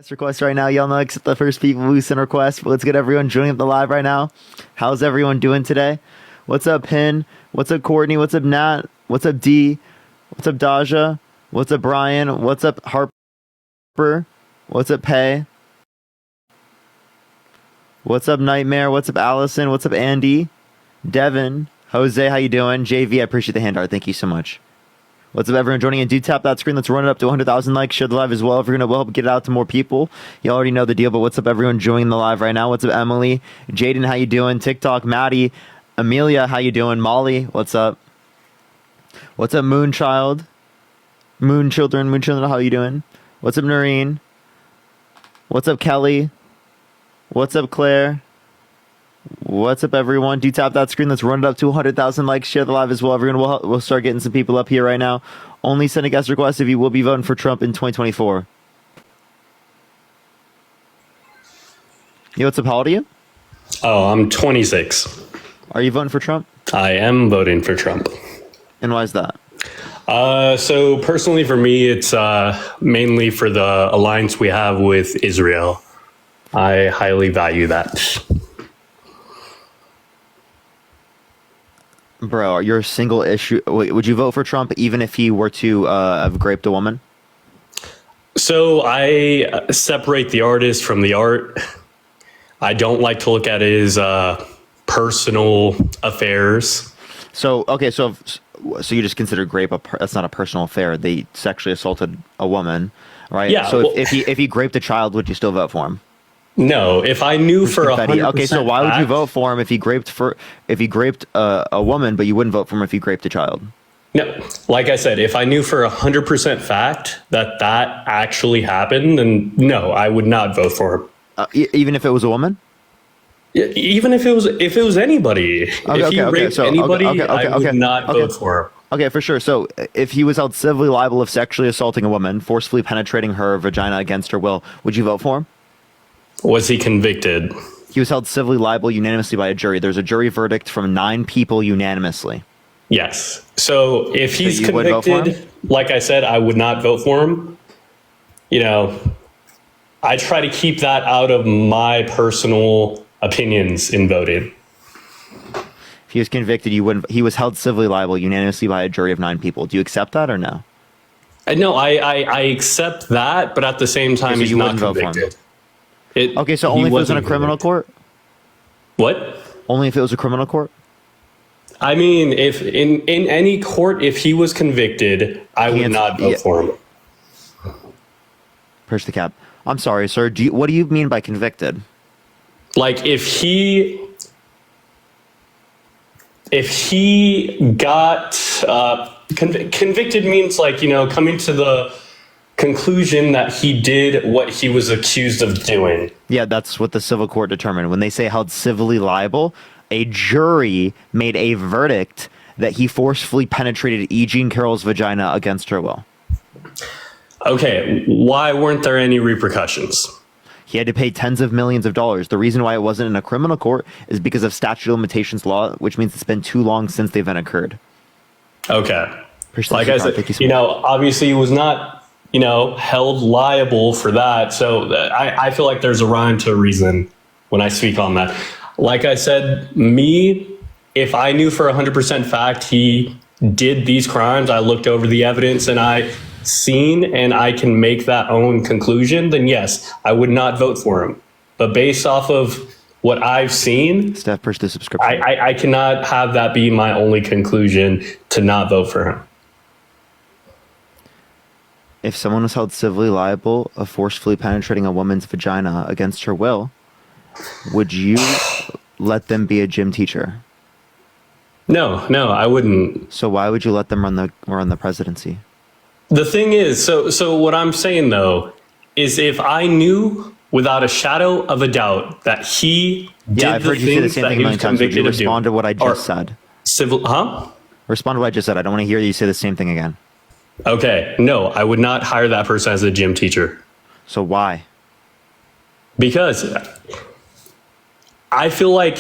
Request right now. Y'all know accept the first people who send requests. But let's get everyone joining up the live right now. How's everyone doing today? What's up, Pin? What's up, Courtney? What's up, Nat? What's up, D? What's up, Daja? What's up, Brian? What's up, Harper? What's up, Pay? What's up, Nightmare? What's up, Allison? What's up, Andy? Devin? Jose, how you doing? JV, I appreciate the hand art. Thank you so much. What's up, everyone joining in? Do tap that screen. Let's run it up to 100,000 likes. Share the live as well if you're going to help get it out to more people. You already know the deal, but what's up, everyone joining the live right now? What's up, Emily? Jaden, how you doing? TikTok, Maddie. Amelia, how you doing? Molly, what's up? What's up, Moonchild? Moonchildren, how you doing? What's up, Noreen? What's up, Kelly? What's up, Claire? What's up, everyone? Do tap that screen. Let's run it up to 100,000 likes. Share the live as well. Everyone, we'll start getting some people up here right now. Only send a guest request if you will be voting for Trump in 2024. Yo, what's up? How old are you? Oh, I'm 26. Are you voting for Trump? I am voting for Trump. And why is that? So personally for me, it's mainly for the alliance we have with Israel. I highly value that. Bro, you're a single issue. Wait, would you vote for Trump even if he were to have raped a woman? So I separate the artist from the art. I don't like to look at his personal affairs. So, okay, so you just consider rape that's not a personal affair. They sexually assaulted a woman, right? Yeah. So well, if he raped a child, would you still vote for him? No, if I knew for 100%. Okay, so why would you vote for him if he raped a woman, but you wouldn't vote for him if he raped a child? No, like I said, if I knew for 100% fact that actually happened, then no, I would not vote for him. Even if it was a woman? Even if it was anybody, if he raped anybody, I would not vote for him. Okay, for sure. So if he was held civilly liable of sexually assaulting a woman, forcefully penetrating her vagina against her will, would you vote for him? Was he convicted? He was held civilly liable unanimously by a jury. There's a jury verdict from 9 people unanimously. Yes. So if he's convicted, like I said, I would not vote for him. You know, I try to keep that out of my personal opinions in voting. If he was convicted, you wouldn't. He was held civilly liable unanimously by a jury of 9 people. Do you accept that or no? No, I accept that, but at the same time, he's not convicted. Okay, so only if it was in a criminal court? What? Only if it was a criminal court? I mean, if in any court, if he was convicted, I would not vote for him. Push the cap. I'm sorry, sir. What do you mean by convicted? Like if he got convicted means like, you know, coming to the conclusion that he did what he was accused of doing. Yeah, that's what the civil court determined. When they say held civilly liable, a jury made a verdict that he forcefully penetrated E. Jean Carroll's vagina against her will. Okay, why weren't there any repercussions? He had to pay tens of millions of dollars. The reason why it wasn't in a criminal court is because of statute of limitations law, which means it's been too long since the event occurred. Okay. Like I said, you know, obviously he was not, you know, held liable for that. So I feel like there's a rhyme to a reason when I speak on that. Like I said, if I knew for 100% fact he did these crimes, I looked over the evidence and I can make that own conclusion, then yes, I would not vote for him. But based off of what I've seen, Steph, push the subscription. I cannot have that be my only conclusion to not vote for him. If someone was held civilly liable of forcefully penetrating a woman's vagina against her will, would you let them be a gym teacher? No, I wouldn't. So why would you let them run the presidency? The thing is, so what I'm saying though, is if I knew without a shadow of a doubt that he did I've heard you say the same thing a million times. Would you respond to what I just said? Respond to what I just said. I don't want to hear you say the same thing again. Okay, no, I would not hire that person as a gym teacher. So why? Because I feel like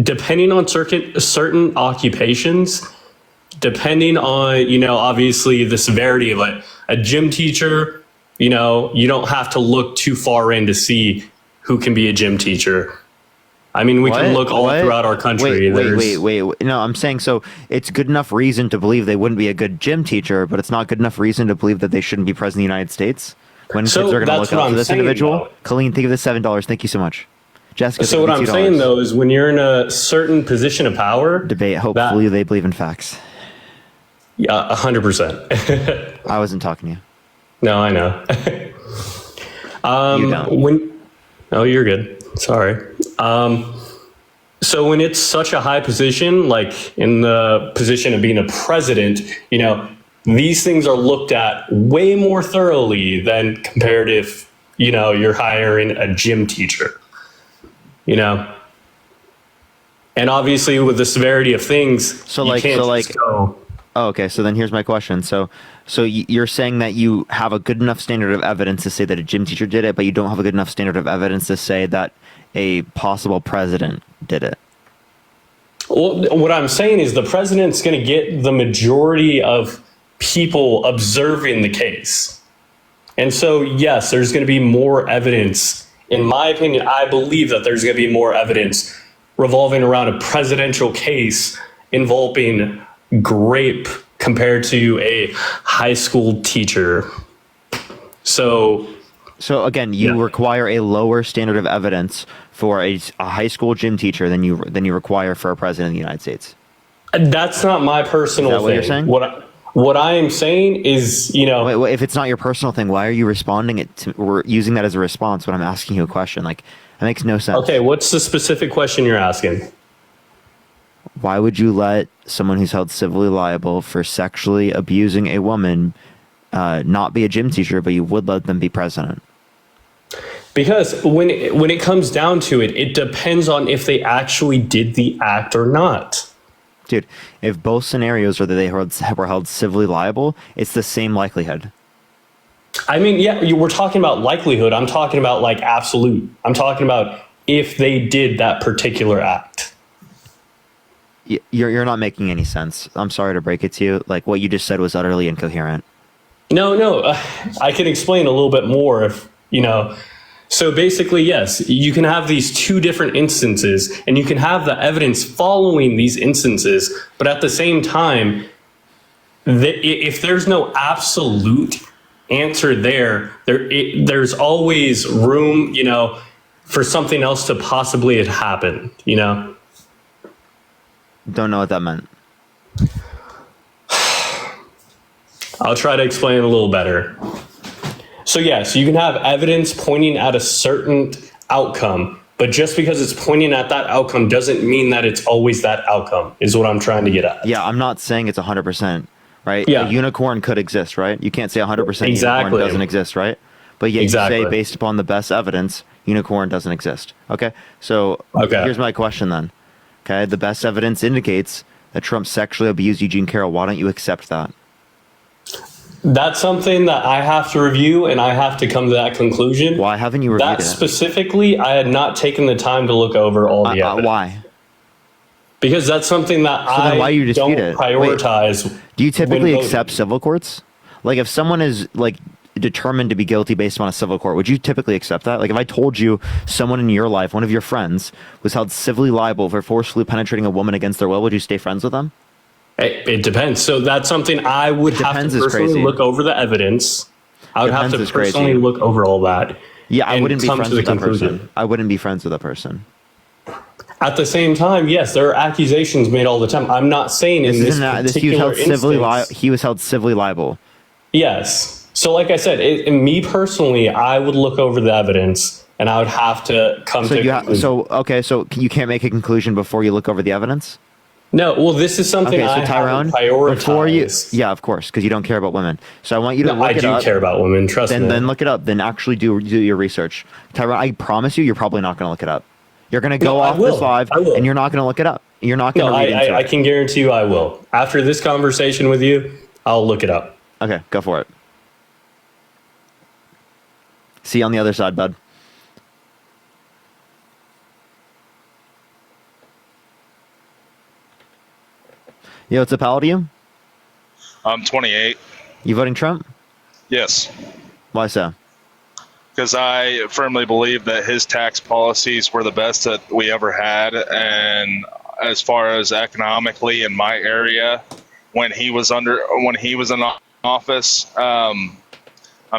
depending on certain occupations, depending on, you know, obviously the severity of it, a gym teacher, you know, you don't have to look too far in to see who can be a gym teacher. I mean, we can look all throughout our country. Wait. No, I'm saying so it's good enough reason to believe they wouldn't be a good gym teacher, but it's not good enough reason to believe that they shouldn't be president of the United States when kids are going to look up to this individual. Though. Colleen, think of this $7. Thank you so much. Jessica, so what I'm saying, though, is when you're in a certain position of power... Debate. Hopefully they believe in facts. Yeah, 100%. I wasn't talking to you. No, I know. You don't. Oh, you're good. Sorry. So when it's such a high position, like in the position of being a president, you know, these things are looked at way more thoroughly than compared if, you know, you're hiring a gym teacher. You know, and obviously with the severity of things, Oh, okay. So then here's my question. So you're saying that you have a good enough standard of evidence to say that a gym teacher did it, but you don't have a good enough standard of evidence to say that a possible president did it. Well, what I'm saying is the president's going to get the majority of people observing the case. And so, yes, there's going to be more evidence. In my opinion, I believe that there's going to be more evidence revolving around a presidential case involving rape compared to a high school teacher. So again, you require a lower standard of evidence for a high school gym teacher than you require for a president of the United States. That's not my personal thing. What you're saying? What I am saying is, you know, wait, if it's not your personal thing, why are you responding it to or using that as a response when I'm asking you a question? Like, that makes no sense. Okay, what's the specific question you're asking? Why would you let someone who's held civilly liable for sexually abusing a woman not be a gym teacher, but you would let them be president? Because when it comes down to it, it depends on if they actually did the act or not. Dude, if both scenarios are that they were held civilly liable, it's the same likelihood. I mean, yeah, we're talking about likelihood. I'm talking about like absolute. I'm talking about if they did that particular act. You're not making any sense. I'm sorry to break it to you. Like, what you just said was utterly incoherent. No, I can explain a little bit more if, you know. So basically, yes, you can have these two different instances and you can have the evidence following these instances. But at the same time, if there's no absolute answer there's always room, you know, for something else to possibly have happened, you know? Don't know what that meant. I'll try to explain it a little better. So yes, you can have evidence pointing at a certain outcome, but just because it's pointing at that outcome doesn't mean that it's always that outcome, is what I'm trying to get at. Yeah, I'm not saying it's 100%, right? Yeah. A unicorn could exist, right? You can't say 100% Exactly. unicorn doesn't exist, right? But yet Exactly. you say based upon the best evidence, unicorn doesn't exist. Okay? So here's my question then. Okay, the best evidence indicates that Trump sexually abused Eugene Carroll. Why don't you accept that? That's something that I have to review and I have to come to that conclusion. Why haven't you reviewed that it? Specifically, I had not taken the time to look over all the evidence. Why? Because that's something that why you don't it? prioritize. Wait, do you typically accept civil courts? Like, if someone is like determined to be guilty based on a civil court, would you typically accept that? Like, if I told you someone in your life, one of your friends, was held civilly liable for forcefully penetrating a woman against their will, would you stay friends with them? It depends. So that's something I would have to personally look over the evidence. I would have to personally look over all that. Yeah, I wouldn't be friends with that person. I wouldn't be friends with that person. At the same time, yes, there are accusations made all the time. I'm not saying in this particular instance. He was held civilly liable. Yes. So like I said, me personally, I would look over the evidence and I would have to come to a conclusion. So you can't make a conclusion before you look over the evidence? No, well, this is something I have to prioritize. Yeah, of course, because you don't care about women. So I want you to look it up. I do care about women, trust me. Then look it up. Then actually do your research. Tyrone, I promise you're probably not going to look it up. You're going to go off this live, and you're not going to look it up. You're not going to read into it. I can guarantee you I will. After this conversation with you, I'll look it up. Okay, go for it. See you on the other side, bud. Yo, what's up, how old are you? I'm 28. You voting Trump? Yes. Why so? Because I firmly believe that his tax policies were the best that we ever had. And as far as economically in my area, when he was in office, I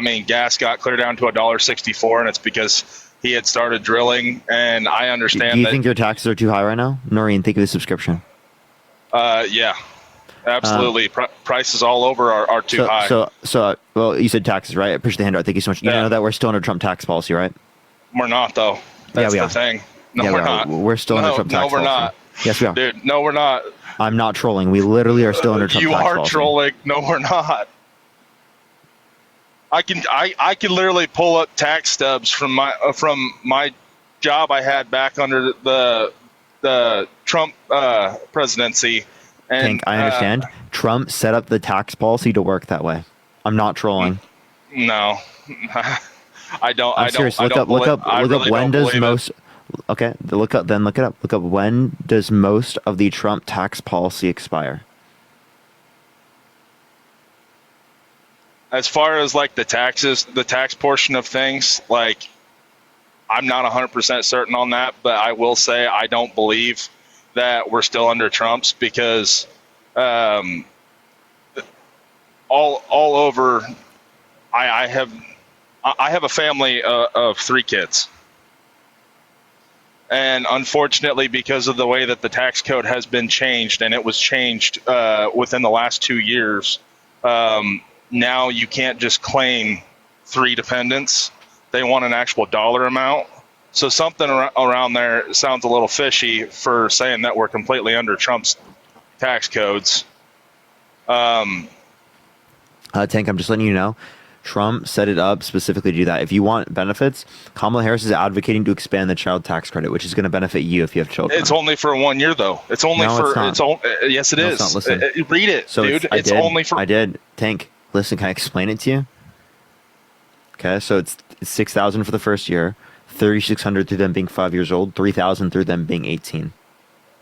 mean, gas got clear down to $1.64, and it's because he had started drilling. And I understand. Do you think your taxes are too high right now, Noreen? Think of the subscription. Yeah, absolutely. Prices all over are too high. So, well, you said taxes, right? I appreciate the handout. Thank you so much. You know that we're still under Trump tax policy, right? We're not, though. That's the thing. No, we're not. We're still under Trump tax policy. No, we're not. Yes, we are. Dude, no, we're not. I'm not trolling. We literally are still under Trump tax policy. You are trolling. No, we're not. I can literally pull up tax stubs from my job I had back under the Trump presidency. And Tank, I understand. Trump set up the tax policy to work that way. I'm not trolling. No, I don't. I'm serious. Look up when does most. Okay, look it up. Look up when does most of the Trump tax policy expire? As far as like the tax portion of things, like I'm not 100% certain on that, but I will say I don't believe that we're still under Trump's because all over I have a family of 3 kids. And unfortunately, because of the way that the tax code has been changed, and it was changed within the last 2 years, now you can't just claim 3 dependents. They want an actual dollar amount. So something around there sounds a little fishy for saying that we're completely under Trump's tax codes. Tank, I'm just letting you know. Trump set it up specifically to do that. If you want benefits, Kamala Harris is advocating to expand the child tax credit, which is going to benefit you if you have children. It's only for 1 year, though. It's only yes, it is. It's not. Listen. Read it, so dude. I did. Tank, listen, can I explain it to you? Okay, so it's $6,000 for the first year, $3,600 through them being 5 years old, $3,000 through them being 18.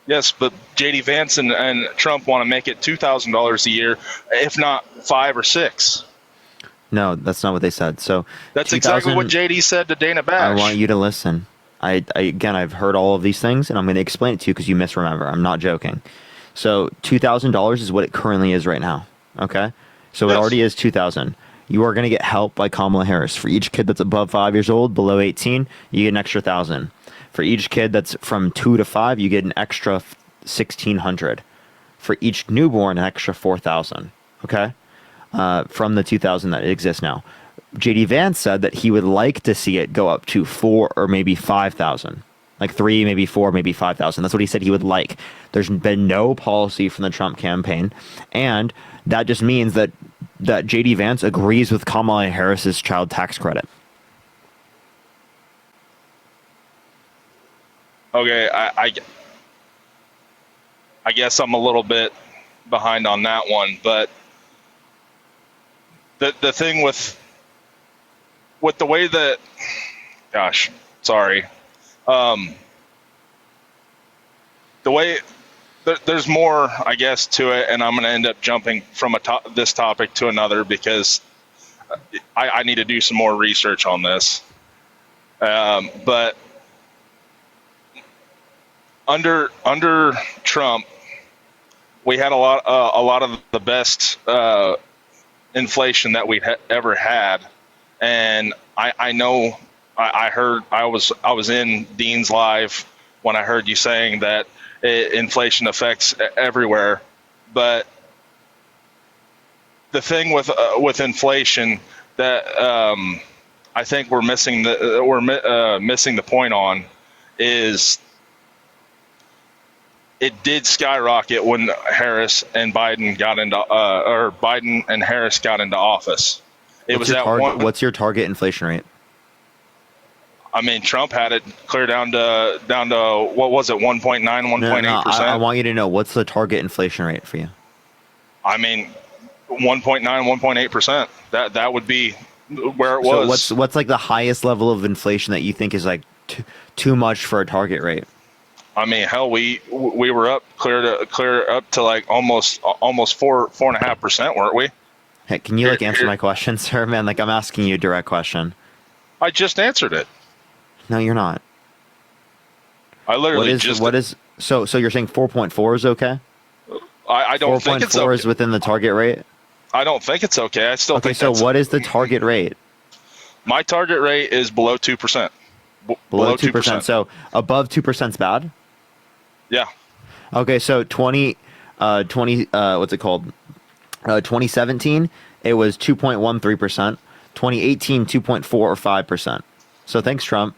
Yes, but JD Vance and Trump want to make it $2,000 a year, if not 5 or 6. No, that's not what they said. So that's exactly what JD said to Dana Bash. I want you to listen. I've heard all of these things, and I'm going to explain it to you because you misremember. I'm not joking. So $2,000 is what it currently is right now. Okay, so It already is $2,000. You are going to get help by Kamala Harris. For each kid that's above 5 years old, below 18, you get an extra $1,000. For each kid that's from 2 to 5, you get an extra $1,600. For each newborn, an extra $4,000. Okay. From the 2,000 that exists now. JD Vance said that he would like to see it go up to 4 or maybe 5,000. Like 3, maybe 4, maybe 5,000. That's what he said he would like. There's been no policy from the Trump campaign. And that just means that JD Vance agrees with Kamala Harris's child tax credit. Okay, I guess I'm a little bit behind on that one, but the thing with the way that, the way there's more, I guess, to it, and I'm going to end up jumping from this topic to another because I need to do some more research on this. But under Trump, we had a lot of the best inflation that we'd ever had, and I know I was in Dean's Live when I heard you saying that inflation affects everywhere, but the thing with inflation that I think we're missing the point on is it did skyrocket when Harris and Biden got into or Biden and Harris got into office. What's your target inflation rate? I mean, Trump had it clear down to what was it, 1.9, 1.8%? I want you to know, what's the target inflation rate for you? I mean, 1.9, 1.8%. That would be where it was. So what's like the highest level of inflation that you think is like too much for a target rate? I mean, hell, we were up clear up to like almost 4.5%, weren't we? Hey, can you answer my question, sir? Man, I'm asking you a direct question. I just answered it. No, you're not. I literally so you're saying 4.4 is okay? I don't think it's okay. 4.4 is within the target rate? I don't think it's okay. I still think so what is the target rate? My target rate is below 2%. Below 2%. So above 2% is bad? Yeah. Okay, so what's it called? 2017, it was 2.13%. 2018, 2.4 or 5%. So thanks, Trump.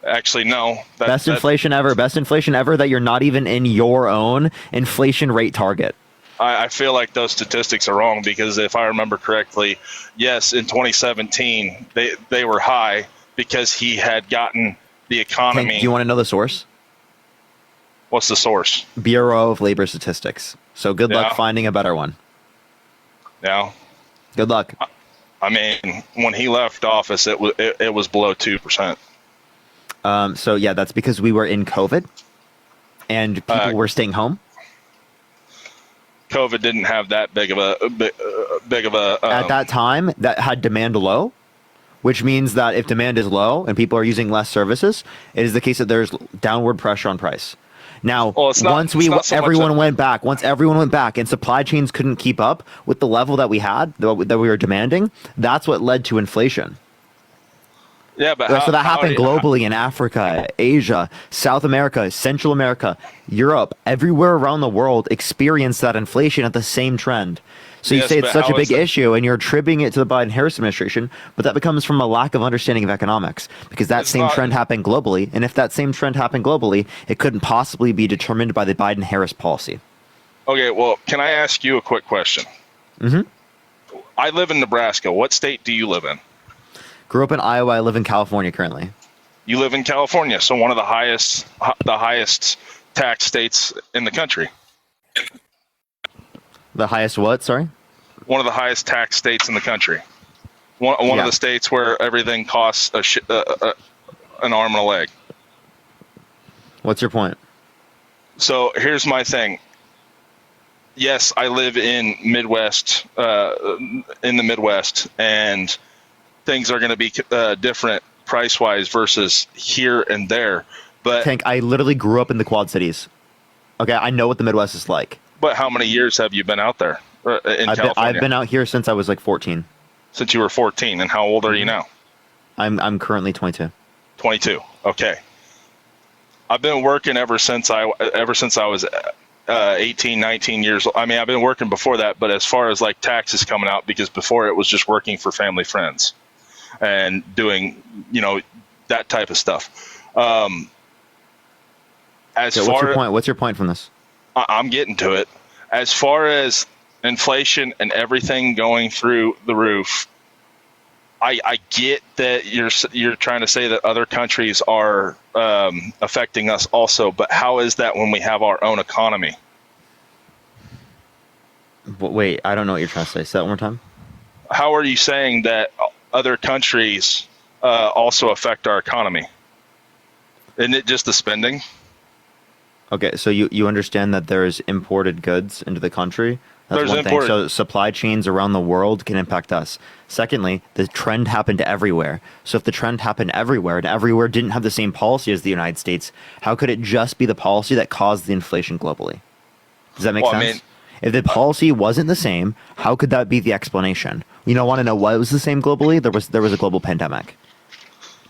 Actually, no. Best inflation ever that you're not even in your own inflation rate target. I feel like those statistics are wrong because if I remember correctly, yes, in 2017, they were high because he had gotten the economy. Do you want to know the source? What's the source? Bureau of Labor Statistics. So good luck finding a better one. Yeah. Good luck. I mean, when he left office, it was below 2%. So yeah, that's because we were in COVID and people were staying home. COVID didn't have that big of a at that time that had demand low, which means that if demand is low and people are using less services, it is the case that there's downward pressure on price. Now, once everyone went back and supply chains couldn't keep up with the level that we had, that we were demanding, that's what led to inflation. Yeah, but so that happened globally in Africa, Asia, South America, Central America, Europe, everywhere around the world experienced that inflation at the same trend. So you say it's such a big issue and you're attributing it to the Biden-Harris administration, but that becomes from a lack of understanding of economics because that same trend happened globally. And if that same trend happened globally, it couldn't possibly be determined by the Biden-Harris policy. Okay, well, can I ask you a quick question? Mm-hmm. I live in Nebraska. What state do you live in? Grew up in Iowa. I live in California currently. You live in California, so one of the highest tax states in the country. The highest what? Sorry? One of the highest tax states in the country. One of the states where everything costs an arm and a leg. What's your point? So here's my thing. Yes, I live in the Midwest, and things are going to be different price-wise versus here and there. But Tank, I literally grew up in the Quad Cities. Okay, I know what the Midwest is like. But how many years have you been out there in California? I've been out here since I was 14. Since you were 14, and how old are you now? I'm currently 22. 22. Okay. I've been working ever since I was 18, 19 years old. I mean, I've been working before that, but as far as taxes coming out, because before it was just working for family friends and doing, that type of stuff. What's your point from this? I'm getting to it. As far as inflation and everything going through the roof, I get that you're trying to say that other countries are affecting us also, but how is that when we have our own economy? Wait, I don't know what you're trying to say. Say that one more time. How are you saying that other countries also affect our economy? Isn't it just the spending? Okay, so you understand that there's imported goods into the country? That's one thing. So supply chains around the world can impact us. Secondly, the trend happened everywhere. So if the trend happened everywhere and everywhere didn't have the same policy as the United States, how could it just be the policy that caused the inflation globally? Does that make sense? I mean, if the policy wasn't the same, how could that be the explanation? Want to know what was the same globally? There was a global pandemic.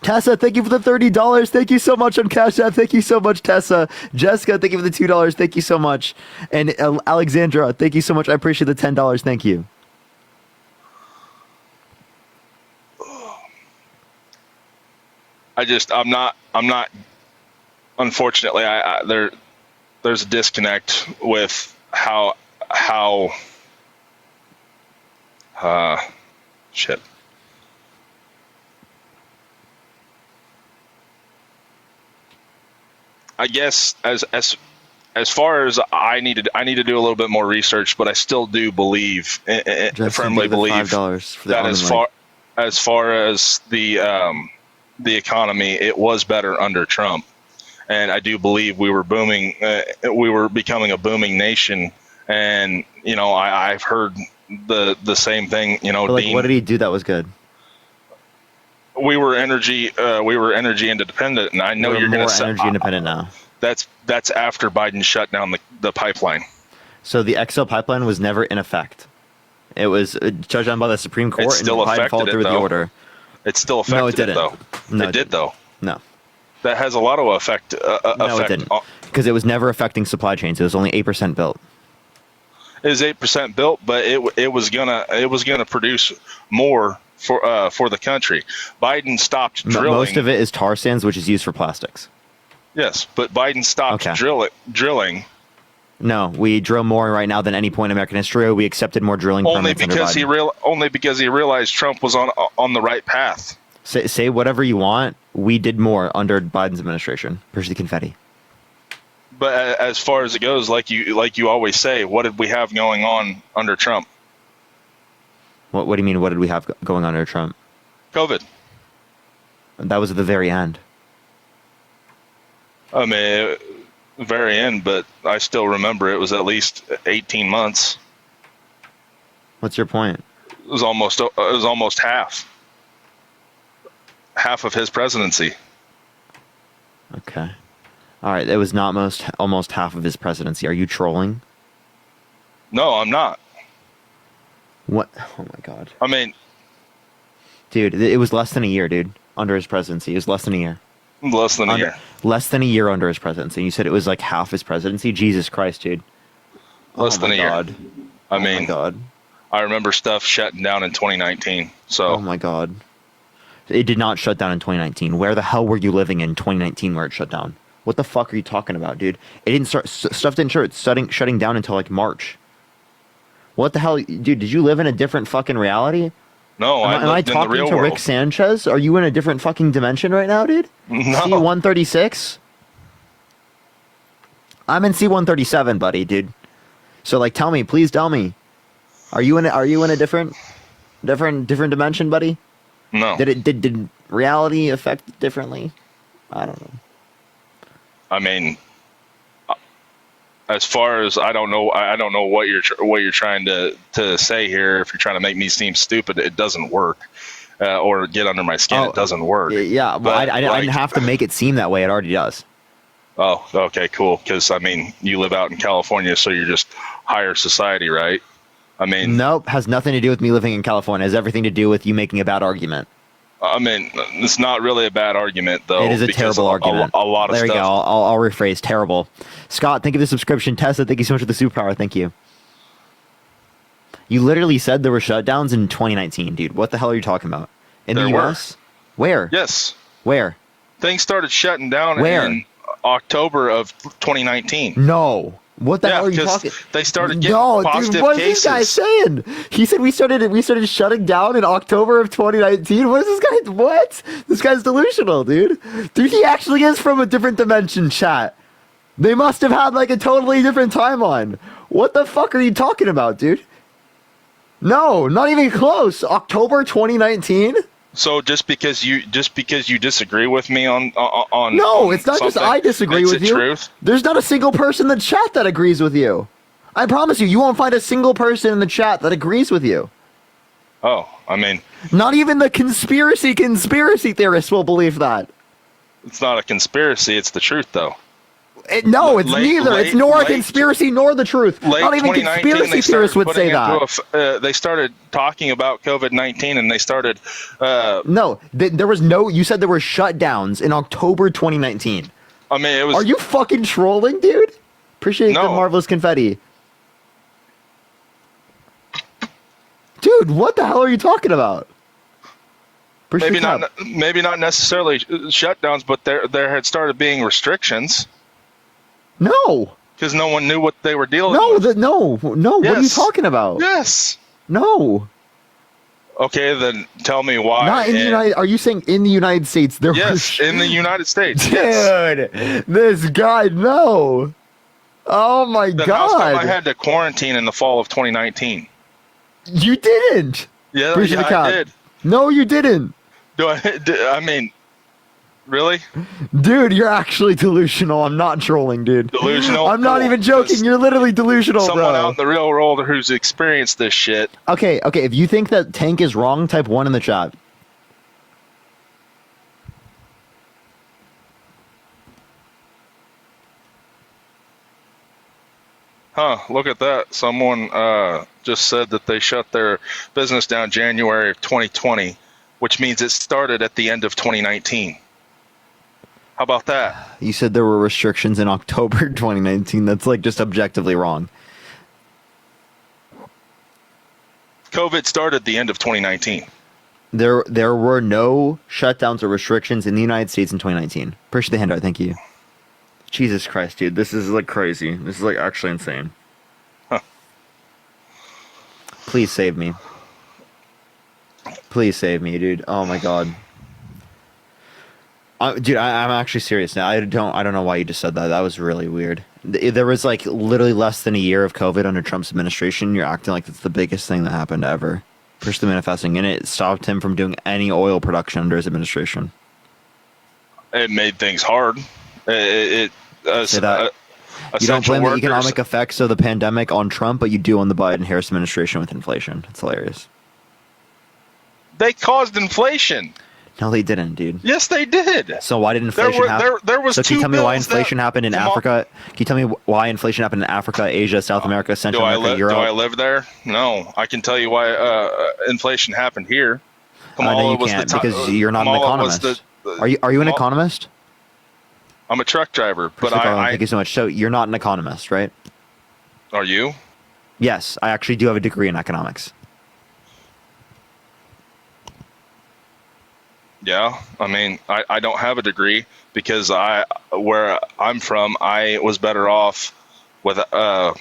Tessa, thank you for the $30. Thank you so much on Cash App. Thank you so much, Tessa. Jessica, thank you for the $2. Thank you so much. And Alexandra, thank you so much. I appreciate the $10. Thank you. I'm not, unfortunately, there's a disconnect with how, shit. I guess as far as I need to do a little bit more research, but I still do believe, firmly believe that as far as the economy, it was better under Trump, and I do believe we were booming. We were becoming a booming nation, and I've heard the same thing. You know, But, like, Dean, what did he do that was good? we were energy independent, and I know We're you're going more to energy independent now. That's after Biden shut down the pipeline. So the XL pipeline was never in effect. It was judged on by the Supreme Court, It still and Biden affected followed it, through with the though. order. It still affected No, it didn't. though. No, it did though. No, That has a lot of effect. no, it didn't, because it was never affecting supply chains. It was only 8% built. It was 8% built, but it was gonna produce more for the country. Biden stopped drilling. Most of it is tar sands, which is used for plastics. Yes, but Biden stopped Okay. drilling No, we drill more right now than any point in American history. We accepted more drilling only permits under because Biden. he realized Trump was on the right path. Say whatever you want. We did more under Biden's administration. Appreciate the confetti. But as far as it goes, like you always say, what did we have going on under Trump? What do you mean? What did we have going on under Trump? COVID. That was at the very end. I mean, very end, but I still remember it was at least 18 months. What's your point? It was almost half of his presidency. Okay. All right. It was not almost half of his presidency. Are you trolling? No, I'm not. What? Oh my God. I mean, Dude, it was less than a year, dude, under his presidency. It was less than a year. less than a year. Less than a year under his presidency. You said it was like half his presidency? Jesus Christ, dude. Less than a year. God. I Oh mean, my God. I remember stuff shutting down in 2019. So Oh my God. It did not shut down in 2019. Where the hell were you living in 2019 where it shut down? What the fuck are you talking about, dude? It didn't start. Stuff didn't start shutting down until like March. What the hell, dude? Did you live in a different fucking reality? no, Am I lived in the talking real to world. Rick Sanchez? Are you in a different fucking dimension right now, dude? No. C136. I'm in C137, buddy, dude. So like, please tell me. Are you in a different dimension, buddy? No. Did reality affect it differently? I don't know. I mean, as far as I don't know what you're trying to say here. If you're trying to make me seem stupid, it doesn't work, or get under my skin. It doesn't work. Yeah, well, But, I didn't have to make it seem that way. It already does. Oh, okay, cool. Because I mean, you live out in California, so you're just higher society, right? I mean, Nope, has nothing to do with me living in California. It has everything to do with you making a bad argument. I mean, it's not really a bad argument, though. It is a because terrible argument. A lot of there stuff. you go. I'll rephrase. Terrible. Scott, thank you for the subscription. Tessa, thank you so much for the superpower. Thank you. You literally said there were shutdowns in 2019, dude. What the hell are you talking about? In the There were. U.S.? Where? Yes, Where? things started shutting down Where? in October of 2019. No. What the Yeah, hell are you because talking? they started getting No, positive dude, what is cases. this guy saying? He said we started shutting down in October of 2019. What is this guy? What? This guy's delusional, dude. Dude, he actually is from a different dimension, chat. They must have had like a totally different timeline. What the fuck are you talking about, dude? No, not even close. October 2019? So just because you disagree with me on No, it's not just something, I disagree makes with it you. Truth? There's not a single person in the chat that agrees with you. I promise you, you won't find a single person in the chat that agrees with you. Oh, I mean, Not even the conspiracy theorists will believe that. it's not a conspiracy. It's the truth, though. No, it's Late- neither. late- it's nor a late- conspiracy nor the truth. Late Not even 2019, conspiracy they theorists started would say putting that. into they started talking about COVID-19, and they started. No, there was no. You said there were shutdowns in October 2019. I mean, it was. Are you fucking trolling, dude? Appreciate the No. marvelous confetti. Dude, what the hell are you talking about? Appreciate Maybe the not. tap. Maybe not necessarily shutdowns, but there had started being restrictions No. because no one knew what they were dealing No, with. no. What are you Yes. talking about? Yes. No. Okay, then tell me why. Not in the United. Are you saying in the United States there Yes, were? in the United States. Yes. Dude, this guy, no. Oh my Then how come I God. had to quarantine in the fall of 2019? You didn't. Yeah, Appreciate yeah, the count. I did. No, you didn't. I mean, Really? Dude, you're actually delusional. I'm not trolling, dude. Delusional? I'm not even joking. You're literally delusional, Someone bro. out in the real world who's experienced this shit. Okay. If you think that Tank is wrong, type 1 in the chat. Huh, look at that. Someone just said that they shut their business down January of 2020, which means it started at the end of 2019. How about that? You said there were restrictions in October 2019. That's like just objectively wrong. COVID started the end of 2019. There were no shutdowns or restrictions in the United States in 2019. Appreciate the handout. Thank you. Jesus Christ, dude. This is like crazy. This is like actually insane. Huh. Please save me. Please save me, dude. Oh my God. Dude, I'm actually serious now. I don't know why you just said that. That was really weird. There was like literally less than a year of COVID under Trump's administration. You're acting like it's the biggest thing that happened ever. Push the manifesting, and it stopped him from doing any oil production under his administration. It made things hard. You don't blame the economic effects of the pandemic on Trump, but you do on the Biden-Harris administration with inflation. It's hilarious. They caused inflation. No, they didn't, dude. Yes, they did. So why did inflation happen? There was so can you tell me why inflation that, happened in Africa? Can you tell me why inflation happened in Africa, Asia, South America, Central America, Europe? Do I live there? No. I can tell you why inflation happened here. No, you can't because you're not an economist. Are you an economist? I'm a truck driver, but thank you so much. So you're not an economist, right? Are you? Yes, I actually do have a degree in economics. Yeah, I mean, I don't have a degree because where I'm from, I was better off without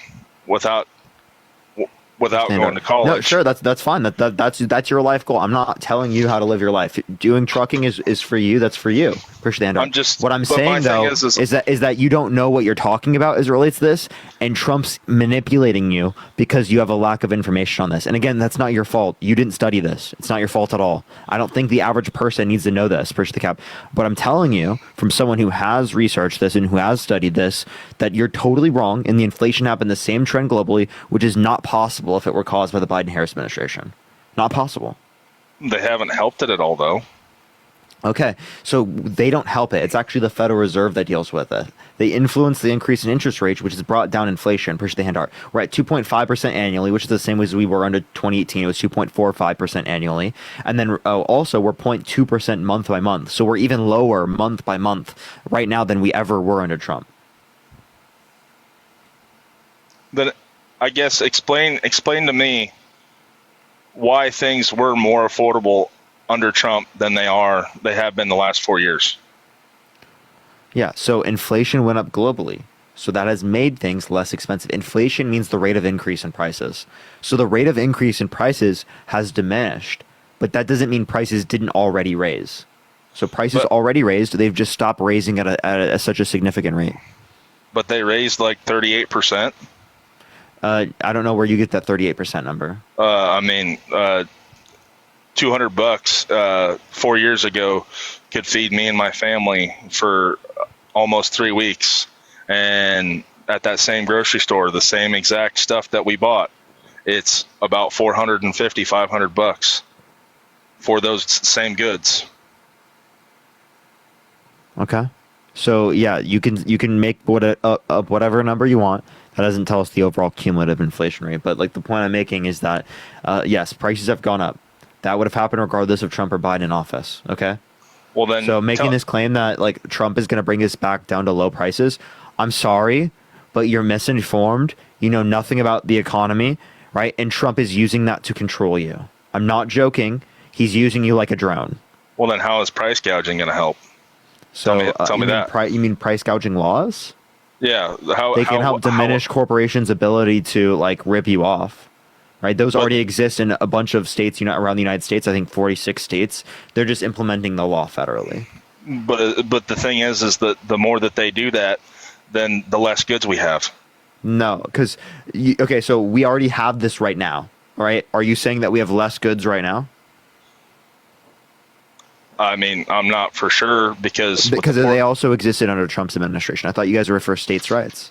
going to college. No, sure, that's fine. That's your life goal. I'm not telling you how to live your life. Doing trucking is for you. That's for you. Appreciate the what I'm saying though is that you don't know what you're talking about as it relates to this, and Trump's manipulating you because you have a lack of information on this. And again, that's not your fault. You didn't study this. It's not your fault at all. I don't think the average person needs to know this. Appreciate the cap. But I'm telling you from someone who has researched this and who has studied this that you're totally wrong, and the inflation happened the same trend globally, which is not possible if it were caused by the Biden-Harris administration. Not possible. They haven't helped it at all, though. Okay, so they don't help it. It's actually the Federal Reserve that deals with it. They influence the increase in interest rates, which has brought down inflation. Appreciate the handout. We're at 2.5% annually, which is the same as we were under 2018. It was 2.45% annually. And then also we're 0.2% month by month. So we're even lower month by month right now than we ever were under Trump. Then I guess explain to me why things were more affordable under Trump than they have been the last 4 years. Yeah, so inflation went up globally. So that has made things less expensive. Inflation means the rate of increase in prices. So the rate of increase in prices has diminished, but that doesn't mean prices didn't already raise. So prices already raised, they've just stopped raising at such a significant rate. But they raised like 38%. I don't know where you get that 38% number. I mean, $200 4 years ago could feed me and my family for almost 3 weeks. And at that same grocery store, the same exact stuff that we bought, it's about $450, $500 for those same goods. Okay. So yeah, you can make whatever number you want. That doesn't tell us the overall cumulative inflation rate. But like the point I'm making is that yes, prices have gone up. That would have happened regardless of Trump or Biden in office. Okay. Well then, so making this claim that like Trump is going to bring us back down to low prices, I'm sorry, but you're misinformed. You know nothing about the economy, right? And Trump is using that to control you. I'm not joking. He's using you like a drone. Well then, how is price gouging going to help? So tell me that. You mean price gouging laws? Yeah. They can help diminish corporations' ability to like rip you off. Right, those already exist in a bunch of states, around the United States. I think 46 states. They're just implementing the law federally. But the thing is that the more that they do that, then the less goods we have. No, because okay, so we already have this right now, right? Are you saying that we have less goods right now? I mean, I'm not for sure because they also existed under Trump's administration. I thought you guys were for states' rights.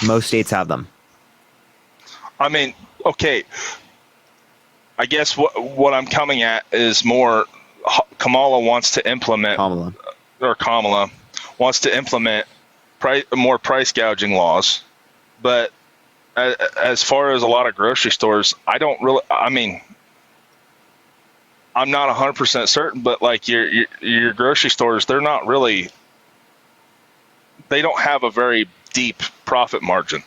Most states have them. I mean, okay. I guess what I'm coming at is more Kamala wants to implement Kamala wants to implement more price gouging laws, but as far as a lot of grocery stores, I don't really. I mean, I'm not 100% certain, but like your grocery stores, they're not really. They don't have a very deep profit margin.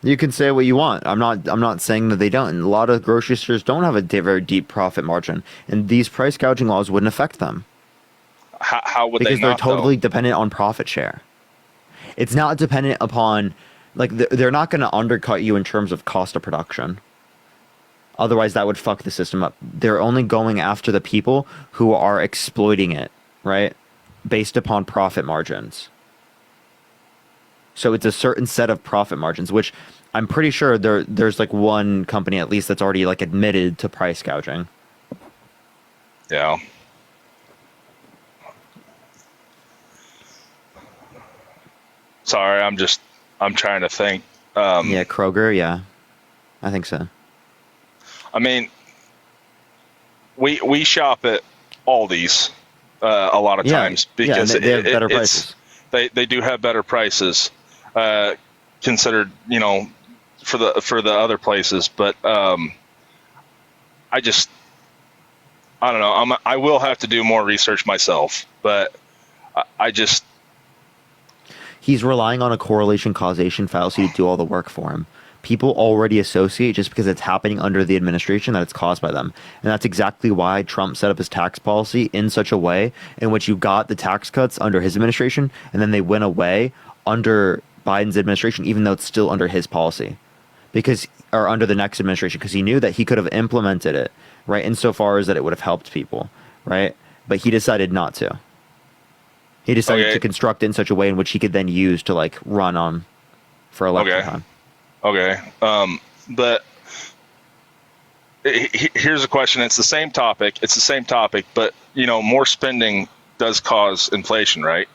You can say what you want. I'm not saying that they don't. And a lot of grocery stores don't have a very deep profit margin, and these price gouging laws wouldn't affect them. How would they not? Because they're totally dependent on profit share. It's not dependent upon, like, they're not going to undercut you in terms of cost of production. Otherwise, that would fuck the system up. They're only going after the people who are exploiting it, right? Based upon profit margins. So it's a certain set of profit margins, which I'm pretty sure there's like one company at least that's already like admitted to price gouging. Yeah. Sorry, I'm trying to think. Yeah, Kroger, yeah. I think so. I mean, we shop at Aldi's a lot of times because they have better prices. They do have better prices. Considered, for the other places, but I don't know. I will have to do more research myself, but he's relying on a correlation causation fallacy to do all the work for him. People already associate just because it's happening under the administration that it's caused by them. And that's exactly why Trump set up his tax policy in such a way in which you got the tax cuts under his administration and then they went away under Biden's administration, even though it's still under his policy, or under the next administration, because he knew that he could have implemented it, right, insofar as that it would have helped people, right? But he decided not to. He decided to construct it in such a way in which he could then use to like run on for election time. Okay. But here's a question. It's the same topic, but more spending does cause inflation, right?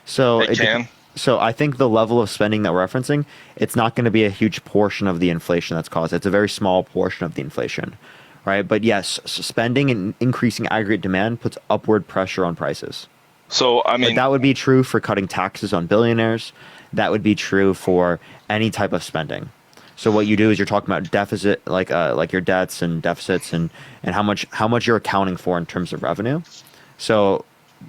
So it can. So I think the level of spending that we're referencing, it's not going to be a huge portion of the inflation that's caused. It's a very small portion of the inflation, right? But yes, spending and increasing aggregate demand puts upward pressure on prices. So, I mean, but that would be true for cutting taxes on billionaires. That would be true for any type of spending. So what you do is you're talking about deficit, like your debts and deficits and how much you're accounting for in terms of revenue. So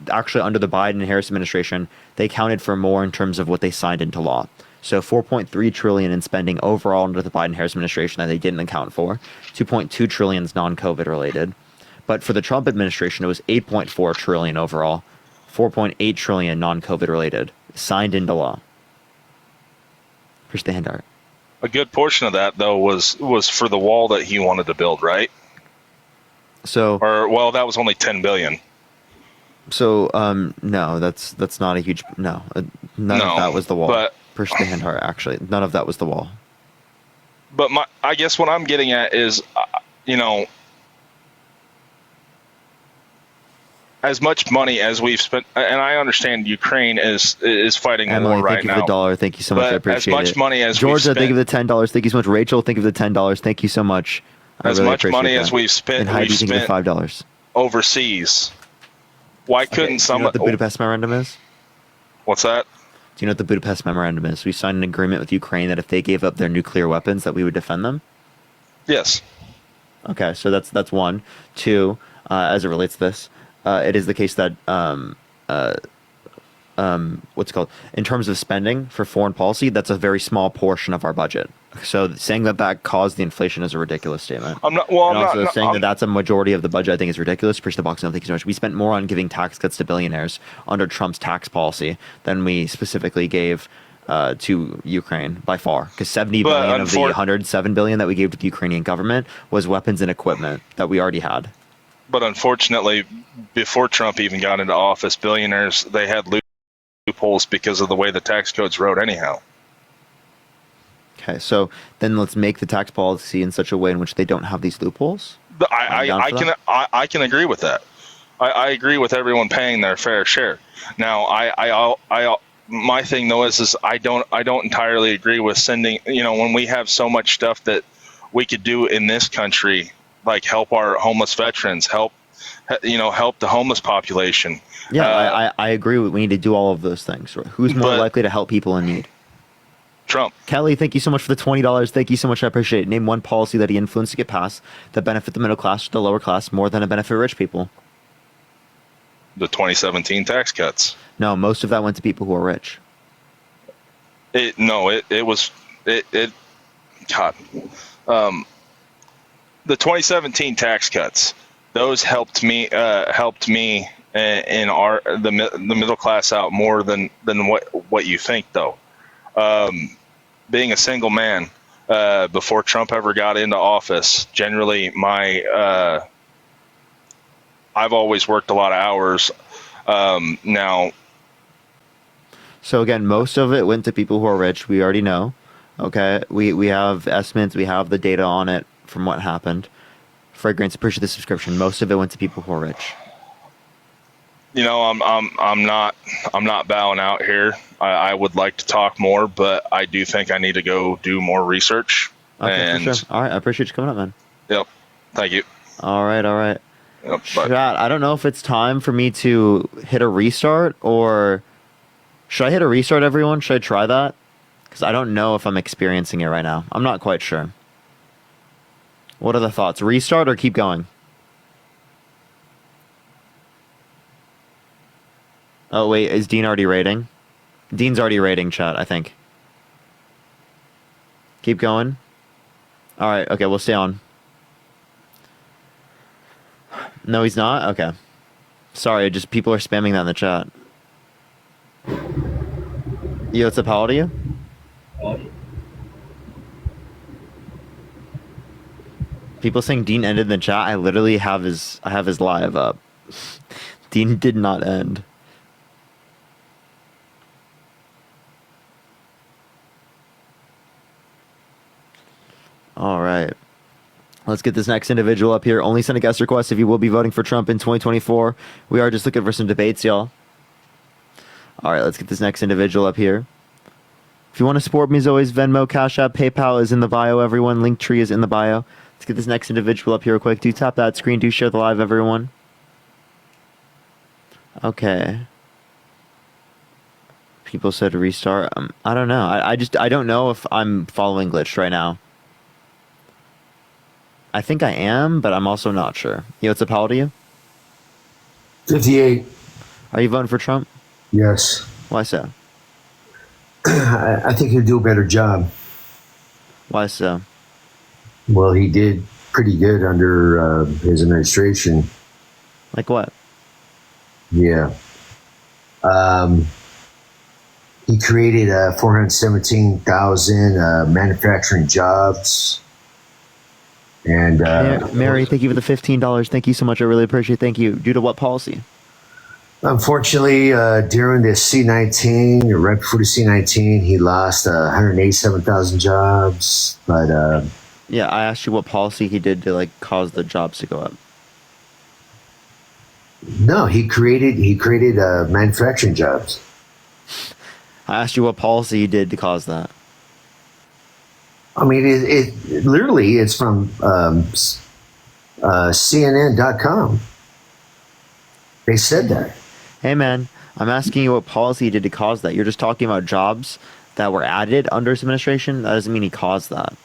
actually under the Biden and Harris administration, they accounted for more in terms of what they signed into law. So $4.3 trillion in spending overall under the Biden-Harris administration that they didn't account for. $2.2 trillion is non-COVID related. But for the Trump administration, it was $8.4 trillion overall. $4.8 trillion non-COVID related, signed into law. Here's the handout. A good portion of that, though, was for the wall that he wanted to build, right? So, that was only $10 billion. So, no, that's not a huge no. None of that was the wall. But push the hand hard. Actually, none of that was the wall. But I guess what I'm getting at is, as much money as we've spent, and I understand Ukraine is fighting a war right now. Thank you for the $1. Thank you so much. I appreciate it. As much money as Georgia, thank you for the $10. Thank you so much. Rachel, thank you for the $10. Thank you so much. As much money as we've spent, and Heidi, thank you for $5 overseas. Why couldn't someone? Do you know what the Budapest Memorandum is? What's that? Do you know what the Budapest Memorandum is? We signed an agreement with Ukraine that if they gave up their nuclear weapons, that we would defend them. Yes. Okay, so that's one. Two, as it relates to this, it is the case that what's it called? In terms of spending for foreign policy, that's a very small portion of our budget. So saying that caused the inflation is a ridiculous statement. I'm not saying that's a majority of the budget, I think, is ridiculous. Appreciate the box. No, thank you so much. We spent more on giving tax cuts to billionaires under Trump's tax policy than we specifically gave to Ukraine by far. Because $70 billion of the $107 billion that we gave to the Ukrainian government was weapons and equipment that we already had. But unfortunately, before Trump even got into office, billionaires, they had loopholes because of the way the tax codes wrote anyhow. Okay, so then let's make the tax policy in such a way in which they don't have these loopholes. I can agree with that. I agree with everyone paying their fair share. Now, my thing though is I don't entirely agree with sending. When we have so much stuff that we could do in this country, like help our homeless veterans, help the homeless population. Yeah, I agree. We need to do all of those things. Who's more likely to help people in need? Trump. Kelly, thank you so much for the $20. Thank you so much. I appreciate it. Name one policy that he influenced to get passed that benefit the middle class or the lower class more than it benefit rich people. The 2017 tax cuts. No, most of that went to people who are rich. God. The 2017 tax cuts, those helped me in the middle class out more than what you think though. Being a single man before Trump ever got into office, generally I've always worked a lot of hours. Now, so again, most of it went to people who are rich. We already know. Okay, we have estimates. We have the data on it from what happened. Fragrance, appreciate the subscription. Most of it went to people who are rich. I'm not bowing out here. I would like to talk more, but I do think I need to go do more research. Okay, for sure. All right, I appreciate you coming up, man. Yep. Thank you. All right. Yep, Chat, I don't know if it's time for me to hit a restart, or should I hit a restart, everyone? Should I try that? Because I don't know if I'm experiencing it right now. I'm not quite sure. What are the thoughts? Restart or keep going? Oh, wait. Is Dean already rating? Dean's already rating, chat, I think. Keep going. All right. Okay, we'll stay on. No, he's not? Okay. Sorry, just people are spamming that in the chat. Yo, what's up? How old are you? People saying Dean ended in the chat. I literally have his live up. Dean did not end. All right. Let's get this next individual up here. Only send a guest request if you will be voting for Trump in 2024. We are just looking for some debates, y'all. All right, let's get this next individual up here. If you want to support me, as always, Venmo, Cash App, PayPal is in the bio, everyone. Linktree is in the bio. Let's get this next individual up here real quick. Do tap that screen. Do share the live, everyone. Okay. People said restart. I don't know. I don't know if I'm following glitched right now. I think I am, but I'm also not sure. Yo, what's up? How old are you? 58. Are you voting for Trump? Yes. Why so? I think he'll do a better job. Why so? Well, he did pretty good under his administration. Like what? Yeah. He created 417,000 manufacturing jobs. And Mary, thank you for the $15. Thank you so much. I really appreciate it. Thank you. Due to what policy? Unfortunately, during the C-19, or right before the C-19, he lost 187,000 jobs. But yeah, I asked you what policy he did to cause the jobs to go up. No, he created manufacturing jobs. I asked you what policy he did to cause that. I mean, it literally, it's from CNN.com. They said that. Hey, man, I'm asking you what policy he did to cause that. You're just talking about jobs that were added under his administration. That doesn't mean he caused that.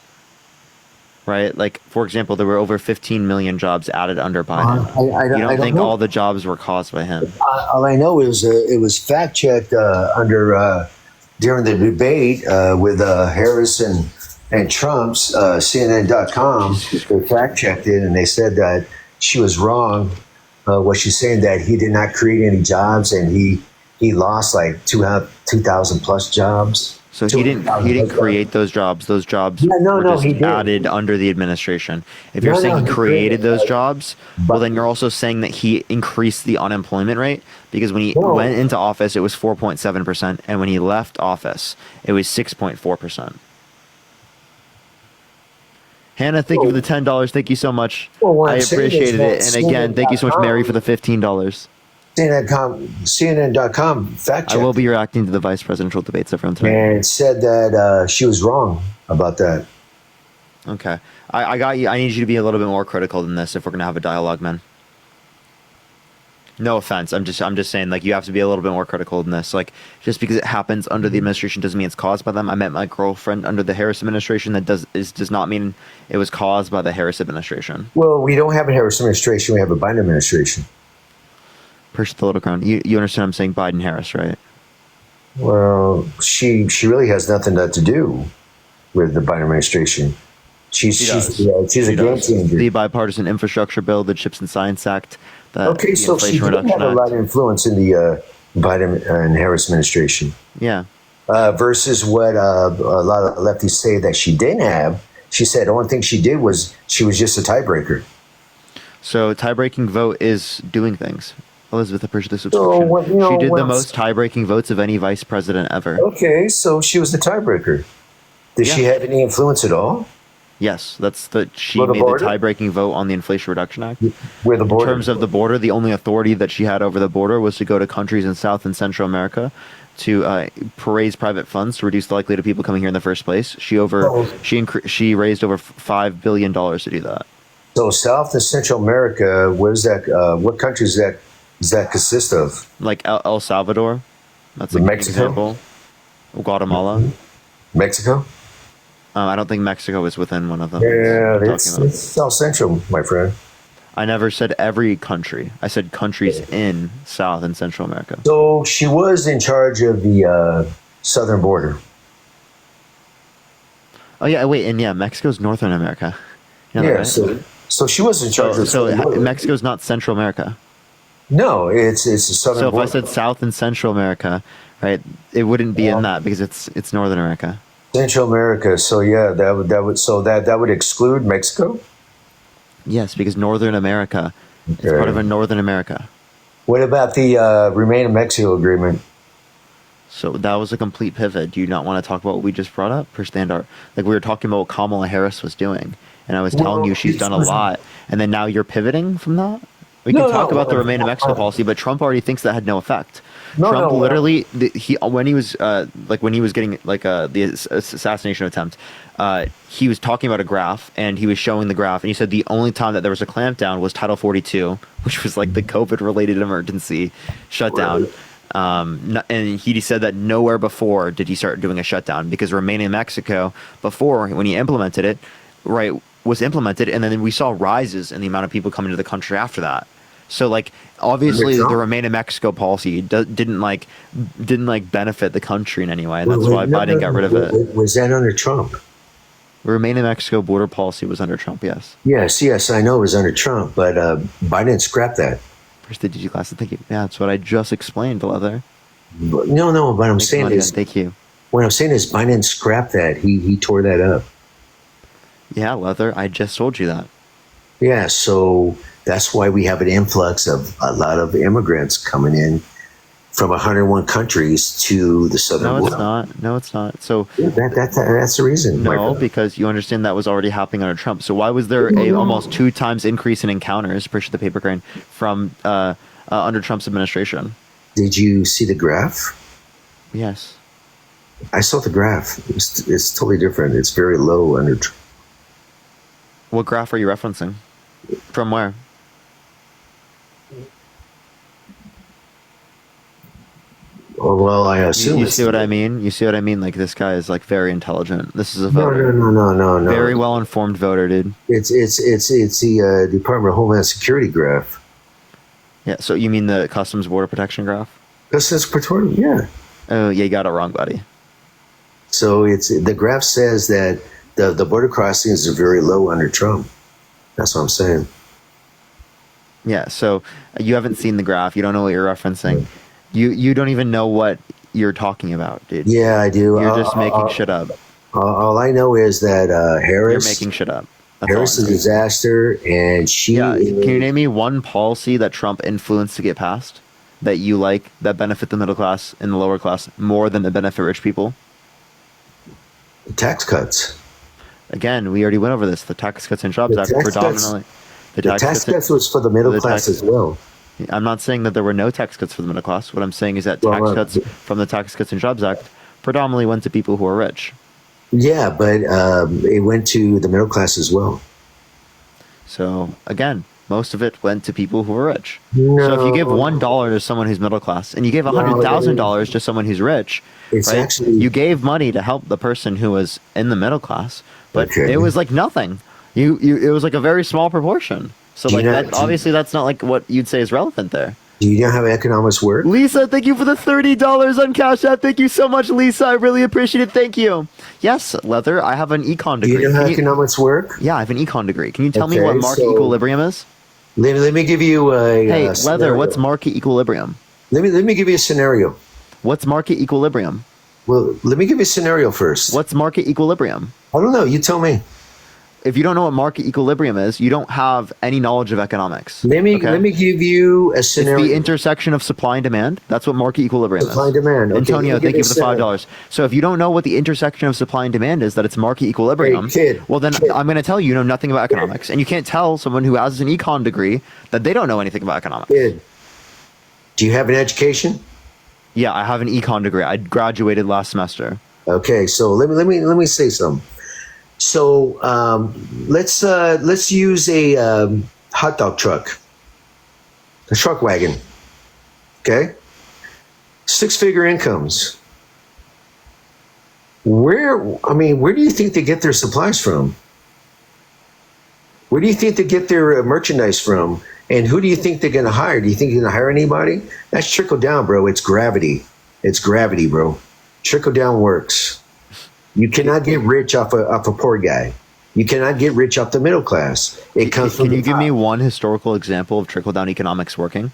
Right? Like, for example, there were over 15 million jobs added under Biden. You don't think all the jobs were caused by him? All I know is it was fact-checked during the debate with Harris and Trump's CNN.com. They fact-checked it, and they said that she was wrong. What she's saying, that he did not create any jobs, and he lost like 2,000 plus jobs. So he didn't create those jobs. Those jobs were just added under the administration. If you're saying he created those jobs, well, then you're also saying that he increased the unemployment rate, because when he went into office, it was 4.7%, and when he left office, it was 6.4%. Hannah, thank you for the $10. Thank you so much. Well, what I I'm saying is appreciated that it. And again, thank you so much, Mary, for the $15. CNN.com fact I checked will be reacting to the vice presidential debates everyone tonight. and said that she was wrong about that. Okay. I got you. I need you to be a little bit more critical than this if we're going to have a dialogue, man. No offense. I'm just saying, like, you have to be a little bit more critical than this. Like, just because it happens under the administration doesn't mean it's caused by them. I met my girlfriend under the Harris administration. That does not mean it was caused by the Harris administration. Well, we don't have a Harris administration. We have a Biden administration. Appreciate the little crown. You understand I'm saying Biden Harris, right? Well, she really has nothing to do with the Biden administration. She's a game changer. The bipartisan infrastructure bill, the CHIPS and Science Act, the So she Inflation did Reduction have a lot Act. of influence in the Biden and Harris administration. Yeah. Versus what a lot of lefties say that she didn't have. She said the only thing she did was she was just a tiebreaker. So tie-breaking vote is doing things. Elizabeth, appreciate the subscription. She did the most tie-breaking votes of any vice president ever. Okay, so she was the tiebreaker. Did she have any influence at all? Yes, she With the made the border? tie-breaking vote on the Inflation Reduction Act. Where the In border? terms of the border, the only authority that she had over the border was to go to countries in South and Central America to raise private funds to reduce the likelihood of people coming here in the first place. She raised over $5 billion to do that. So South and Central America, what is that? What countries does that consist of? Like El Salvador, that's like an Mexico? example. Guatemala. Mexico? I don't think Mexico is within one of them. Yeah, I'm it's South Central, my friend. I never said every country. I said countries in South and Central America. So she was in charge of the southern border. Oh yeah, wait, and yeah, Mexico's Northern America. You know that, right? So she was in charge of the southern border. Mexico's not Central America. No, it's the southern So if border. I said South and Central America, right, it wouldn't be in that because it's Northern America. Central America. So yeah, that would exclude Mexico. Yes, because Northern America is part of a Northern America. What about the Remain in Mexico agreement? So that was a complete pivot. Do you not want to talk about what we just brought up? Like we were talking about what Kamala Harris was doing, and I was telling you she's done a lot, and then now you're pivoting from that? We can talk about the Remain in Mexico policy, but Trump already thinks that had no effect. Trump literally, when he was getting the assassination attempt, he was talking about a graph, and he was showing the graph, and he said the only time that there was a clampdown was Title 42, which was like the COVID-related emergency shutdown. And he said that nowhere before did he start doing a shutdown because Remain in Mexico before, when he implemented it, right, was implemented, and then we saw rises in the amount of people coming to the country after that. So like obviously the Remain in Mexico policy didn't benefit the country in any way, and that's why Biden got rid of it. Was that under Trump? Remain in Mexico border policy was under Trump, yes. Yes, I know it was under Trump, but Biden scrapped that. First, did you class? Thank you. Yeah, that's what I just explained, Leather. No, but I'm saying is, thank you. What I'm saying is Biden scrapped that. He tore that up. Yeah, Leather, I just told you that. Yeah, so that's why we have an influx of a lot of immigrants coming in from 101 countries to the southern border. No, it's not. So that's the reason. No, because you understand that was already happening under Trump. So why was there a almost 2 times increase in encounters, appreciate the paper crane, from under Trump's administration? Did you see the graph? Yes. I saw the graph. It's totally different. It's very low under Trump. What graph are you referencing? From where? Oh, well, I assume you see what I mean? You see what I mean? Like, this guy is like very intelligent. This is a voter. No. Very well informed voter, dude. It's the Department of Homeland Security graph. Yeah. So you mean the Customs Border Protection graph? Customs Border, yeah. Oh, yeah, you got it wrong, buddy. So the graph says that the border crossings are very low under Trump. That's what I'm saying. Yeah. So you haven't seen the graph. You don't know what you're referencing. You don't even know what you're talking about, dude. Yeah, I do. You're just making shit up. All I know is that Harris. You're making shit up. That's Harris is a disaster, and she. Yeah. Can you name me one policy that Trump influenced to get passed that you like that benefit the middle class and the lower class more than the benefit rich people? Tax cuts. Again, we already went over this. The Tax Cuts and Jobs Act predominantly. The tax cuts was for the middle class as well. I'm not saying that there were no tax cuts for the middle class. What I'm saying is that tax cuts from the Tax Cuts and Jobs Act predominantly went to people who are rich. Yeah, but it went to the middle class as well. So again, most of it went to people who were rich. No. So if you give $1 to someone who's middle class and you gave $100,000 to someone who's rich, it's right? actually, you gave money to help the person who was in the middle class, but it was like nothing. It was like a very small proportion. So like obviously that's not like what you'd say is relevant there. Do you know how economics work? Lisa, thank you for the $30 on Cash App. Thank you so much, Lisa. I really appreciate it. Thank you. Yes, Leather, I have an econ degree. Do you know how economics work? Yeah, I have an econ degree. Can you tell me what market equilibrium is? Let me give you a Hey, scenario. Leather, what's market equilibrium? Let me give you a scenario. What's market equilibrium? Well, let me give you a scenario first. What's market equilibrium? I don't know. You tell me. If you don't know what market equilibrium is, you don't have any knowledge of economics. Let me give you a scenario. It's the intersection of supply and demand. That's what market equilibrium Supply and is. demand. Okay, Antonio, thank you for the $5. So if you don't know what the intersection of supply and demand is, that it's market equilibrium, well then I'm going to tell you know nothing about economics. And you can't tell someone who has an econ degree that they don't know anything about economics. Kid, do you have an education? Yeah, I have an econ degree. I graduated last semester. Okay, so let me say something. So let's use a hot dog truck, a truck wagon. Okay, 6-figure incomes. Where do you think they get their supplies from? Where do you think they get their merchandise from? And who do you think they're going to hire? Do you think they're going to hire anybody? That's trickle down, bro. It's gravity. It's gravity, bro. Trickle down works. You cannot get rich off a poor guy. You cannot get rich off the middle class. It comes from the top. Can you give me one historical example of trickle-down economics working?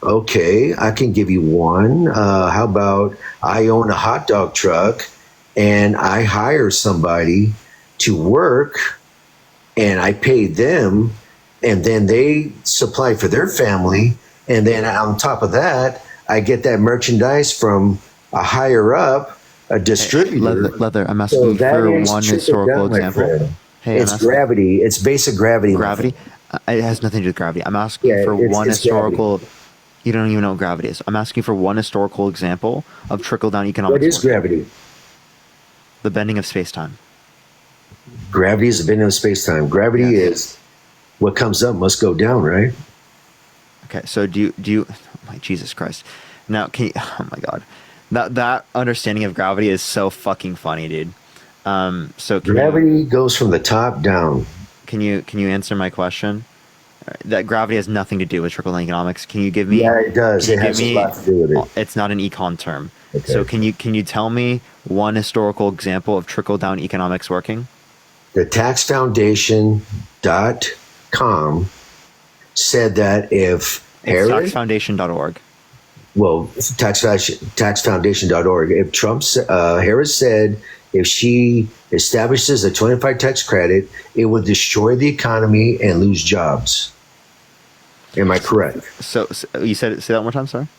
Okay, I can give you one. How about I own a hot dog truck and I hire somebody to work and I pay them and then they supply for their family. And then on top of that, I get that merchandise from a higher up, a distributor. Leather, I'm asking you for one historical example. Hey, it's gravity. It's basic gravity. Gravity? It has nothing to do with gravity. I'm asking for one historical... Gravity. You don't even know what gravity is. I'm asking for one historical example of trickle-down economics. What is gravity? The bending of space-time. Gravity is the bending of space-time. Gravity is what comes up must go down, right? Okay, so do you oh my Jesus Christ. Now, oh my God. That understanding of gravity is so fucking funny, dude. So gravity goes from the top down. Can you answer my question? That gravity has nothing to do with trickle-down economics. Can you give me? Yeah, it does. It has a lot to do with it. It's not an econ term. Okay. So can you tell me one historical example of trickle-down economics working? The taxfoundation.com said that if Harris... taxfoundation.org. Well, taxfoundation.org. If Harris said if she establishes a 25 tax credit, it would destroy the economy and lose jobs. Am I correct? So you said it. Say that one more time, sorry.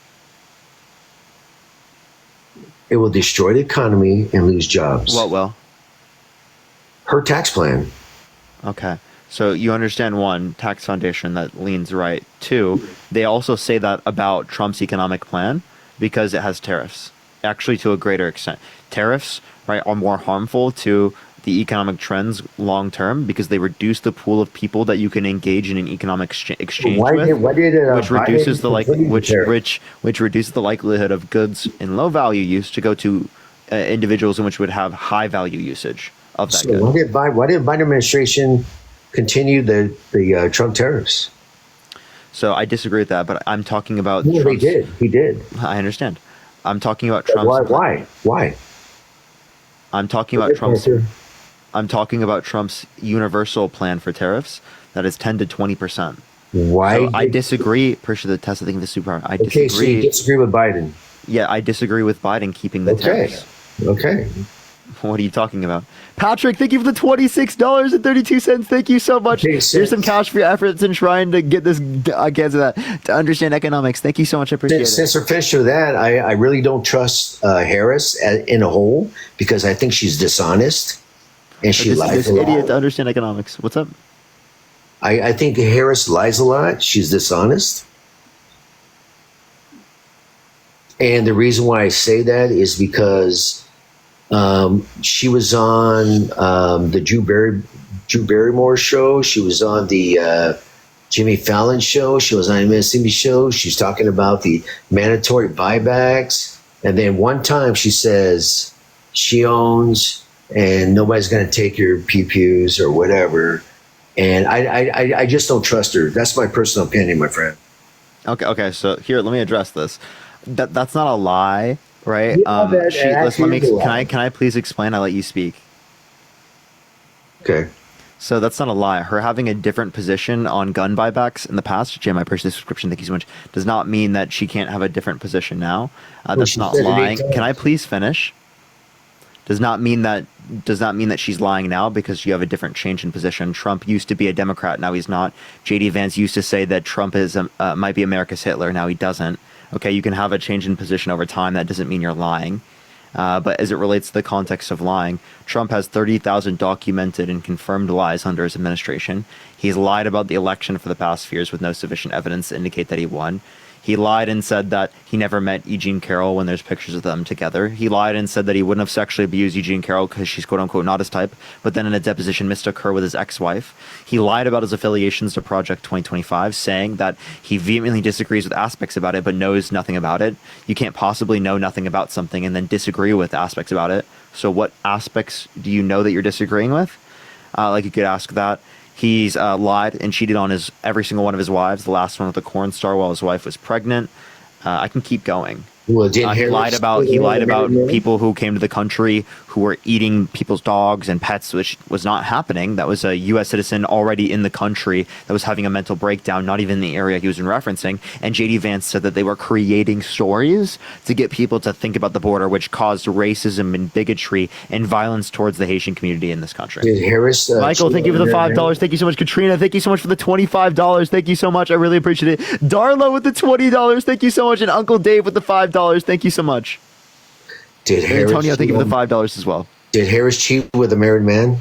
It will destroy the economy and lose jobs. What will? Her tax plan. Okay. So you understand, one, Tax Foundation, that leans right. Two, they also say that about Trump's economic plan because it has tariffs, actually to a greater extent. Tariffs, right, are more harmful to the economic trends long term because they reduce the pool of people that you can engage in an economic exchange with, which reduces which reduces the likelihood of goods in low value use to go to individuals in which would have high value usage of that good. Why did Biden administration continue the Trump tariffs? So I disagree with that, but I'm talking about. No, he did. He did. I understand. I'm talking about Trump's. Why? I'm talking about Trump's. I'm talking about Trump's universal plan for tariffs that is 10 to 20%. Why? So I disagree. Appreciate the test. I think the superpower. I disagree. Okay, so you disagree with Biden? Yeah, I disagree with Biden keeping the tariffs. Okay. What are you talking about? Patrick, thank you for the $26.32. Thank you so much. Here's some cash for your efforts in trying to get this, I can't say that, to understand economics. Thank you so much. I appreciate it. Since we're finished with that, I really don't trust Harris in a whole because I think she's dishonest. and she lies this a lot. idiot to understand economics. What's up? I think Harris lies a lot. She's dishonest. And the reason why I say that is because she was on the Drew Barrymore show. She was on the Jimmy Fallon show. She was on MSNBC show. She's talking about the mandatory buybacks. And then one time she says she owns and nobody's going to take your pew-pews or whatever. And I just don't trust her. That's my personal opinion, my friend. Okay. So here, let me address this. That's not a lie, right? Yeah, Can I please explain? I let you speak. Okay. So that's not a lie. Her having a different position on gun buybacks in the past, Jim, I appreciate the subscription, thank you so much, does not mean that she can't have a different position now. That's not lying. Can I please finish? Does not mean that she's lying now because you have a different change in position. Trump used to be a Democrat, now he's not. JD Vance used to say that Trump is might be America's Hitler, now he doesn't. Okay, you can have a change in position over time. That doesn't mean you're lying. But as it relates to the context of lying, Trump has 30,000 documented and confirmed lies under his administration. He's lied about the election for the past few years with no sufficient evidence to indicate that he won. He lied and said that he never met E. Jean Carroll when there's pictures of them together. He lied and said that he wouldn't have sexually abused E. Jean Carroll because she's quote-unquote not his type, but then in a deposition mistook her with his ex-wife. He lied about his affiliations to Project 2025, saying that he vehemently disagrees with aspects about it but knows nothing about it. You can't possibly know nothing about something and then disagree with aspects about it. So what aspects do you know that you're disagreeing with? You could ask that. He's lied and cheated on every single one of his wives. The last one with a corn star while his wife was pregnant. I can keep going. Well, he lied about people who came to the country who were eating people's dogs and pets, which was not happening. That was a U.S. citizen already in the country that was having a mental breakdown, not even in the area he was referencing. And J.D. Vance said that they were creating stories to get people to think about the border, which caused racism and bigotry and violence towards the Haitian community in this country. Did Harris, Michael, thank you for the $5. Thank you so much. Katrina, thank you so much for the $25. Thank you so much. I really appreciate it. Darla with the $20. Thank you so much. And Uncle Dave with the $5. Thank you so much. Antonio, thank you for the $5 as well. Did Harris cheat with a married man?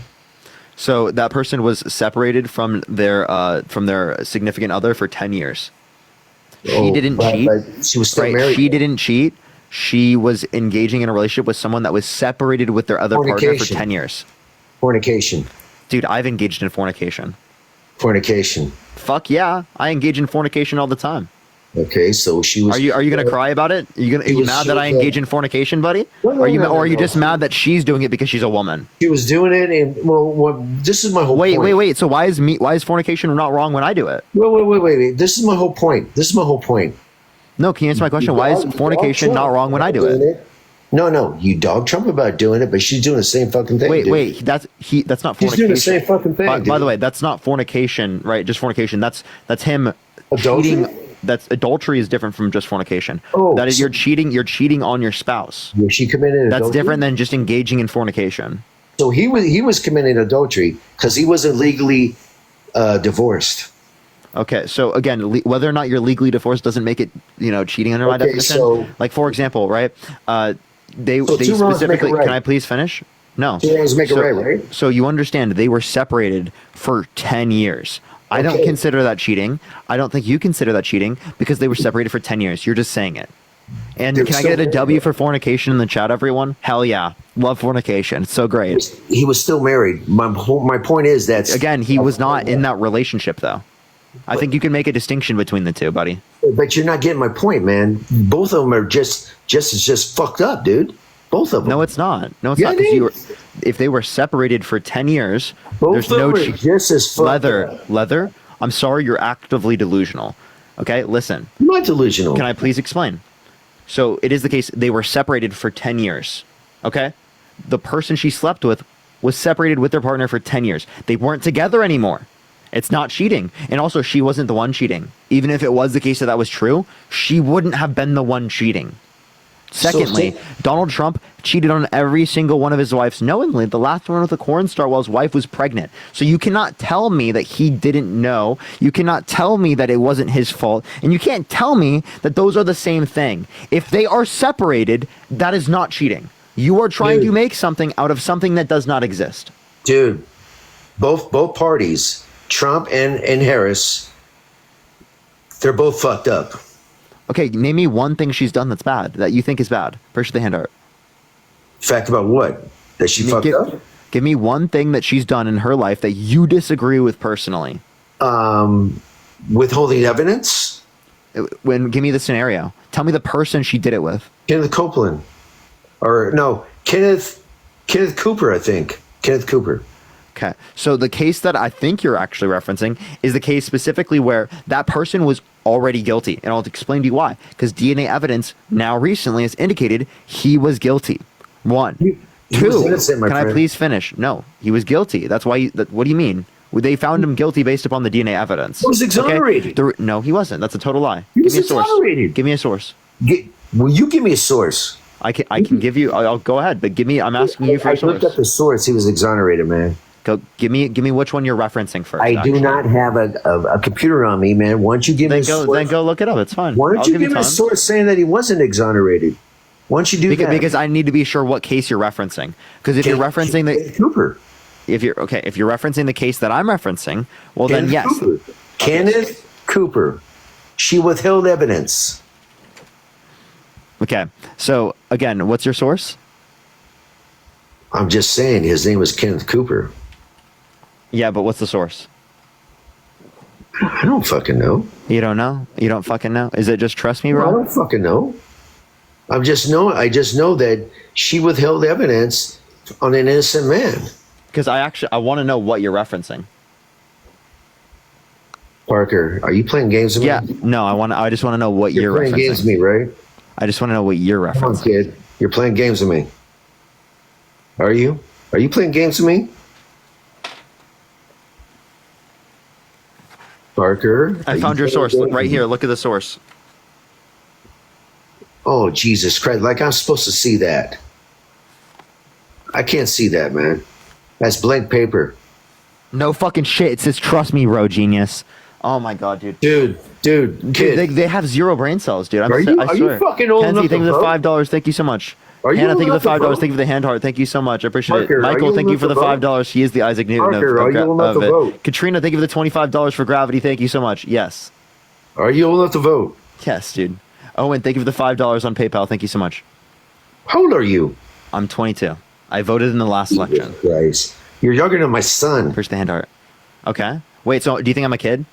So that person was separated from their significant other for 10 years. She didn't cheat. She was still married. She didn't cheat. She was engaging in a relationship with someone that was separated with their other partner for 10 years. Fornication. Dude, I've engaged in fornication. Fornication. Fuck yeah. I engage in fornication all the time. Okay, so she was. Are you gonna cry about it? Are you mad that I engage in fornication, buddy? Or are you just mad that she's doing it because she's a woman? She was doing it, and this is my whole point. Wait. So why is fornication not wrong when I do it? Wait. This is my whole point. No, can you answer my question? Why is fornication not wrong when I do it? No. You dog Trump about doing it, but she's doing the same fucking thing. Wait. That's not fornication. She's doing the same fucking thing. By the way, that's not fornication, right? Just fornication. That's him Adultery? cheating. That's adultery is different from just fornication. That is, you're cheating on your spouse. Was she committed adultery? That's different than just engaging in fornication. So he was committing adultery because he wasn't legally divorced. Okay, so again, whether or not you're legally divorced doesn't make it, cheating under my definition. So, like for example, right? They specifically. Right. Can I please finish? No. 2 wrongs make it right? So you understand they were separated for 10 years. I don't consider that cheating. I don't think you consider that cheating because they were separated for 10 years. You're just saying it. And can I get a W for fornication in the chat, everyone? Hell yeah. Love fornication. It's so great. He was still married. My point is that... Again, he was not in that relationship, though. I think you can make a distinction between the two, buddy. But you're not getting my point, man. Both of them are just fucked up, dude. Both of them. No, it's not. Not because if they were separated for 10 years, there's no just as fucked up. Leather. I'm sorry, you're actively delusional. Okay, listen. I'm not delusional. Can I please explain? So it is the case they were separated for 10 years. Okay, the person she slept with was separated with their partner for 10 years. They weren't together anymore. It's not cheating. And also, she wasn't the one cheating. Even if it was the case that was true, she wouldn't have been the one cheating. Secondly, Donald Trump cheated on every single one of his wives knowingly. The last one with a corn star while his wife was pregnant. So you cannot tell me that he didn't know. You cannot tell me that it wasn't his fault. And you can't tell me that those are the same thing. If they are separated, that is not cheating. You are trying to make something out of something that does not exist. Dude, both parties, Trump and Harris, they're both fucked up. Okay, name me one thing she's done that's bad, that you think is bad. Appreciate the hand art. Fact about what? That she fucked up? Give me one thing that she's done in her life that you disagree with personally. Withholding evidence? Give me the scenario. Tell me the person she did it with. Kenneth Copeland. Or no, Kenneth Cooper, I think. Kenneth Cooper. Okay. So the case that I think you're actually referencing is the case specifically where that person was already guilty. And I'll explain to you why. Because DNA evidence now recently has indicated he was guilty. One. He was Two. innocent, my Can friend. I please finish? No, he was guilty. That's why. What do you mean? They found him guilty based upon the DNA evidence. He was exonerated. Okay? No, he wasn't. That's a total lie. He was Give me a source. exonerated. Give me a source. Will you give me a source? I can give you. I'll go ahead, but give me. I'm asking you for I a source. looked up the source. He was exonerated, man. Go. Give me which one you're referencing first. I do not have a computer on me, man. Why don't you give me a source? Then go look it up. It's fine. Why don't I'll you give me a time. source saying that he wasn't exonerated? Why don't you do that? Because I need to be sure what case you're referencing. Because if you're referencing Cooper. if you're referencing the case that I'm referencing, well then yes. Cooper. Kenneth Cooper. She withheld evidence. Okay. So again, what's your source? I'm just saying his name was Kenneth Cooper. Yeah, but what's the source? I don't fucking know. You don't know? You don't fucking know? Is it just trust me, I bro? don't fucking know. I just know that she withheld evidence on an innocent man. Because I want to know what you're referencing. Parker, are you playing games with me? Yeah. No, I just want to know what you're playing games with referencing. me, right? I just want to know what you're Come on, referencing. kid. You're playing games with me. Are you? Are you playing games with me? Parker? I are found you your playing source. games Look right with here. me? Look at the source. Oh, Jesus Christ. Like I'm supposed to see that. I can't see that, man. That's blank paper. No fucking shit. It says trust me, bro, genius. Oh my god, dude. Dude, Dude, kid. they have zero brain cells, dude. Are you fucking old Kenzie, enough thank to you for the vote? $5. Thank you so much. Are you Hannah, old thank you for enough the to $5. vote? Thank you for the hand heart. Thank you so much. I appreciate Parker, it. are Michael, you thank old you for the enough to vote? $5. He is the Isaac Newton Parker, are you old enough of to it. vote? Katrina, thank you for the $25 for gravity. Thank you so much. Yes. Are you old enough to vote? Yes, dude. Owen, thank you for the $5 on PayPal. Thank you so much. How old are you? I'm 22. I voted in the last election. Jesus Christ. You're younger than my son. Push the hand heart. Okay. Wait, so do you think I'm a kid?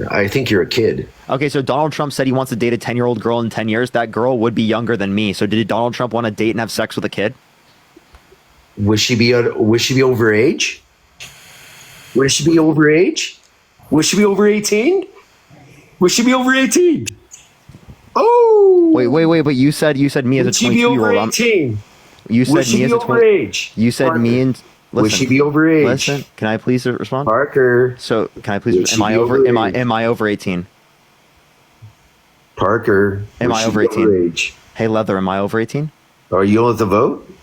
I think you're a kid. Okay, so Donald Trump said he wants to date a 10-year-old girl in 10 years. That girl would be younger than me. So did Donald Trump want to date and have sex with a kid? Would she be over age? Would she be over age? Would she be over 18? Would she be over 18? Oh! Wait, but you said me as a Would she be over 22-year-old. 18? You said Would she me as be a over 20. age? You said Parker, me and listen. Would she be over age? Listen, can I please respond? Parker. So, can I Would please she am I be over over am I age? am I over 18? Parker. Am would I she over be 18? age? Hey, Leather, am I over 18? Are you old enough to vote?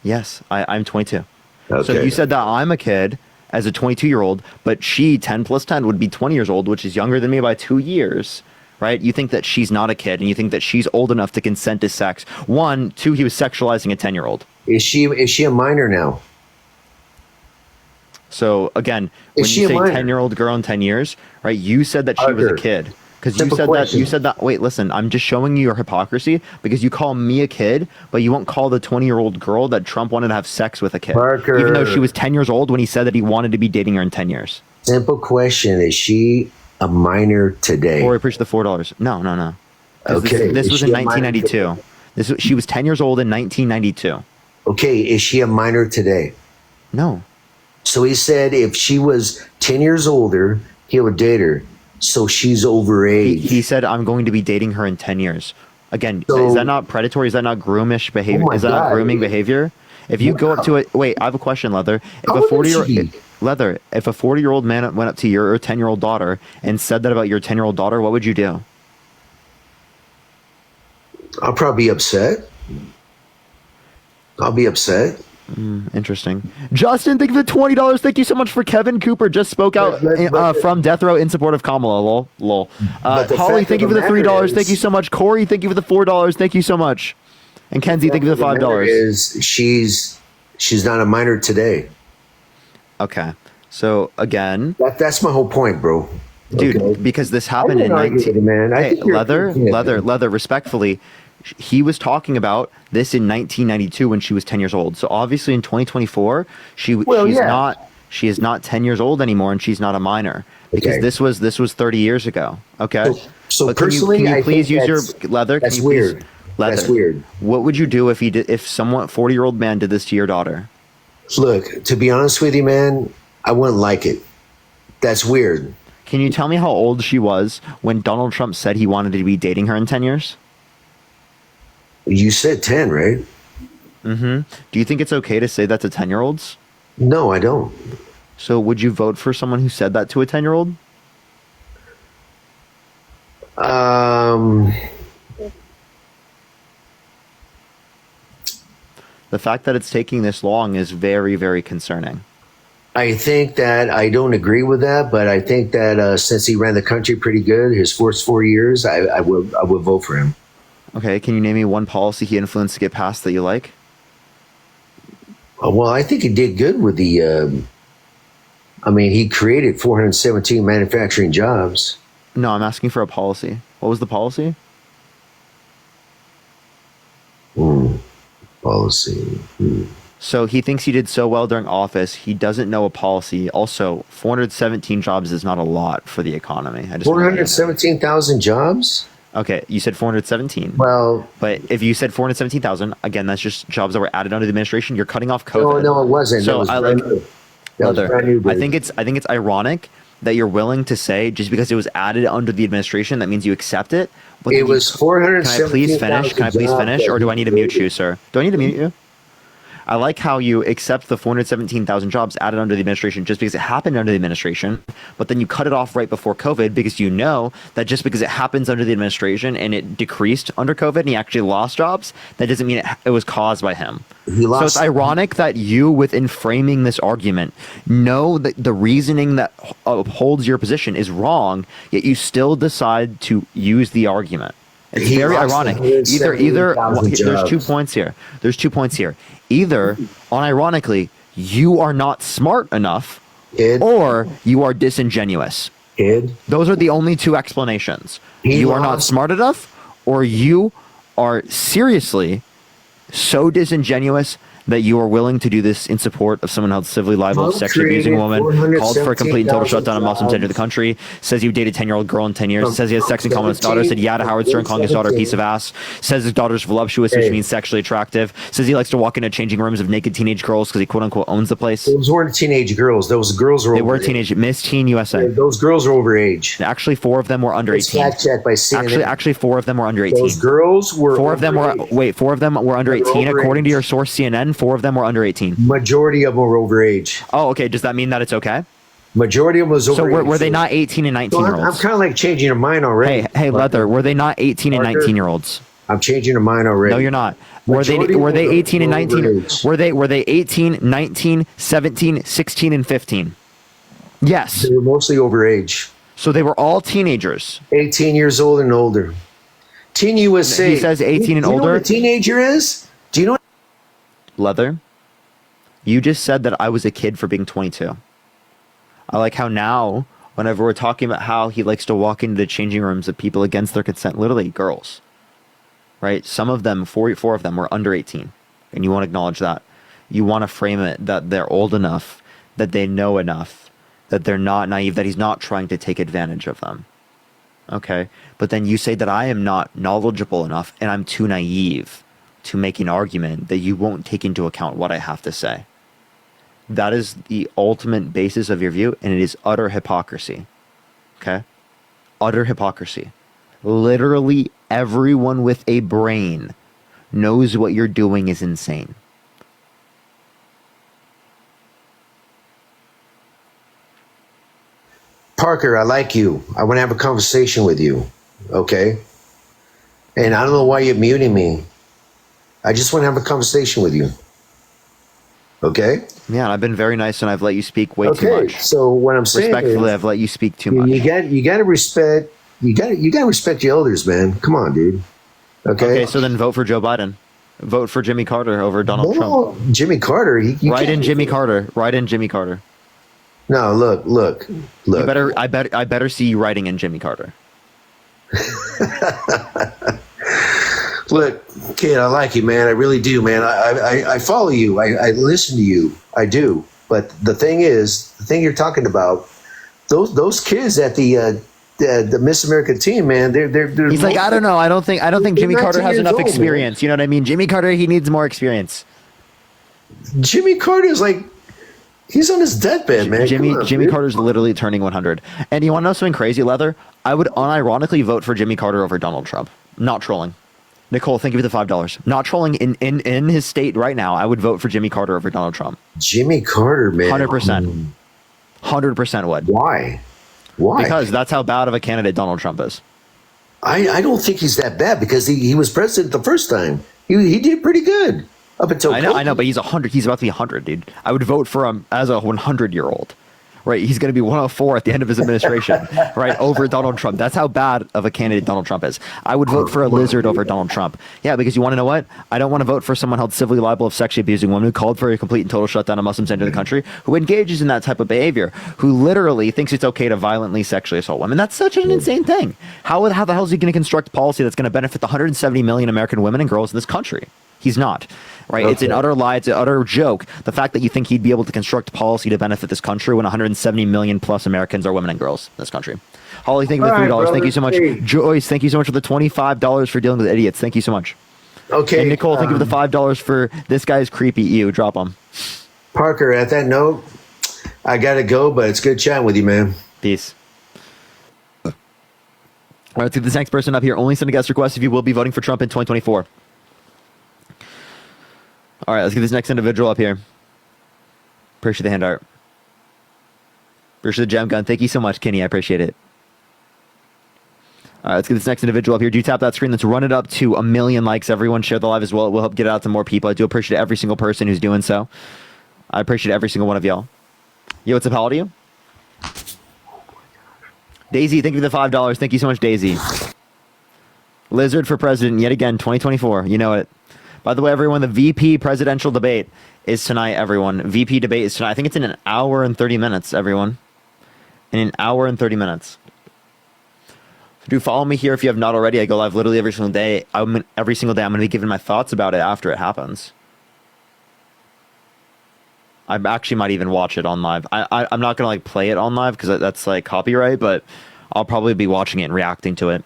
Yes, I'm 22. So Okay. you said that I'm a kid as a 22-year-old, but she 10 plus 10 would be 20 years old, which is younger than me by 2 years. Right? You think that she's not a kid, and you think that she's old enough to consent to sex. 1, 2, he was sexualizing a 10-year-old. Is she a minor now? So again, when Is she you a say minor? 10-year-old girl and 10 years, right? You said that she was a Parker, kid because you simple said question. that. You said that. Wait, listen. I'm just showing you your hypocrisy because you call me a kid, but you won't call the 20-year-old girl that Trump wanted to have sex with a kid, Parker. even though she was 10 years old when he said that he wanted to be dating her in 10 years. Simple question. Is she a minor today? Or I appreciate the $4. No. 'Cause Okay, This is was she in a minor 1992. She was 10 years old in 1992. Okay, is she a minor today? No. So he said if she was 10 years older, he would date her. So she's over age. He said, I'm going to be dating her in 10 years. Again, So- is that not predatory? Is that not groomish behavior? Oh my Is that not God. grooming behavior? If you go up to it, wait, I have a question, Leather. If How a old is 40-year-old she? Leather, if a 40-year-old man went up to your 10-year-old daughter and said that about your 10-year-old daughter, what would you do? I'll probably be upset. I'll be upset. Interesting. Justin, thank you for the $20. Thank you so much for Kevin Cooper. Just spoke out But- from Death Row in support of Kamala. Lol. But the Holly, fact thank you of for the the $3. matter is- Thank you so much. Corey, thank you for the $4. Thank you so much. And Kenzie, thank you for the $5. Is she's not a minor today. Okay. So again, That's my whole point, bro. dude, Okay? because this I happened in didn't argue with 19 you, man. I Hey, think you're a leather, good kid, leather, man. leather, respectfully, he was talking about this in 1992 when she was 10 years old. So obviously in 2024, Well, she's yeah. not she is not 10 years old anymore, and she's not a minor, because Okay. this was 30 years ago. Okay. So But personally, can you I please think use your that's- leather? that's can you please, weird. Leather. That's weird. What would you do if someone 40-year-old man did this to your daughter? Look, to be honest with you, man, I wouldn't like it. That's weird. Can you tell me how old she was when Donald Trump said he wanted to be dating her in 10 years? You said 10, right? Do you think it's okay to say that to 10-year-olds? No, I don't. So would you vote for someone who said that to a 10-year-old? The fact that it's taking this long is very, very concerning. I think that I don't agree with that, but I think that since he ran the country pretty good, his first 4 years, I would vote for him. Okay, can you name me one policy he influenced to get passed that you like? Well, I think he did good with the. I mean, he created 417 manufacturing jobs. No, I'm asking for a policy. What was the policy? Policy. So he thinks he did so well during office. He doesn't know a policy. Also, 417 jobs is not a lot for the economy. I just wanna let you know. 417,000 jobs? Okay, you said 417. Well, But if you said 417,000, again, that's just jobs that were added under the administration. You're cutting off COVID. no, it wasn't. So that was I brand like new. That was Leather. brand new, I baby. think it's ironic that you're willing to say just because it was added under the administration, that means you accept it. But It then you- was Can I 417,000 please finish? Can I please finish, or do I need to mute you, sir? Do I need to mute you? I like how you accept the 417,000 jobs added under the administration just because it happened under the administration, but then you cut it off right before COVID because you know that just because it happens under the administration and it decreased under COVID and he actually lost jobs, that doesn't mean it was caused by him. He lost- So it's ironic that you, within framing this argument, know that the reasoning that upholds your position is wrong, yet you still decide to use the argument. It's He very lost ironic. 178,000 There's 2 jobs. points here. There's 2 points here. Either, unironically, you are not smart enough, Ed, or you are disingenuous. Ed, Those are the only two explanations. He You are not lost- smart enough, or you are seriously so disingenuous that you are willing to do this in support of someone held civilly liable of Trump sexually abusing a woman, created called for a complete and total 417,000 shutdown of Muslims to enter the country, says he dated a 10-year-old girl in 10 years, From says he has sex in common with his daughter, said yeah to Howard Stern, calling his daughter a piece of ass, says his daughter's voluptuous, which Hey. means sexually attractive, says he likes to walk into changing rooms of naked teenage girls because he quote-unquote owns the place. those weren't teenage girls. Those girls were They over were teenage, Miss Teen USA. Those girls are overage. Actually, 4 of them were under It's 18. fact checked by CNN. Actually, 4 of them were under 18. those girls were 4 of them were overage. 4 of them were under They were 18 according to overage. your source CNN. 4 of them were under 18. Majority of them were overage. Oh, okay. Does that mean that it's okay? Majority of them was overage. So were they not 18 and 19 So year I'm olds? kind of like changing your mind already. Hey, Leather. Were they not 18 and Parker? 19 year olds? I'm changing your mind already. No, you're not. Were they Majority were they were 18 and 19? overage. Were they 18, 19, 17, 16 and 15? Yes. They were mostly overage. So they were all teenagers. 18 years old and older. Teen USA. He says 18 and Do you know older. what a teenager is? Do you know? Leather, you just said that I was a kid for being 22. I like how now, whenever we're talking about how he likes to walk into the changing rooms of people against their consent, literally girls, right? Some of them, 4 of them, were under 18. And you want to acknowledge that. You want to frame it that they're old enough, that they know enough, that they're not naive, that he's not trying to take advantage of them. Okay? But then you say that I am not knowledgeable enough and I'm too naive to make an argument that you won't take into account what I have to say. That is the ultimate basis of your view, and it is utter hypocrisy. Okay? Utter hypocrisy. Literally everyone with a brain knows what you're doing is insane. Parker, I like you. I want to have a conversation with you. Okay? And I don't know why you're muting me. I just want to have a conversation with you. Okay? Yeah, and I've been very nice and I've let you speak way too Okay. much. So what I'm saying Respectfully, is, I've let you speak too much. you got to respect you got to respect your elders, man. Come on, dude. Okay. Okay, so then vote for Joe Biden. Vote for Jimmy Carter over Donald Trump. No, Jimmy Carter. Write in Jimmy Carter. Write in Jimmy Carter. No, look. I better see you writing in Jimmy Carter. Look, kid, I like you, man. I really do, man. I follow you. I listen to you. I do. But the thing you're talking about, those kids at the Miss America team, man, they're He's like, I don't know. I don't think Jimmy Carter has enough experience. Man. You know what I mean? Jimmy Carter, he needs more experience. Jimmy Carter is like, he's on his deathbed, man. Jimmy Carter's literally turning 100. And you want to know something crazy, Leather? I would unironically vote for Jimmy Carter over Donald Trump. Not trolling. Nicole, thank you for the $5. Not trolling in his state right now. I would vote for Jimmy Carter over Donald Trump. Jimmy Carter, man. 100%. 100% would. Why? Because that's how bad of a candidate Donald Trump is. I don't think he's that bad because he was president the first time. He did pretty good up until I know, but he's 100. He's about to be 100, dude. I would vote for him as a 100-year-old. Right, he's going to be 104 at the end of his administration, right, over Donald Trump. That's how bad of a candidate Donald Trump is. I would vote for a lizard over Donald Trump. Yeah, because you want to know what? I don't want to vote for someone held civilly liable of sexually abusing women who called for a complete and total shutdown of Muslims entering the country, who engages in that type of behavior, who literally thinks it's okay to violently sexually assault women. That's such an insane thing. How the hell is he going to construct policy that's going to benefit the 170 million American women and girls in this country? He's not. Right? Okay. It's an utter lie. It's an utter joke. The fact that you think he'd be able to construct policy to benefit this country when 170 million plus Americans are women and girls in this country. Holly, thank you for the $3. Right, thank you so much. Hey. Joyce, thank you so much for the $25 for dealing with idiots. Thank you so much. Okay. And Nicole, thank you for the $5 for this guy's creepy. You drop him. Parker, at that note, I got to go, but it's good chatting with you, man. Peace. All right, let's get this next person up here. Only send a guest request if you will be voting for Trump in 2024. All right, let's get this next individual up here. Appreciate the hand art. Appreciate the gem gun. Thank you so much, Kenny. I appreciate it. All right, let's get this next individual up here. Do tap that screen. Let's run it up to 1 million likes. Everyone share the live as well. It will help get it out to more people. I do appreciate every single person who's doing so. I appreciate every single one of y'all. Yo, what's up? How old are you? Daisy, thank you for the $5. Thank you so much, Daisy. Lizard for president yet again, 2024. You know it. By the way, everyone, the VP presidential debate is tonight, everyone. VP debate is tonight. I think it's in an hour and 30 minutes, everyone. In an hour and 30 minutes. So do follow me here if you have not already. I go live literally every single day. Every single day, I'm going to be giving my thoughts about it after it happens. I actually might even watch it on live. I'm not going to play it on live because that's copyright, but I'll probably be watching it and reacting to it.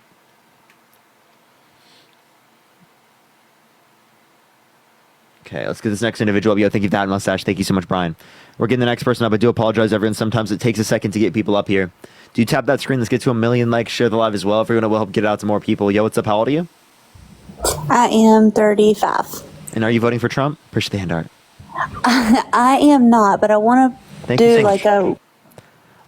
Okay, let's get this next individual up. Yo, thank you for that mustache. Thank you so much, Brian. We're getting the next person up. I do apologize, everyone. Sometimes it takes a second to get people up here. Do you tap that screen? Let's get to 1 million likes. Share the live as well. Everyone will help get it out to more people. Yo, what's up? How old are you? I am 35. And are you voting for Trump? Appreciate the hand art. I am not, but I want to do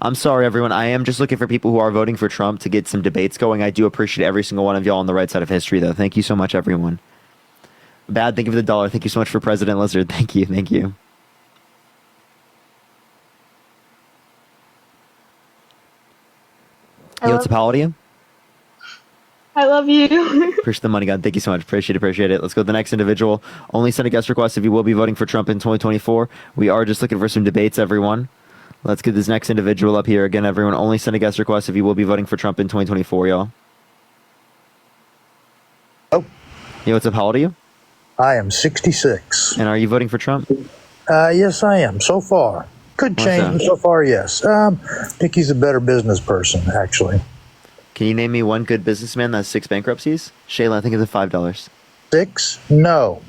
I'm sorry, everyone. I am just looking for people who are voting for Trump to get some debates going. I do appreciate every single one of y'all on the right side of history, though. Thank you so much, everyone. Bad, thank you for the $1. Thank you so much for President Lizard. Thank you. Thank you. Yo, what's up? How old are you? I love you. Appreciate the money, God. Thank you so much. Appreciate it. Let's go to the next individual. Only send a guest request if you will be voting for Trump in 2024. We are just looking for some debates, everyone. Let's get this next individual up here. Again, everyone, only send a guest request if you will be voting for Trump in 2024, y'all. Oh. Yo, what's up? How old are you? I am 66. And are you voting for Trump? Yes, I am. So far. Could change. So far, yes. I think he's a better business person, actually. Can you name me one good businessman that has 6 bankruptcies? Shayla, I think it's $5. 6? No.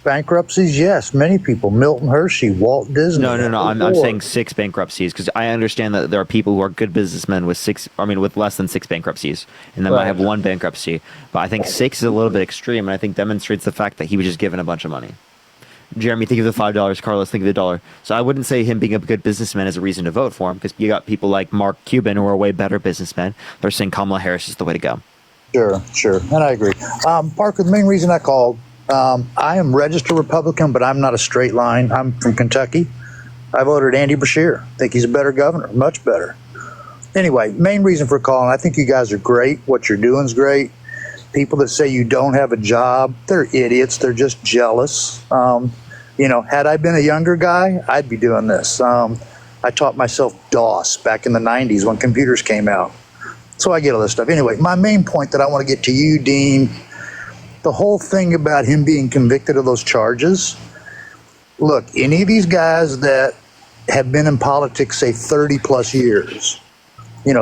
Bankruptcies? Yes. Many people. Milton Hershey, Walt Disney. No. I'm saying 6 bankruptcies because I understand that there are people who are good businessmen with with less than 6 bankruptcies, and they might have 1 bankruptcy. But I think 6 is a little bit extreme, and I think demonstrates the fact that he was just given a bunch of money. Jeremy, think of the $5. Carlos, think of the $1. So I wouldn't say him being a good businessman is a reason to vote for him because you got people like Mark Cuban who are way better businessmen. They're saying Kamala Harris is the way to go. Sure. And I agree. Parker, the main reason I called, I am registered Republican, but I'm not a straight line. I'm from Kentucky. I voted Andy Beshear. I think he's a better governor, much better. Anyway, main reason for calling, I think you guys are great. What you're doing is great. People that say you don't have a job, they're idiots. They're just jealous. Had I been a younger guy, I'd be doing this. I taught myself DOS back in the 90s when computers came out. So I get all this stuff. Anyway, my main point that I want to get to you, Dean, the whole thing about him being convicted of those charges. Look, any of these guys that have been in politics, say 30 plus years,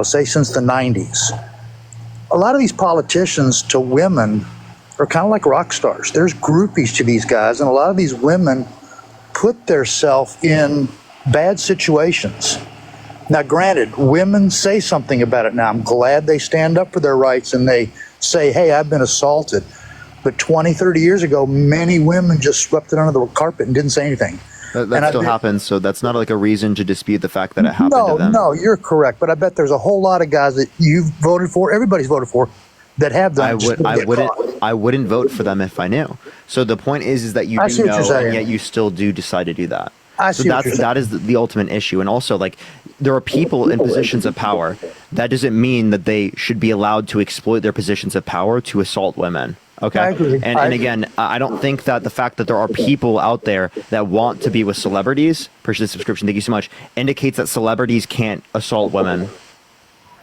say since the 90s, a lot of these politicians to women are kind of like rock stars. There's groupies to these guys, and a lot of these women put themselves in bad situations. Now, granted, women say something about it now. I'm glad they stand up for their rights and they say, hey, I've been assaulted. But 20, 30 years ago, many women just swept it under the carpet and didn't say anything. That still happens, so that's not like a reason to dispute the fact that it happened to them. No, you're correct. But I bet there's a whole lot of guys that you've voted for, everybody's voted for, that have done I wouldn't vote for them if I knew. So the point is that you do know, and yet you still do decide to do that. So that is the ultimate issue. And also, like, there are people in positions of power. That doesn't mean that they should be allowed to exploit their positions of power to assault women. Okay. I agree. And again, I don't think that the fact that there are people out there that want to be with celebrities, purchase the subscription, thank you so much, indicates that celebrities can't assault women.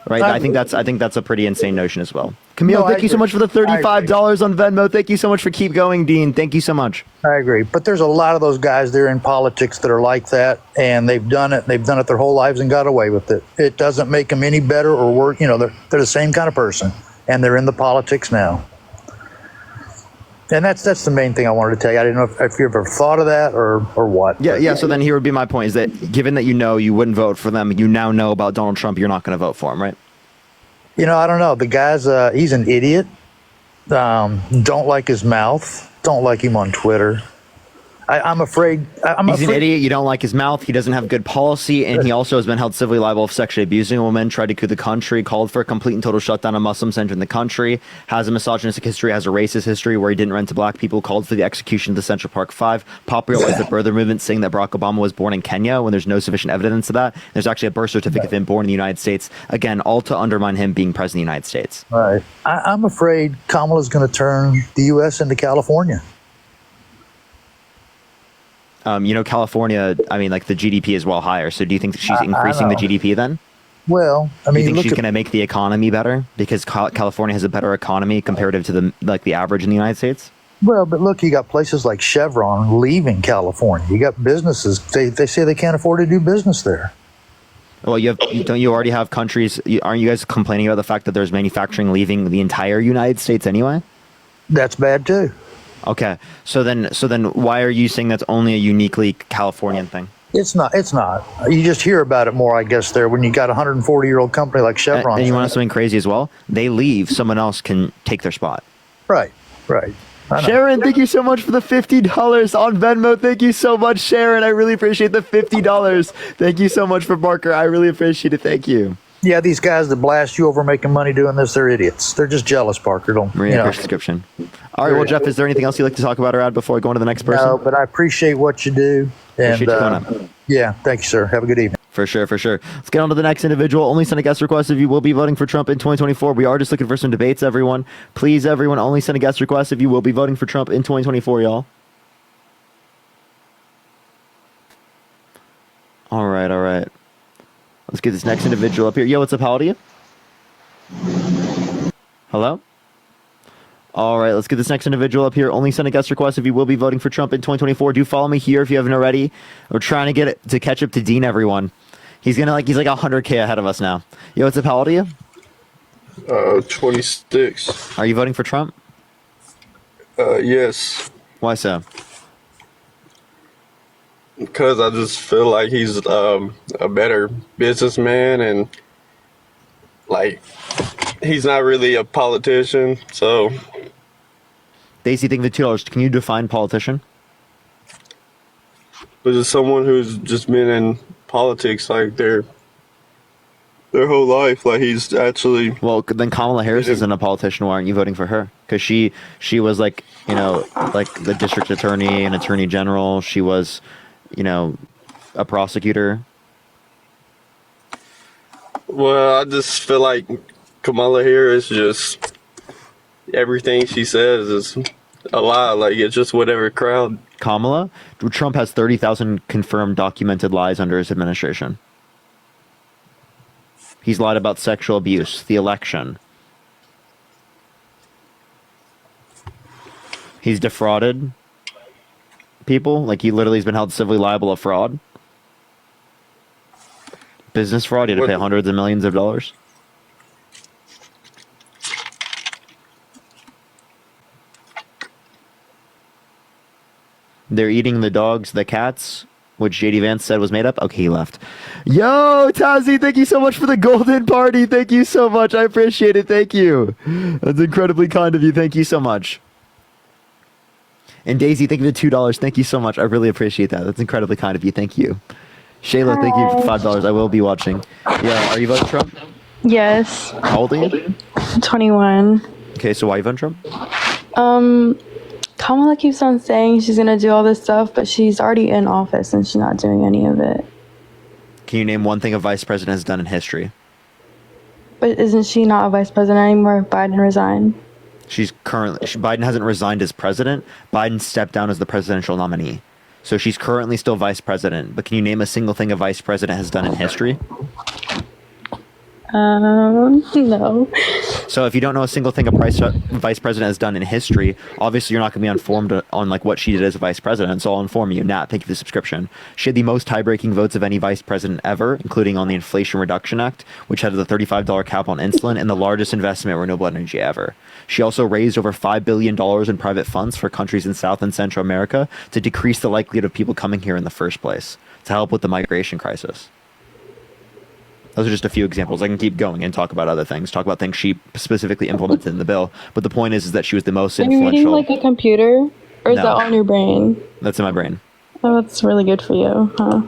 Right? I think that's a pretty insane notion as well. Camille, thank you so much for the $35 on Venmo. Thank you so much for keep going, Dean. Thank you so much. I agree. But there's a lot of those guys there in politics that are like that, and they've done it their whole lives and got away with it. It doesn't make them any better or worse. They're the same kind of person, and they're in the politics now. And that's the main thing I wanted to tell you. I didn't know if you ever thought of that or what. Yeah. So then here would be my point: is that given that you wouldn't vote for them, you now know about Donald Trump, you're not going to vote for him, right? I don't know. The guy's he's an idiot. Don't like his mouth. Don't like him on Twitter. I'm afraid. He's an idiot. You don't like his mouth. He doesn't have good policy, and he also has been held civilly liable for sexually abusing a woman, tried to coup the country, called for a complete and total shutdown of Muslims entering the country, has a misogynistic history, has a racist history where he didn't rent to black people, called for the execution of the Central Park Five, popularized the birther movement, saying that Barack Obama was born in Kenya when there's no sufficient evidence of that. There's actually a birth certificate of him born in the United States. Again, all to undermine him being president of the United States. Right. I'm afraid Kamala's going to turn the U.S. into California. California, like the GDP is well higher. So do you think that she's increasing the GDP then? Well, do you think she's going to make the economy better because California has a better economy comparative to the average in the United States? Well, but look, you got places like Chevron leaving California. You got businesses. They say they can't afford to do business there. Well, don't you already have countries? Aren't you guys complaining about the fact that there's manufacturing leaving the entire United States anyway? That's bad too. Okay, so then why are you saying that's only a uniquely Californian thing? It's not. You just hear about it more, I guess, there when you got a 140-year-old company like Chevron. And you want to know something crazy as well? They leave, someone else can take their spot. Right. Sharon, thank you so much for the $50 on Venmo. Thank you so much, Sharon. I really appreciate the $50. Thank you so much for Barker. I really appreciate it. Thank you. Yeah, these guys that blast you over making money doing this, they're idiots. They're just jealous, Parker. Subscription. All right, well, Jeff, is there anything else you'd like to talk about or add before I go on to the next person? No, but I appreciate what you do. And, yeah, thank you, sir. Have a good evening. For sure. Let's get on to the next individual. Only send a guest request if you will be voting for Trump in 2024. We are just looking for some debates, everyone. Please, everyone, only send a guest request if you will be voting for Trump in 2024, y'all. All right. Let's get this next individual up here. Yo, what's up? How old are you? Hello? All right, let's get this next individual up here. Only send a guest request if you will be voting for Trump in 2024. Do follow me here if you haven't already. We're trying to get it to catch up to Dean, everyone. He's like 100K ahead of us now. Yo, what's up? How old are you? 26. Are you voting for Trump? Yes. Why so? Because I just feel like he's a better businessman and he's not really a politician. So, Daisy, think the $2. Can you define politician? But just someone who's just been in politics their whole life. He's actually. Well, then Kamala Harris isn't a politician. Why aren't you voting for her? Because she was the district attorney and attorney general. She was, a prosecutor. Well, I just feel like Kamala Harris just everything she says is a lie. It's just whatever crowd. Kamala? Trump has 30,000 confirmed documented lies under his administration. He's lied about sexual abuse, the election. He's defrauded people. Like, he literally has been held civilly liable of fraud. Business fraud. He had to pay hundreds of millions of dollars. They're eating the dogs, the cats, which JD Vance said was made up. Okay, he left. Yo, Tazzy, thank you so much for the golden party. Thank you so much. I appreciate it. Thank you. That's incredibly kind of you. Thank you so much. And Daisy, thank you for $2. Thank you so much. I really appreciate that. That's incredibly kind of you. Thank you. Shayla, thank you for $5. I will be watching. Yeah, are you voting Trump? Yes. How old are you? 21. Okay, so why you voting Trump? Kamala keeps on saying she's gonna do all this stuff, but she's already in office and she's not doing any of it. Can you name one thing a vice president has done in history? But isn't she not a vice president anymore? Biden resigned. Biden hasn't resigned as president. Biden stepped down as the presidential nominee. So she's currently still vice president. But can you name a single thing a vice president has done in history? No. So if you don't know a single thing a vice president has done in history, obviously you're not going to be informed on like what she did as a vice president. So I'll inform you. Nat, thank you for the subscription. She had the most tie-breaking votes of any vice president ever, including on the Inflation Reduction Act, which had the $35 cap on insulin and the largest investment in renewable energy ever. She also raised over $5 billion in private funds for countries in South and Central America to decrease the likelihood of people coming here in the first place, to help with the migration crisis. Those are just a few examples. I can keep going and talk about other things, talk about things she specifically implemented in the bill. But the point is that she was the most influential. Are you reading like a computer? Or is that on your brain? That's in my brain. Oh, that's really good for you, huh?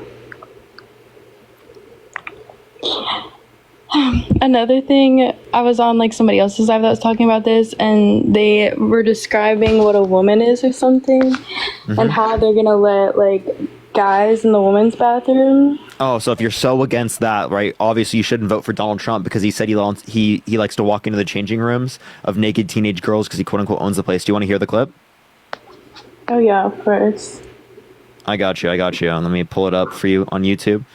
Another thing, I was on like somebody else's live that was talking about this, and they were describing what a woman is or something, and how they're gonna let like guys in the women's bathroom. Oh, so if you're so against that, right? Obviously, you shouldn't vote for Donald Trump because he said he likes to walk into the changing rooms of naked teenage girls because he quote unquote owns the place. Do you want to hear the clip? Oh yeah, of course. I got you. Let me pull it up for you on YouTube.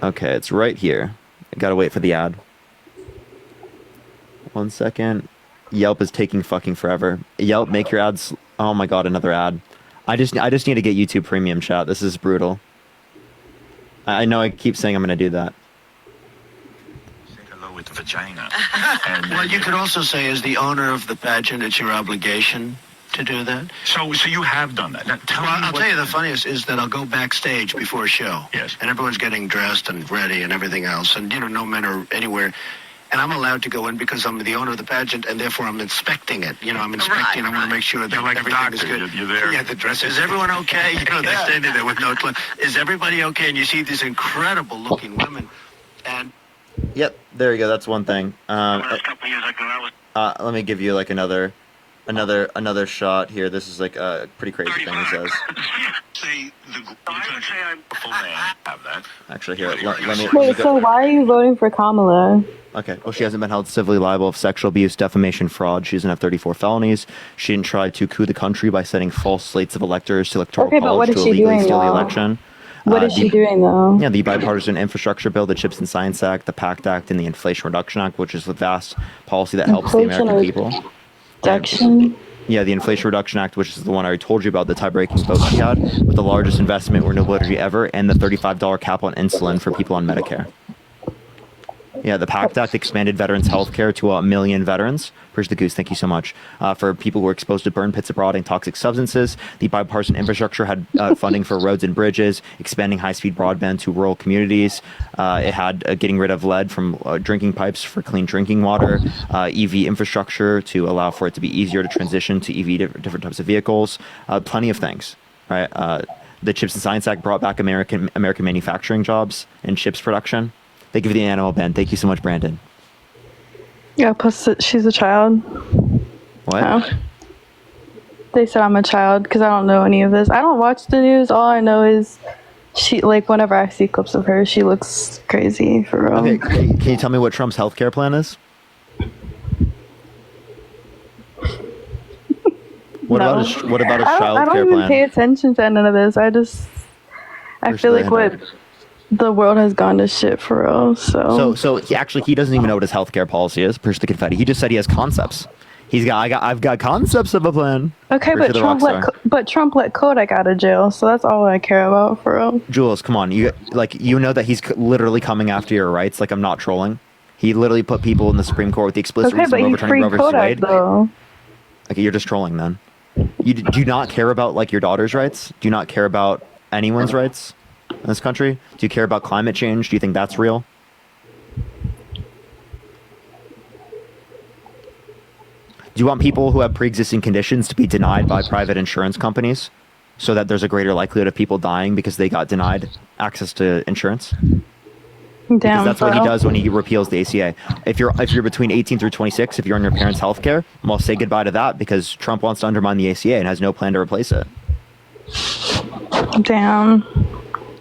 Okay, it's right here. I gotta wait for the ad. 1 second. Yelp is taking fucking forever. Yelp, make your ads. Oh my god, another ad. I just need to get YouTube Premium, chat. This is brutal. I know I keep saying I'm gonna do that. Hello with the vagina. Well, you could also say, as the owner of the pageant, it's your obligation to do that. So you have done that. Now, I'll tell you the funniest is that I'll go backstage before a show. Yes. And everyone's getting dressed and ready and everything else, and no men are anywhere. And I'm allowed to go in because I'm the owner of the pageant, and therefore I'm inspecting it. I'm inspecting. I want to make sure that like everything is good. You're there. Yeah, the dress. Is everyone okay? They're standing there with no clothes. Is everybody okay? And you see these incredible-looking women, and. Yep, there you go. That's one thing. A couple years ago, let me give you like another shot here. This is like a pretty crazy thing he says. Actually, here, let me. Wait, so why are you voting for Kamala? Okay. Well, she hasn't been held civilly liable of sexual abuse, defamation, fraud. She doesn't have 34 felonies. She didn't try to coup the country by setting false slates of electors to electoral college to illegally steal the election. What is she doing, though? Yeah, the Bipartisan Infrastructure Bill, the CHIPS and Science Act, the PACT Act, and the Inflation Reduction Act, which is the vast policy that helps the American people. Reduction? Yeah, the Inflation Reduction Act, which is the one I already told you about, the tie-breaking vote she had, with the largest investment in renewable energy ever, and the $35 cap on insulin for people on Medicare. Yeah, the PACT Act expanded veterans' health care to 1 million veterans. Appreciate the goose. Thank you so much. For people who were exposed to burn pits abroad and toxic substances, the bipartisan infrastructure had funding for roads and bridges, expanding high-speed broadband to rural communities. It had getting rid of lead from drinking pipes for clean drinking water, EV infrastructure to allow for it to be easier to transition to EV different types of vehicles. Plenty of things, right? The CHIPS and Science Act brought back American manufacturing jobs and chips production. They give you the animal Ben. Thank you so much, Brandon. Yeah, plus she's a child. What? Oh. They said I'm a child because I don't know any of this. I don't watch the news. All I know is she, like, whenever I see clips of her, she looks crazy for real. Okay, can you tell me what Trump's healthcare plan is? What about his child care plan? I don't even pay attention to none of this. I feel like the world has gone to shit for real. So he doesn't even know what his healthcare policy is. Push the confetti. He just said he has concepts. I've got concepts of a plan. Okay, but Trump let Kodak out of jail, so that's all I care about for real. Jules, come on, you know that he's literally coming after your rights. Like, I'm not trolling. He literally put people in the Supreme Court with the explicit reason of overturning Roe versus Wade. Though. Okay, you're just trolling then. Do you not care about like your daughter's rights? Do you not care about anyone's rights in this country? Do you care about climate change? Do you think that's real? Do you want people who have pre-existing conditions to be denied by private insurance companies so that there's a greater likelihood of people dying because they got denied access to insurance? Because that's what he does when he repeals the ACA. If you're between 18 through 26, if you're on your parents' health care, well, say goodbye to that because Trump wants to undermine the ACA and has no plan to replace it. Damn.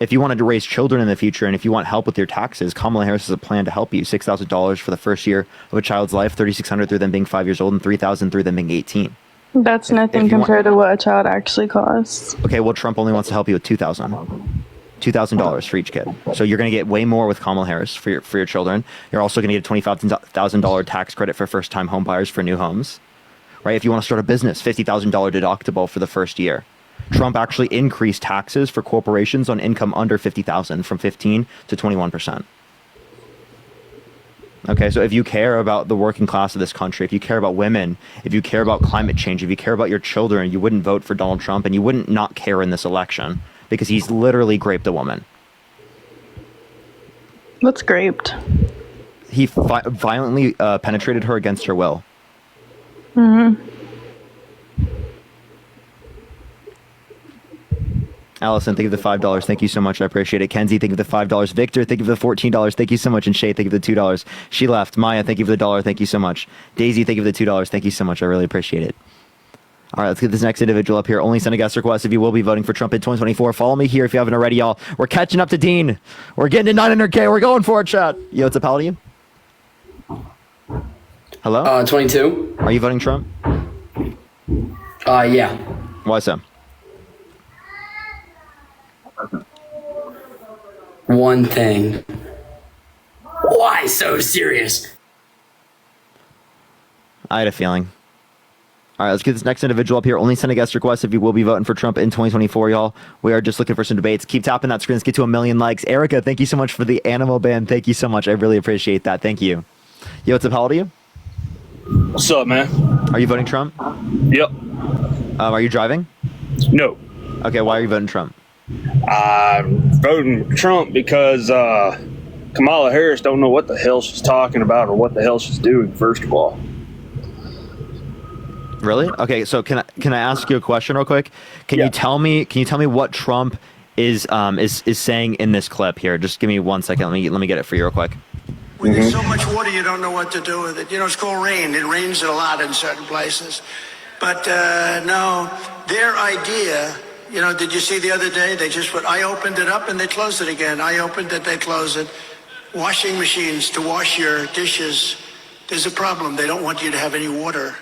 If you wanted to raise children in the future and if you want help with your taxes, Kamala Harris has a plan to help you. $6,000 for the first year of a child's life, $3,600 through them being 5 years old, and $3,000 through them being 18. That's nothing compared to what a child actually costs. Okay, well, Trump only wants to help you with $2,000 for each kid. So you're going to get way more with Kamala Harris for your children. You're also going to get a $25,000 tax credit for first-time home buyers for new homes. Right? If you want to start a business, $50,000 deductible for the first year. Trump actually increased taxes for corporations on income under $50,000 from 15 to 21%. Okay, so if you care about the working class of this country, if you care about women, if you care about climate change, if you care about your children, you wouldn't vote for Donald Trump and you wouldn't not care in this election because he's literally raped a woman. What's raped? He violently penetrated her against her will. Mm-hmm. Allison, thank you for the $5. Thank you so much. I appreciate it. Kenzie, thank you for the $5. Victor, thank you for the $14. Thank you so much. And Shay, thank you for the $2. She left. Maya, thank you for the $1. Thank you so much. Daisy, thank you for the $2. Thank you so much. I really appreciate it. All right, let's get this next individual up here. Only send a guest request if you will be voting for Trump in 2024. Follow me here if you haven't already, y'all. We're catching up to Dean. We're getting to 900K. We're going for it, chat. Yo, what's up, how old are you? Hello? 22. Are you voting Trump? Yeah. Why so? One thing. Why so serious? I had a feeling. All right, let's get this next individual up here. Only send a guest request if you will be voting for Trump in 2024, y'all. We are just looking for some debates. Keep tapping that screen. Let's get to 1 million likes. Erica, thank you so much for the animal band. Thank you so much. I really appreciate that. Thank you. Yo, what's up? How old are you? What's up, man? Are you voting Trump? Yep. Are you driving? No. Okay, why are you voting Trump? I'm voting Trump because Kamala Harris don't know what the hell she's talking about or what the hell she's doing, first of all. Really? Okay, so can I ask you a question real quick? Can you tell me what Trump is saying in this clip here? Just give me 1 second. Let me get it for you real quick. When there's so much water, you don't know what to do with it. You know, it's called rain. It rains a lot in certain places. But no, their idea, you know, did you see the other day? I opened it up and they closed it again. I opened it, they closed it. Washing machines to wash your dishes. There's a problem. They don't want you to have any water.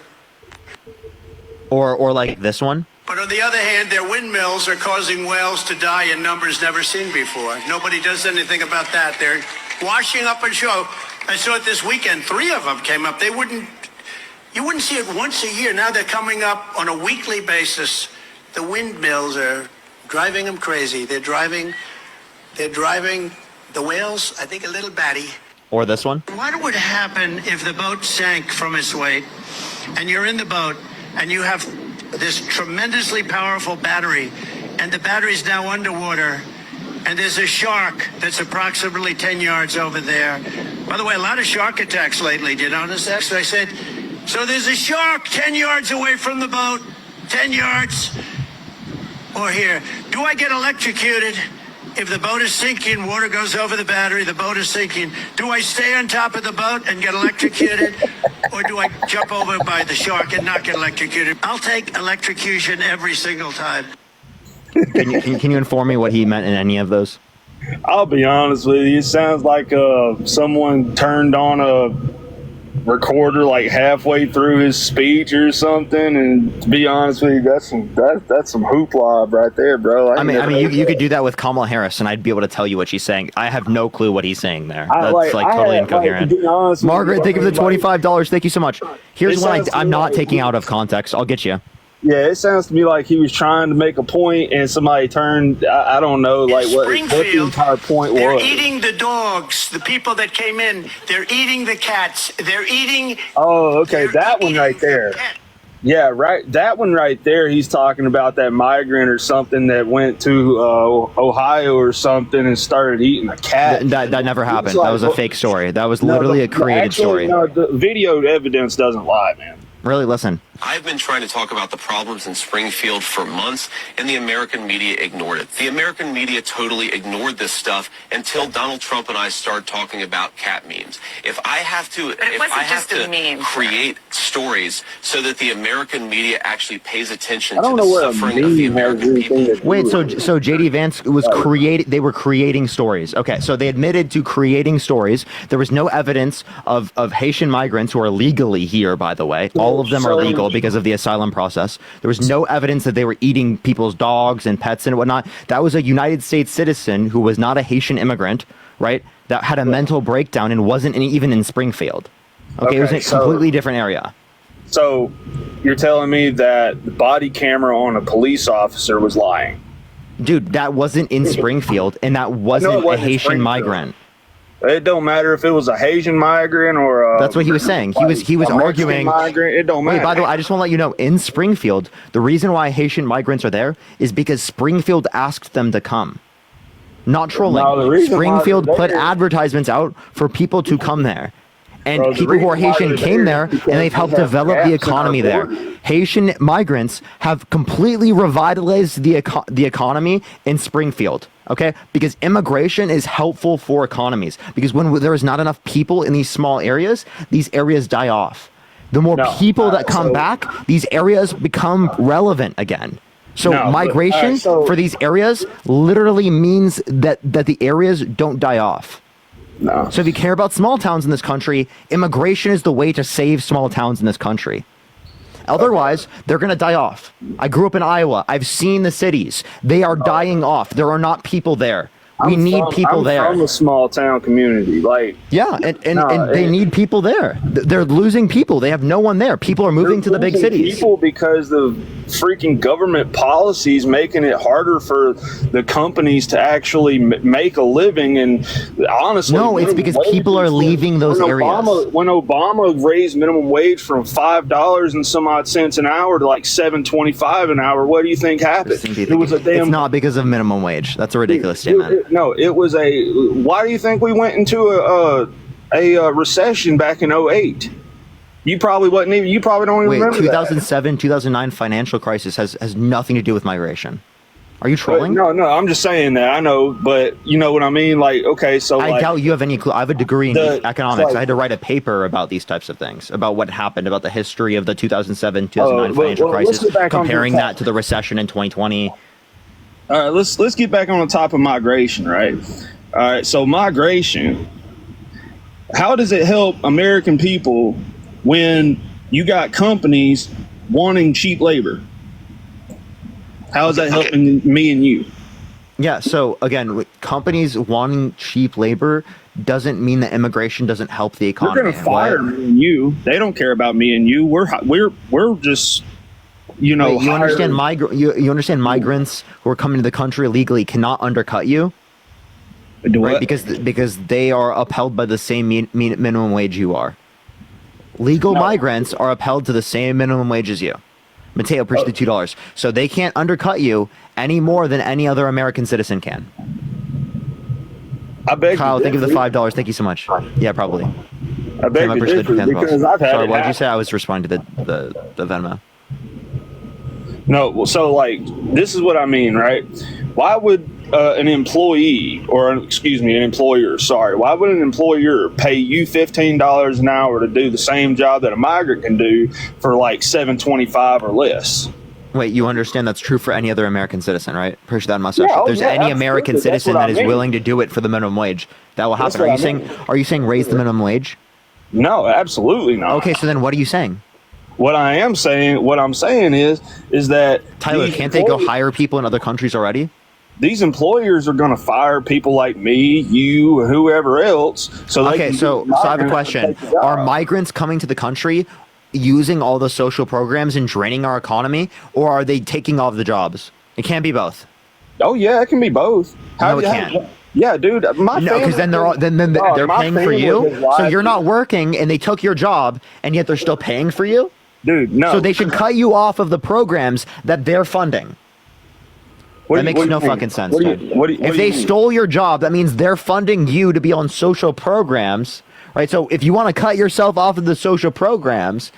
Or like this one? But on the other hand, their windmills are causing whales to die in numbers never seen before. Nobody does anything about that. They're washing up a show. I saw it this weekend. 3 of them came up. You wouldn't see it once a year. Now they're coming up on a weekly basis. The windmills are driving them crazy. They're driving the whales, I think, a little batty. Or this one? What would happen if the boat sank from its weight and you're in the boat and you have this tremendously powerful battery and the battery's now underwater and there's a shark that's approximately 10 yards over there. By the way, a lot of shark attacks lately. Did you notice that? So I said, so there's a shark 10 yards away from the boat, 10 yards. Or here, do I get electrocuted? If the boat is sinking, water goes over the battery, the boat is sinking. Do I stay on top of the boat and get electrocuted? Or do I jump over by the shark and not get electrocuted? I'll take electrocution every single time. Can you inform me what he meant in any of those? I'll be honest with you. It sounds like someone turned on recorder like halfway through his speech or something. And to be honest with you, that's some hoopla right there, bro. I mean, you could do that with Kamala Harris, and I'd be able to tell you what she's saying. I have no clue what he's saying there. That's totally incoherent. Margaret, thank you for the $25. Thank you so much. Here's one I'm not taking out of context. I'll get you. Yeah, it sounds to me like he was trying to make a point, and somebody turned. I don't know, like what the entire point was. They're eating the dogs. The people that came in, they're eating the cats. They're eating. Oh, okay, that one right there. Yeah, right. That one right there. He's talking about that migrant or something that went to Ohio or something and started eating a cat. That never happened. That was a fake story. That was literally a created story. No, the video evidence doesn't lie, man. Really, listen. I've been trying to talk about the problems in Springfield for months, and the American media ignored it. The American media totally ignored this stuff until Donald Trump and I started talking about cat memes. If I have to, create stories so that the American media actually pays attention to the suffering of the American people. Wait, so JD Vance was they were creating stories. Okay, so they admitted to creating stories. There was no evidence of Haitian migrants who are legally here, by the way. All of them are legal because of the asylum process. There was no evidence that they were eating people's dogs and pets and whatnot. That was a United States citizen who was not a Haitian immigrant, right? That had a mental breakdown and wasn't even in Springfield. Okay, it was a completely different area. So you're telling me that the body camera on a police officer was lying? Dude, that wasn't in Springfield, and that wasn't a Haitian migrant. It don't matter if it was a Haitian migrant or that's what he was saying. He was arguing. Migrant, it don't matter. Wait, by the way, I just want to let you know, in Springfield, the reason why Haitian migrants are there is because Springfield asked them to come. Not trolling. No, Springfield put advertisements out for people to come there. And people who are Haitian came there, and they've helped develop the economy there. Haitian migrants have completely revitalized the economy in Springfield. Okay, because immigration is helpful for economies. Because when there is not enough people in these small areas, these areas die off. The more people that come back, these areas become relevant again. So migration for these areas literally means that the areas don't die off. No. So if you care about small towns in this country, immigration is the way to save small towns in this country. Otherwise, they're going to die off. I grew up in Iowa. I've seen the cities. They are dying off. There are not people there. We need people there. I'm from a small town community, and they need people there. They're losing people. They have no one there. People are moving to the big cities. People because the freaking government policies making it harder for the companies to actually make a living. And honestly, no, it's because people are leaving those areas. When Obama raised minimum wage from $5 and some odd cents an hour to like $7.25 an hour, what do you think happened? It was a damn. It's not because of minimum wage. That's a ridiculous statement. No, it was why do you think we went into a recession back in 2008? You probably don't even remember 2007, 2009 financial crisis has nothing to do with migration. Are you trolling? No, I'm just saying that. I know, but you know what I mean? Like, okay, so I doubt you have any clue. I have a degree in economics. I had to write a paper about these types of things, about what happened, about the history of the 2007, 2009 financial crisis, comparing that to the recession in 2020. All right, let's get back on the top of migration, right? All right, so migration, how does it help American people when you got companies wanting cheap labor? How is that helping me and you? Yeah, so again, companies wanting cheap labor doesn't mean that immigration doesn't help the economy. They're going to fire me and you. They don't care about me and you. We're just... You understand you understand migrants who are coming to the country illegally cannot undercut you, right? Because they are upheld by the same minimum wage you are. Legal migrants are upheld to the same minimum wage as you. Mateo, appreciate the $2. So they can't undercut you any more than any other American citizen can. I beg Kyle, thank you for the $5. Thank you so much. Yeah, probably. I beg you because I've had. Sorry, what did you say? I was responding to the Venmo. No, well, so like this is what I mean, right? Why would an employer, why would an employer pay you $15 an hour to do the same job that a migrant can do for like $7.25 or less? Wait, you understand that's true for any other American citizen, right? Appreciate that mustache. If there's any American citizen that is willing to do it for the minimum wage, that will happen. Are you saying raise the minimum wage? No, absolutely not. Okay, so then what are you saying? What I'm saying is that Tyler, can't they go hire people in other countries already? These employers are going to fire people like me, you, whoever else. So I have a question: are migrants coming to the country using all the social programs and draining our economy, or are they taking off the jobs? It can't be both. Oh yeah, it can be both. No, it can't. Yeah, dude. No, because then they're paying for you, so you're not working, and they took your job, and yet they're still paying for you. Dude, no. So they should cut you off of the programs that they're funding. That makes no fucking sense. If they stole your job, that means they're funding you to be on social programs, right? So if you want to cut yourself off of the social programs.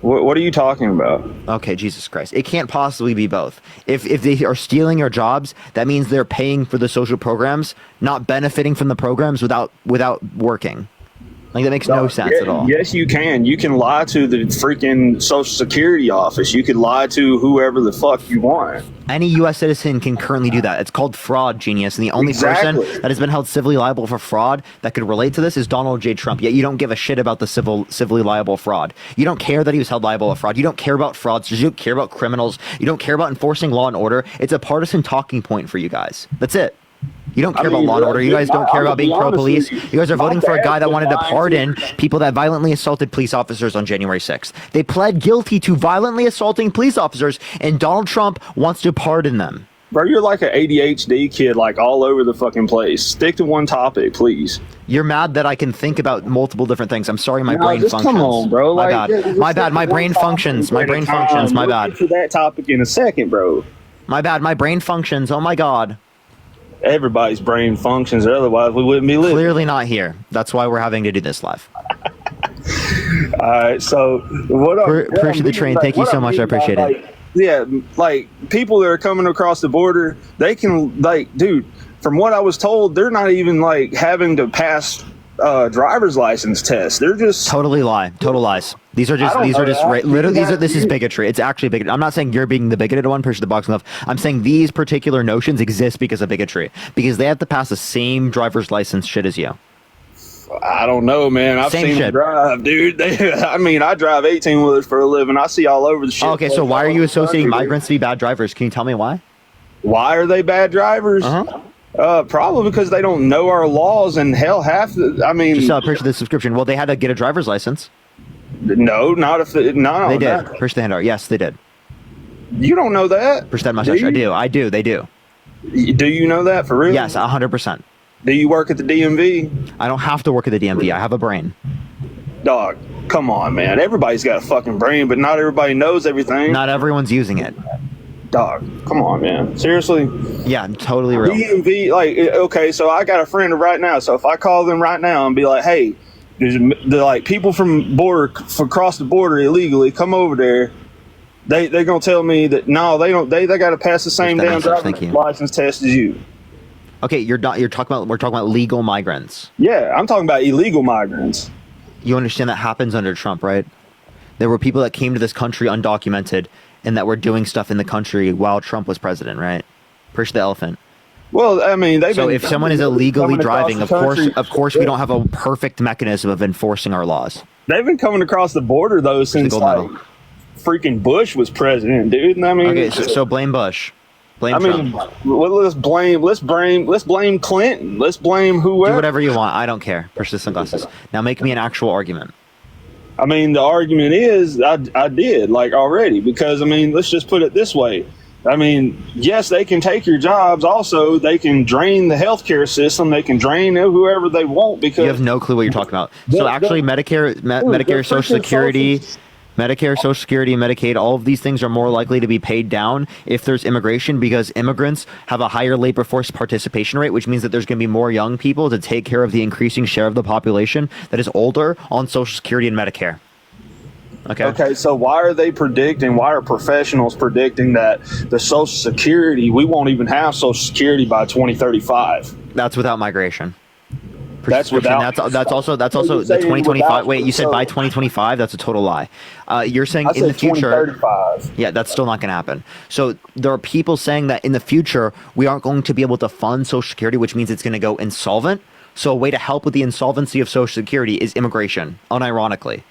What are you talking about? Okay, Jesus Christ. It can't possibly be both. If they are stealing your jobs, that means they're paying for the social programs, not benefiting from the programs without working. Like, that makes no sense at all. Yes, you can. You can lie to the freaking Social Security office. You can lie to whoever the fuck you want. Any U.S. citizen can currently do that. It's called fraud, genius. And the only person that has been held civilly liable for fraud that could relate to this is Donald J. Trump. Yet you don't give a shit about the civilly liable fraud. You don't care that he was held liable for fraud. You don't care about fraudsters. You don't care about criminals. You don't care about enforcing law and order. It's a partisan talking point for you guys. That's it. You don't care about law and order. You guys don't care about being pro-police. You guys are voting for a guy that wanted to pardon people that violently assaulted police officers on January 6th. They pled guilty to violently assaulting police officers, and Donald Trump wants to pardon them. Bro, you're like an ADHD kid, like all over the fucking place. Stick to one topic, please. You're mad that I can think about multiple different things. I'm sorry, my brain functions. Come on, bro. My bad. My bad. My brain functions. My brain functions. My bad. We'll get to that topic in a second, bro. My bad. My brain functions. Oh my God. Everybody's brain functions, or otherwise we wouldn't be living. Clearly not here. That's why we're having to do this live. All right, so appreciate the train. Thank you so much. I appreciate it. Yeah, like people that are coming across the border, they can dude. From what I was told, they're not even like having to pass driver's license tests. They're just total lies. This is bigotry. It's actually bigotry. I'm not saying you're being the bigoted one, push the box enough. I'm saying these particular notions exist because of bigotry, because they have to pass the same driver's license shit as you. I don't know, man. I've seen them drive, dude. I drive 18-wheelers for a living. I see all over the shit. Okay, so why are you associating migrants to be bad drivers? Can you tell me why? Why are they bad drivers? Probably because they don't know our laws, and hell, just appreciate the subscription. Well, they had to get a driver's license. No, not if they did. Appreciate the handout. Yes, they did. You don't know that? Appreciate that mustache. I do. They do. Do you know that for real? Yes, 100%. Do you work at the DMV? I don't have to work at the DMV. I have a brain. Dog, come on, man. Everybody's got a fucking brain, but not everybody knows everything. Not everyone's using it. Dog, come on, man. Seriously? Yeah, totally real. DMV, okay, so I got a friend right now. So if I call them right now and be like, hey, there's people from across the border illegally come over there, they're gonna tell me that no, they don't. They got to pass the same damn driver's license test as you. Okay, we're talking about legal migrants. Yeah, I'm talking about illegal migrants. You understand that happens under Trump, right? There were people that came to this country undocumented and that were doing stuff in the country while Trump was president, right? Push the elephant. Well, I mean, if someone is illegally driving, of course, we don't have a perfect mechanism of enforcing our laws. They've been coming across the border though since freaking Bush was president, dude. And I mean, okay, so blame Bush. Trump. Let's blame Clinton. Let's blame whoever. Do whatever you want. I don't care. Push the sunglasses. Now make me an actual argument. I mean, the argument is I did already, because let's just put it this way. Yes, they can take your jobs. Also, they can drain the healthcare system. They can drain whoever they want, because you have no clue what you're talking about. So actually, Medicare, Social Security, Medicaid, all of these things are more likely to be paid down if there's immigration, because immigrants have a higher labor force participation rate, which means that there's going to be more young people to take care of the increasing share of the population that is older on Social Security and Medicare. Okay, so why are professionals predicting that the Social Security, we won't even have Social Security by 2035? That's without migration. That's also the 2025. Wait, you said by 2025? That's a total lie. You're saying in the future. 2035. Yeah, that's still not going to happen. So there are people saying that in the future we aren't going to be able to fund Social Security, which means it's going to go insolvent. So a way to help with the insolvency of Social Security is immigration, unironically.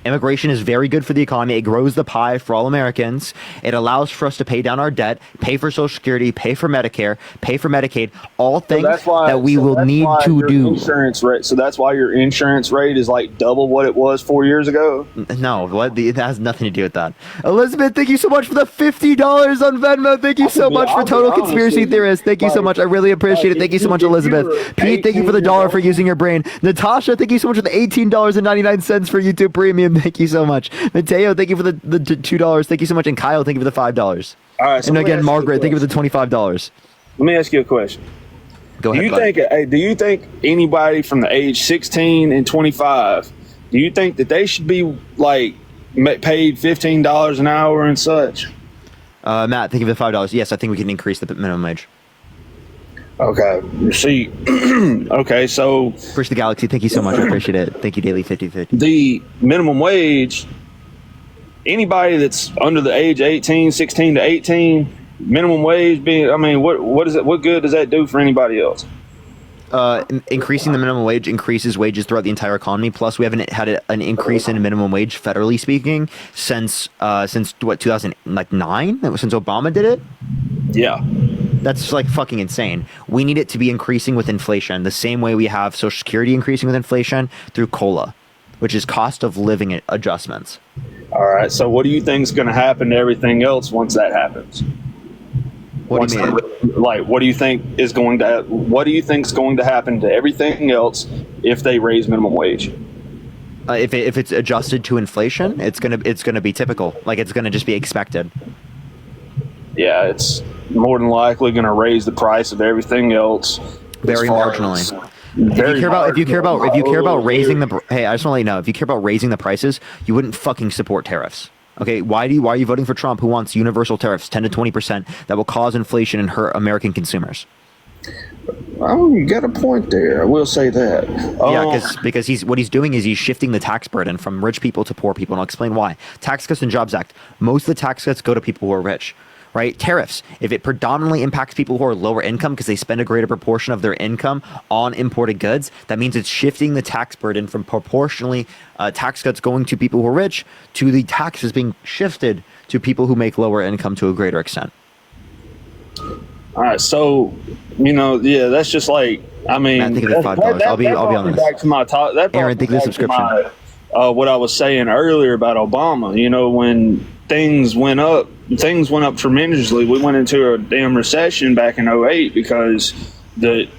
Immigration is very good for the economy. It grows the pie for all Americans. It allows for us to pay down our debt, pay for Social Security, pay for Medicare, pay for Medicaid, all things that we will need to do. Insurance rate. So that's why your insurance rate is like double what it was 4 years ago? No, that has nothing to do with that. Elizabeth, thank you so much for the $50 on Venmo. Thank you so much for Total Conspiracy Theorist. Thank you so much. I really appreciate it. Thank you so much, Elizabeth. Pete, thank you for the $1 for using your brain. Natasha, thank you so much for the $18.99 for YouTube Premium. Thank you so much. Mateo, thank you for the $2. Thank you so much. And Kyle, thank you for the $5. All right. So and again, Margaret, thank you for the $25. Let me ask you a question. Go ahead. Do you think anybody from the age 16 and 25, do you think that they should be like paid $15 an hour and such? Matt, thank you for the $5. Yes, I think we can increase the minimum wage. Okay. See, okay, so Push the Galaxy, thank you so much. I appreciate it. Thank you, Daily 5050. The minimum wage, anybody that's under the age 18, 16 to 18, minimum wage being, I mean, what is it? What good does that do for anybody else? Increasing the minimum wage increases wages throughout the entire economy. Plus, we haven't had an increase in minimum wage, federally speaking, since 2009? Since Obama did it? Yeah. That's like fucking insane. We need it to be increasing with inflation, the same way we have Social Security increasing with inflation through COLA, which is cost of living adjustments. All right. So what do you think is going to happen to everything else once that happens? What do you mean? What do you think is going to happen to everything else if they raise minimum wage? If it's adjusted to inflation, it's gonna be typical. Like, it's gonna just be expected. Yeah, it's more than likely going to raise the price of everything else. Very marginally. If you care about raising the, hey, I just want to let you know, if you care about raising the prices, you wouldn't fucking support tariffs. Okay, why are you voting for Trump, who wants universal tariffs, 10 to 20%, that will cause inflation and hurt American consumers? Oh, you got a point there. I will say that. Yeah, because what he's doing is he's shifting the tax burden from rich people to poor people, and I'll explain why. Tax Cuts and Jobs Act. Most of the tax cuts go to people who are rich. Right? Tariffs. If it predominantly impacts people who are lower income because they spend a greater proportion of their income on imported goods, that means it's shifting the tax burden from proportionally tax cuts going to people who are rich to the taxes being shifted to people who make lower income to a greater extent. All right. So, yeah, that's just like, I mean, Matt, think of the $5. I'll be on this. Back to my talk. Aaron, think of the subscription. What I was saying earlier about Obama, when things went up tremendously. We went into a damn recession back in 2008 because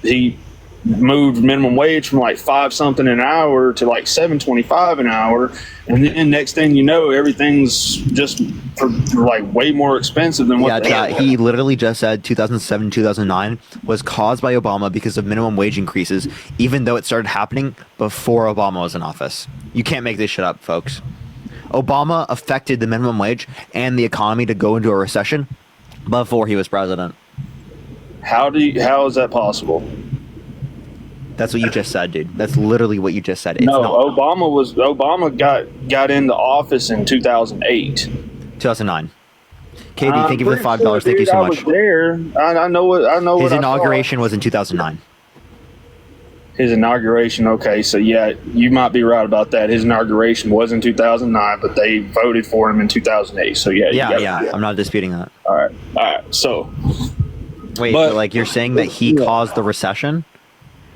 he moved minimum wage from like $5 an hour to like $7.25 an hour, and then next thing you know, everything's just like way more expensive than what. Yeah, he literally just said 2007, 2009 was caused by Obama because of minimum wage increases, even though it started happening before Obama was in office. You can't make this shit up, folks. Obama affected the minimum wage and the economy to go into a recession before he was president. How is that possible? That's what you just said, dude. That's literally what you just said. It's Obama got into office in 2008. 2009. Katie, thank you for the $5. Thank you so much. I was there. I know. His inauguration was in 2009. His inauguration, okay, so yeah, you might be right about that. His inauguration was in 2009, but they voted for him in 2008. So yeah. I'm not disputing that. All right. So wait, but like you're saying that he caused the recession?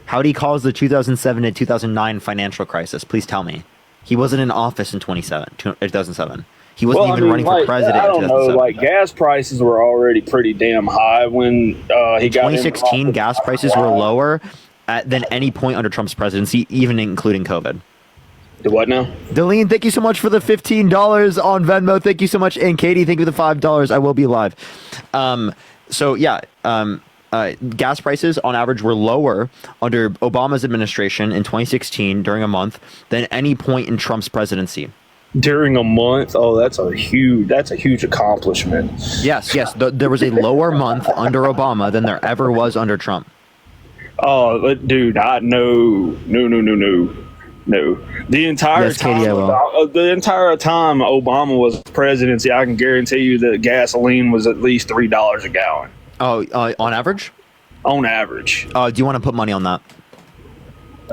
How did he cause the 2007 to 2009 financial crisis? Please tell me. He wasn't in office in 2007. He wasn't even running for president. I don't know. Like, gas prices were already pretty damn high when he got in 2016. Gas prices were lower than any point under Trump's presidency, even including COVID. The what now? Deline, thank you so much for the $15 on Venmo. Thank you so much. And Katie, thank you for the $5. I will be live. Gas prices on average were lower under Obama's administration in 2016 during a month than any point in Trump's presidency. During a month? Oh, that's a huge accomplishment. Yes. There was a lower month under Obama than there ever was under Trump. Oh, dude, no. The entire time Obama was presidency, I can guarantee you that gasoline was at least $3 a gallon. Oh, on average? On average. Do you want to put money on that?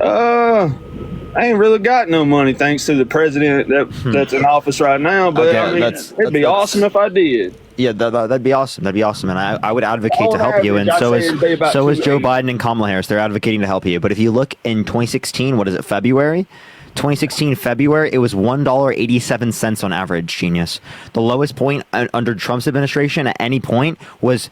I ain't really got no money thanks to the president that's in office right now. But Okay, I mean, it'd be awesome if I did. Yeah, that'd be awesome. That'd be awesome, and I would advocate to help you. And so is Joe Biden and Kamala Harris. They're advocating to help you. But if you look in 2016, what is it, February? 2016 February, it was $1.87 on average. Genius. The lowest point under Trump's administration at any point was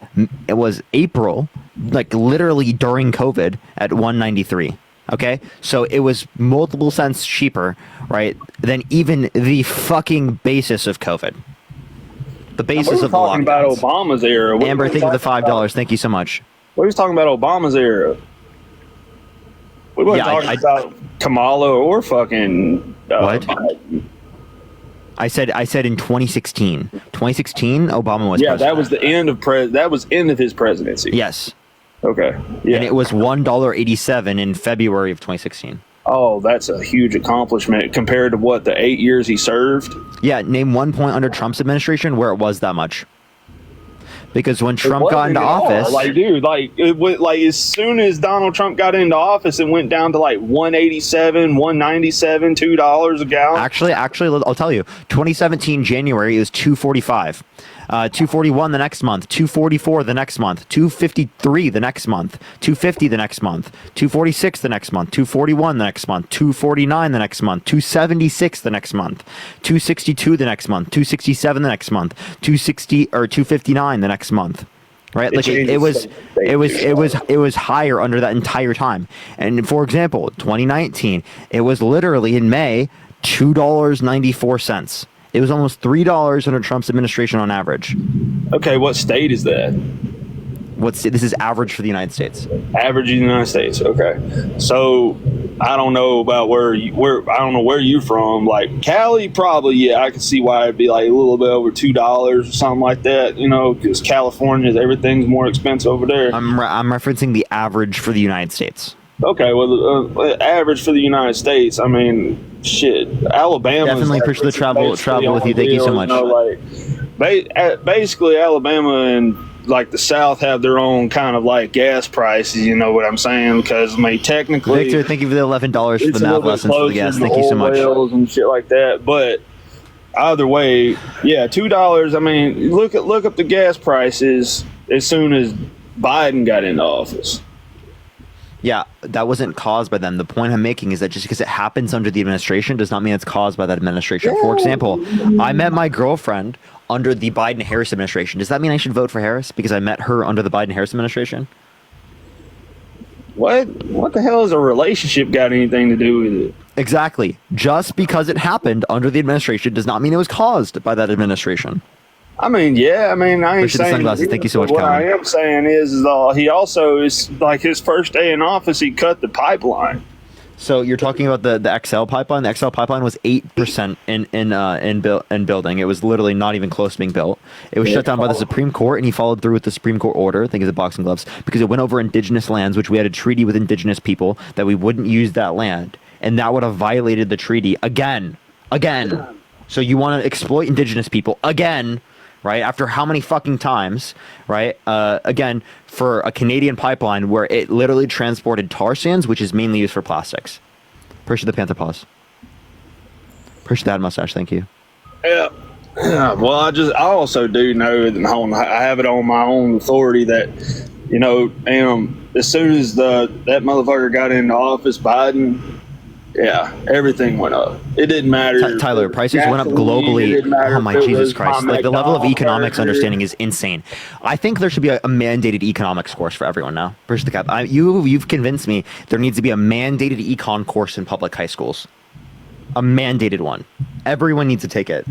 April, like literally during COVID, at $1.93. Okay, so it was multiple cents cheaper, right, than even the fucking basis of COVID. The basis of the lockdowns. Talking about Obama's era. Amber, thank you for the $5. Thank you so much. We was talking about Obama's era. We weren't talking about Kamala or fucking what? Biden. I said in 2016. 2016, Obama was president. That was the end of that was end of his presidency. Yes. Okay. Yeah. And it was $1.87 in February of 2016. Oh, that's a huge accomplishment compared to what, the 8 years he served? Yeah, name one point under Trump's administration where it was that much. Because when Trump got into office, it went as soon as Donald Trump got into office, it went down to like 187, 197, $2 a gallon. Actually, I'll tell you, 2017 January it was 245. 241 the next month, 244 the next month, 253 the next month, 250 the next month, 246 the next month, 241 the next month, 249 the next month, 276 the next month, 262 the next month, 267 the next month, 260 or 259 the next month. Right, like it was higher under that entire time. And for example, 2019, it was literally in May $2.94. It was almost $3 under Trump's administration on average. Okay, what state is that? This is average for the United States. Average in the United States. Okay, so I don't know about where you're from. Like Cali, probably I can see why it'd be like a little bit over $2 or something like that. You know, because California, everything's more expensive over there. I'm referencing the average for the United States. Okay, well, the average for the United States, I mean, shit, Alabama. Definitely appreciate the travel with you. Thank you so much. Basically, Alabama and like the South have their own kind of like gas prices. You know what I'm saying? Because I mean, technically, Victor, thank you for the $11 for the math lessons for the gas. Thank you so much. And shit like that, but either way, $2. I mean, look up the gas prices as soon as Biden got into office. Yeah, that wasn't caused by them. The point I'm making is that just because it happens under the administration does not mean it's caused by that administration. For example, I met my girlfriend under the Biden-Harris administration. Does that mean I should vote for Harris because I met her under the Biden-Harris administration? What the hell has a relationship got anything to do with it? Exactly. Just because it happened under the administration does not mean it was caused by that administration. I mean, I ain't saying. Sunglasses. Thank you so much, what Colin. I am saying is he also is like his first day in office, he cut the pipeline. So you're talking about the XL pipeline. The XL pipeline was 8% in building. It was literally not even close to being built. It was shut down by the Supreme Court, and he followed through with the Supreme Court order. I think it's the boxing gloves because it went over indigenous lands, which we had a treaty with indigenous people that we wouldn't use that land, and that would have violated the treaty again. So you want to exploit indigenous people again? Right after how many fucking times, right? Again, for a Canadian pipeline where it literally transported tar sands, which is mainly used for plastics. Appreciate the Panther paws. Appreciate that mustache. Thank you. Yeah. Well, I also do know that I have it on my own authority that, you know, as soon as that motherfucker got into office, Biden. Yeah, everything went up. It didn't matter. Tyler, prices went up globally. Oh my Jesus Christ. Like the level of economics understanding is insane. I think there should be a mandated economics course for everyone now. Bridge the gap. You've convinced me there needs to be a mandated econ course in public high schools. A mandated one. Everyone needs to take it.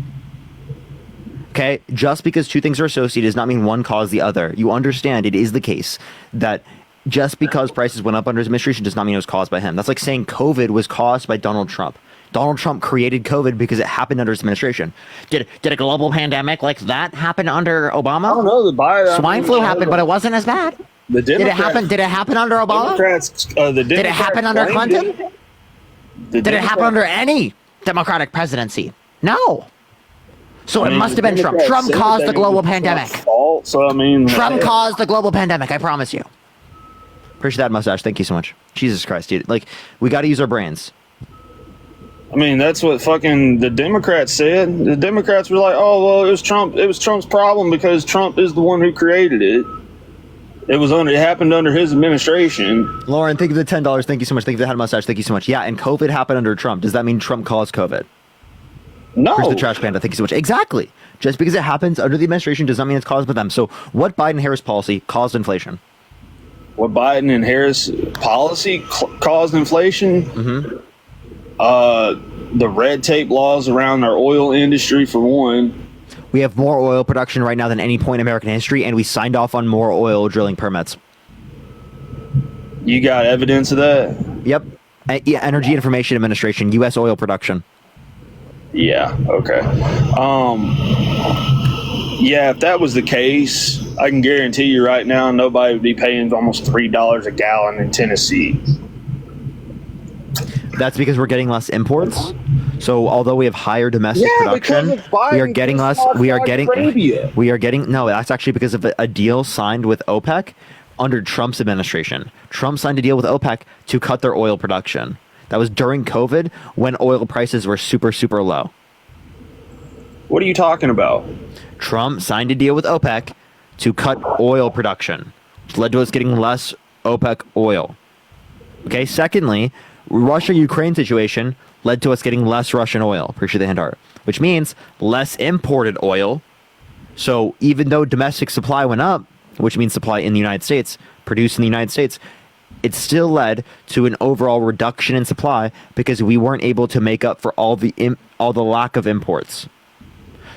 Okay? Just because two things are associated does not mean one caused the other. You understand it is the case that just because prices went up under his administration does not mean it was caused by him. That's like saying COVID was caused by Donald Trump. Donald Trump created COVID because it happened under his administration. Did a global pandemic like that happen under Obama? I don't know. Swine flu happened, but it wasn't as bad. Did it happen under Obama? Did it happen under Clinton? Did it happen under any Democratic presidency? No. So it must have been Trump. Trump caused the global pandemic. Trump caused the global pandemic, I promise you. Appreciate that mustache. Thank you so much. Jesus Christ, dude. Like, we got to use our brains. I mean, that's what fucking the Democrats said. The Democrats were like, "Oh, well, it was Trump. It was Trump's problem because Trump is the one who created it. It happened under his administration." Lauren, thank you for the $10. Thank you so much. Thank you for the head mustache. Thank you so much. Yeah, and COVID happened under Trump. Does that mean Trump caused COVID? No. Here's the trash panda. Thank you so much. Exactly. Just because it happens under the administration does not mean it's caused by them. So, what Biden-Harris policy caused inflation? What Biden and Harris policy caused inflation? Mm-hmm. The red tape laws around our oil industry, for one. We have more oil production right now than any point in American history, and we signed off on more oil drilling permits. You got evidence of that? Yep. Yeah, Energy Information Administration, U.S. oil production. Yeah, okay. Yeah, if that was the case, I can guarantee you right now nobody would be paying almost $3 a gallon in Tennessee. That's because we're getting less imports. So although we have higher domestic production, we are getting less. We are getting. No, that's actually because of a deal signed with OPEC under Trump's administration. Trump signed a deal with OPEC to cut their oil production. That was during COVID when oil prices were super, super low. What are you talking about? Trump signed a deal with OPEC to cut oil production, which led to us getting less OPEC oil. Okay. Secondly, Russia-Ukraine situation led to us getting less Russian oil. Appreciate the hand art, which means less imported oil. So even though domestic supply went up, which means supply in the United States, produced in the United States, it still led to an overall reduction in supply because we weren't able to make up for all the lack of imports.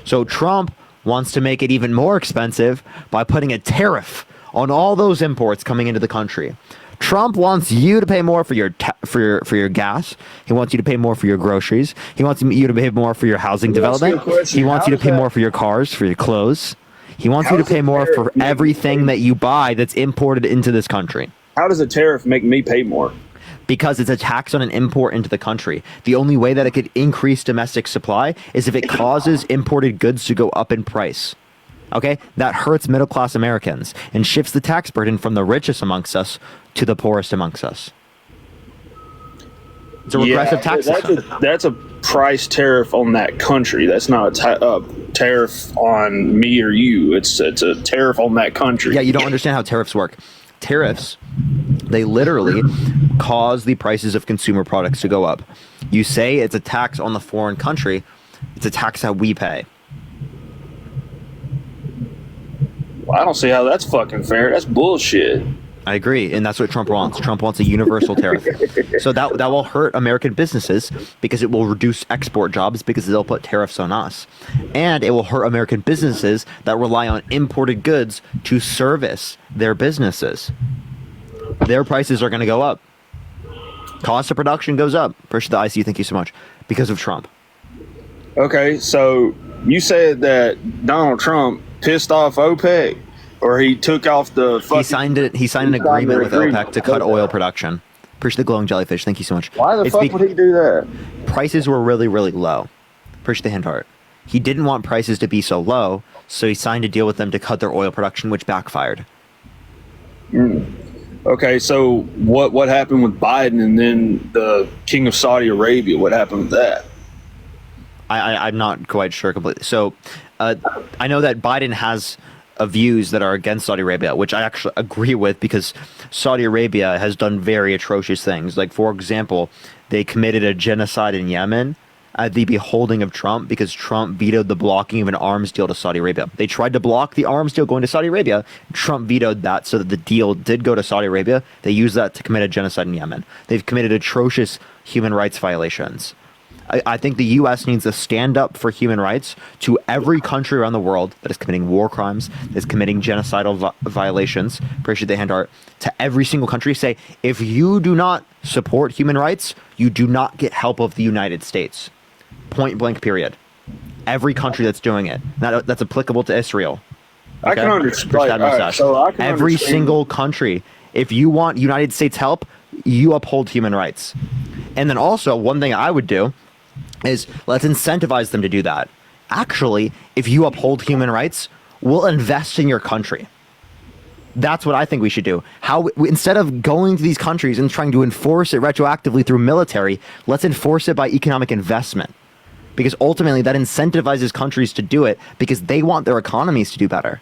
So Trump wants to make it even more expensive by putting a tariff on all those imports coming into the country. Trump wants you to pay more for your gas. He wants you to pay more for your groceries. He wants you to pay more for your housing development. He wants you to pay more for your cars, for your clothes. He wants you to pay more for everything that you buy that's imported into this country. How does a tariff make me pay more? Because it's a tax on an import into the country. The only way that it could increase domestic supply is if it causes imported goods to go up in price. Okay? That hurts middle-class Americans and shifts the tax burden from the richest amongst us to the poorest amongst us. It's a regressive tax system. That's a price tariff on that country. That's not a tariff on me or you. It's a tariff on that country. Yeah, you don't understand how tariffs work. Tariffs, they literally cause the prices of consumer products to go up. You say it's a tax on the foreign country. It's a tax that we pay. Well, I don't see how that's fucking fair. That's bullshit. I agree, and that's what Trump wants. Trump wants a universal tariff. So that will hurt American businesses because it will reduce export jobs because they'll put tariffs on us. And it will hurt American businesses that rely on imported goods to service their businesses. Their prices are going to go up. Cost of production goes up. Appreciate the IC, thank you so much. Because of Trump. Okay, so you said that Donald Trump pissed off OPEC? Or he took off the... He signed an agreement with OPEC to cut oil production. Appreciate the glowing jellyfish. Thank you so much. Why the fuck would he do that? Prices were really, really low. Appreciate the hint heart. He didn't want prices to be so low, so he signed a deal with them to cut their oil production, which backfired. Okay, so what happened with Biden and then the King of Saudi Arabia? What happened with that? I'm not quite sure completely. So I know that Biden has... views that are against Saudi Arabia, which I actually agree with because Saudi Arabia has done very atrocious things. Like, for example, they committed a genocide in Yemen at the beholding of Trump because Trump vetoed the blocking of an arms deal to Saudi Arabia. They tried to block the arms deal going to Saudi Arabia. Trump vetoed that so that the deal did go to Saudi Arabia. They used that to commit a genocide in Yemen. They've committed atrocious human rights violations. I think the U.S. needs to stand up for human rights to every country around the world that is committing war crimes, that is committing genocidal violations. Appreciate the hand art. To every single country, say, if you do not support human rights, you do not get help of the United States. Point blank, period. Every country that's doing it. That's applicable to Israel. Okay? I can understand. Every single country. If you want United States help, you uphold human rights. And then also, one thing I would do is let's incentivize them to do that. Actually, if you uphold human rights, we'll invest in your country. That's what I think we should do. Instead of going to these countries and trying to enforce it retroactively through military, let's enforce it by economic investment. Because ultimately that incentivizes countries to do it because they want their economies to do better.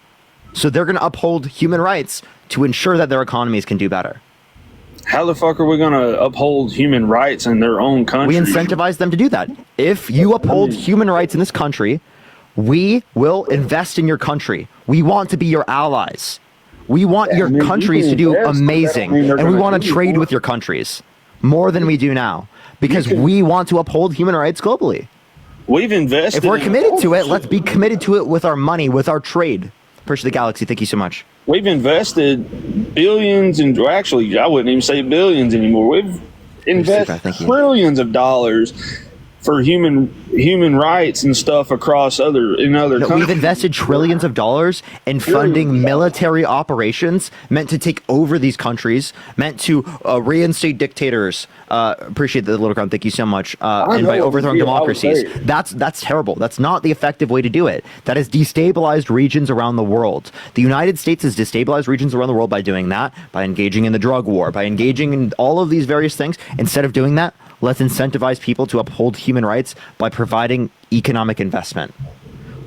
So they're going to uphold human rights to ensure that their economies can do better. How the fuck are we going to uphold human rights in their own country? We incentivize them to do that. If you uphold human rights in this country, we will invest in your country. We want to be your allies. We want your countries to do amazing. And we want to trade with your countries more than we do now. Because we want to uphold human rights globally. We've invested. If we're committed to it, let's be committed to it with our money, with our trade. Purchase the Galaxy, thank you so much. We've invested billions, and actually, I wouldn't even say billions anymore. We've invested trillions of dollars for human rights and stuff across other countries. We've invested trillions of dollars in funding military operations meant to take over these countries, meant to reinstate dictators. Appreciate the Little Crown. Thank you so much. And by overthrowing democracies. That's terrible. That's not the effective way to do it. That has destabilized regions around the world. The United States has destabilized regions around the world by doing that, by engaging in the drug war, by engaging in all of these various things. Instead of doing that, let's incentivize people to uphold human rights by providing economic investment.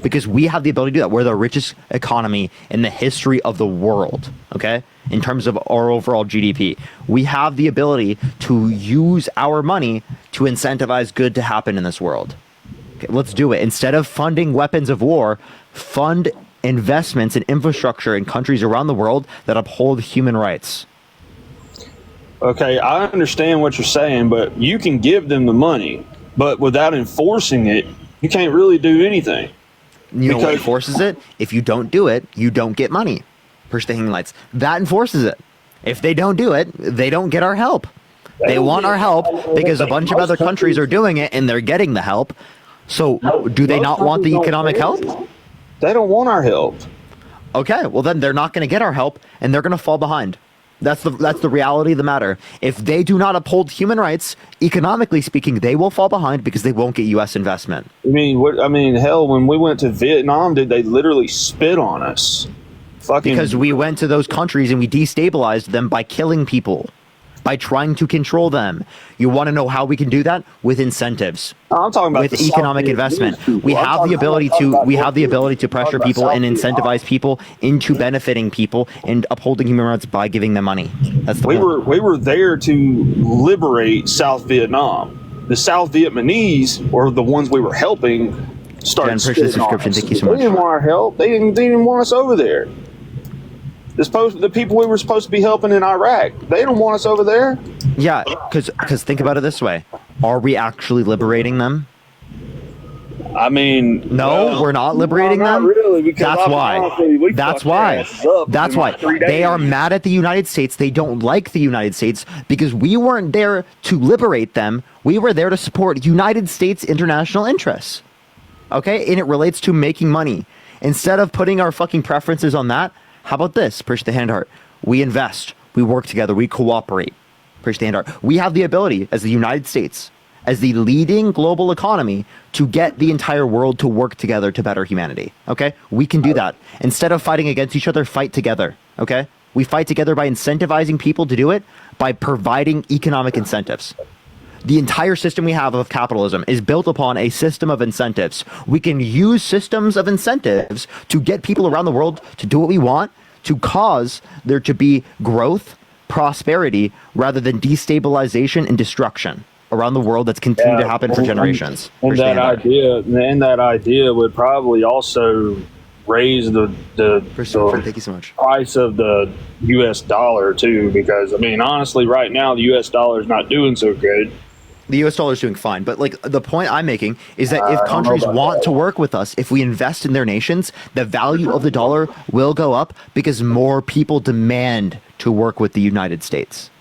Because we have the ability to do that. We're the richest economy in the history of the world, okay? In terms of our overall GDP. We have the ability to use our money to incentivize good to happen in this world. Okay, let's do it. Instead of funding weapons of war, fund investments in infrastructure in countries around the world that uphold human rights. Okay, I understand what you're saying, but you can give them the money, but without enforcing it, you can't really do anything. You know what enforces it? If you don't do it, you don't get money. Push the hanging lights. That enforces it. If they don't do it, they don't get our help. They want our help because a bunch of other countries are doing it and they're getting the help. So do they not want the economic help? They don't want our help. Okay, well then they're not going to get our help and they're going to fall behind. That's the reality of the matter. If they do not uphold human rights, economically speaking, they will fall behind because they won't get U.S. investment. Hell, when we went to Vietnam, did they literally spit on us? Because we went to those countries and we destabilized them by killing people, by trying to control them. You want to know how we can do that? With incentives. I'm talking about with economic investment. We have the ability to pressure people and incentivize people into benefiting people and upholding human rights by giving them money. That's the point. We were there to liberate South Vietnam. The South Vietnamese were the ones we were helping start. Jen, appreciate the subscription. Thank you so much. They didn't want our help. They didn't want us over there. The people we were supposed to be helping in Iraq, they don't want us over there. Yeah, because think about it this way. Are we actually liberating them? No, we're not liberating them. Really, because That's why. That's why. They are mad at the United States. They don't like the United States because we weren't there to liberate them. We were there to support United States international interests. Okay? And it relates to making money. Instead of putting our fucking preferences on that, how about this? Push the hand heart. We invest. We work together. We cooperate. Push the hand heart. We have the ability as the United States, as the leading global economy, to get the entire world to work together to better humanity. Okay? We can do that. Instead of fighting against each other, fight together. Okay? We fight together by incentivizing people to do it, by providing economic incentives. The entire system we have of capitalism is built upon a system of incentives. We can use systems of incentives to get people around the world to do what we want, to cause there to be growth, prosperity, rather than destabilization and destruction around the world that's continued to happen for generations. And that idea would probably also raise the thank you so much. Price of the U.S. dollar too, because honestly, right now the U.S. dollar is not doing so good. The U.S. dollar is doing fine, but the point I'm making is that if countries want to work with us, if we invest in their nations, the value of the dollar will go up because more people demand to work with the United States.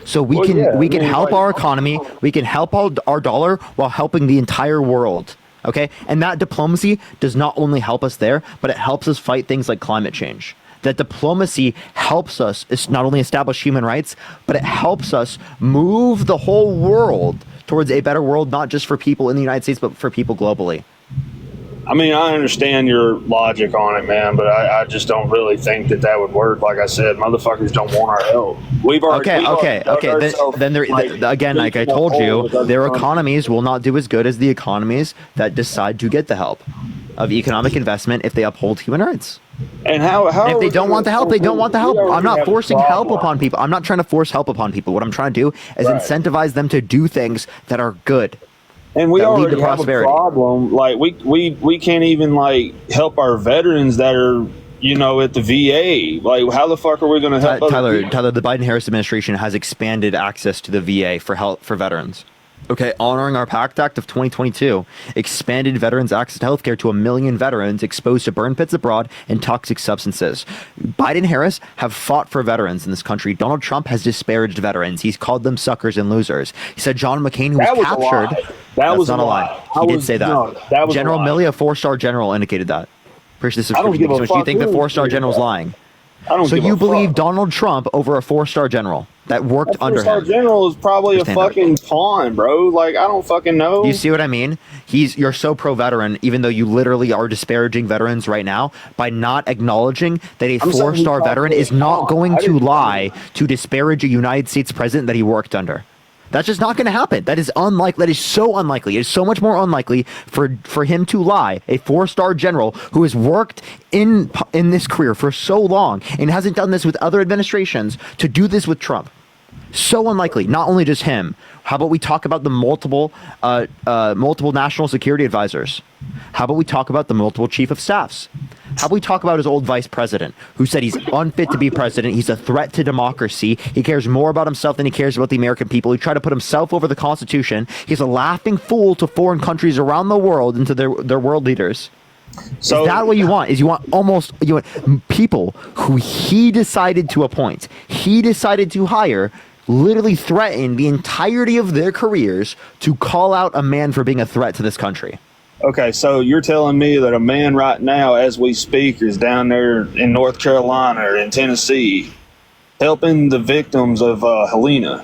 So we can help our economy, we can help our dollar while helping the entire world. Okay, and that diplomacy does not only help us there, but it helps us fight things like climate change. That diplomacy helps us not only establish human rights, but it helps us move the whole world towards a better world, not just for people in the United States, but for people globally. I mean, I understand your logic on it, man, but I just don't really think that would work. Like I said, motherfuckers don't want our help. We've already Then again, like I told you, their economies will not do as good as the economies that decide to get the help of economic investment if they uphold human rights. And how if they don't want the help, they don't want the help. I'm not forcing help upon people. I'm not trying to force help upon people. What I'm trying to do is incentivize them to do things that are good. And we already have a problem. Like we can't even like help our veterans that are at the VA. Like how the fuck are we going to help? Tyler, the Biden-Harris administration has expanded access to the VA for veterans. Okay, honoring our PACT Act of 2022, expanded veterans' access to healthcare to 1 million veterans exposed to burn pits abroad and toxic substances. Biden and Harris have fought for veterans in this country. Donald Trump has disparaged veterans. He's called them suckers and losers. He said John McCain, who was captured. That was not a lie. He did say that. No, that was General Milley, a 4-star general, indicated that. Appreciate the subscription. So you think the 4-star general's lying? So you believe Donald Trump over a 4-star general that worked under him? 4-star general is probably a fucking pawn, bro. Like I don't fucking know. You see what I mean? You're so pro-veteran, even though you literally are disparaging veterans right now by not acknowledging that a 4-star veteran is not going to lie to disparage a United States president that he worked under. That's just not going to happen. That is unlikely. That is so unlikely. It is so much more unlikely for him to lie. A 4-star general who has worked in this career for so long and hasn't done this with other administrations to do this with Trump. So unlikely. Not only just him. How about we talk about the multiple national security advisors? How about we talk about the multiple chief of staffs? How about we talk about his old vice president who said he's unfit to be president? He's a threat to democracy. He cares more about himself than he cares about the American people. He tried to put himself over the Constitution. He's a laughing fool to foreign countries around the world and to their world leaders. So is that what you want? You want people who he decided to appoint, he decided to hire, literally threaten the entirety of their careers to call out a man for being a threat to this country. Okay, so you're telling me that a man right now, as we speak, is down there in North Carolina or in Tennessee helping the victims of Helene.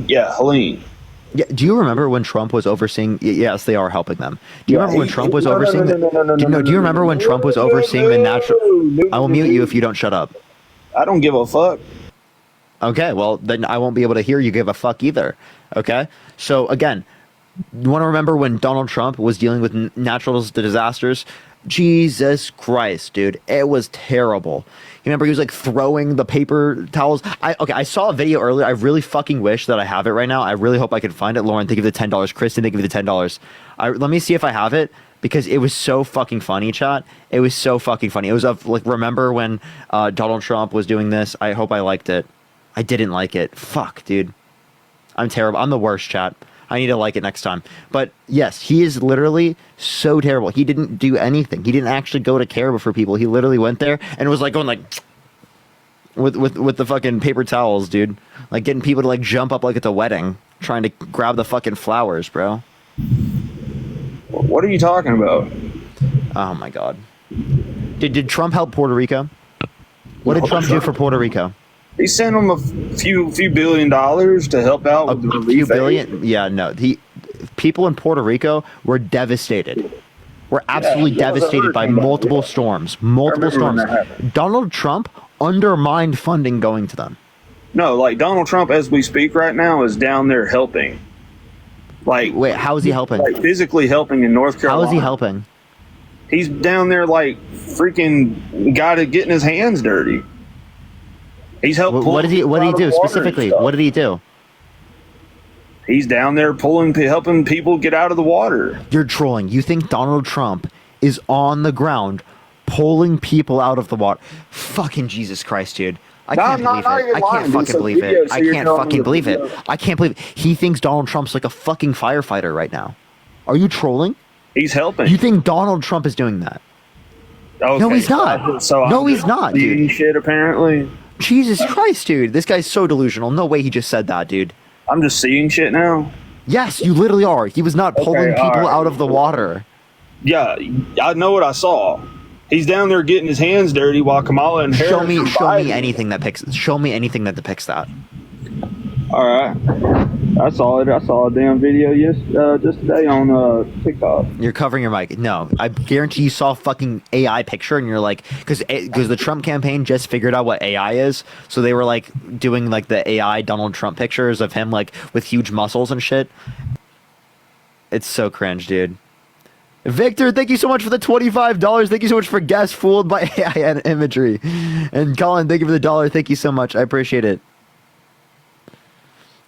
Yeah, do you remember when Trump was overseeing? Yes, they are helping them. Do you remember when Trump was overseeing? Do you remember when Trump was overseeing the natural? I will mute you if you don't shut up. I don't give a fuck. Okay, well then I won't be able to hear you give a fuck either. Okay, so again, you want to remember when Donald Trump was dealing with natural disasters? Jesus Christ, dude, it was terrible. You remember he was like throwing the paper towels. I saw a video earlier. I really fucking wish that I have it right now. I really hope I can find it. Lauren, thank you for the $10. Kristen, thank you for the $10. Let me see if I have it because it was so fucking funny, chat. It was so fucking funny. It was remember when Donald Trump was doing this? I hope I liked it. I didn't like it. Fuck, dude. I'm terrible. I'm the worst, chat. I need to like it next time. But yes, he is literally so terrible. He didn't do anything. He didn't actually go to care for people. He literally went there and was like going like with the fucking paper towels, dude. Like getting people to like jump up like it's a wedding, trying to grab the fucking flowers, bro. What are you talking about? Oh my god. Did Trump help Puerto Rico? What did Trump do for Puerto Rico? He sent them a few $1 billion to help out with the relief aid. Yeah, no. People in Puerto Rico were devastated. Were absolutely devastated by multiple storms. Donald Trump undermined funding going to them. No, like Donald Trump, as we speak right now, is down there helping. Like, wait, how is he helping? Like physically helping in North Carolina. How is he helping? He's down there like freaking getting his hands dirty. He's helped. What did he do specifically? What did he do? He's down there helping people get out of the water. You're trolling. You think Donald Trump is on the ground pulling people out of the water? Fucking Jesus Christ, dude. I can't fucking believe it. I can't fucking believe it. I can't believe it. He thinks Donald Trump's like a fucking firefighter right now. Are you trolling? He's helping. You think Donald Trump is doing that? Okay, no, he's not. No, he's not, dude. Shit, apparently. Jesus Christ, dude. This guy's so delusional. No way he just said that, dude. I'm just seeing shit now. Yes, you literally are. He was not pulling people out of the water. Yeah, I know what I saw. He's down there getting his hands dirty while Kamala and Harris show me anything that depicts that. All right. I saw it. I saw a damn video just today on TikTok. You're covering your mic. No, I guarantee you saw a fucking AI picture, and you're like, because the Trump campaign just figured out what AI is, so they were like doing like the AI Donald Trump pictures of him like with huge muscles and shit. It's so cringe, dude. Victor, thank you so much for the $25. Thank you so much for guess fooled by AI and imagery. And Colin, thank you for the $1. Thank you so much. I appreciate it.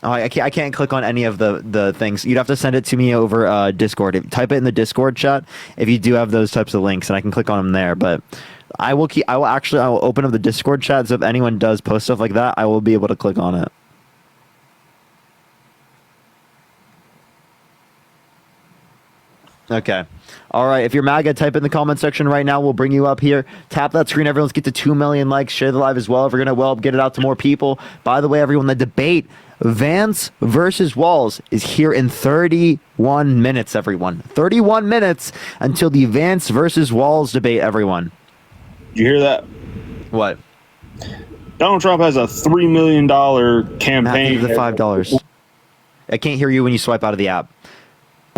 Oh, I can't click on any of the things. You'd have to send it to me over Discord. Type it in the Discord chat if you do have those types of links, and I can click on them there. But I will open up the Discord chat, so if anyone does post stuff like that, I will be able to click on it. Okay. All right. If you're MAGA, type in the comment section right now. We'll bring you up here. Tap that screen. Everyone's get to 2 million likes. Share the live as well. If we're going to get it out to more people. By the way, everyone, the debate, Vance versus Walz, is here in 31 minutes, everyone. 31 minutes until the Vance versus Walz debate, everyone. Did you hear that? What? Donald Trump has a $3 million campaign. The $5. I can't hear you when you swipe out of the app.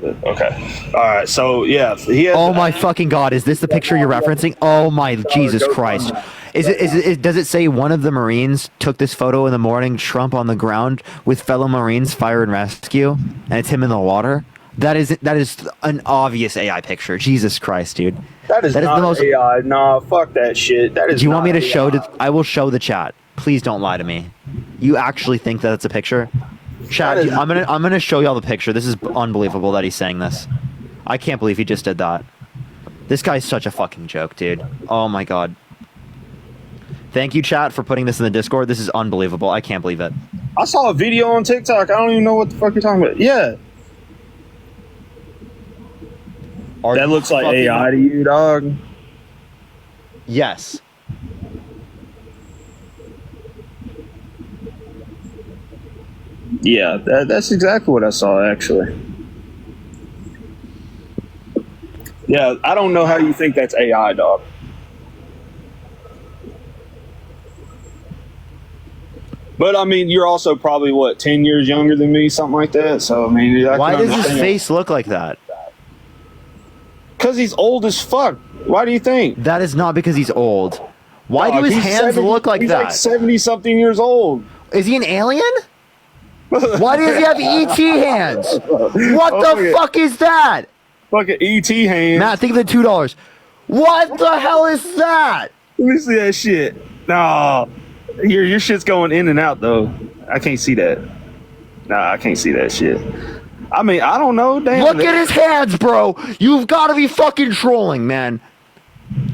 Okay. All right. So yeah, he has. Oh my fucking God! Is this the picture you're referencing? Oh my Jesus Christ! Does it say one of the Marines took this photo in the morning, Trump on the ground with fellow Marines, fire and rescue, and it's him in the water? That is an obvious AI picture. Jesus Christ, dude. That is not the most AI. Nah, fuck that shit. That is. Do you want me to AI. show? I will show the chat. Please don't lie to me. You actually think that it's a picture? Chat, I'm gonna show y'all the picture. This is unbelievable that he's saying this. I can't believe he just did that. This guy's such a fucking joke, dude. Oh my God. Thank you, chat, for putting this in the Discord. This is unbelievable. I can't believe it. I saw a video on TikTok. I don't even know what the fuck you're talking about. Yeah. That looks like AI to you, dog. Yes. Yeah, that's exactly what I saw, actually. Yeah, I don't know how you think that's AI, dog. But, I mean, you're also probably, 10 years younger than me, something like that? So, I mean... Why does his face look like that? Because he's old as fuck. Why do you think? That is not because he's old. Why do his hands look like that? He's like 70-something years old. Is he an alien? Why does he have ET hands? What the fuck is that? Fucking ET hands. Matt, think of the $2. What the hell is that? Let me see that shit. No. Your shit's going in and out, though. I can't see that. Nah, I can't see that shit. I mean, I don't know. Damn. Look at his hands, bro. You've got to be fucking trolling, man.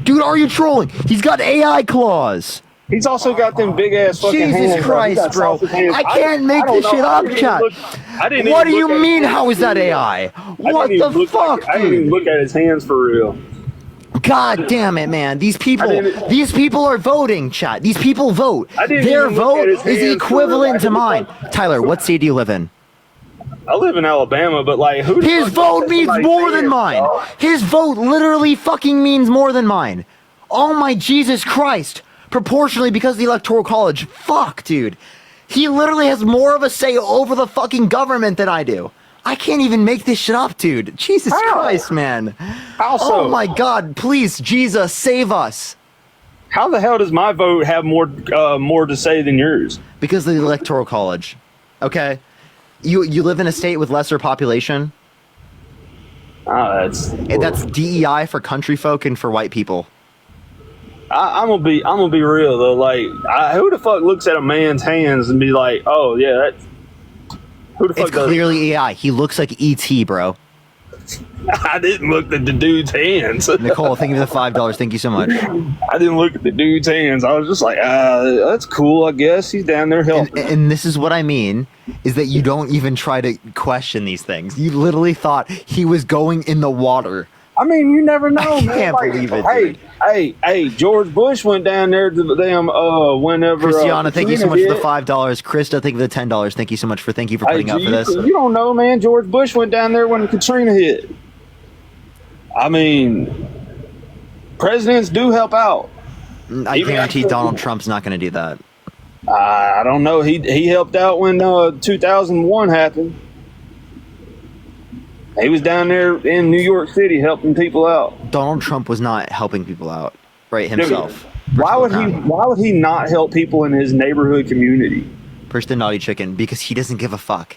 Dude, are you trolling? He's got AI claws. He's also got them big ass fucking hands. Jesus Christ, bro. I can't make this shit up, chat. What do you mean, how is that AI? What the fuck, dude? I didn't even look at his hands for real. God damn it, man. These people are voting, chat. These people vote. Their vote is equivalent to mine. Tyler, what state do you live in? I live in Alabama, but like, his vote means more than mine. His vote literally fucking means more than mine. Oh my Jesus Christ. Proportionally, because of the Electoral College. Fuck, dude. He literally has more of a say over the fucking government than I do. I can't even make this shit up, dude. Jesus Christ, man. How so? Oh my God, please, Jesus, save us. How the hell does my vote have more to say than yours? Because of the Electoral College. Okay? You live in a state with lesser population? That's DEI for country folk and for white people. I'm gonna be real though. Like, who the fuck looks at a man's hands and be like, "Oh yeah, who the fuck?" It's clearly AI. He looks like ET, bro. I didn't look at the dude's hands. Nicole, thank you for the $5. Thank you so much. I didn't look at the dude's hands. I was just like, that's cool. I guess he's down there helping. And this is what I mean, is that you don't even try to question these things. You literally thought he was going in the water. I mean, you never know, man. I can't believe it, dude. Hey, George Bush went down there to the damn, whenever... Christiana, thank you so much for the $5. Krista, thank you for the $10. Thank you so much for putting up for this. You don't know, man. George Bush went down there when Katrina hit. I mean, presidents do help out. I guarantee Donald Trump's not going to do that. I don't know. He helped out when 2001 happened. He was down there in New York City helping people out. Donald Trump was not helping people out, right, himself. Dude, why would he not help people in his neighborhood community? Push the naughty chicken, because he doesn't give a fuck.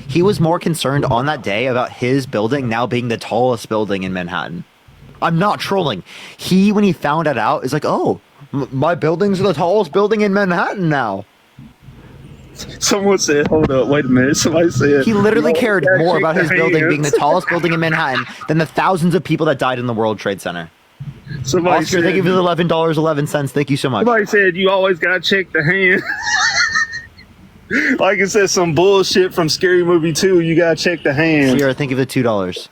He was more concerned on that day about his building now being the tallest building in Manhattan. I'm not trolling. When he found that out, is like, oh, my building's the tallest building in Manhattan now. Someone said, hold up, wait a minute. Somebody said he literally cared more about his building being the tallest building in Manhattan than the thousands of people that died in the World Trade Center. Somebody Oscar, thank you for the $11.11. Thank you so much. Somebody said you always gotta check the hand. Like it said some bullshit from Scary Movie 2. You gotta check the hand. Sierra, thank you for the $2.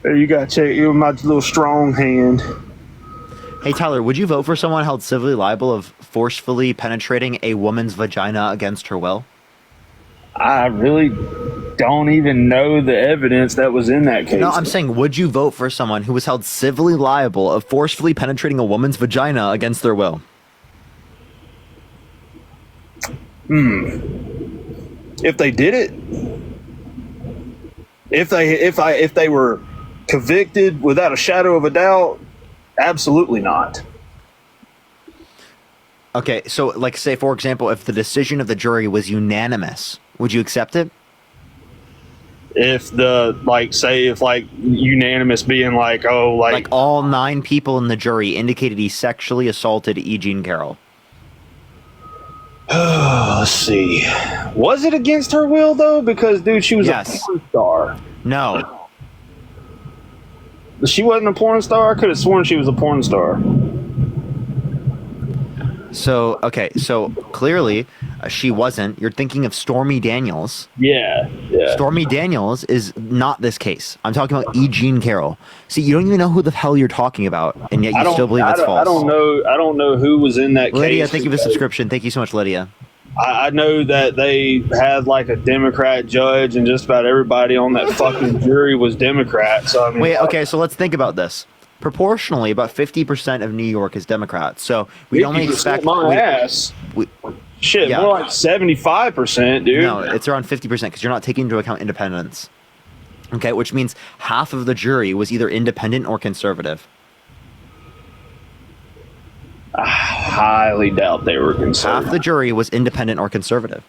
Hey, you gotta check my little strong hand. Hey Tyler, would you vote for someone held civilly liable of forcefully penetrating a woman's vagina against her will? I really don't even know the evidence that was in that case. No, I'm saying, would you vote for someone who was held civilly liable of forcefully penetrating a woman's vagina against their will? If they did it, if they were convicted without a shadow of a doubt, absolutely not. Okay, so like say for example, if the decision of the jury was unanimous, would you accept it? If unanimous being like all 9 people in the jury indicated he sexually assaulted E. Jean Carroll. Let's see. Was it against her will though? Because dude, she was a porn star. No. She wasn't a porn star? I could have sworn she was a porn star. So, okay, so clearly she wasn't. You're thinking of Stormy Daniels. Yeah. Stormy Daniels is not this case. I'm talking about E. Jean Carroll. See, you don't even know who the hell you're talking about, and yet you still believe it's false. I don't know who was in that case. Lydia, thank you for the subscription. Thank you so much, Lydia. I know that they had like a Democrat judge, and just about everybody on that fucking jury was Democrat. So I mean, wait, okay, so let's think about this. Proportionally, about 50% of New York is Democrats. So we only expect more like 75%, dude. No, it's around 50% because you're not taking into account independents. Okay, which means half of the jury was either independent or conservative. I highly doubt they were conservative. Half the jury was independent or conservative.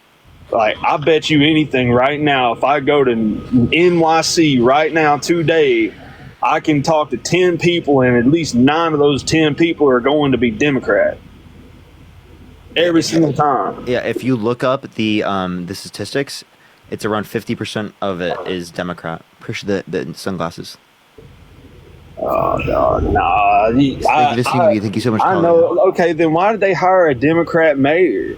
Like, I bet you anything right now, if I go to NYC right now today, I can talk to 10 people, and at least 9 of those 10 people are going to be Democrat. Every single time. Yeah, if you look up the statistics, it's around 50% of it is Democrat. Pretty sure the sunglasses. Oh, God, nah. Thank you so much. I know. Okay, then why did they hire a Democrat mayor?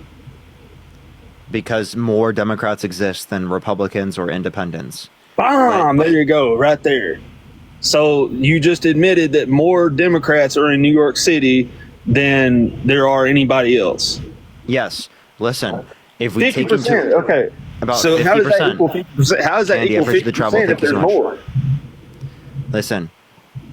Because more Democrats exist than Republicans or independents. Bam! There you go, right there. So you just admitted that more Democrats are in New York City than there are anybody else. Yes. Listen, if we 50%, take into okay. About so 50%, how does that equal 50%? How does that equal 50% if there's more? Listen,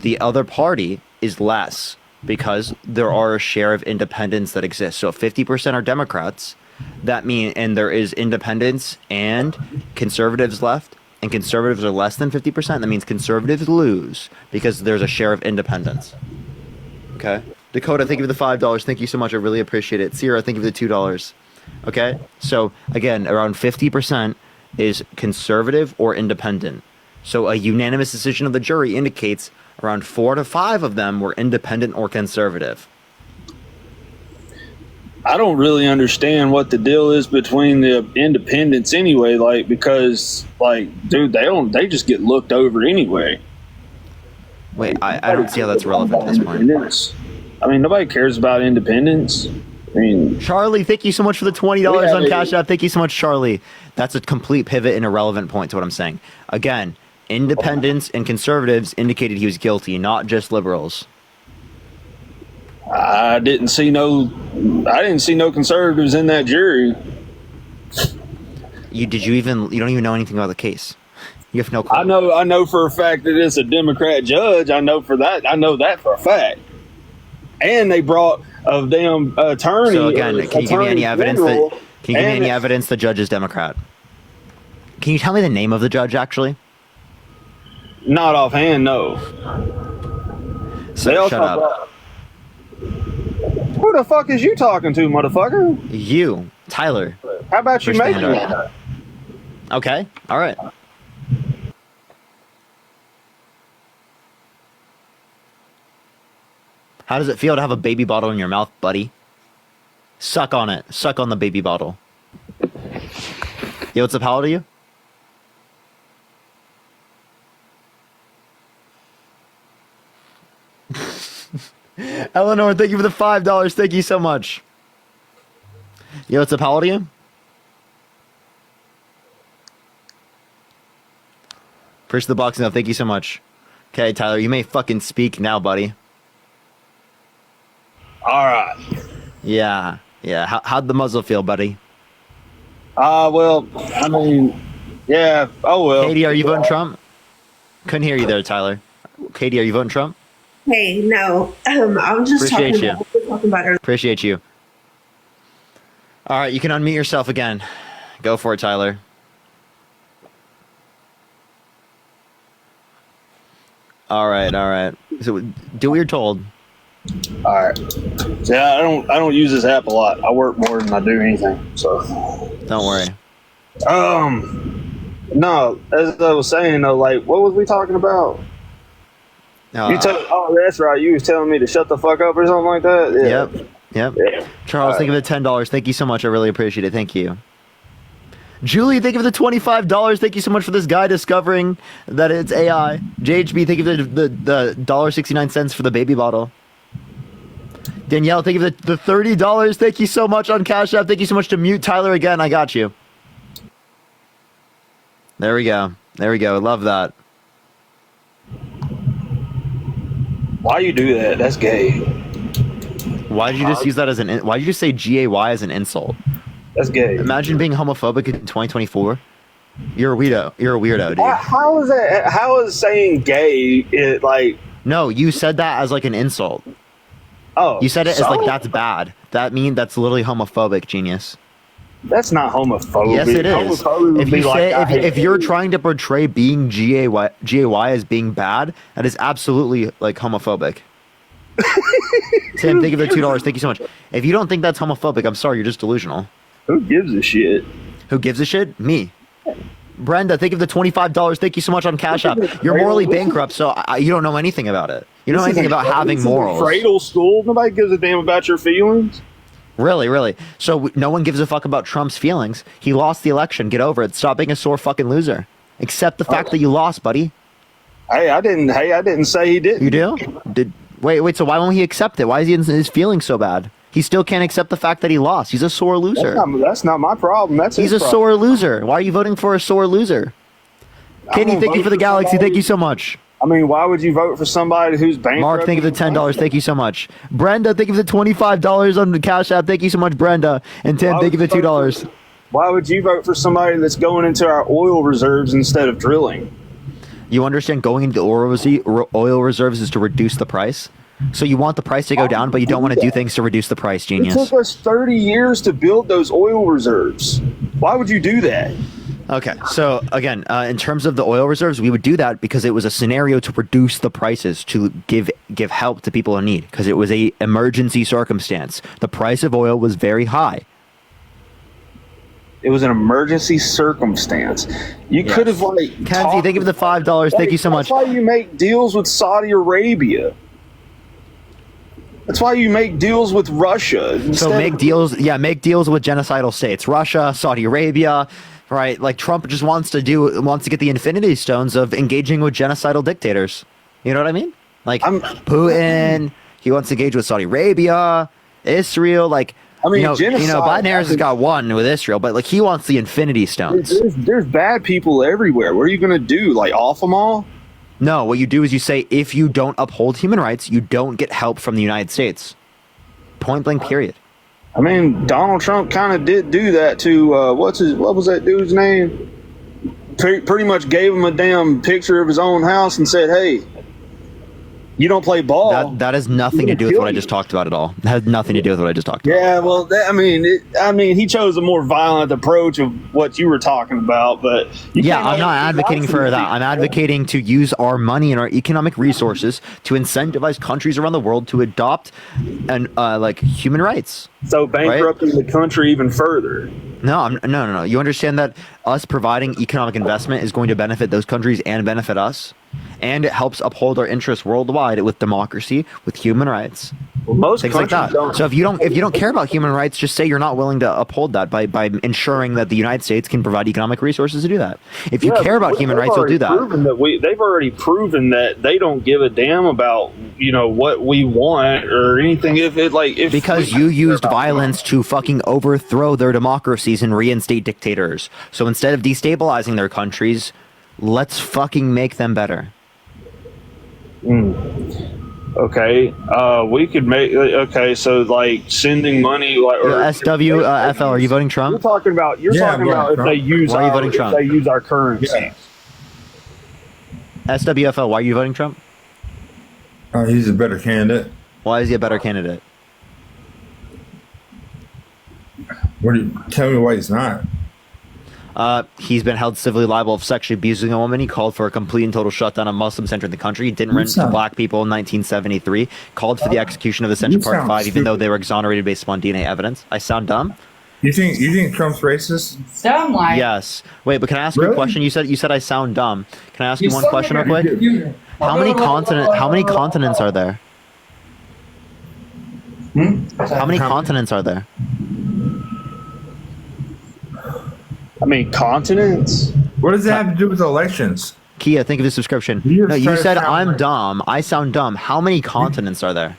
the other party is less because there are a share of independents that exist. So if 50% are Democrats, that means, and there is independents and conservatives left, and conservatives are less than 50%, that means conservatives lose because there's a share of independents. Okay? Dakota, thank you for the $5. Thank you so much. I really appreciate it. Sierra, thank you for the $2. Okay? So, again, around 50% is conservative or independent. So a unanimous decision of the jury indicates around 4 to 5 of them were independent or conservative. I don't really understand what the deal is between the independents anyway, like, because, like, dude, they just get looked over anyway. Wait, I don't see how that's relevant at this point. I mean, nobody cares about independence. I mean, Charlie, thank you so much for the $20 on Cash App. Thank you so much, Charlie. That's a complete pivot and irrelevant point to what I'm saying. Again, independents and conservatives indicated he was guilty, not just liberals. I didn't see no conservatives in that jury. You don't even know anything about the case. You have no clue. I know for a fact that it's a Democrat judge. I know that for a fact. and they brought a damn attorney. So again, can you give me any evidence the judge is Democrat? Can you tell me the name of the judge, actually? Not offhand, no. So shut up. Who the fuck is you talking to, motherfucker? You, Tyler. How about you make it? Okay, all right. How does it feel to have a baby bottle in your mouth, buddy? Suck on it. Suck on the baby bottle. Yo, what's up? How old are you? Eleanor, thank you for the $5. Thank you so much. Yo, what's up? How old are you? Push the box now. Thank you so much. Okay, Tyler, you may fucking speak now, buddy. All right. Yeah. How'd the muzzle feel, buddy? Well, I mean, yeah. Oh, well. Katie, are you voting Trump? Couldn't hear you there, Tyler. Katie, are you voting Trump? Hey, no. I'm just talking about what we're talking about earlier. Appreciate you. All right, you can unmute yourself again. Go for it, Tyler. All right. So do what you're told. All right. Yeah, I don't use this app a lot. I work more than I do anything, so don't worry. No, as I was saying though, like, what was we talking about? Oh, that's right. You was telling me to shut the fuck up or something like that. Yeah. Yep. Yeah. Charles, thank you for the $10. Thank you so much. I really appreciate it. Thank you. Julie, thank you for the $25. Thank you so much for this guy discovering that it's AI. JHB, thank you for the $1.69 for the baby bottle. Danielle, thank you for the $30. Thank you so much on Cash App. Thank you so much to mute Tyler again. I got you. There we go. Love that. Why you do that? That's gay. Why did you just use that as why did you just say GAY as an insult? That's gay. Imagine being homophobic in 2024. You're a weirdo, dude. How is that? How is saying gay like? No, you said that as like an insult. Oh, you said it as like that's bad. That's literally homophobic, genius. That's not homophobic. Yes, it is. If you're trying to portray being GAY as being bad, that is absolutely like homophobic. Tim, thank you for the $2. Thank you so much. If you don't think that's homophobic, I'm sorry, you're just delusional. Who gives a shit? Who gives a shit? Me. Brenda, thank you for the $25. Thank you so much on Cash App. You're morally bankrupt, so you don't know anything about it. You don't know anything about having morals. Cradle school. Nobody gives a damn about your feelings. Really. So no one gives a fuck about Trump's feelings. He lost the election. Get over it. Stop being a sore fucking loser. Accept the fact that you lost, buddy. Hey, I didn't say he didn't. You do? Wait. So why won't he accept it? Why is he in his feelings so bad? He still can't accept the fact that he lost. He's a sore loser. That's not my problem. He's a sore loser. Why are you voting for a sore loser? Kenny, thank you for the galaxy. Thank you so much. I mean, why would you vote for somebody who's bankrupt? Mark, thank you for the $10. Thank you so much. Brenda, thank you for the $25 on the Cash App. Thank you so much, Brenda. And Tim, thank you for the $2. Why would you vote for somebody that's going into our oil reserves instead of drilling? You understand going into oil reserves is to reduce the price? So you want the price to go down, but you don't want to do things to reduce the price, genius. It took us 30 years to build those oil reserves. Why would you do that? Okay, so again, in terms of the oil reserves, we would do that because it was a scenario to reduce the prices, to give help to people in need, because it was a emergency circumstance. The price of oil was very high. It was an emergency circumstance. You could have Kenzie, thank you for the $5. Thank you so much. That's why you make deals with Saudi Arabia. That's why you make deals with Russia. So make deals with genocidal states, Russia, Saudi Arabia, right? Like Trump just wants to get the Infinity Stones of engaging with genocidal dictators. You know what I mean? Like Putin, he wants to engage with Saudi Arabia, Israel. Like Biden-Harris has got one with Israel, but like he wants the Infinity Stones. There's bad people everywhere. What are you gonna do? Like off them all? No, what you do is you say, if you don't uphold human rights, you don't get help from the United States. Point blank, period. I mean, Donald Trump kind of did do that to, what was that dude's name? Pretty much gave him a damn picture of his own house and said, hey, You don't play ball. That has nothing to do with what I just talked about at all. It has nothing to do with what I just talked about. Yeah, well, he chose a more violent approach of what you were talking about, but I'm not advocating for that. I'm advocating to use our money and our economic resources to incentivize countries around the world to adopt human rights. So bankrupting the country even further. No. You understand that us providing economic investment is going to benefit those countries and benefit us, and it helps uphold our interests worldwide with democracy, with human rights, most things like that. don't. So if you don't care about human rights, just say you're not willing to uphold that by ensuring that the United States can provide economic resources to do that. If you care about human rights, you'll do that. They've already proven that they don't give a damn about what we want or anything. Because you used violence to fucking overthrow their democracies and reinstate dictators. So instead of destabilizing their countries, let's fucking make them better. Okay, we could make. Okay, so like sending money, SWFL. Are you voting Trump? You're talking about if they use Why are you voting Trump? If they use our currency. Yeah. SWFL. Why are you voting Trump? He's a better candidate. Why is he a better candidate? Tell me why he's not. He's been held civilly liable of sexually abusing a woman. He called for a complete and total shutdown of Muslims entering the country. He didn't rent to black people in 1973. Called for the execution of Ascension Part 5, even though they were exonerated based upon DNA evidence. I sound dumb? You think Trump's racist? Sound like. Yes. Wait, but can I ask you a question? You said I sound dumb. Can I ask you one question real quick? How many continents are there? How many continents are there? Continents? What does that have to do with elections? Kia, think of the subscription. No, you said I'm dumb. I sound dumb. How many continents are there?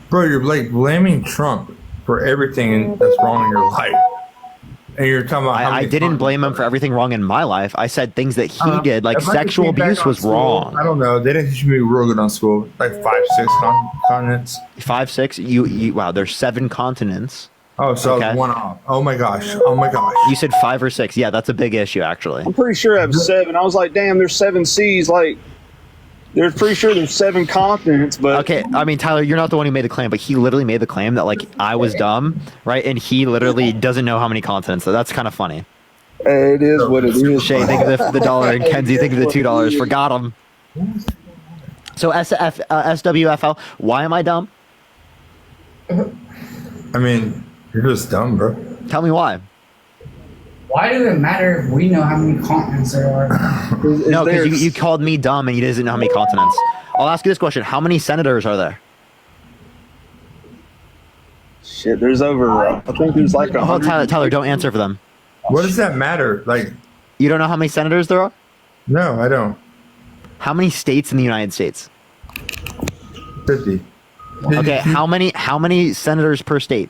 Bro, you're like blaming Trump for everything that's wrong in your life. And you're talking about I didn't blame him for everything wrong in my life. I said things that he did, like sexual abuse was wrong. I don't know. They didn't teach me real good on school. Like 5, 6 continents. 5, 6? Wow, there's 7 continents. Oh, so okay. One off. Oh my gosh. You said 5 or 6. Yeah, that's a big issue, actually. I'm pretty sure I have 7. I was like, damn, there's 7 seas. Like, they're pretty sure there's 7 continents. But okay, Tyler, you're not the one who made the claim, but he literally made the claim that like I was dumb, right? And he literally doesn't know how many continents. So that's kind of funny. It is what it is. Shay, think of the dollar, and Kenzie, think of the $2. Forgot him. So SWFL, why am I dumb? You're just dumb, bro. Tell me why. Why does it matter if we know how many continents there are? No, because you called me dumb and you didn't know how many continents. I'll ask you this question. How many senators are there? Shit, there's over, I think there's like 100. Tyler, don't answer for them. What does that matter? Like, you don't know how many senators there are? No, I don't. How many states in the United States? 50. Okay, how many senators per state?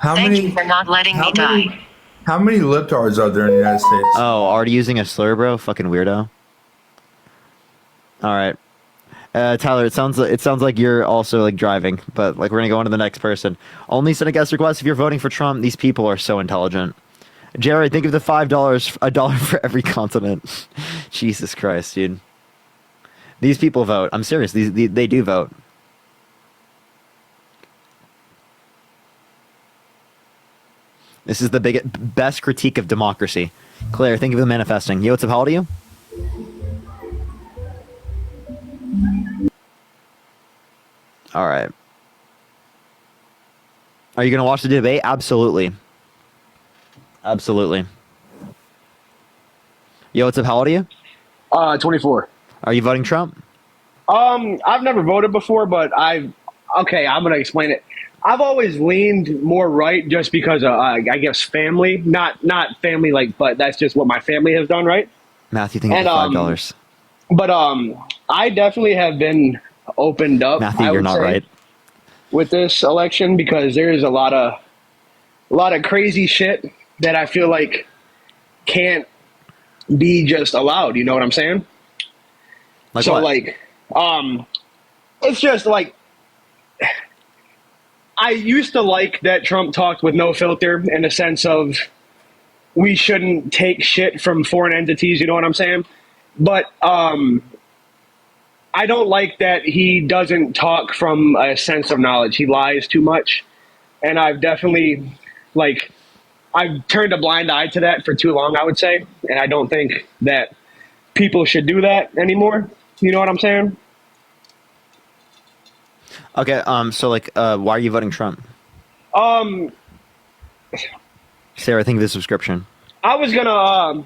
Thank you for not letting me die. How many libtards are there in the United States? Oh, already using a slur, bro? Fucking weirdo. All right. Tyler, it sounds like you're also like driving, but like we're gonna go on to the next person. Only send a guest request if you're voting for Trump. These people are so intelligent. Jared, think of the $5, $1 for every continent. Jesus Christ, dude. These people vote. I'm serious. They do vote. This is the best critique of democracy. Claire, think of the manifesting. Yo, what's up? How old are you? All right. Are you going to watch the debate? Absolutely. Absolutely. Yo, what's up? How old are you? 24. Are you voting Trump? I've never voted before, but I'm going to explain it. I've always leaned more right just because of, I guess, family. Not family, but that's just what my family has done, right? Matthew, think of the $5. But I definitely have been opened up. Matthew, you're not right. With this election, because there is a lot of crazy shit that I feel like can't be just allowed. You know what I'm saying? Like so what? It's just like, I used to like that Trump talked with no filter in the sense of we shouldn't take shit from foreign entities, you know what I'm saying? But I I don't like that he doesn't talk from a sense of knowledge. He lies too much. And I've definitely, like, I've turned a blind eye to that for too long, I would say. And I don't think that people should do that anymore. You know what I'm saying? Okay, so, like, why are you voting Trump? Sarah, think of the subscription. I was gonna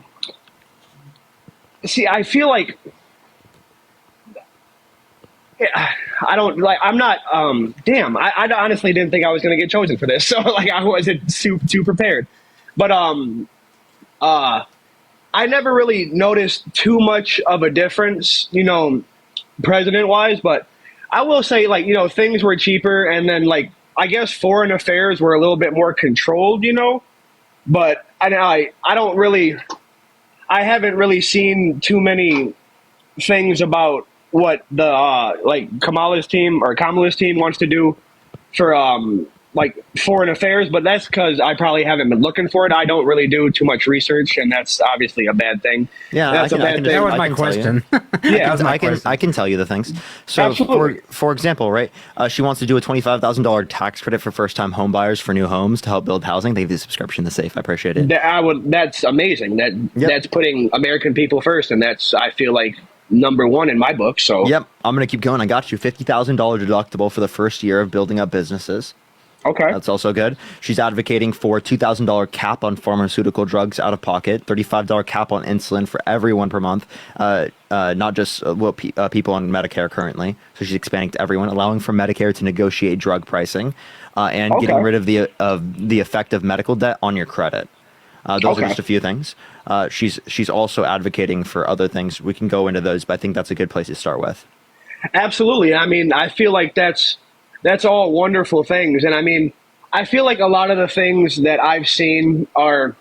see. I feel like I don't like. I'm not. Damn. I honestly didn't think I was gonna get chosen for this, so like I wasn't too prepared. But I never really noticed too much of a difference, you know, president wise. But I will say, like, you know, things were cheaper, and then like I guess foreign affairs were a little bit more controlled, you know. But I don't really, I haven't really seen too many things about what the like Kamala's team wants to do for like foreign affairs, but that's because I probably haven't been looking for it. I don't really do too much research, and that's obviously a bad thing. Yeah, that's a bad thing. That was my question. Yeah, I can tell you the things. So, for example, right, she wants to do a $25,000 tax credit for first-time home buyers for new homes to help build housing. They have the subscription to SAFE. I appreciate it. That's amazing. That's putting American people first, and that's, I feel like, number one in my book. So yep, I'm gonna keep going. I got you $50,000 deductible for the first year of building up businesses. Okay. That's also good. She's advocating for a $2,000 cap on pharmaceutical drugs out of pocket, $35 cap on insulin for everyone per month, not just people on Medicare currently. So she's expanding to everyone, allowing for Medicare to negotiate drug pricing, and getting rid of the effect of medical debt on your credit. Those are just a few things. She's also advocating for other things. We can go into those, but I think that's a good place to start with. Absolutely. I mean, I feel like that's all wonderful things. And I mean, I feel like a lot of the things that I've seen are,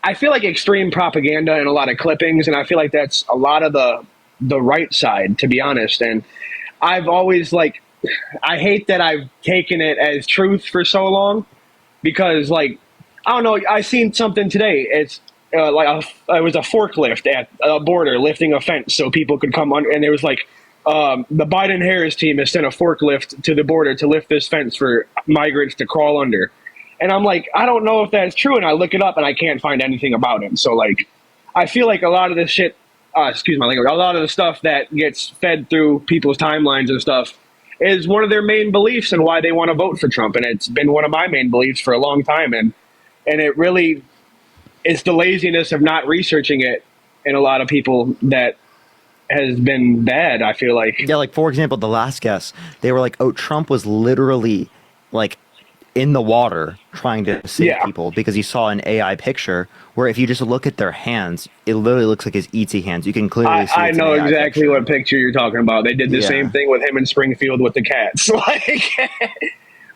I feel like extreme propaganda and a lot of clippings. And I feel like that's a lot of the right side, to be honest. And I've always I hate that I've taken it as truth for so long because I don't know. I seen something today. It's it was a forklift at a border lifting a fence so people could come on. And there was the Biden-Harris team has sent a forklift to the border to lift this fence for migrants to crawl under. And I'm like, I don't know if that's true. And I look it up and I can't find anything about it. So I feel like a lot of this shit, excuse my language, a lot of the stuff that gets fed through people's timelines and stuff is one of their main beliefs and why they want to vote for Trump. And it's been one of my main beliefs for a long time. And it really, it's the laziness of not researching it in a lot of people that has been bad, I feel like. Yeah, for example, the last guest, they were like, oh, Trump was literally in the water trying to save people because he saw an AI picture where if you just look at their hands, it literally looks like his ET hands. You can clearly see I know exactly what picture you're talking about. They did the same thing with him in Springfield with the cats.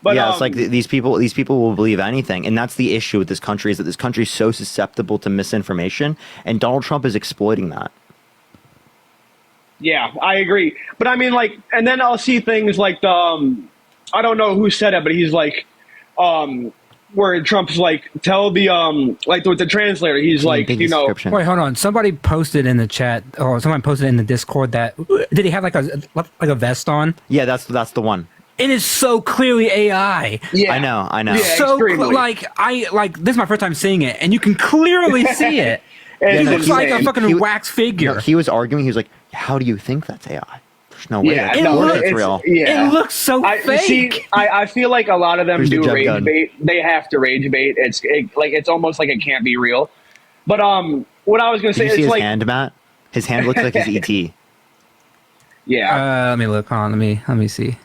But, yeah, it's these people will believe anything. And that's the issue with this country, is that this country is so susceptible to misinformation, and Donald Trump is exploiting that. Yeah, I agree. But I mean, and then I'll see things like I don't know who said it, but he's where Trump's tell the, with the translator, he's you know. Wait, hold on. Somebody posted in the chat, or someone posted in the Discord that, did he have a vest on? Yeah, that's the one. It is so clearly AI. Yeah, I know. Yeah, so this is my first time seeing it, and you can clearly see it. He looks like a fucking wax figure. No, he was arguing. He was like, "How do you think that's AI? There's no way that's real." It looks so fake. See, I feel like a lot of them do rage bait. They have to rage bait. It's almost like it can't be real. But what I was going to say is his hand, Matt. His hand looks like his ET. Yeah. Let me look. Hold on. Let me see.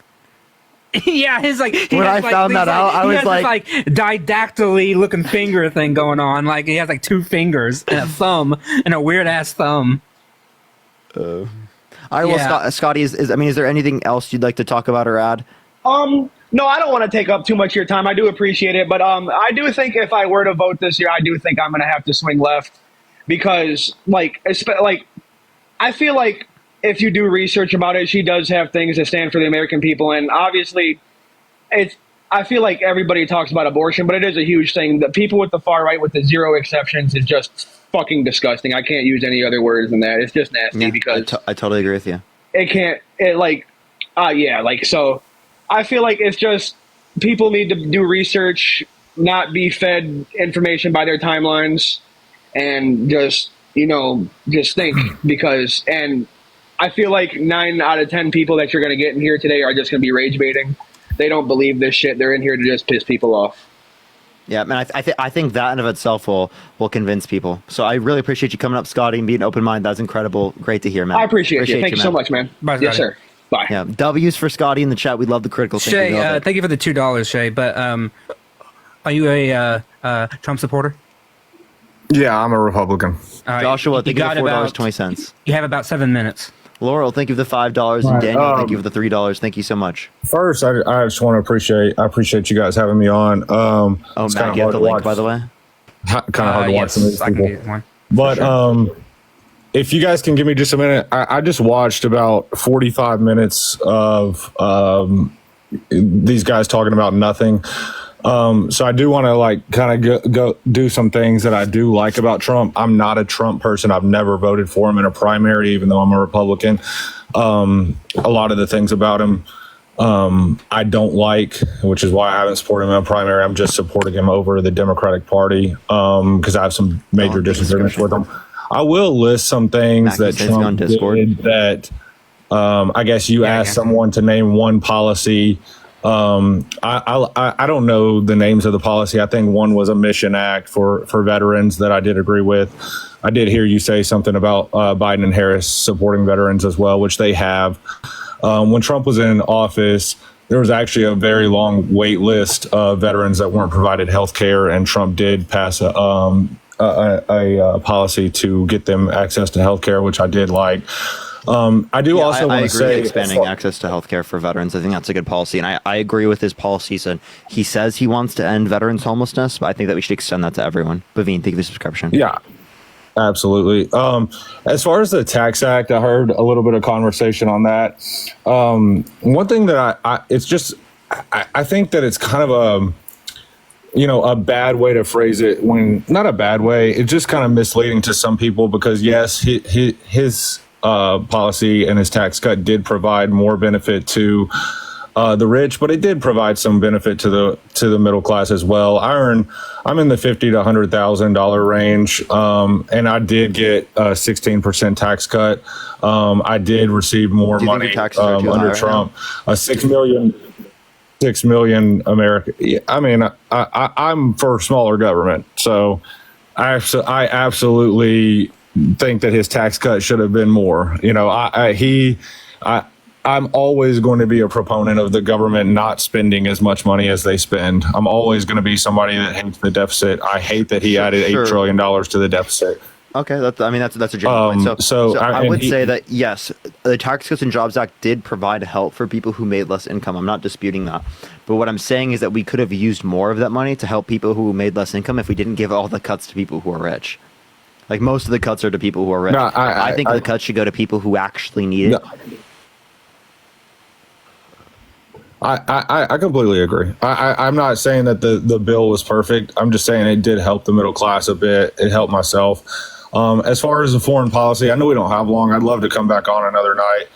Yeah, his when I found that out, I was like didactyly looking finger thing going on. He has 2 fingers and a thumb and a weird ass thumb. All right, well, Scotty, is there anything else you'd like to talk about or add? No, I don't want to take up too much of your time. I do appreciate it, but I do think if I were to vote this year, I do think I'm going to have to swing left because, I feel like if you do research about it, she does have things that stand for the American people, and obviously, I feel like everybody talks about abortion, but it is a huge thing. The people with the far right, with the zero exceptions, is just fucking disgusting. I can't use any other words than that. It's just nasty because I totally agree with you. So I feel like it's just people need to do research, not be fed information by their timelines, and just think and I feel like 9 out of 10 people that you're going to get in here today are just going to be rage baiting. They don't believe this shit. They're in here to just piss people off. Yeah, man, I think that in of itself will convince people. So I really appreciate you coming up, Scotty, and being open minded. That's incredible. Great to hear, man. I appreciate you. Thank you so much, man. Bye, yes, Scotty. sir. Bye. Yeah, W's for Scotty in the chat. We love the critical thinking. Shay, thank you for the $2, Shay. But are you a Trump supporter? Yeah, I'm a Republican. All right. Joshua, thank you for about $4.20. You have about 7 minutes. Laurel, thank you for the $5, and Daniel, thank you for the $3. Thank you so much. First, I just want to appreciate you guys having me on. It's Matt, you have the link, by the way. Kind of hard to watch some of these I can people. get one. But if you guys can give me just a minute, I just watched about 45 minutes of these guys talking about nothing. So I do want to kind of go do some things that I do like about Trump. I'm not a Trump person. I've never voted for him in a primary, even though I'm a Republican. A lot of the things about him I don't like, which is why I haven't supported him in a primary. I'm just supporting him over the Democratic Party because I have some major disagreements with him. I will list some things that Trump did that I guess you asked someone to name one policy. I don't know the names of the policy. I think one was a mission act for veterans that I did agree with. I did hear you say something about Biden and Harris supporting veterans as well, which they have. When Trump was in office, there was actually a very long wait list of veterans that weren't provided health care, and Trump did pass a policy to get them access to health care, which I did like. I do also want to say expanding access to healthcare for veterans. I think that's a good policy, and I agree with his policies. And he says he wants to end veterans homelessness, but I think that we should extend that to everyone. Baveen, thank you for the subscription. Yeah, absolutely. As far as the Tax Act, I heard a little bit of conversation on that. One thing that I think that it's kind of a bad way to phrase it. Not a bad way. It's just kind of misleading to some people because yes, his policy and his tax cut did provide more benefit to the rich, but it did provide some benefit to the middle class as well. I'm in the $50,000 to $100,000 range, and I did get a 16% tax cut. I did receive more money under Trump. 6 million America. I mean, I'm for smaller government, so I absolutely think that his tax cut should have been more. I'm always going to be a proponent of the government not spending as much money as they spend. I'm always going to be somebody that hates the deficit. I hate that he added $8 trillion to the deficit. Okay, that's a genuine point. So I would say that yes, the Tax Cuts and Jobs Act did provide help for people who made less income. I'm not disputing that, but what I'm saying is that we could have used more of that money to help people who made less income if we didn't give all the cuts to people who are rich. Like most of the cuts are to people who are rich. No, I think the cuts should go to people who actually need it. I completely agree. I'm not saying that the bill was perfect. I'm just saying it did help the middle class a bit. It helped myself. As far as the foreign policy, I know we don't have long. I'd love to come back on another night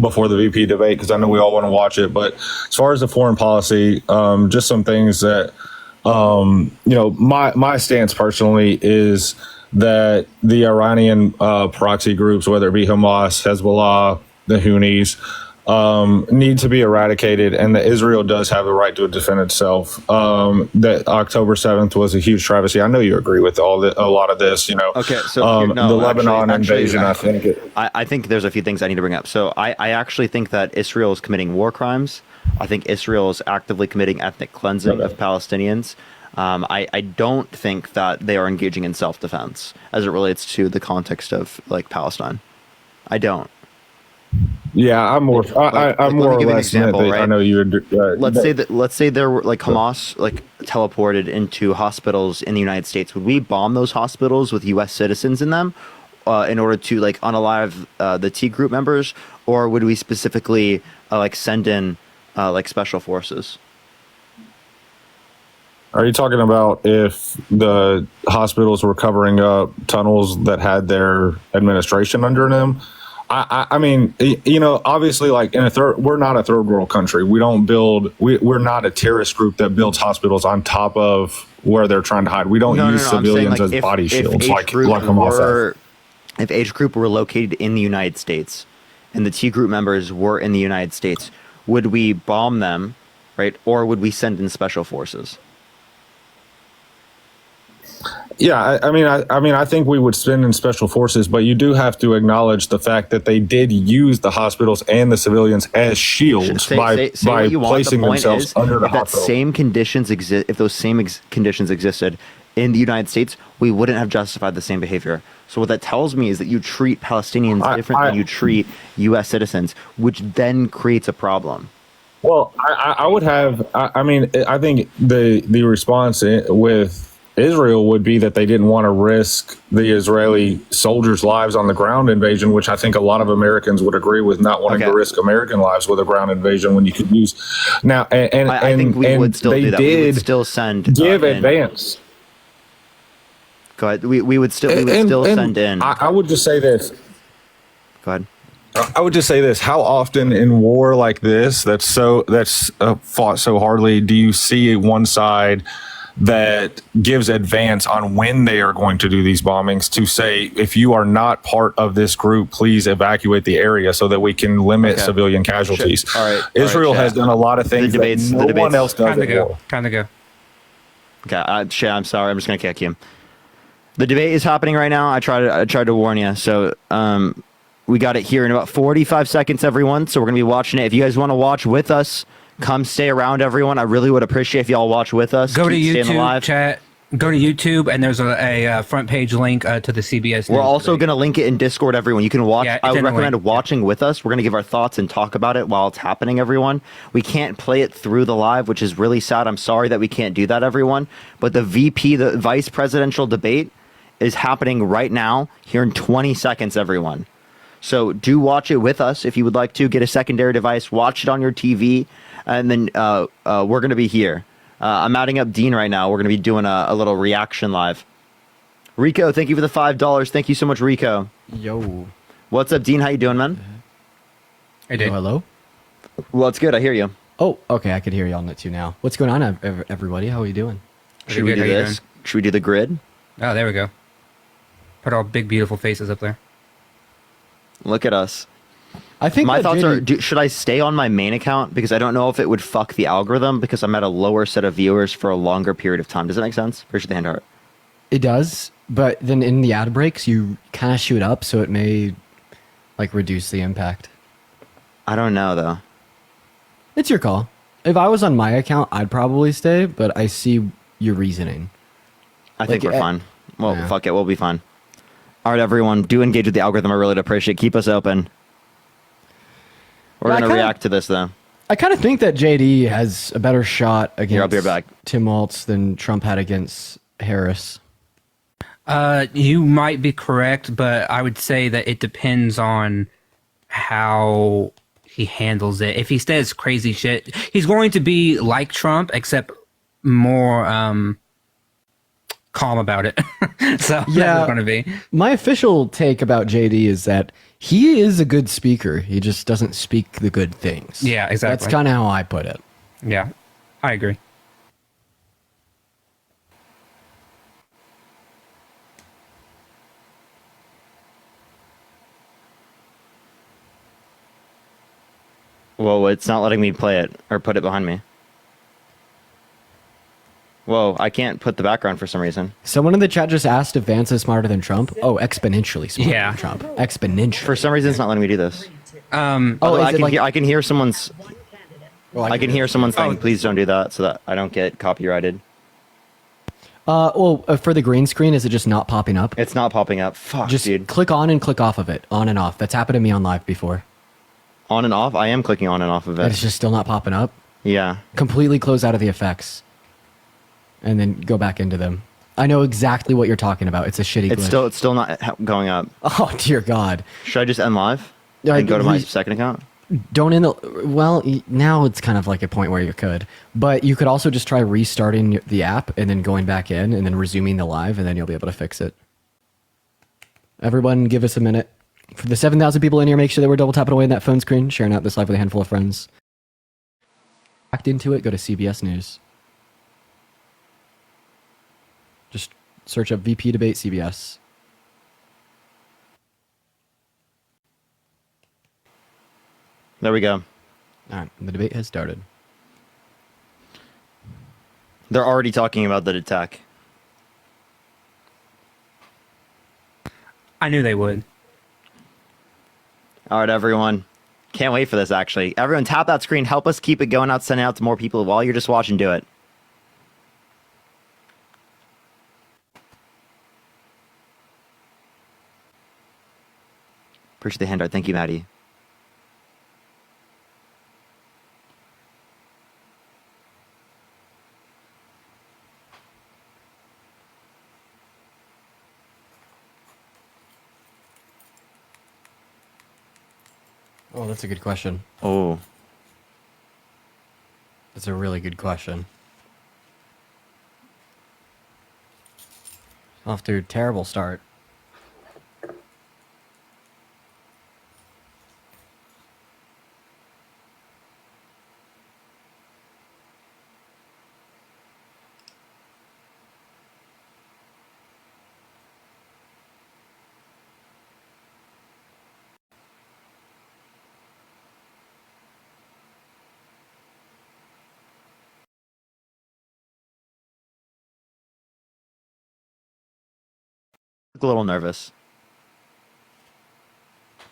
before the VP debate because I know we all want to watch it. But as far as the foreign policy, just some things that my stance personally is that the Iranian proxy groups, whether it be Hamas, Hezbollah, the Houthis, need to be eradicated, and that Israel does have the right to defend itself. That October 7th was a huge travesty. I know you agree with a lot of this. Okay, so the Lebanon invasion. I think there's a few things I need to bring up. So I actually think that Israel is committing war crimes. I think Israel is actively committing ethnic cleansing of Palestinians. I don't think that they are engaging in self-defense as it relates to the context of Palestine. I don't. Yeah, I'm more. I'm more or less. Example, right? I know you. Let's say there were Hamas teleported into hospitals in the United States. Would we bomb those hospitals with U.S. citizens in them in order to unalive the T group members, or would we specifically send in special forces? Are you talking about if the hospitals were covering up tunnels that had their administration under them? I mean, you know, obviously, like we're not a third world country. We don't build. We're not a terrorist group that builds hospitals on top of where they're trying to hide. We don't use civilians as body shields like Hamas has. If H Group were located in the United States and the T Group members were in the United States, would we bomb them, right? Or would we send in special forces? Yeah, I think we would send in special forces, but you do have to acknowledge the fact that they did use the hospitals and the civilians as shields by placing themselves under the hospital. If same conditions exist, if those same conditions existed in the United States, we wouldn't have justified the same behavior. So what that tells me is that you treat Palestinians different than you treat U.S. citizens, which then creates a problem. Well, I would have. I think the response with Israel would be that they didn't want to risk the Israeli soldiers' lives on the ground invasion, which I think a lot of Americans would agree with, not wanting to risk American lives with a ground invasion when you could use now. I think we would still do that. We would still send give advance. Go ahead. We would still send in. I would just say this. Go ahead. I would just say this: how often in war like this, that's fought so hardly, do you see one side that gives advance on when they are going to do these bombings to say, if you are not part of this group, please evacuate the area so that we can limit civilian casualties. All right. Israel has done a lot of things that no one else does. Time to go. Okay, Shay, I'm sorry. I'm just going to kick you. The debate is happening right now. I tried to warn you. So we got it here in about 45 seconds, everyone. So we're going to be watching it. If you guys want to watch with us, come stay around, everyone. I really would appreciate if y'all watch with us. Go to YouTube, chat. Go to YouTube, and there's a front page link to the CBS. We're also going to link it in Discord, everyone. You can watch. Yeah, I would recommend watching with us. We're going to give our thoughts and talk about it while it's happening, everyone. We can't play it through the live, which is really sad. I'm sorry that we can't do that, everyone. But the vice presidential debate is happening right now, here in 20 seconds, everyone. So do watch it with us if you would like to. Get a secondary device, watch it on your TV. And then we're going to be here. I'm adding up Dean right now. We're going to be doing a little reaction live. Rico, thank you for the $5. Thank you so much, Rico. Yo. What's up, Dean? How you doing, man? Hey, Dave. Hello? Well, it's good. I hear you. Oh, okay. I could hear you on it too now. What's going on, everybody? How are you doing? Should we do this? Should we do the grid? Oh, there we go. Put all big, beautiful faces up there. Look at us. I think my thoughts are, should I stay on my main account? Because I don't know if it would fuck the algorithm because I'm at a lower set of viewers for a longer period of time. Does that make sense? Appreciate the hand heart. It does, but then in the ad breaks, you kind of shoot up, so it may like reduce the impact. I don't know, though. It's your call. If I was on my account, I'd probably stay, but I see your reasoning. I think we're fine. Well, fuck it. We'll be fine. All right, everyone. Do engage with the algorithm. I really appreciate it. Keep us open. We're going to react to this, though. I kind of think that JD has a better shot against Tim Walz than Trump had against Harris. You might be correct, but I would say that it depends on how he handles it. If he says crazy shit, he's going to be like Trump, except more calm about it. So yeah, that's going to be. My official take about JD is that he is a good speaker. He just doesn't speak the good things. Yeah, exactly. That's kind of how I put it. Yeah, I agree. Whoa, it's not letting me play it or put it behind me. Whoa, I can't put the background for some reason. Someone in the chat just asked if Vance is smarter than Trump. Oh, exponentially smarter than Trump. Exponentially. For some reason, it's not letting me do this. I can hear someone's... I can hear someone saying, please don't do that so that I don't get copyrighted. For the green screen, is it just not popping up? It's not popping up. Fuck, just dude. Click on and click off of it. On and off. That's happened to me on live before. On and off? I am clicking on and off of it. And it's just still not popping up? Yeah. Completely close out of the effects. And then go back into them. I know exactly what you're talking about. It's a shitty glitch. It's still not going up. Oh, dear God. Should I just end live? And go to my second account? Don't end the... Well, now it's kind of like a point where you could. But you could also just try restarting the app and then going back in and then resuming the live, and then you'll be able to fix it. Everyone, give us a minute. For the 7,000 people in here, make sure that we're double tapping away on that phone screen, sharing out this live with a handful of friends. Backed into it, go to CBS News. Just search up VP Debate CBS. There we go. All right, the debate has started. They're already talking about the attack. I knew they would. All right, everyone. Can't wait for this, actually. Everyone, tap that screen. Help us keep it going out, sending out to more people while you're just watching. Do it. Appreciate the handout. Thank you, Maddie. Oh, that's a good question. Oh. That's a really good question. Off to a terrible start. A little nervous.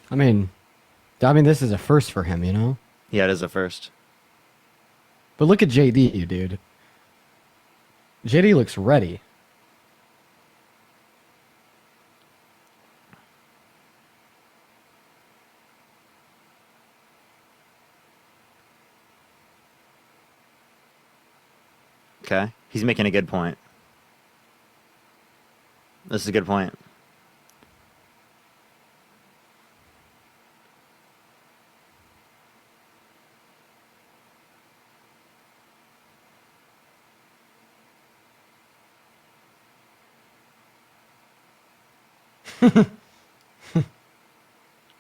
I mean, this is a first for him, you know? Yeah, it is a first. But look at JD, dude. JD looks ready. Okay. He's making a good point. This is a good point.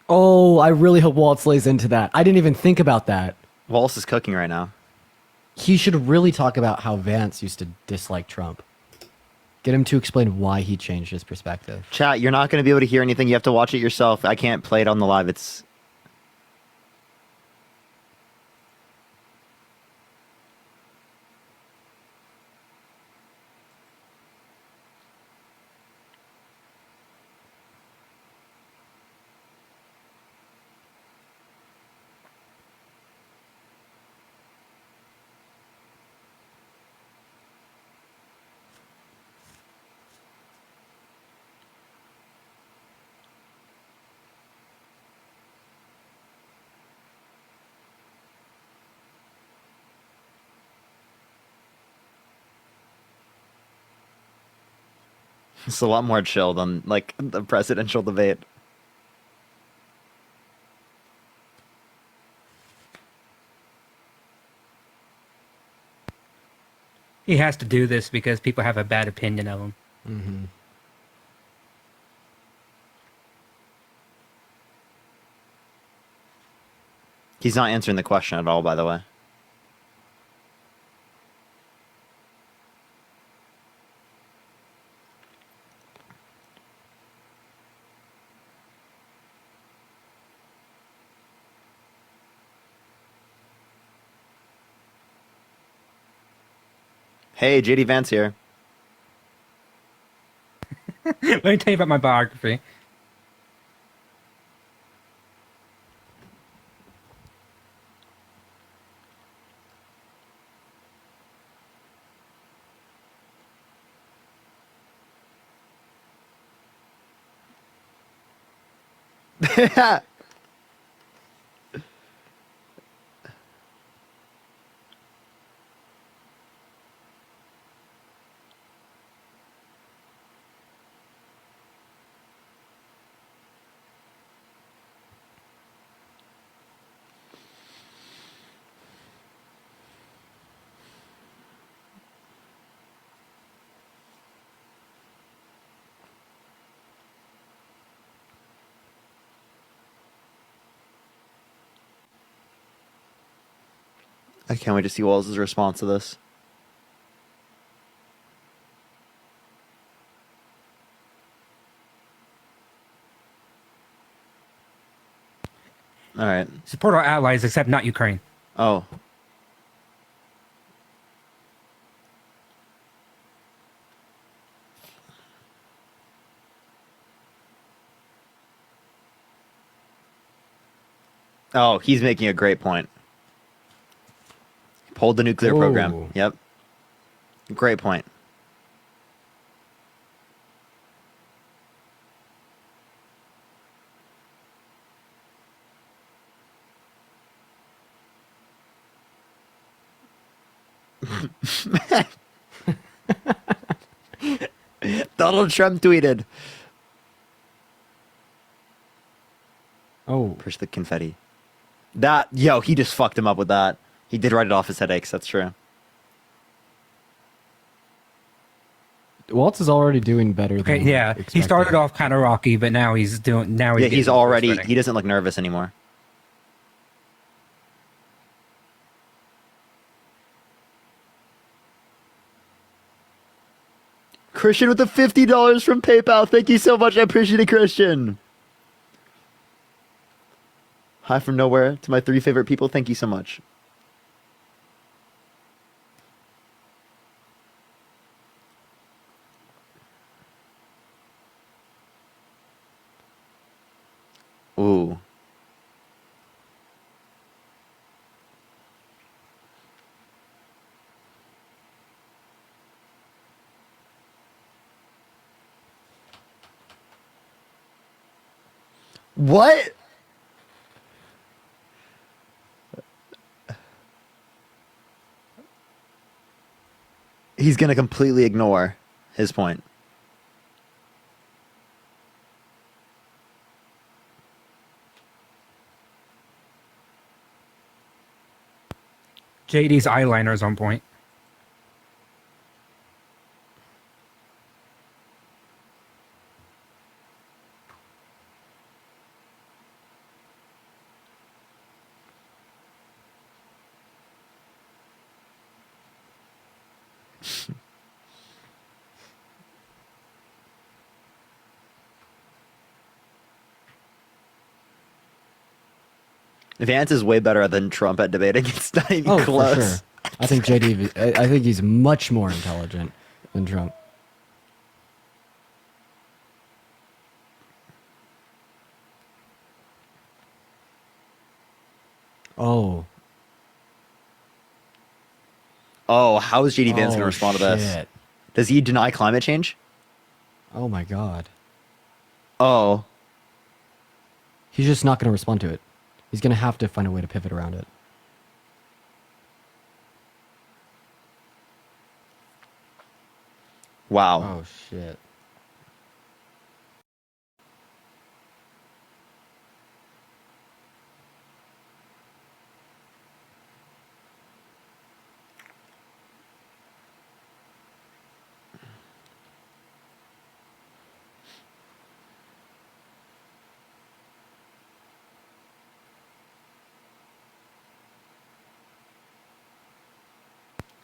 Oh, I really hope Waltz lays into that. I didn't even think about that. Waltz is cooking right now. He should really talk about how Vance used to dislike Trump. Get him to explain why he changed his perspective. Chat, you're not going to be able to hear anything. You have to watch it yourself. I can't play it on the live. It's... It's a lot more chill than, like, the presidential debate. He has to do this because people have a bad opinion of him. Mm-hmm. He's not answering the question at all, by the way. Hey, JD Vance here. Let me tell you about my biography. I can't wait to see Walls' response to this. All right. Support our allies, except not Ukraine. Oh. Oh, he's making a great point. Pulled the nuclear program. Yep. Great point. Donald Trump tweeted. Oh. Push the confetti. He just fucked him up with that. He did write it off his headaches, that's true. Waltz is already doing better Okay, than yeah. expected. He started off kind of rocky, but now he's doing. Now he's He's already. He doesn't look nervous anymore. Christian with the $50 from PayPal. Thank you so much. I appreciate it, Christian. Hi from nowhere to my 3 favorite people. Thank you so much. Ooh. What? He's going to completely ignore his point. JD's eyeliner is on point. Vance is way better than Trump at debating. It's not even Oh, close. for sure. I think JD. I think he's much more intelligent than Trump. Oh. Oh, how is JD Vance going Oh, to respond to this? shit. Does he deny climate change? Oh my god. Oh. He's just not going to respond to it. He's going to have to find a way to pivot around it. Wow. Oh shit.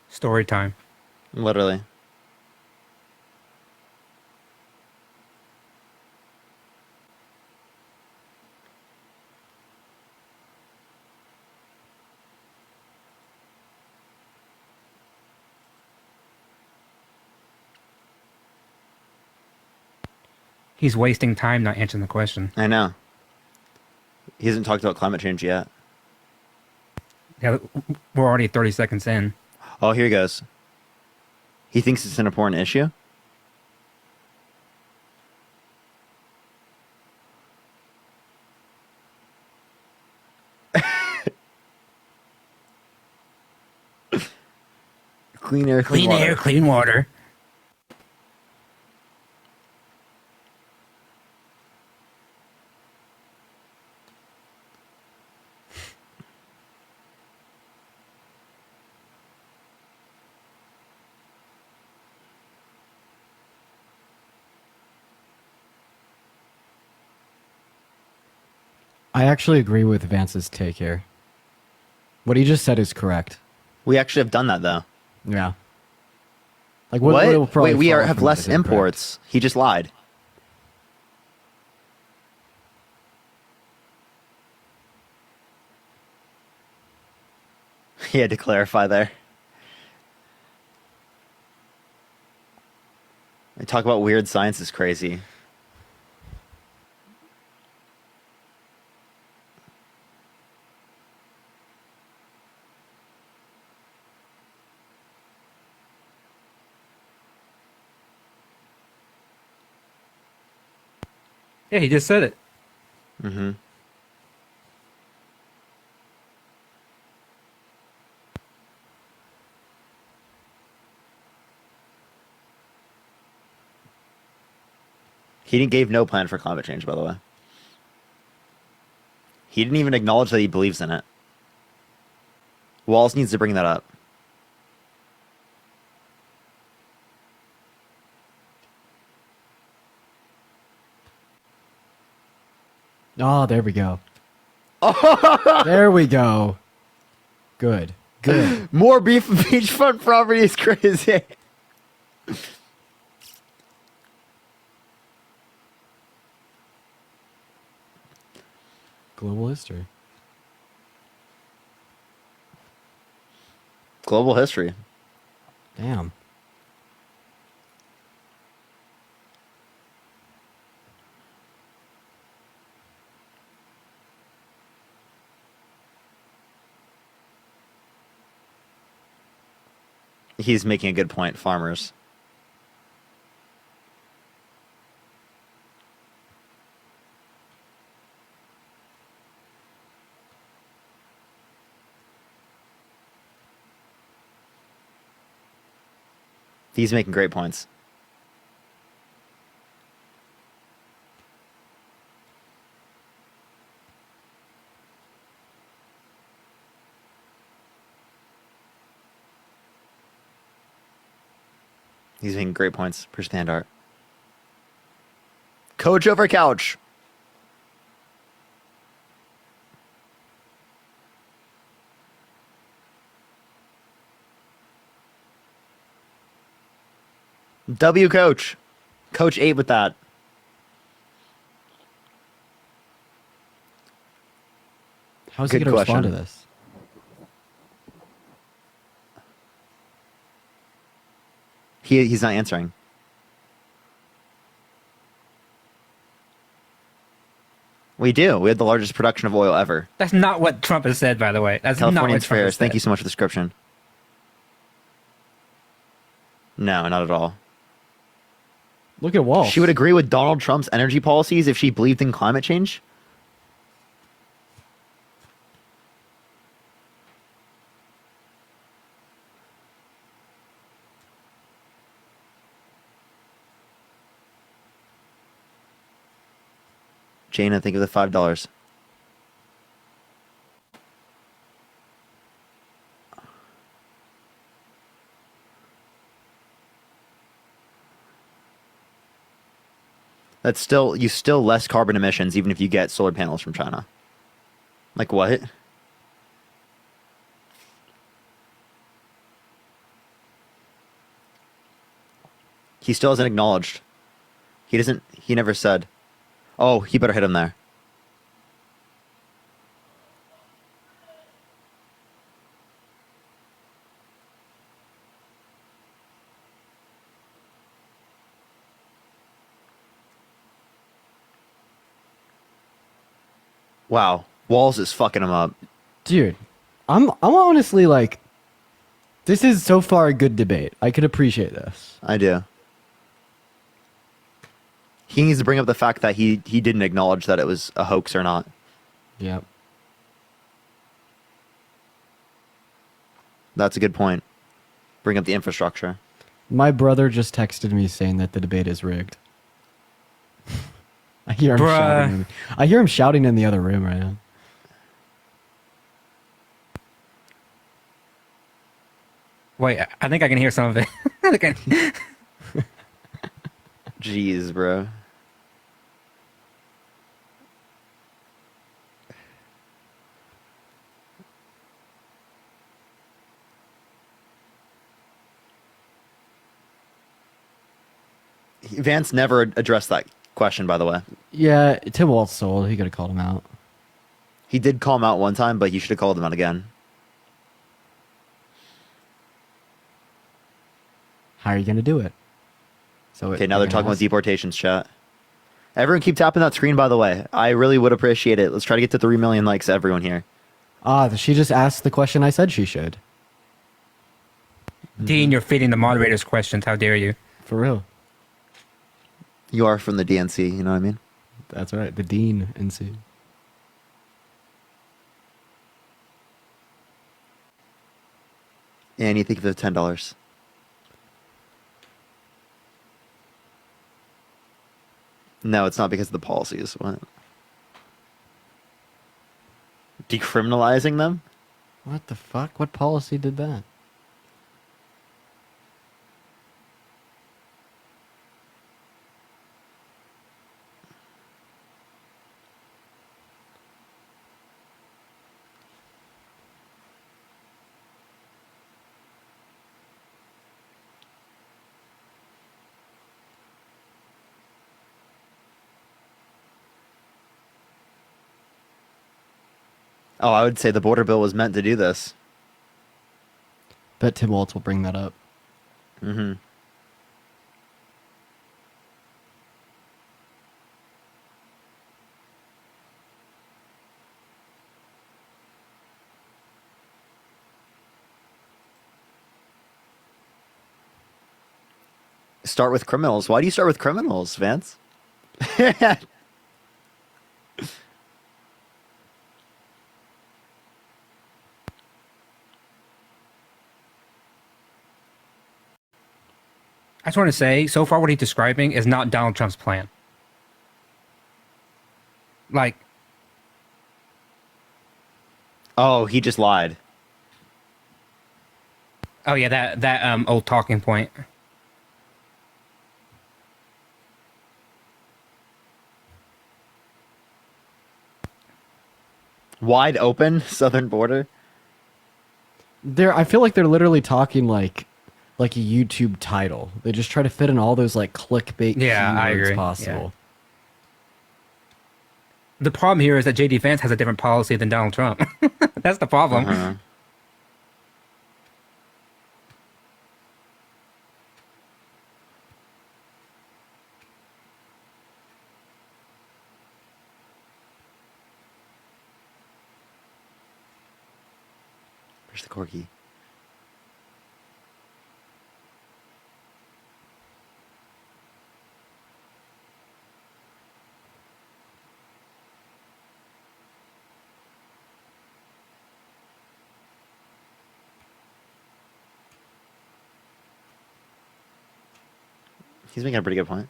Story time. Literally. He's wasting time not answering the question. I know. He hasn't talked about climate change yet. Yeah, we're already 30 seconds in. Oh, here he goes. He thinks it's an important issue? Clean air, Clean water. air, clean water. I actually agree with Vance's take here. What he just said is correct. We actually have done that though. Yeah. Like what? Wait, we have less imports. He just lied. He had to clarify there. They talk about weird science is crazy. Yeah, he just said it. Mm-hmm. He gave no plan for climate change, by the way. He didn't even acknowledge that he believes in it. Walls needs to bring that up. Oh, there we go. There we go. Good. Good. More beachfront property is crazy. Global history. Global history. Damn. He's making a good point, farmers. He's making great points. He's making great points. Appreciate the hand art. Coach over couch. W coach. Coach 8 with that. How's he going to respond to this? He's not answering. We do. We had the largest production of oil ever. That's not what Trump has said, by the way. That's not what Californians Trump has Fairs. said. Thank you so much for the description. No, not at all. Look at Walsh. She would agree with Donald Trump's energy policies if she believed in climate change? Jana, think of the $5. That's still, you still less carbon emissions even if you get solar panels from China. Like what? He still hasn't acknowledged. He never said. Oh, he better hit him there. Wow, Walls is fucking him up. Dude, I'm honestly like, this is so far a good debate. I could appreciate this. I do. He needs to bring up the fact that he didn't acknowledge that it was a hoax or not. Yep. That's a good point. Bring up the infrastructure. My brother just texted me saying that the debate is rigged. I hear him shouting. I hear him shouting in the other room right now. Wait, I think I can hear some of it. Jeez, bro. Vance never addressed that question, by the way. Yeah, Tim Walz sold. He could have called him out. He did call him out one time, but you should have called him out again. How are you going to do it? So okay, now they're talking about deportations, chat. Everyone keep tapping that screen, by the way. I really would appreciate it. Let's try to get to 3 million likes, everyone here. She just asked the question I said she should. Dean, you're feeding the moderators questions. How dare you? For real. You are from the DNC, you know what I mean? That's right, the Dean NC. And you think of the $10. No, it's not because of the policies. What? Decriminalizing them? What the fuck? What policy did that? Oh, I would say the border bill was meant to do this. Bet Tim Walz will bring that up. Mm-hmm. Start with criminals. Why do you start with criminals, Vance? I just want to say, so far what he's describing is not Donald Trump's plan. Like, oh, he just lied. Oh yeah, that old talking point. Wide open southern border. I feel like they're literally talking like a YouTube title. They just try to fit in all those like clickbait I keywords agree. possible. Yeah. The problem here is that JD Vance has a different policy than Donald Trump. That's the problem. Uh-huh. Where's the corgi? He's making a pretty good point.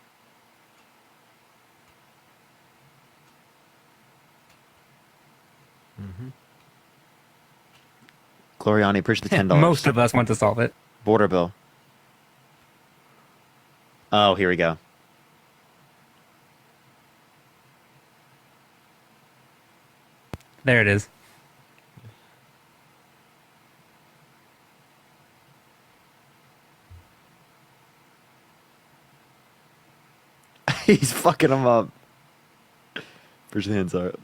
Mm-hmm. Gloriani, push the $10. Most of us want to solve it. Border bill. Oh, here we go. There it is. He's fucking him up. Push the hands out.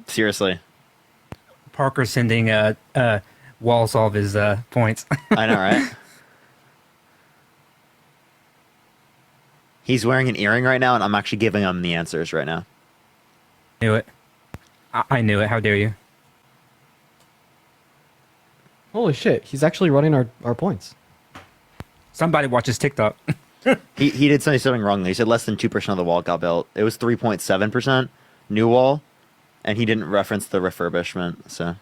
Seriously. Parker sending Walz all of his points. I know, right? He's wearing an earring right now, and I'm actually giving him the answers right now. Knew it. I knew it. How dare you? Holy shit, he's actually running our points. Somebody watches TikTok. he did something wrong. He said less than 2% of the wall got built. It was 3.7% new wall, and he didn't reference the refurbishment, so...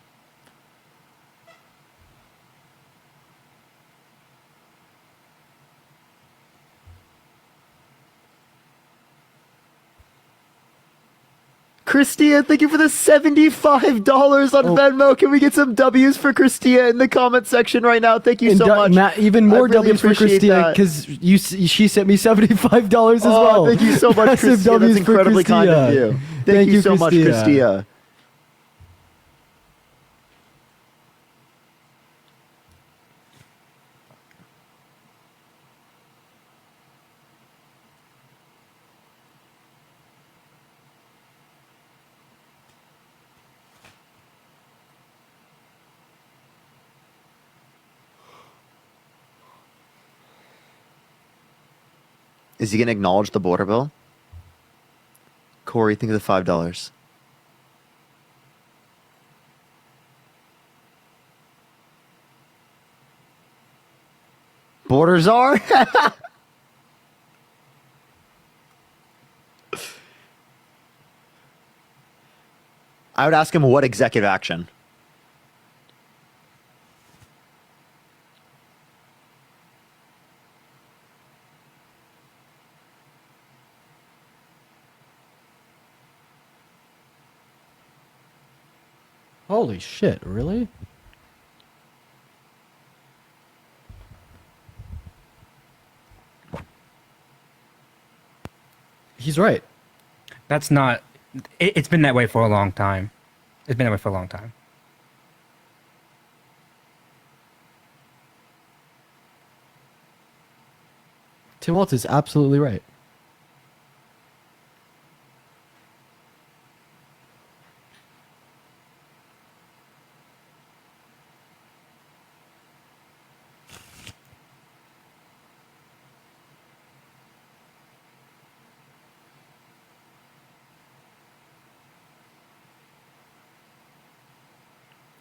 Christia, thank you for the $75 on Venmo. Can we get some W's for Christia in the comment section right now? Thank you so much. Matt, even more W's for Christia because she sent me $75 as well. Thank you so much, Massive Christia. W's That's incredibly for kind of Christia. you. Thank you so much, Christia. Is he going to acknowledge the border bill? Corey, think of the $5. Borders are? I would ask him what executive action. Holy shit, really? He's right. That's not. It's been that way for a long time. It's been that way for a long time. Tim Waltz is absolutely right.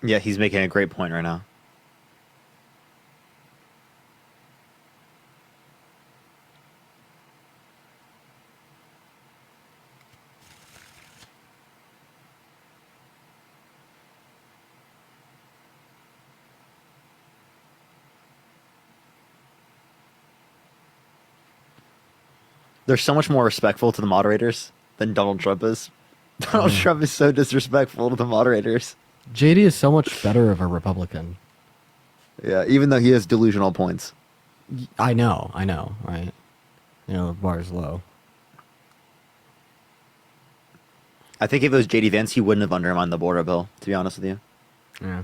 Yeah, he's making a great point right now. They're so much more respectful to the moderators than Donald Trump is. Donald Trump is so disrespectful to the moderators. JD is so much better of a Republican. Yeah, even though he has delusional points. I know, right? You know, the bar is low. I think if it was JD Vance, he wouldn't have undermined the border bill, to be honest with you. Yeah.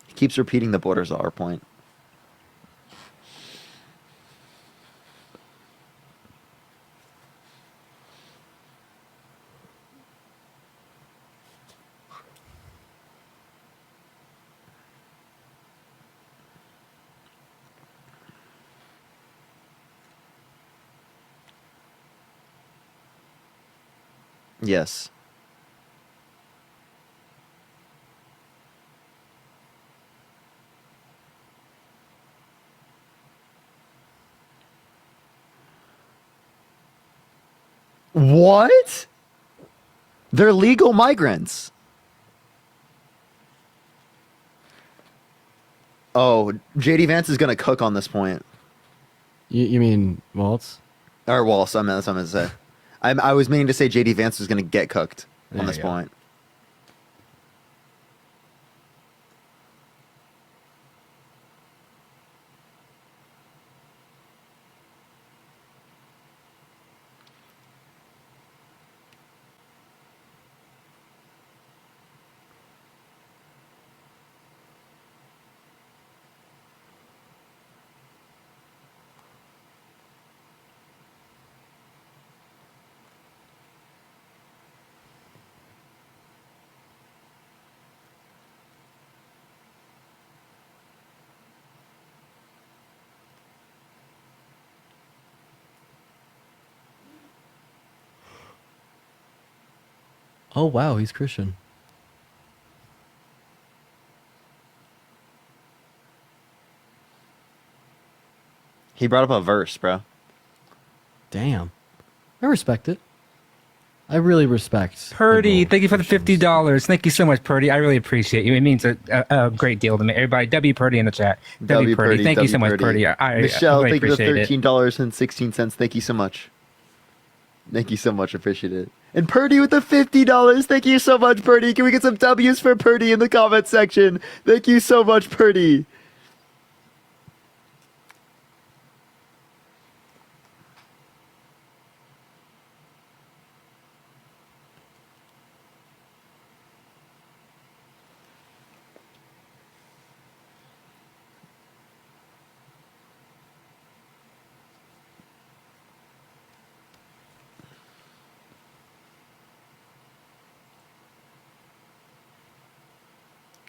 He keeps repeating the borders are our point. Yes. What? They're legal migrants. Oh, JD Vance is going to cook on this point. You mean Waltz? Or Waltz, that's what I meant to say. I was meaning to say JD Vance was going to get cooked on this point. Oh wow, he's Christian. He brought up a verse, bro. Damn. I respect it. I really respect. Purdy, thank you for the $50. Thank you so much, Purdy. I really appreciate you. It means a great deal to me. Everybody, W Purdy in the chat. W Purdy, thank you so much, Purdy. Michelle, really thank you for appreciate it. $13.16. Thank you so much. Thank you so much. Appreciate it. And Purdy with the $50. Thank you so much, Purdy. Can we get some W's for Purdy in the comment section? Thank you so much, Purdy.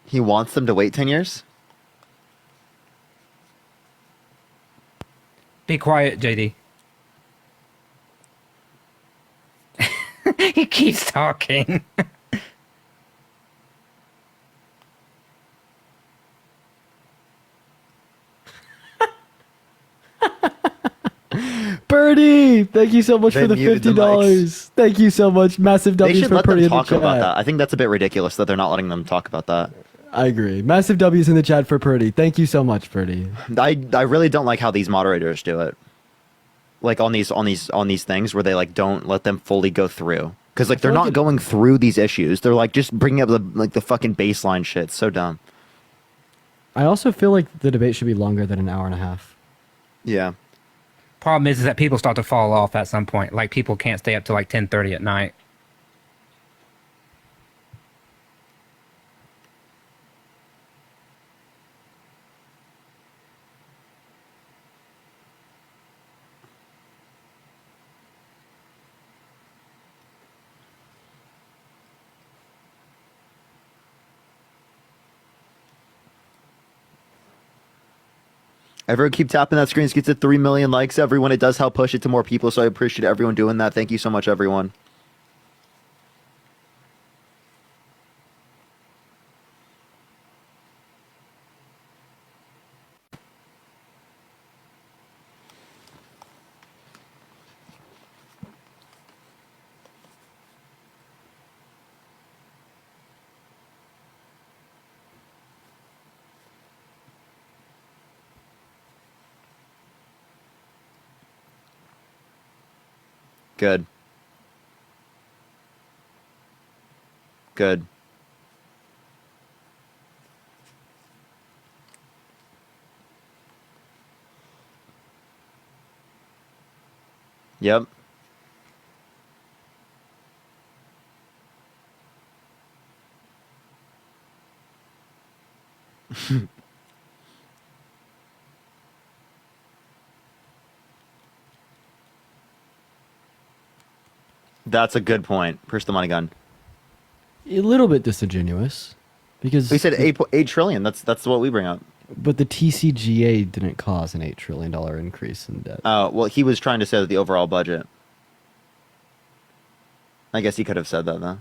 He wants them to wait 10 years? Be quiet, JD. He keeps talking. Purdy, thank you so much They for the muted the $50. Thank you so much. Massive They W's should for let Purdy them in the talk about chat. that. I think that's a bit ridiculous that they're not letting them talk about that. I agree. Massive W's in the chat for Purdy. Thank you so much, Purdy. I really don't like how these moderators do it. Like on these things where they like don't let them fully go through. Because like they're not going through these issues. They're like just bringing up the fucking baseline shit. It's so dumb. I also feel like the debate should be longer than an hour and a half. Yeah. Problem is that people start to fall off at some point. Like people can't stay up till like 10:30 at night. Everyone keep tapping that screen. Let's get to 3 million likes, everyone. It does help push it to more people, so I appreciate everyone doing that. Thank you so much, everyone. Good. Good. Yep. That's a good point. Push the money gun. A little bit disingenuous, because we said 8 trillion. That's what we bring up. But the TCGA didn't cause an $8 trillion increase in debt. Oh, well, he was trying to say that the overall budget. I guess he could have said that, though.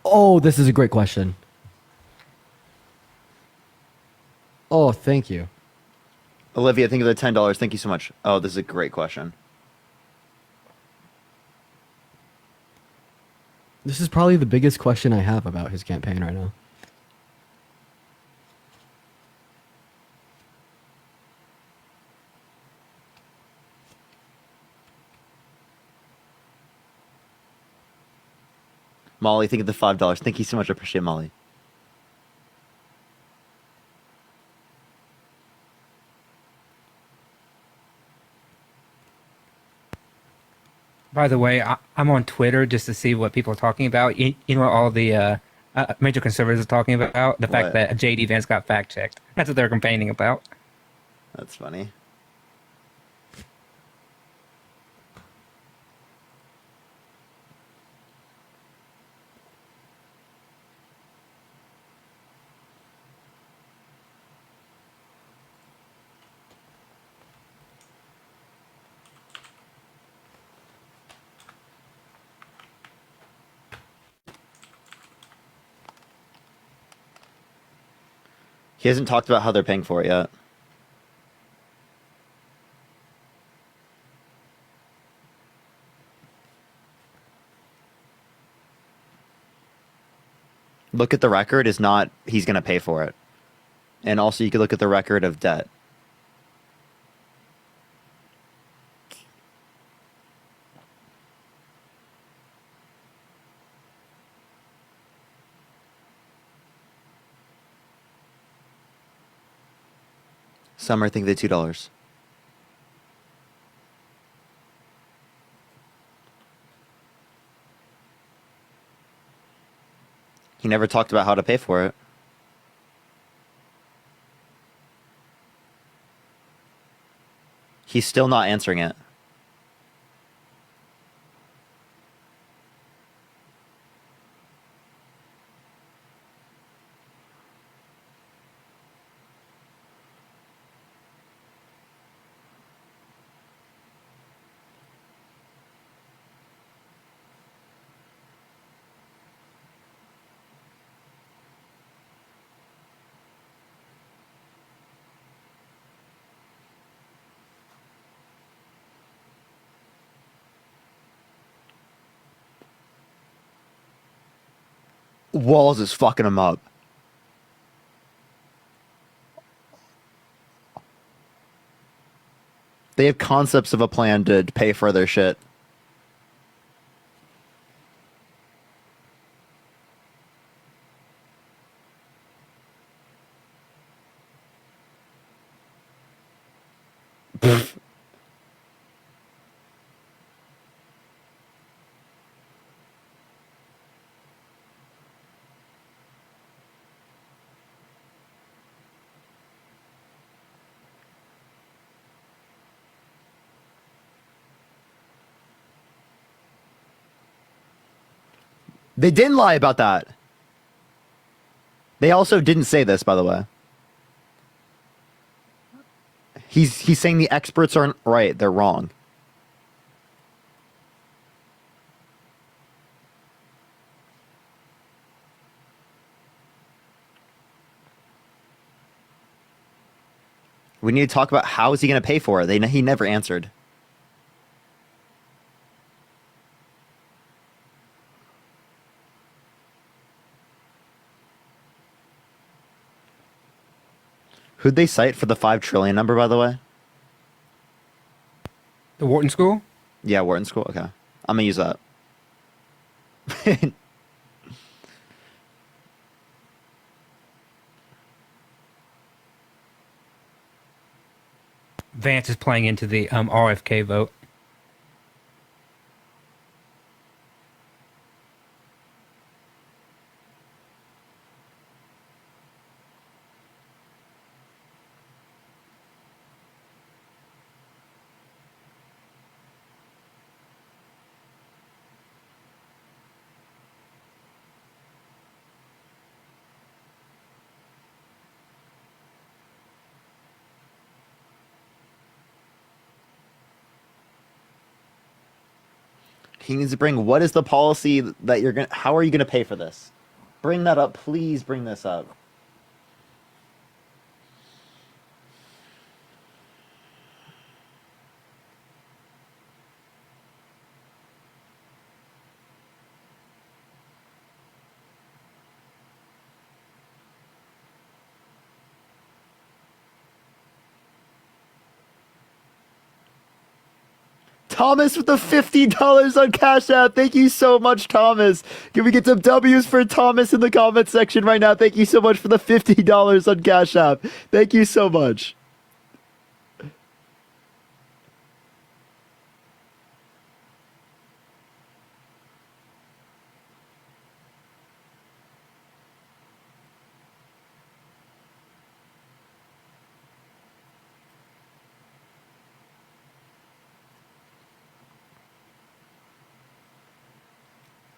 Oh, this is a great question. Oh, thank you. Olivia, think of the $10. Thank you so much. Oh, this is a great question. This is probably the biggest question I have about his campaign right now. Molly, think of the $5. Thank you so much. I appreciate it, Molly. By the way, I'm on Twitter just to see what people are talking about. You know what all the major conservatives are talking about? The fact that JD Vance got fact-checked. That's what they're complaining about. That's funny. He hasn't talked about how they're paying for it yet. Look at the record is not he's going to pay for it. And also you could look at the record of debt. Summer, think the $2. He never talked about how to pay for it. He's still not answering it. Walls is fucking him up. They have concepts of a plan to pay for their shit. They didn't lie about that. They also didn't say this, by the way. He's saying the experts aren't right, they're wrong. We need to talk about how is he going to pay for it. He never answered. Who'd they cite for the 5 trillion number, by the way? The Wharton School? Yeah, Wharton School. Okay. I'm going to use that. Vance is playing into the RFK vote. He needs to bring, what is the policy that you're going to, how are you going to pay for this? Bring that up. Please bring this up. Thomas with the $50 on Cash App. Thank you so much, Thomas. Can we get some W's for Thomas in the comment section right now? Thank you so much for the $50 on Cash App. Thank you so much.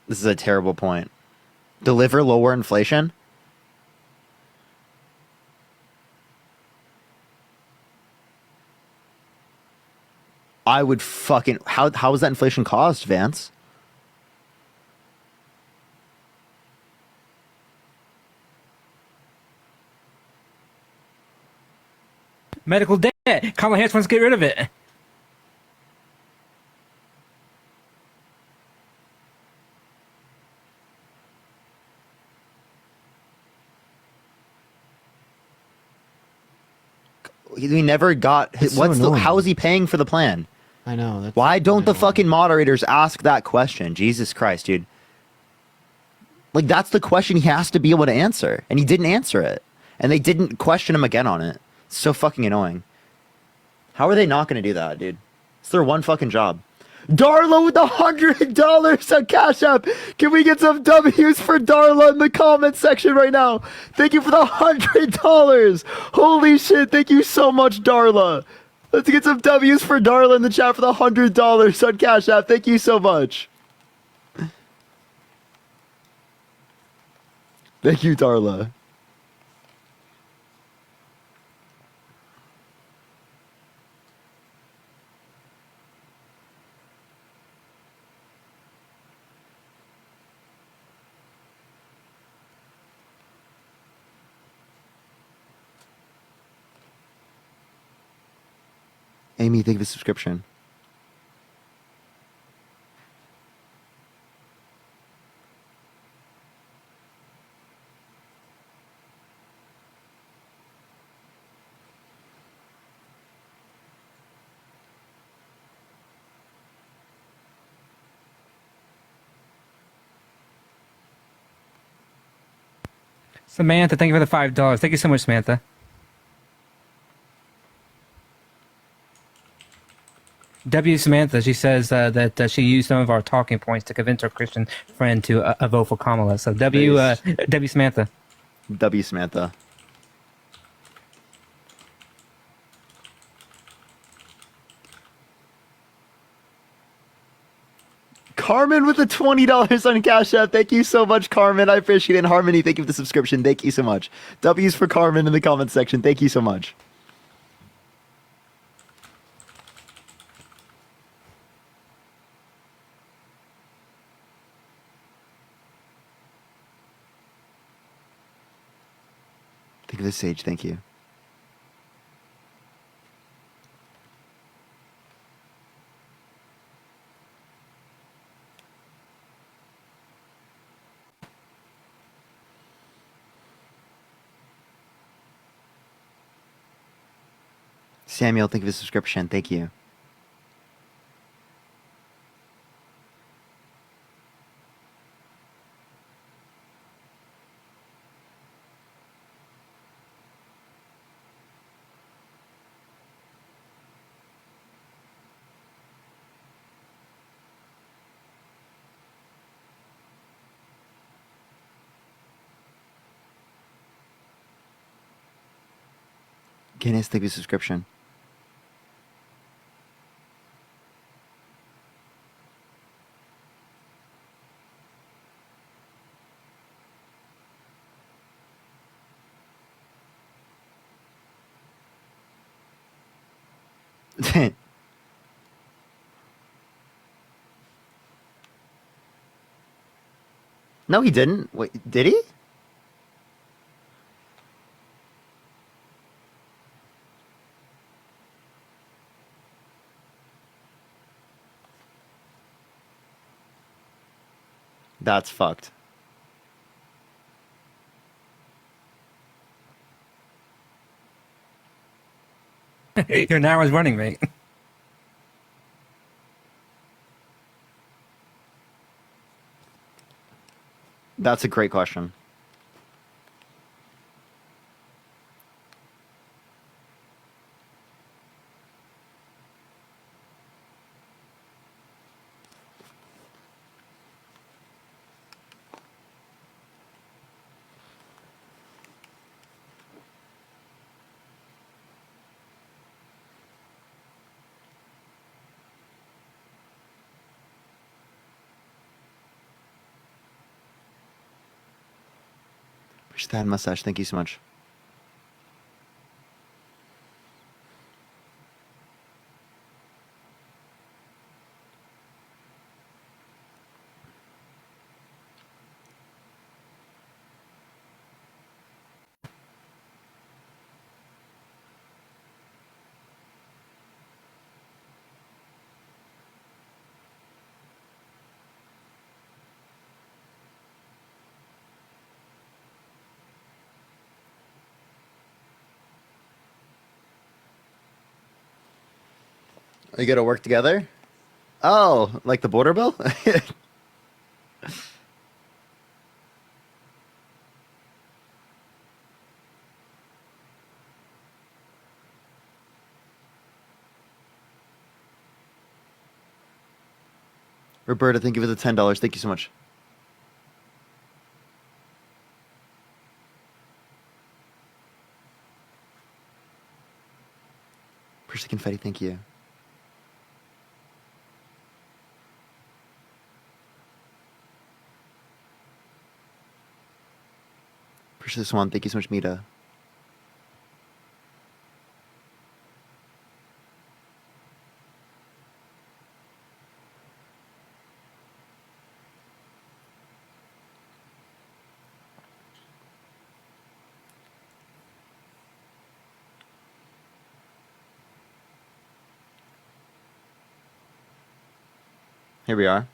This is a terrible point. Deliver lower inflation? I would fucking... How is that inflation caused, Vance? Medical debt. Kamala Harris wants to get rid of it. We never got. How is he paying for the plan? I know. Why don't the fucking moderators ask that question? Jesus Christ, dude. Like, that's the question he has to be able to answer. And he didn't answer it. And they didn't question him again on it. It's so fucking annoying. How are they not going to do that, dude? It's their one fucking job. Darla with $100 on Cash App. Can we get some W's for Darla in the comment section right now? Thank you for the $100. Holy shit. Thank you so much, Darla. Let's get some W's for Darla in the chat for the $100 on Cash App. Thank you so much. Thank you, Darla. Amy, thank you for the subscription. Samantha, thank you for the $5. Thank you so much, Samantha. W. Samantha, she says that she used some of our talking points to convince her Christian friend to vote for Kamala. So W. Samantha. W. Samantha. Carmen with the $20 on Cash App. Thank you so much, Carmen. I appreciate it. And Harmony, thank you for the subscription. Thank you so much. W's for Carmen in the comment section. Thank you so much. Think of this, Sage. Thank you. Samuel, thank you for the subscription. Thank you. Guinness, thank you for the subscription. No, he didn't. Wait, did he? That's fucked. You're now as running mate. That's a great question. Appreciate that mustache. Thank you so much. You gotta work together? Oh, like the border bill? Roberta, thank you for the $10. Thank you so much. Appreciate the confetti, thank you. Appreciate this one. Thank you so much, Mita. Here we are.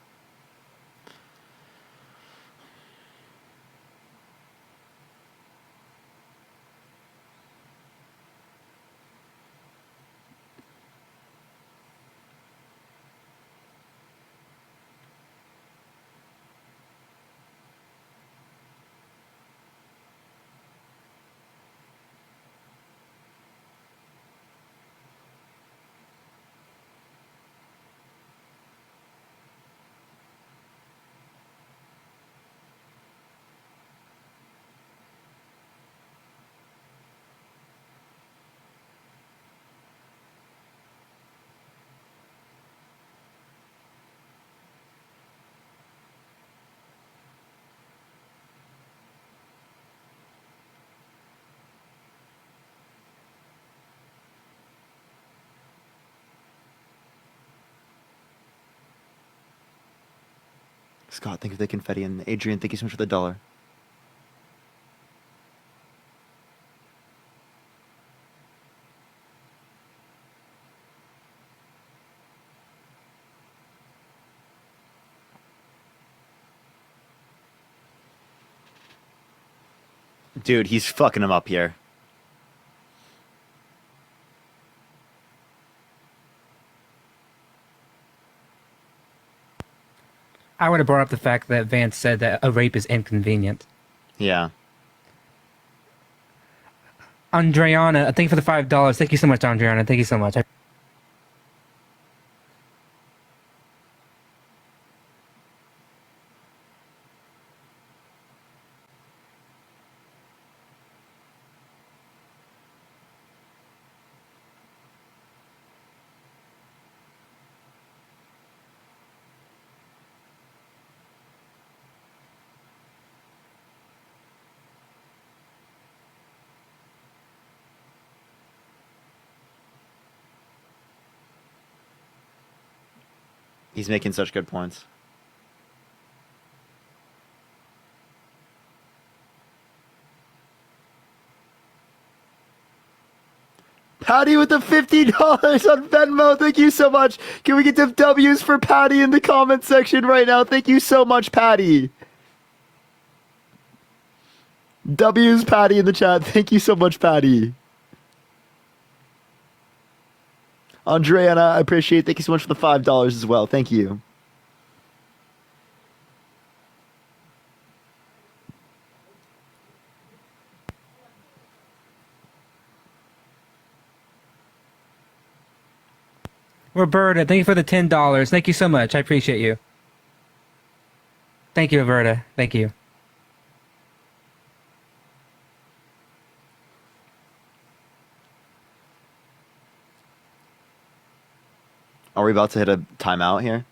Scott, thank you for the confetti. And Adrian, thank you so much for the $1. Dude, he's fucking him up here. I would have brought up the fact that Vance said that a rape is inconvenient. Yeah. Andriana, thank you for the $5. Thank you so much, Andriana. Thank you so much. He's making such good points. Patty with the $50 on Venmo. Thank you so much. Can we get some W's for Patty in the comment section right now? Thank you so much, Patty. W's Patty in the chat. Thank you so much, Patty. Andreana, I appreciate it. Thank you so much for the $5 as well. Thank you. Roberta, thank you for the $10. Thank you so much. I appreciate you. Thank you, Roberta. Thank you. Are we about to hit a timeout here?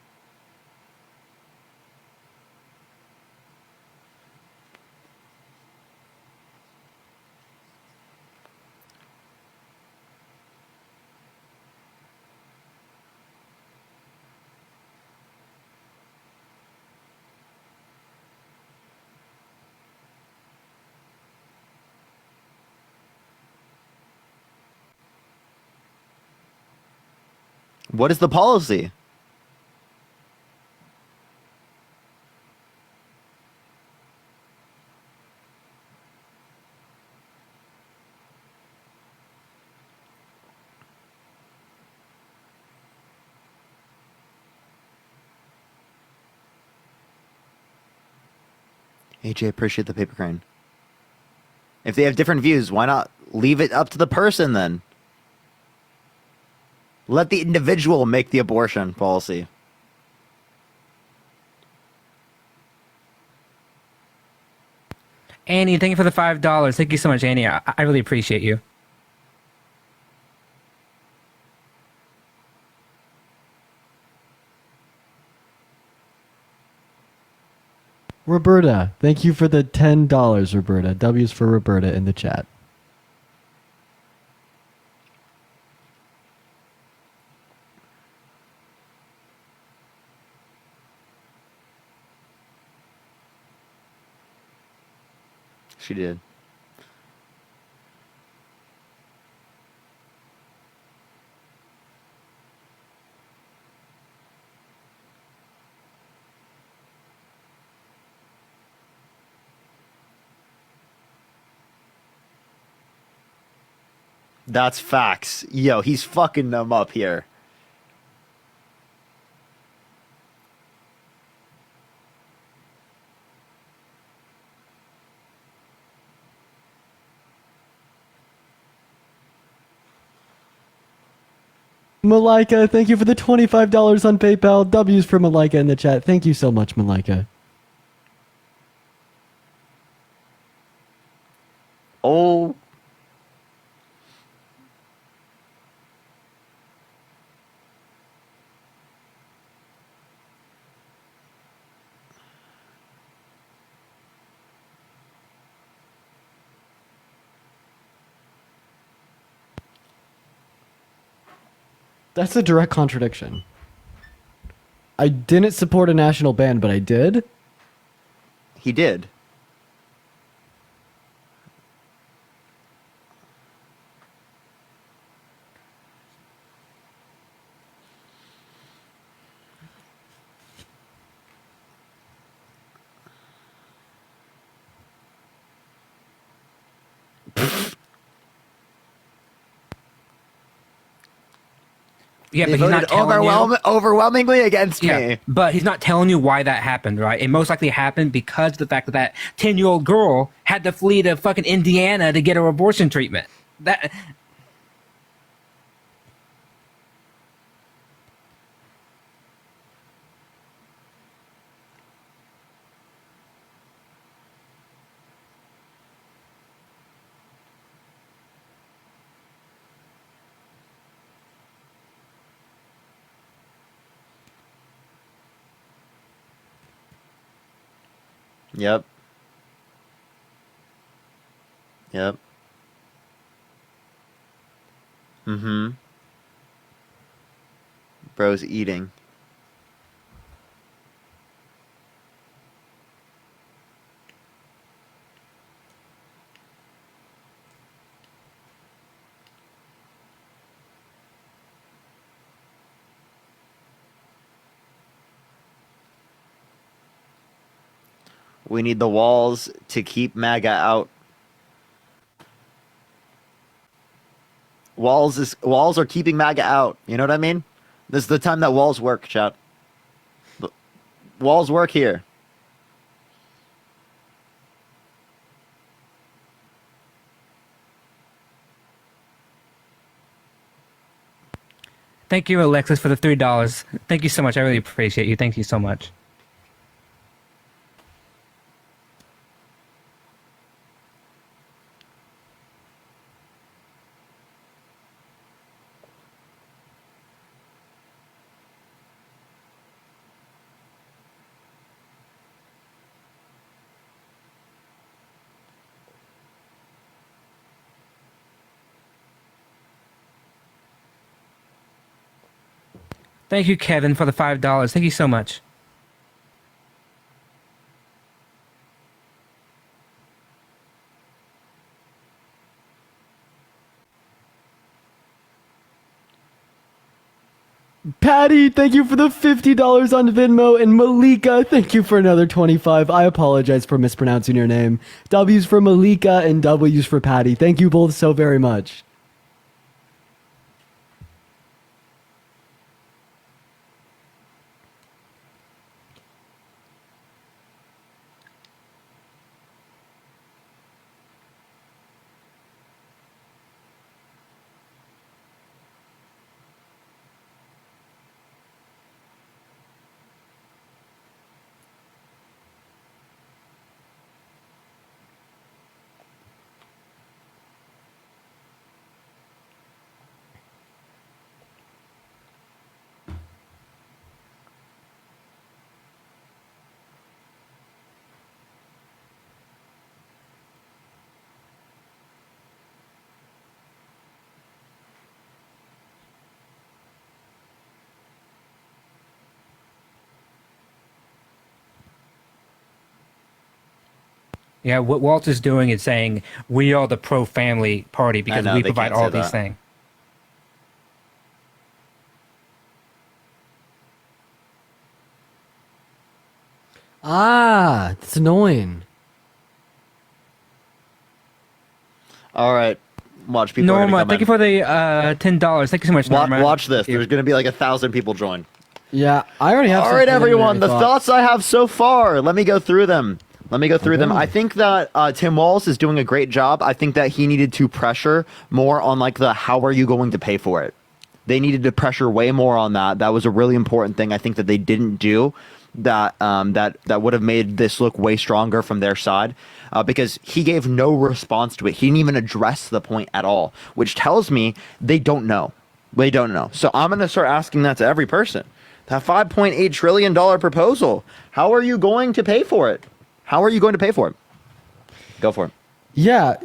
What is the policy? AJ, appreciate the paper crane. If they have different views, why not leave it up to the person then? Let the individual make the abortion policy. Annie, thank you for the $5. Thank you so much, Annie. I really appreciate you. Roberta, thank you for the $10, Roberta. W's for Roberta in the chat. She did. That's facts. Yo, he's fucking them up here. Malika, thank you for the $25 on PayPal. W's for Malika in the chat. Thank you so much, Malika. Oh. That's a direct contradiction. I didn't support a national ban, but I did. He did. Yeah, They but he's not voted telling you. overwhelmingly against me. But he's not telling you why that happened, right? It most likely happened because of the fact that that 10-year-old girl had to flee to fucking Indiana to get her abortion treatment. That. Yep. Yep. Mm-hmm. Bro's eating. We need the walls to keep MAGA out. Walls are keeping MAGA out. You know what I mean? This is the time that walls work, chat. Walls work here. Thank you, Alexis, for the $3. Thank you so much. I really appreciate you. Thank you so much. Thank you, Kevin, for the $5. Thank you so much. Patty, thank you for the $50 on Venmo, and Malika, thank you for another 25. I apologize for mispronouncing your name. W's for Malika and W's for Patty. Thank you both so very much. Yeah, what Waltz is doing is saying we are the pro-family party because know, we they provide can't say all these that. things. Ah, it's annoying. All right. Watch people. are gonna Norma, come thank you in. for the $10. Thank you so much, Norma. Watch this. There's going to be like 1,000 people join. Yeah, I already have. All some right, everyone. The preliminary thoughts I have so far. Let me go through them. Okay. I think that Tim Walz is doing a great job. I think that he needed to pressure more on like the how are you going to pay for it. They needed to pressure way more on that. That was a really important thing. I think that they didn't do that. That would have made this look way stronger from their side because he gave no response to it. He didn't even address the point at all, which tells me they don't know. They don't know. So I'm going to start asking that to every person. That $5.8 trillion proposal. How are you going to pay for it? How are you going to pay for it? Go for it. Yeah.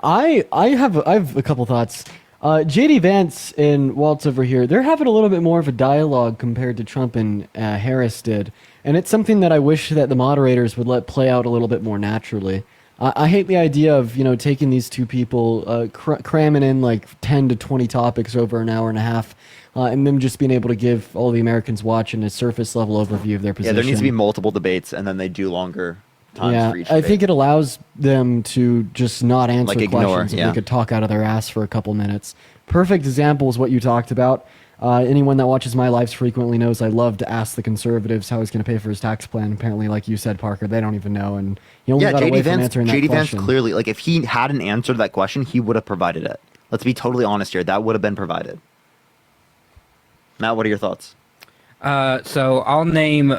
I have a couple thoughts. JD Vance and Waltz over here, they're having a little bit more of a dialogue compared to Trump and Harris did, and it's something that I wish that the moderators would let play out a little bit more naturally. I hate the idea of taking these two people, cramming in like 10 to 20 topics over an hour and a half, and them just being able to give all the Americans watching a surface level overview of their position. Yeah, there needs to be multiple debates, and then they do longer times for each I debate. think it allows them to just not answer Like ignore, questions. And yeah. they could talk out of their ass for a couple minutes. Perfect example is what you talked about. Anyone that watches my lives frequently knows I love to ask the conservatives how he's going to pay for his tax plan. Apparently, like you said, Parker, they don't even know, and he only got away from answering that JD Vance question. clearly, like if he hadn't answered that question, he would have provided it. Let's be totally honest here. That would have been provided. Matt, what are your thoughts? So I'll name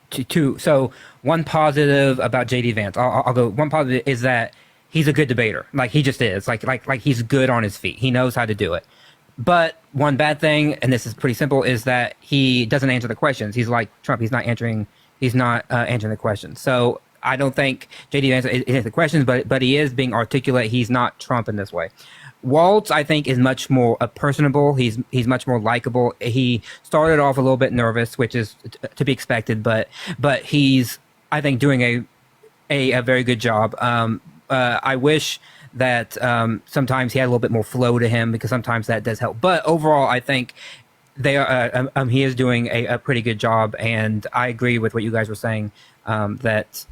two. So one positive about JD Vance. I'll go. One positive is that he's a good debater. Like he just is. Like he's good on his feet. He knows how to do it. But one bad thing, and this is pretty simple, is that he doesn't answer the questions. He's like Trump. He's not answering the questions. So I don't think JD Vance answers the questions, but he is being articulate. He's not Trump in this way. Waltz, I think, is much more personable. He's much more likable. He started off a little bit nervous, which is to be expected, but he's, I think, doing a very good job. I wish that sometimes he had a little bit more flow to him because sometimes that does help. But overall, I think he is doing a pretty good job, and I agree with what you guys were saying that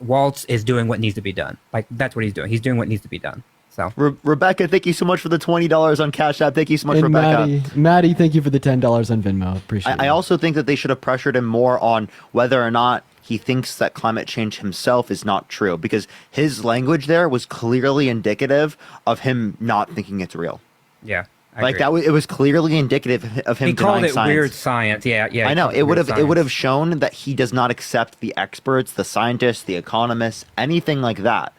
Waltz is doing what needs to be done. Like that's what he's doing. He's doing what needs to be done. So Rebecca, thank you so much for the $20 on Cash App. Thank you so much, And Rebecca. Maddie, thank you for the $10 on Venmo. Appreciate it. I also think that they should have pressured him more on whether or not he thinks that climate change himself is not true, because his language there was clearly indicative of him not thinking it's real. yeah, I Like agree. it was clearly indicative of him He called denying it science. weird science. Yeah. I know he it called would have weird science. shown that he does not accept the experts, the scientists, the economists, anything like that.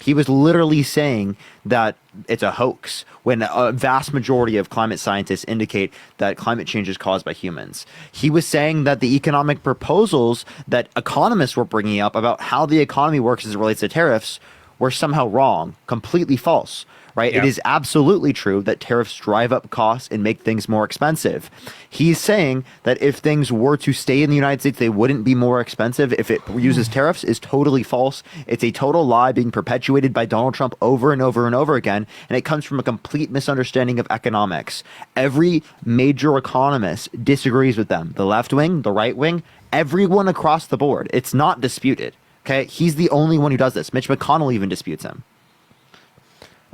He was literally saying that it's a hoax when a vast majority of climate scientists indicate that climate change is caused by humans. He was saying that the economic proposals that economists were bringing up about how the economy works as it relates to tariffs were somehow wrong, completely false. Right? Yeah. It is absolutely true that tariffs drive up costs and make things more expensive. He's saying that if things were to stay in the United States, they wouldn't be more expensive if it uses tariffs is totally false. It's a total lie being perpetuated by Donald Trump over and over and over again, and it comes from a complete misunderstanding of economics. Every major economist disagrees with them. The left wing, the right wing, everyone across the board. It's not disputed. Okay? He's the only one who does this. Mitch McConnell even disputes him.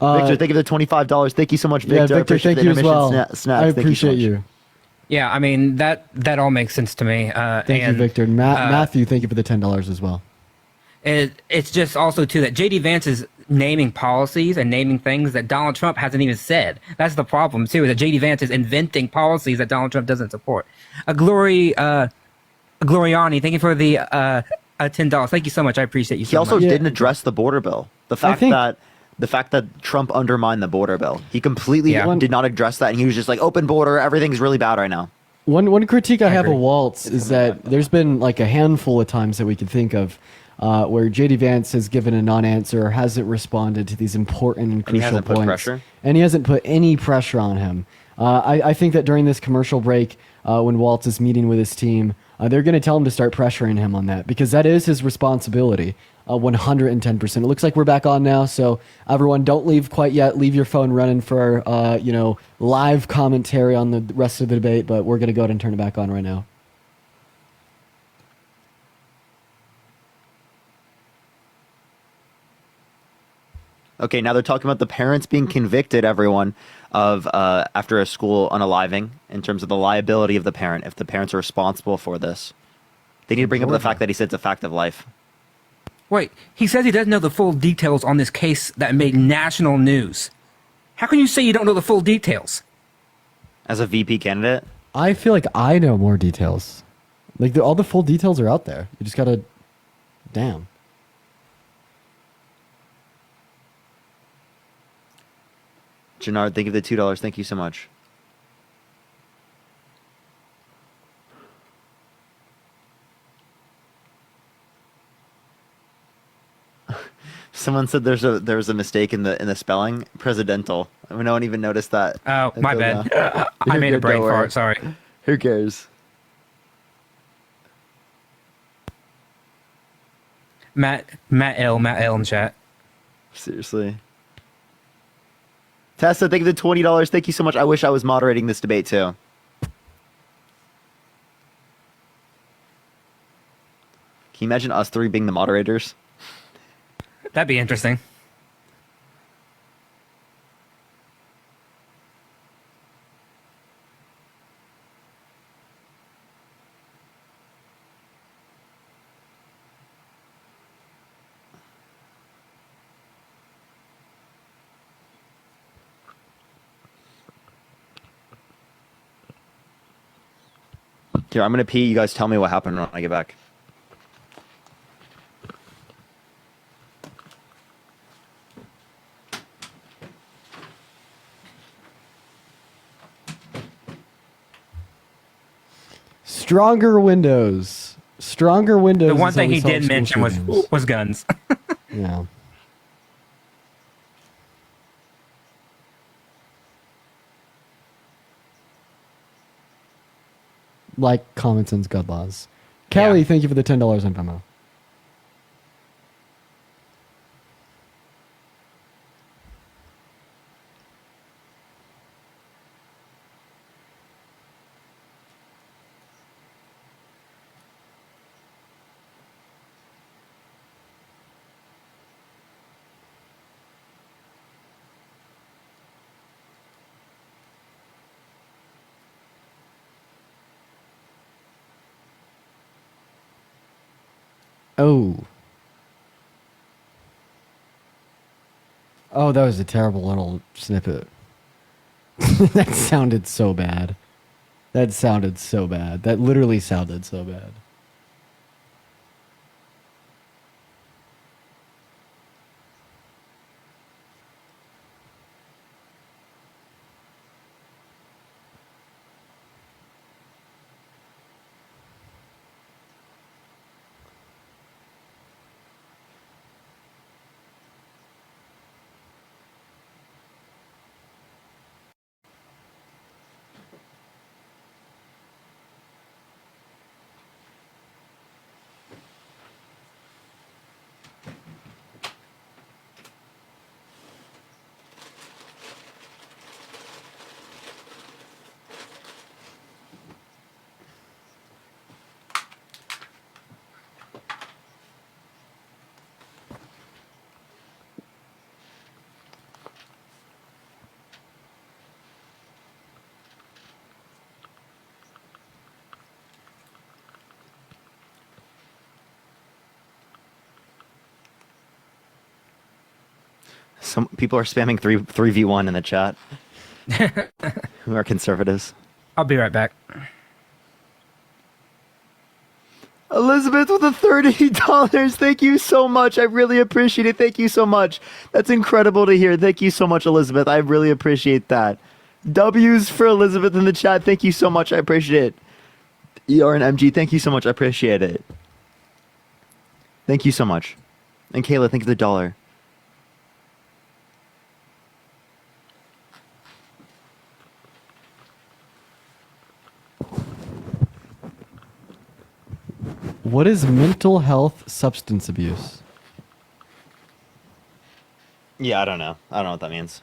Victor, thank you for the $25. Thank you so much, Victor. Yeah, I Victor, appreciate thank the you as intermission well. snacks. I Thank you so appreciate much. you. Yeah, I mean that all makes sense to me. Thank you, Victor. Matthew, thank you for the $10 as well. It's just also too that JD Vance is naming policies and naming things that Donald Trump hasn't even said. That's the problem too. That JD Vance is inventing policies that Donald Trump doesn't support. Gloriani, thank you for the $10. Thank you so much. I appreciate you. He also didn't address the border bill. The fact that Trump undermined the border bill. He completely did not address that, and he was just like, open border, everything's really bad right now. One critique I have of Waltz is that there's been like a handful of times that we could think of where JD Vance has given a non-answer or hasn't responded to these important and And he crucial hasn't put points. pressure? And he hasn't put any pressure on him. I think that during this commercial break, when Waltz is meeting with his team, they're going to tell him to start pressuring him on that because that is his responsibility. 110%. It looks like we're back on now, so everyone, don't leave quite yet. Leave your phone running for live commentary on the rest of the debate, but we're going to go ahead and turn it back on right now. Okay, now they're talking about the parents being convicted, everyone, of after a school unaliving in terms of the liability of the parent, if the parents are responsible for this. They need to bring up the fact that he said it's a fact of life. Wait, he says he doesn't know the full details on this case that made national news. How can you say you don't know the full details? As a VP candidate? I feel like I know more details. Like, all the full details are out there. You just gotta... Damn. Jannard, thank you for the $2. Thank you so much. Someone said there was a mistake in the spelling. Presidential. No one even noticed that. Oh, my bad. I made a brain fart. Sorry. Who cares? Matt L in chat. Seriously. Tessa, thank you for the $20. Thank you so much. I wish I was moderating this debate too. Can you imagine us three being the moderators? That'd be interesting. Here, I'm gonna pee. You guys tell me what happened when I get back. Stronger windows. Stronger windows. The one is how thing we he solve did school mention shootings. was guns. Yeah. Like common sense gun laws. Kelly, thank you for the $10 on Venmo. Oh. Oh, that was a terrible little snippet. That sounded so bad. That sounded so bad. That literally sounded so bad. Some people are spamming 3v1 in the chat. Who are conservatives. I'll be right back. Elizabeth with the $30. Thank you so much. I really appreciate it. Thank you so much. That's incredible to hear. Thank you so much, Elizabeth. I really appreciate that. W's for Elizabeth in the chat. Thank you so much. I appreciate it. ER and MG, thank you so much. I appreciate it. Thank you so much. And Kayla, thank you for the $1. What is mental health substance abuse? Yeah, I don't know. I don't know what that means.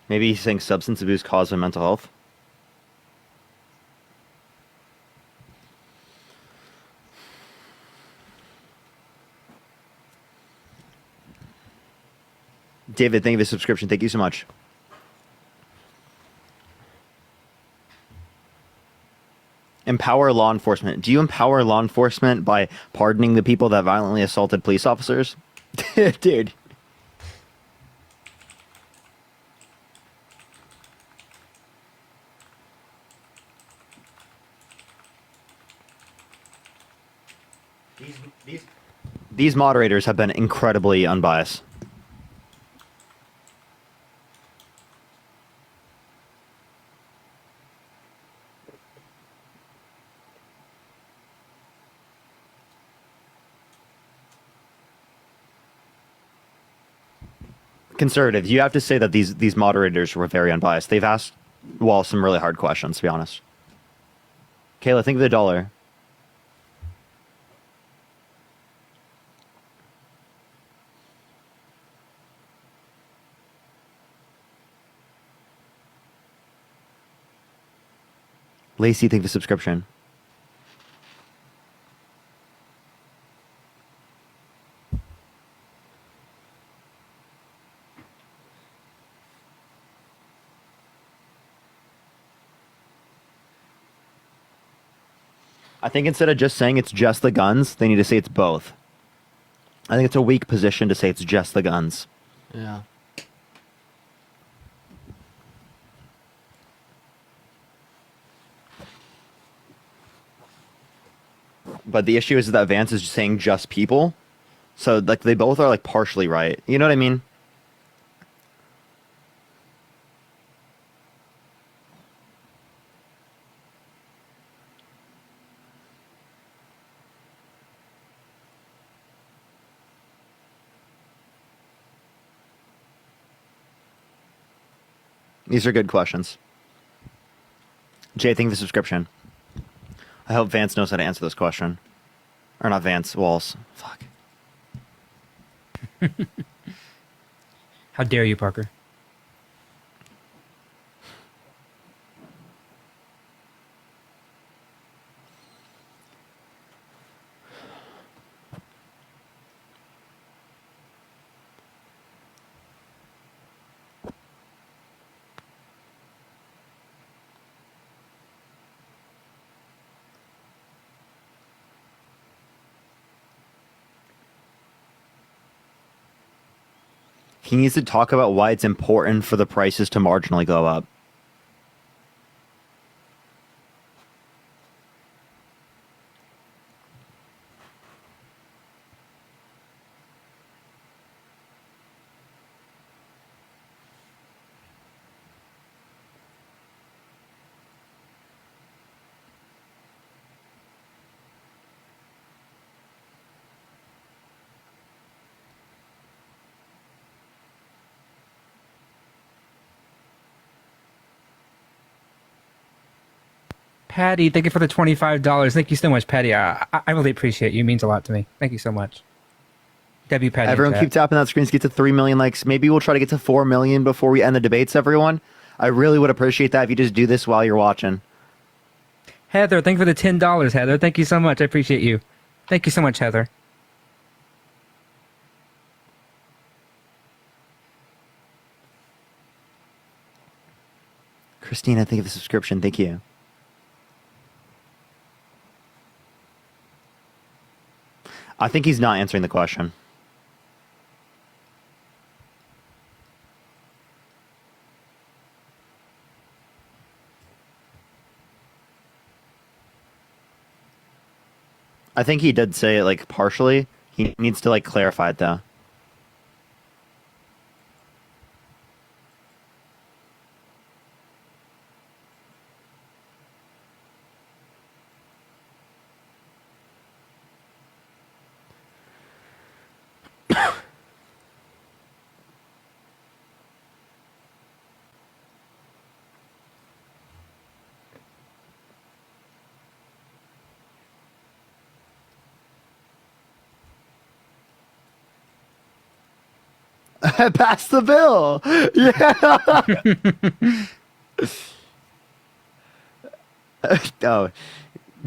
Maybe he's saying substance abuse causes mental health. David, thank you for the subscription. Thank you so much. Empower law enforcement. Do you empower law enforcement by pardoning the people that violently assaulted police officers? Dude. These moderators have been incredibly unbiased. Conservatives, you have to say that these moderators were very unbiased. They've asked Wall some really hard questions, to be honest. Kayla, think of the dollar. Lacey, think of the subscription. I think instead of just saying it's just the guns, they need to say it's both. I think it's a weak position to say it's just the guns. Yeah. But the issue is that Vance is just saying just people. So like they both are like partially right. You know what I mean? These are good questions. Jay, thank you for the subscription. I hope Vance knows how to answer this question. Or not Vance, Walls. Fuck. How dare you, Parker? He needs to talk about why it's important for the prices to marginally go up. Patty, thank you for the $25. Thank you so much, Patty. I really appreciate you. It means a lot to me. Thank you so much. W Patty. Everyone keep tapping that screen to get to 3 million likes. Maybe we'll try to get to 4 million before we end the debates, everyone. I really would appreciate that if you just do this while you're watching. Heather, thank you for the $10, Heather. Thank you so much. I appreciate you. Thank you so much, Heather. Christina, thank you for the subscription. Thank you. I think he's not answering the question. I think he did say it like partially. He needs to like clarify it though. Pass the bill. Yeah. Oh,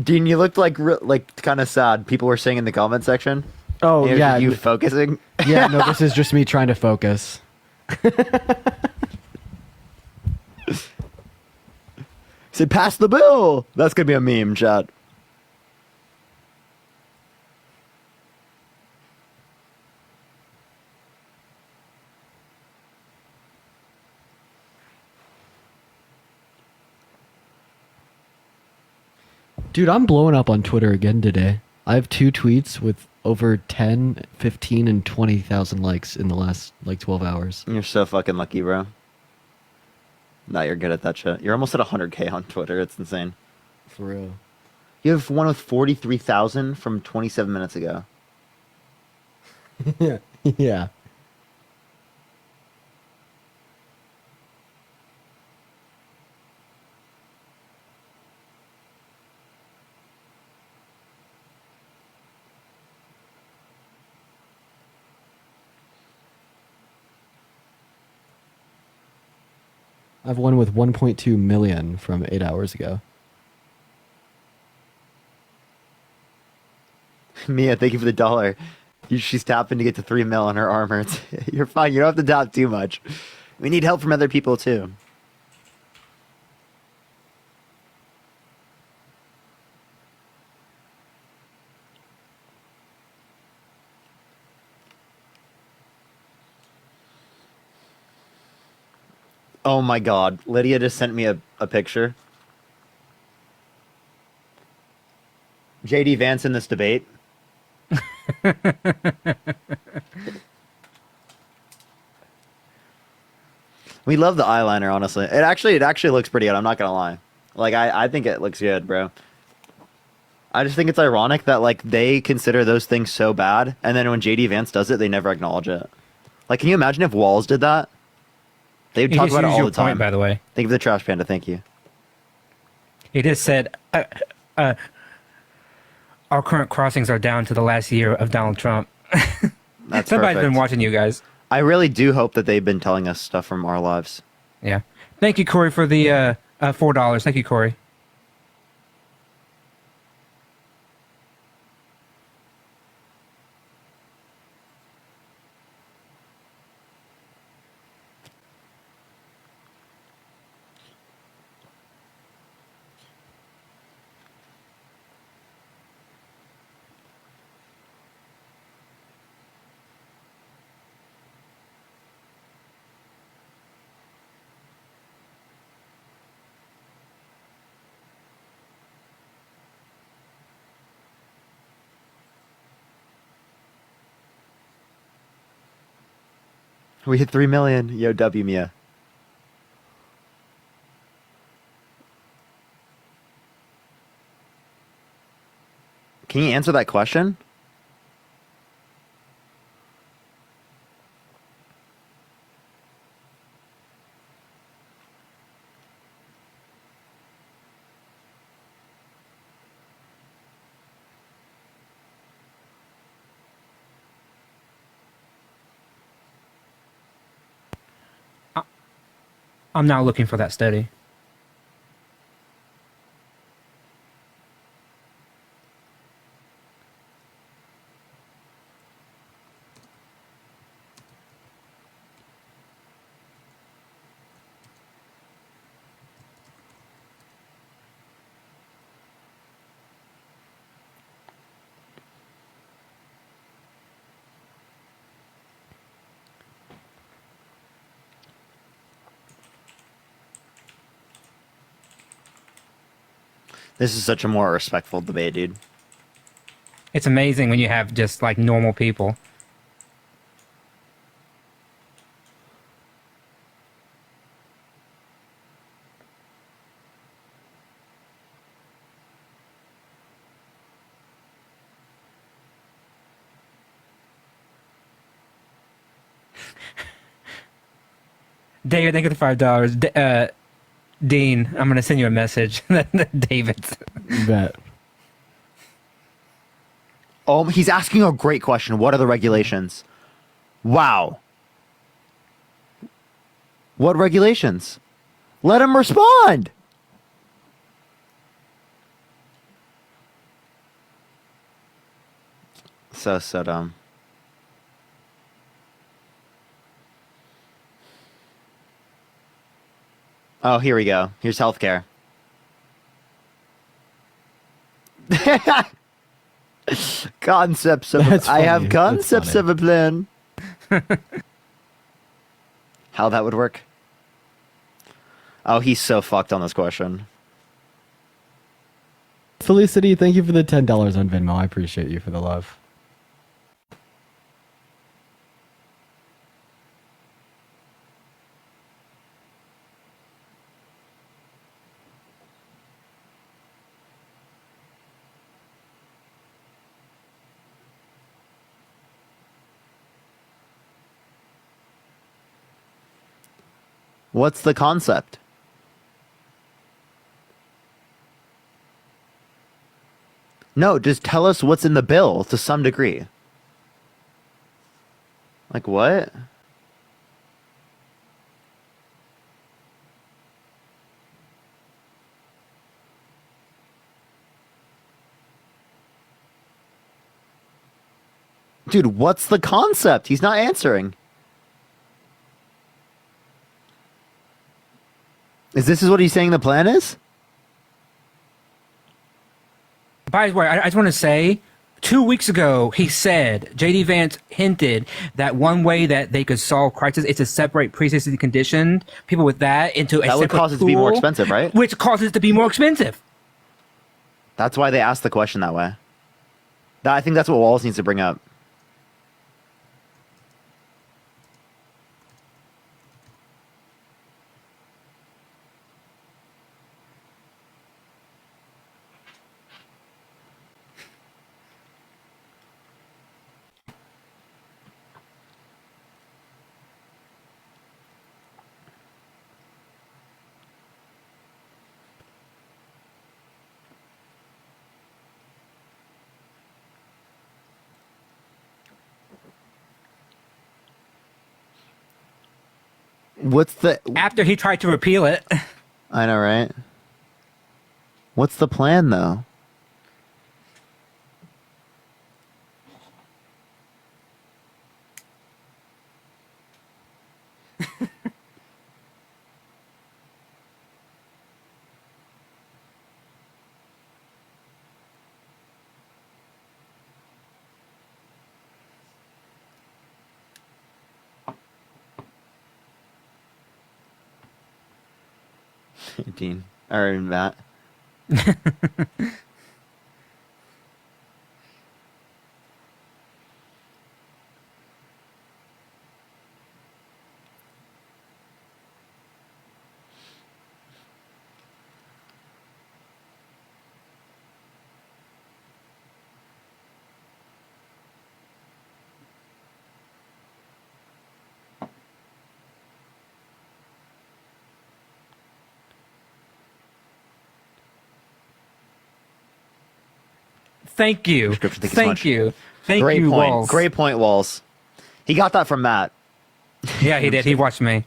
Dean, you looked like kind of sad. People were saying in the comment section. Oh It was yeah, you focusing. yeah. No, this is just me trying to focus. Said pass the bill. That's gonna be a meme, chat. Dude, I'm blowing up on Twitter again today. I have 2 tweets with over 10, 15, and 20,000 likes in the last 12 hours. You're so fucking lucky, bro. Nah, you're good at that shit. You're almost at 100K on Twitter. It's insane. For real. You have one with 43,000 from 27 minutes ago. Yeah. Yeah. I have one with 1.2 million from 8 hours ago. Mia, thank you for the $1. She's tapping to get to 3 mil on her armor. You're fine. You don't have to tap too much. We need help from other people too. Oh my god. Lydia just sent me a picture. JD Vance in this debate. We love the eyeliner, honestly. It actually looks pretty good, I'm not gonna lie. Like I think it looks good, bro. I just think it's ironic that like they consider those things so bad, and then when JD Vance does it, they never acknowledge it. Like, can you imagine if Walls did that? They'd talk about it all the time. Point, by the way. Thank you for the trash panda. Thank you. He just said, our current crossings are down to the last year of Donald Trump. That's Somebody's perfect. been watching you guys. I really do hope that they've been telling us stuff from our lives. Yeah. Thank you, Corey, for the $4. Thank you, Corey. We hit 3 million. Yo, W Mia. Can you answer that question? I'm not looking for that study. This is such a more respectful debate, dude. It's amazing when you have just like normal people. David, thank you for the $5. Dean, I'm gonna send you a message. David. Bet. Oh, he's asking a great question. What are the regulations? Wow. What regulations? Let him respond. So dumb. Oh, here we go. Here's healthcare. Concepts of I have concepts of a plan. How that would work? Oh, he's so fucked on this question. Felicity, thank you for the $10 on Venmo. I appreciate you for the love. What's the concept? No, just tell us what's in the bill to some degree. Like what? Dude, what's the concept? He's not answering. Is this what he's saying the plan is? By the way, I just want to say, 2 weeks ago, he said, JD Vance hinted that one way that they could solve crisis is to separate pre-existing conditioned people with that into a that would separate cause it to be more pool, expensive, right? Which causes it to be more expensive. That's why they asked the question that way. I think that's what Walls needs to bring up. What's the... After he tried to repeal it. I know, right? What's the plan, though? Dean. Or Matt. Thank you. Thank you. Thank Great you, point. Walls. Great point, Walls. He got that from Matt. Yeah, he did. He watched me.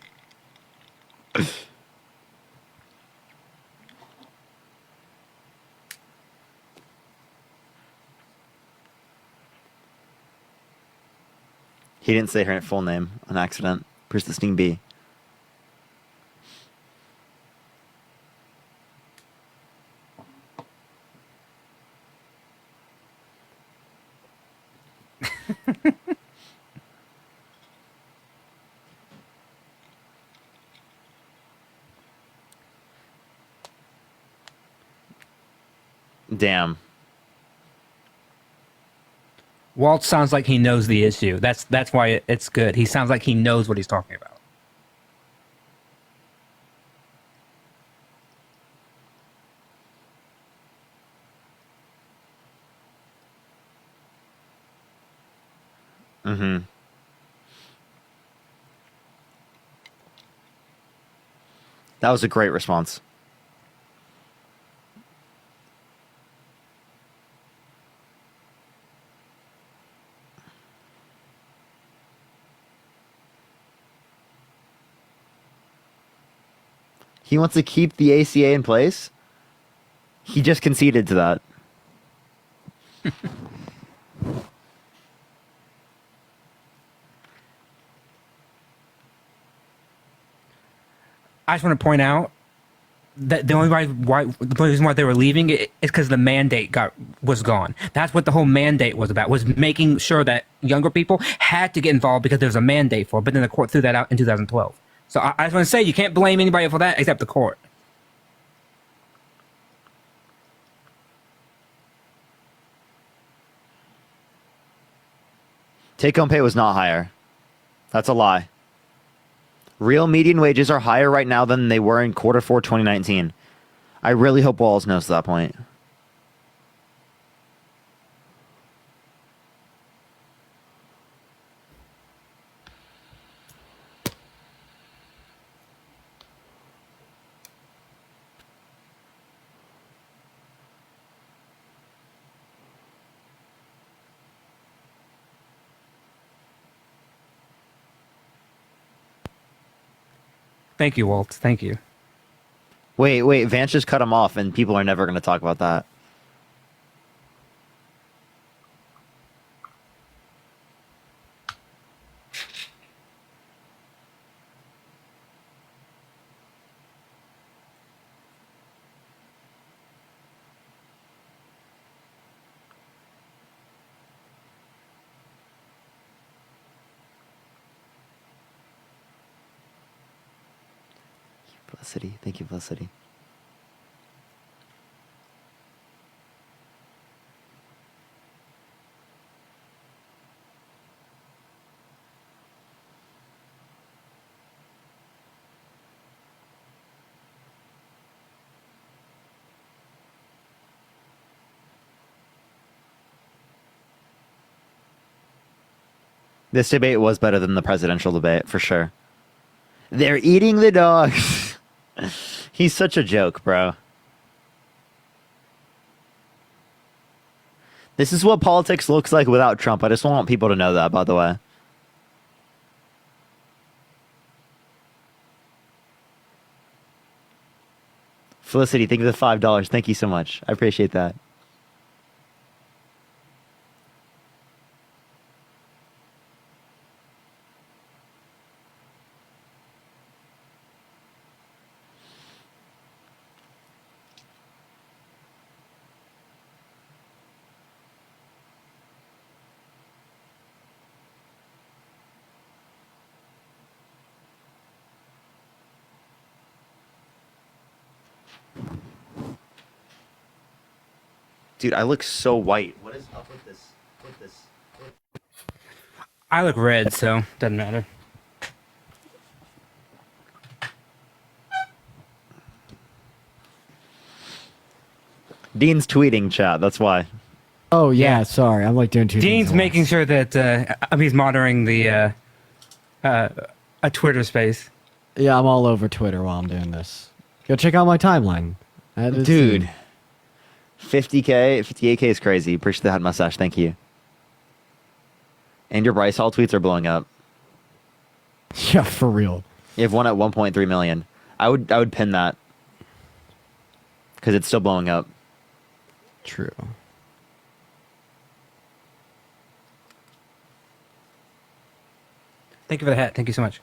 He didn't say her full name on accident. Persisting B. Damn. Walt sounds like he knows the issue. That's why it's good. He sounds like he knows what he's talking about. Mm-hmm. That was a great response. He wants to keep the ACA in place. He just conceded to that. I just want to point out that the only reason why they were leaving it is because the mandate was gone. That's what the whole mandate was about, was making sure that younger people had to get involved because there was a mandate for it. But then the court threw that out in 2012. So I just want to say you can't blame anybody for that except the court. Take-home pay was not higher. That's a lie. Real median wages are higher right now than they were in quarter 4 2019. I really hope Walls knows that point. Thank you, Walt. Thank you. Wait, Vance just cut him off, and people are never going to talk about that. Felicity. Thank you, Felicity. This debate was better than the presidential debate, for sure. They're eating the dogs. He's such a joke, bro. This is what politics looks like without Trump. I just want people to know that, by the way. Felicity, thank you for the $5. Thank you so much. I appreciate that. Dude, I look so white. What is up with this? I look red, so doesn't matter. Dean's tweeting, chat. That's why. Oh yeah, sorry. I'm like doing two Dean's things. making sure that he's monitoring the a Twitter space. Yeah, I'm all over Twitter while I'm doing this. Go check out my timeline. Dude. 50K, 58K is crazy. Appreciate the head mustache. Thank you. And your Bryce Hall tweets are blowing up. Yeah, for real. You have one at 1.3 million. I would pin that because it's still blowing up. True. Thank you for the hat. Thank you so much.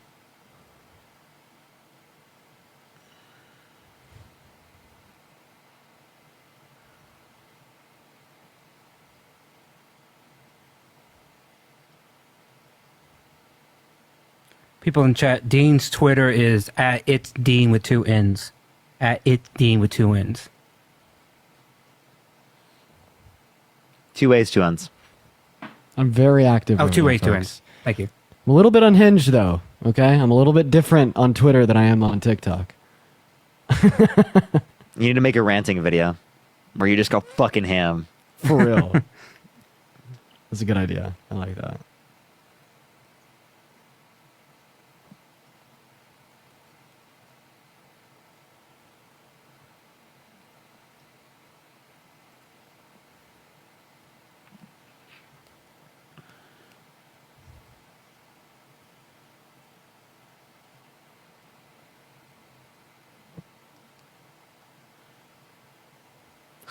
People in chat, Dean's Twitter is at it's Dean with 2 N's. At it's Dean with 2 N's. 2 A's, 2 N's. I'm very active. Oh, over 2 there, A's, 2 folks. N's. Thank you. I'm a little bit unhinged though. Okay, I'm a little bit different on Twitter than I am on TikTok. You need to make a ranting video where you just go fucking ham. For real. That's a good idea. I like that.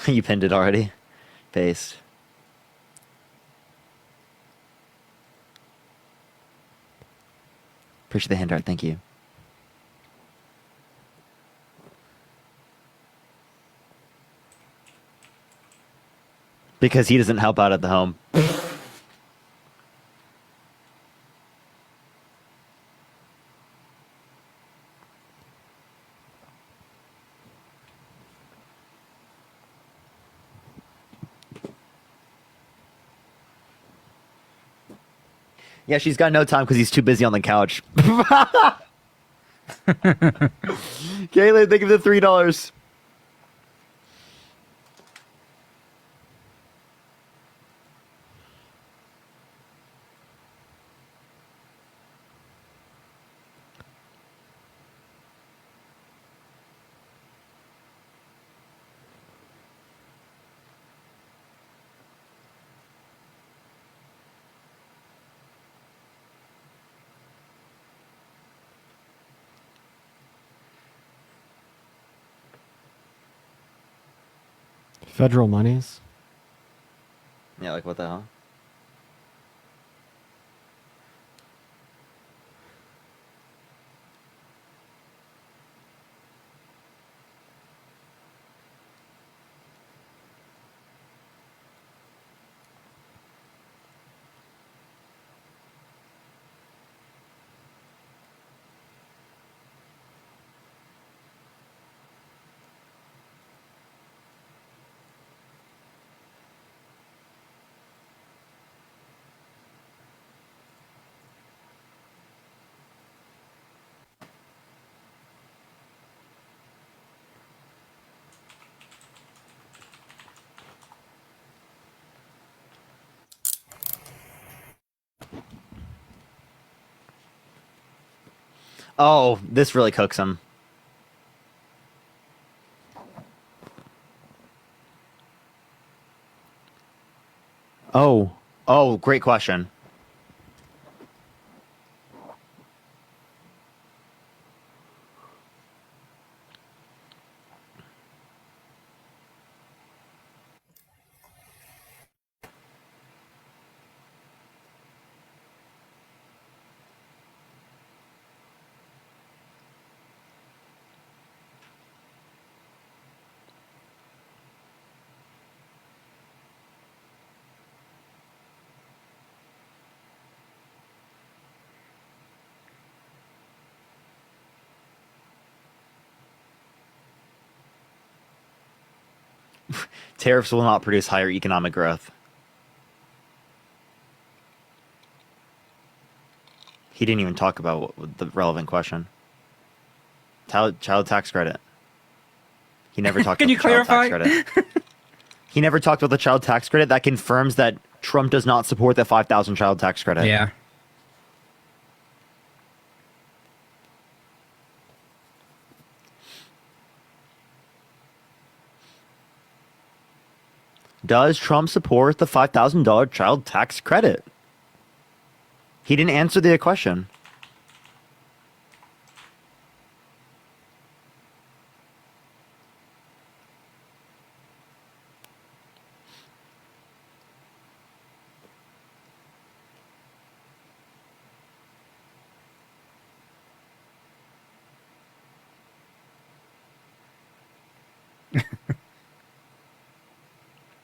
You pinned it already. Paste. Appreciate the hand art. Thank you. Because he doesn't help out at the home. Yeah, she's got no time because he's too busy on the couch. Caitlin, thank you for the $3. Federal monies? Yeah, like what the hell? Oh, this really cooks him. Oh, great question. Tariffs will not produce higher economic growth. He didn't even talk about the relevant question. Child tax credit. He never talked Can about you the child clarify? tax credit. He never talked about the child tax credit. That confirms that Trump does not support the $5,000 child tax credit. Yeah. Does Trump support the $5,000 child tax credit? He didn't answer the question.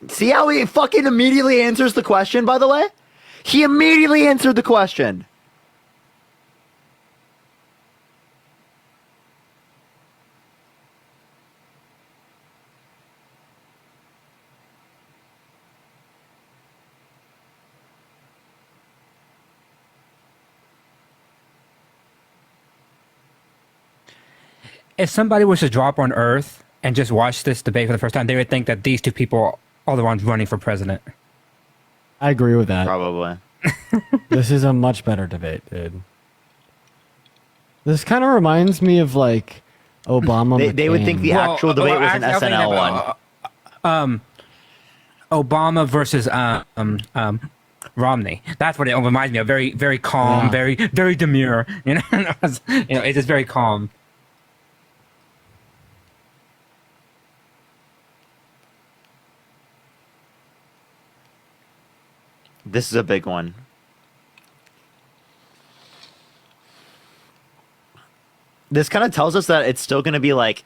See how he fucking immediately answers the question, by the way? He immediately answered the question. If somebody was to drop on Earth and just watch this debate for the first time, they would think that these two people are the ones running for president. I agree with that. Probably. This is a much better debate, dude. This kind of reminds me of like Obama. They would think the actual debate was an SNL one. Obama versus Romney. That's what it reminds me of. Very, very calm, very, very demure. You know, it's just very calm. This is a big one. This kind of tells us that it's still going to be like,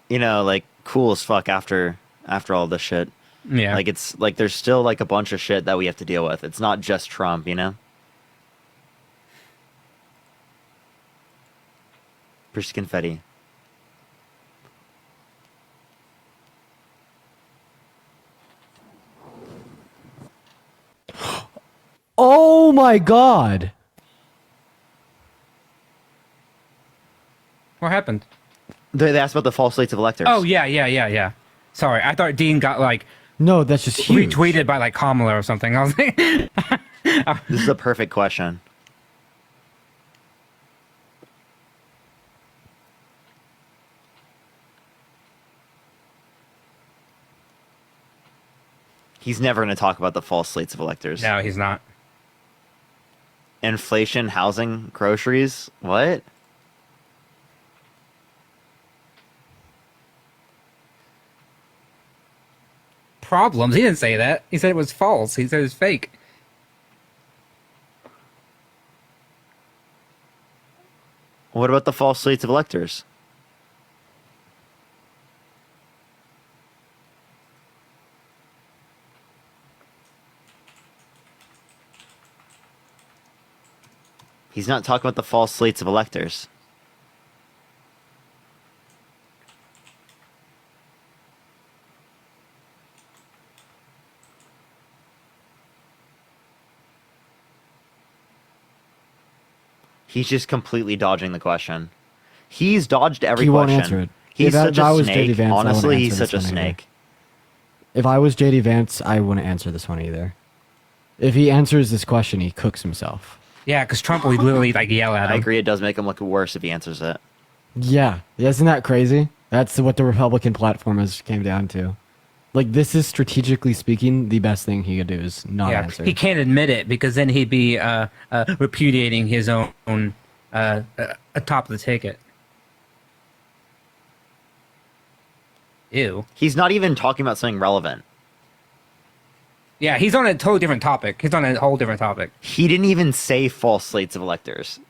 you know, like cool as fuck after all this shit. Yeah. Like it's like there's still like a bunch of shit that we have to deal with. It's not just Trump, you know? Appreciate confetti. Oh my god. What happened? They asked about the false slates of electors. Oh yeah. Sorry, I thought Dean got like no, that's just huge. Retweeted by like Kamala or something. I was like, this is a perfect question. He's never going to talk about the false slates of electors. No, he's not. Inflation, housing, groceries. What? Problems. He didn't say that. He said it was false. He said it was fake. What about the false slates of electors? He's not talking about the false slates of electors. He's just completely dodging the question. He's dodged every He won't question. answer it. He's If such I a was JD snake. Vance, I wouldn't Honestly, answer he's this such a one either. snake. If I was JD Vance, I wouldn't answer this one either. If he answers this question, he cooks himself. Yeah, because Trump will literally like yell at him. I agree. It does make him look worse if he answers it. Yeah, isn't that crazy? That's what the Republican platform has came down to. Like, this is strategically speaking the best thing he could do is not Yeah, answer. he can't admit it because then he'd be repudiating his own atop of the ticket. Ew. He's not even talking about something relevant. Yeah, he's on a totally different topic. He's on a whole different topic. He didn't even say false slates of electors.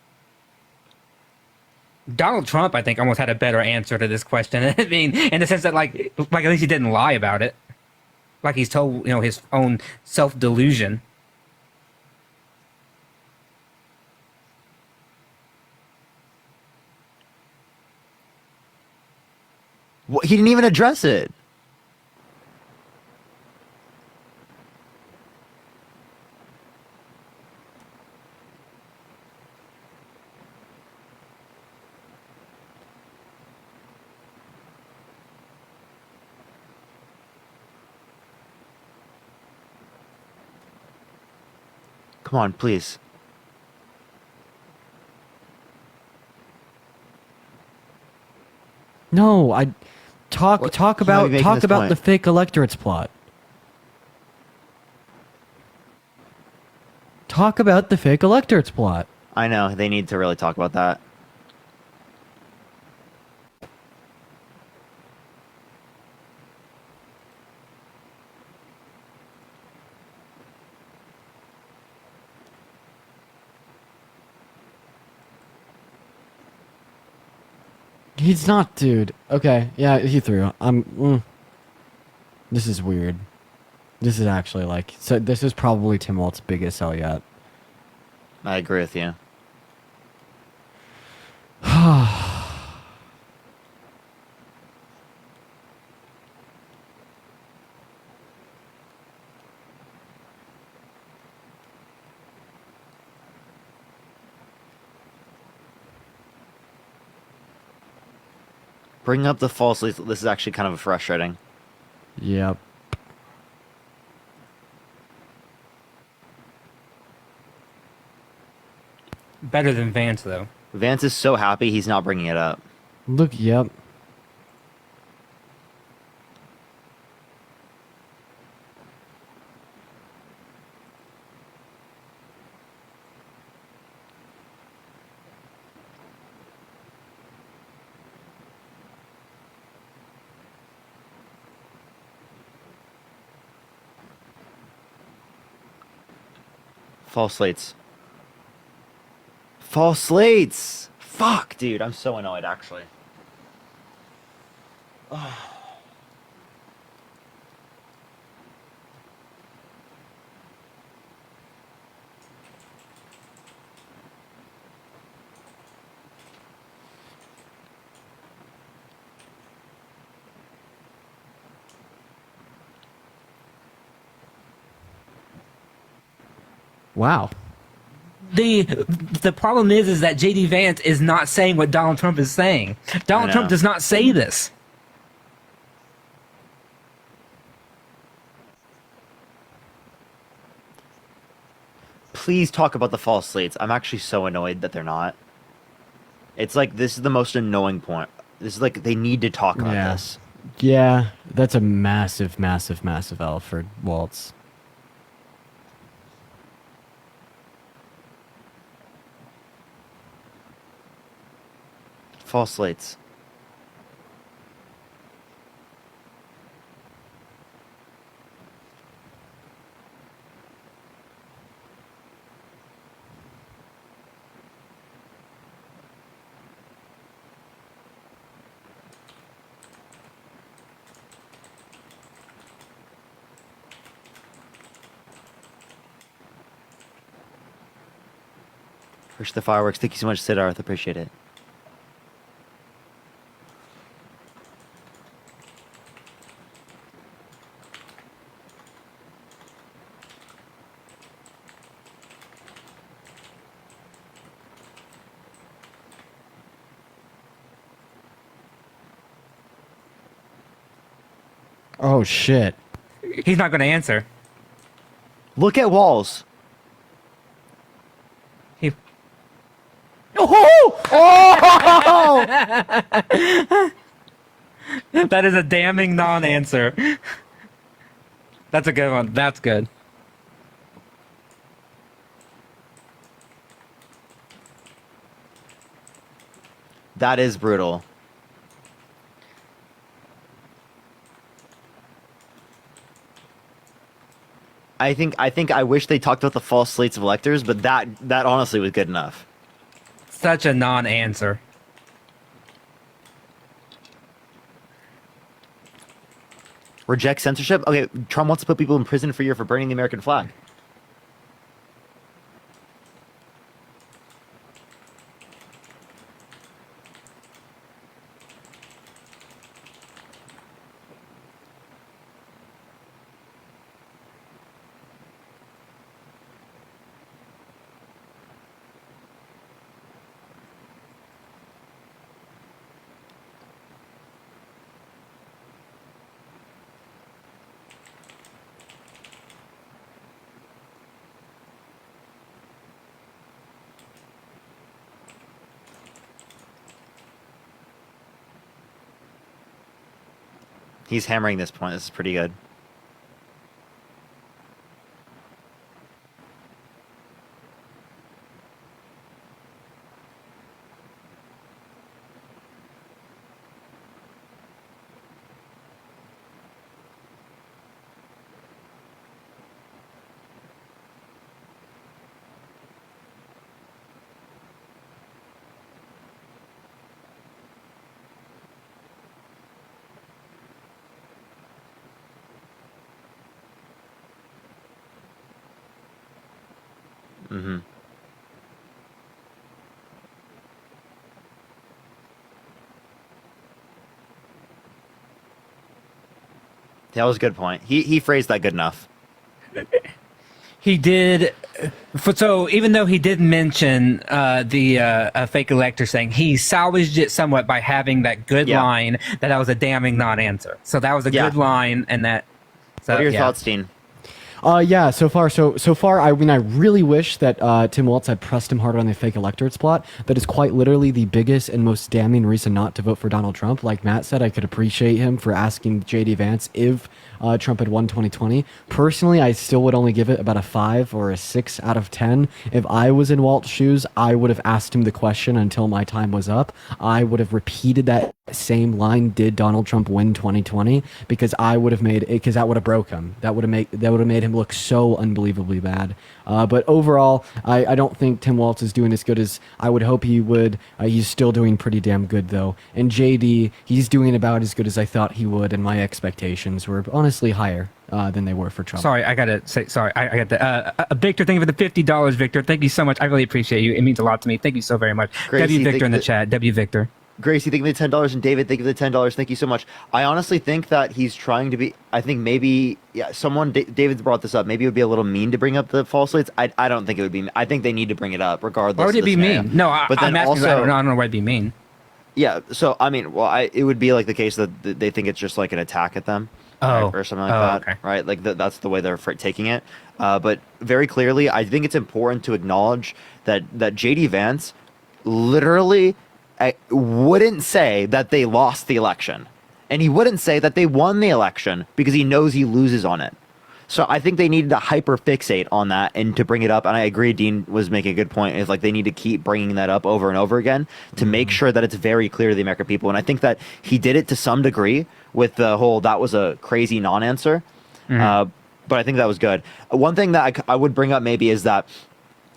Donald Trump, I think, almost had a better answer to this question. I mean, in the sense that, like at least he didn't lie about it. Like he's told, his own self-delusion. What? He didn't even address it. Come on, please. No, I talk What? talk He's not about even making talk this about point. the fake electorates plot. Talk about the fake electorates plot. I know, they need to really talk about that. He's not, dude. Okay, yeah, he threw. This is weird. This is actually like so. This is probably Tim Walt's biggest sell yet. I agree with you. Bring up the false leads. This is actually kind of frustrating. Yep. Better than Vance, though. Vance is so happy he's not bringing it up. Look, yep. False slates. False slates. Fuck, dude. I'm so annoyed, actually. Wow. The problem is that JD Vance is not saying what Donald Trump is saying. Donald Trump does not say this. Please talk about the false slates. I'm actually so annoyed that they're not. It's like this is the most annoying point. This is like they need to talk about this. Yeah, that's a massive, massive, massive L for Waltz. False slates. Push the fireworks. Thank you so much, Siddharth. Appreciate it. Oh shit. He's not going to answer. Look at Walls. He. Oh! Oh! That is a damning non-answer. That's a good one. That's good. That is brutal. I think I wish they talked about the false slates of electors, but that honestly was good enough. Such a non-answer. Reject censorship? Okay, Trump wants to put people in prison for a year for burning the American flag. He's hammering this point. This is pretty good. Mm-hmm. That was a good point. He phrased that good enough. He did. So even though he did mention the fake elector thing, he salvaged it somewhat by having that good line that was a damning non-answer. So that was a good line, and that. So, what are your thoughts, Dean? Yeah, so far, I mean, I really wish that Tim Waltz had pressed him harder on the fake electorates plot. That is quite literally the biggest and most damning reason not to vote for Donald Trump. Like Matt said, I could appreciate him for asking J.D. Vance if Trump had won 2020. Personally, I still would only give it about a 5 or a 6 out of 10. If I was in Walt's shoes, I would have asked him the question until my time was up. I would have repeated that same line did Donald Trump win 2020, because I would have made it, because that would have broke him. That would have made him look so unbelievably bad. But overall, I don't think Tim Walz is doing as good as I would hope he would. He's still doing pretty damn good though. And JD, he's doing about as good as I thought he would, and my expectations were honestly higher than they were for Trump. Sorry, I gotta say sorry. I got the Victor. Thank you for the $50, Victor. Thank you so much. I really appreciate you. It means a lot to me. Thank you so very much. Gracie, W Victor in the chat. W Victor. Gracie, thank you for the $10, and David, thank you for the $10. Thank you so much. I honestly think that he's trying to be. I think maybe David's brought this up. Maybe it would be a little mean to bring up the false leads. I don't think it would be. I think they need to bring it up regardless. Why would it be scenario. mean? No, but then I'm asking. also, I don't know why it'd be mean. Yeah. So I mean, it would be like the case that they think it's just like an attack at them. Right, or something like that, okay. Right? Like that's the way they're taking it. But very clearly, I think it's important to acknowledge that JD Vance literally wouldn't say that they lost the election, and he wouldn't say that they won the election because he knows he loses on it. So I think they needed to hyper fixate on that and to bring it up. And I agree, Dean was making a good point. Is like they need to keep bringing that up over and over again to make sure that it's very clear to the American people. And I think that he did it to some degree with the whole that was a crazy non-answer. But I think that was good. One thing that I would bring up maybe is that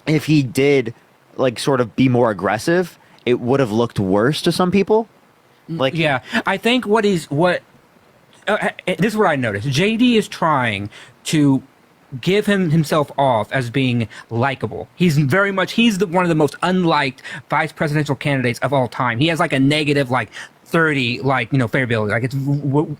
if he did like sort of be more aggressive, it would have looked worse to some people. Like, yeah, I think this is what I noticed. JD is trying to give himself off as being likable. He's one of the most unliked vice presidential candidates of all time. He has like a negative 30 favorability, like it's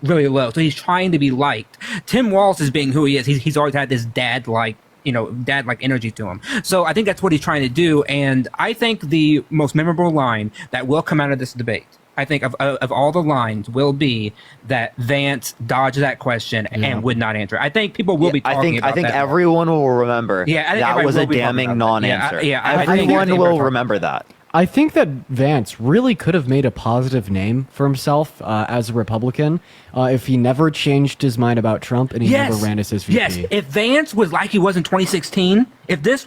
really low. So he's trying to be liked. Tim Walz is being who he is. He's always had this dad-like energy to him. So I think that's what he's trying to do. And I think the most memorable line that will come out of this debate, I think of all the lines, will be that Vance dodged that question and would not answer. I think people will be talking about that. I think everyone will remember that was a damning non-answer. Everyone will remember that. I think that Vance really could have made a positive name for himself as a Republican if he never changed his mind about Trump and he never ran as his VP. Yes, if Vance was like he was in 2016, if this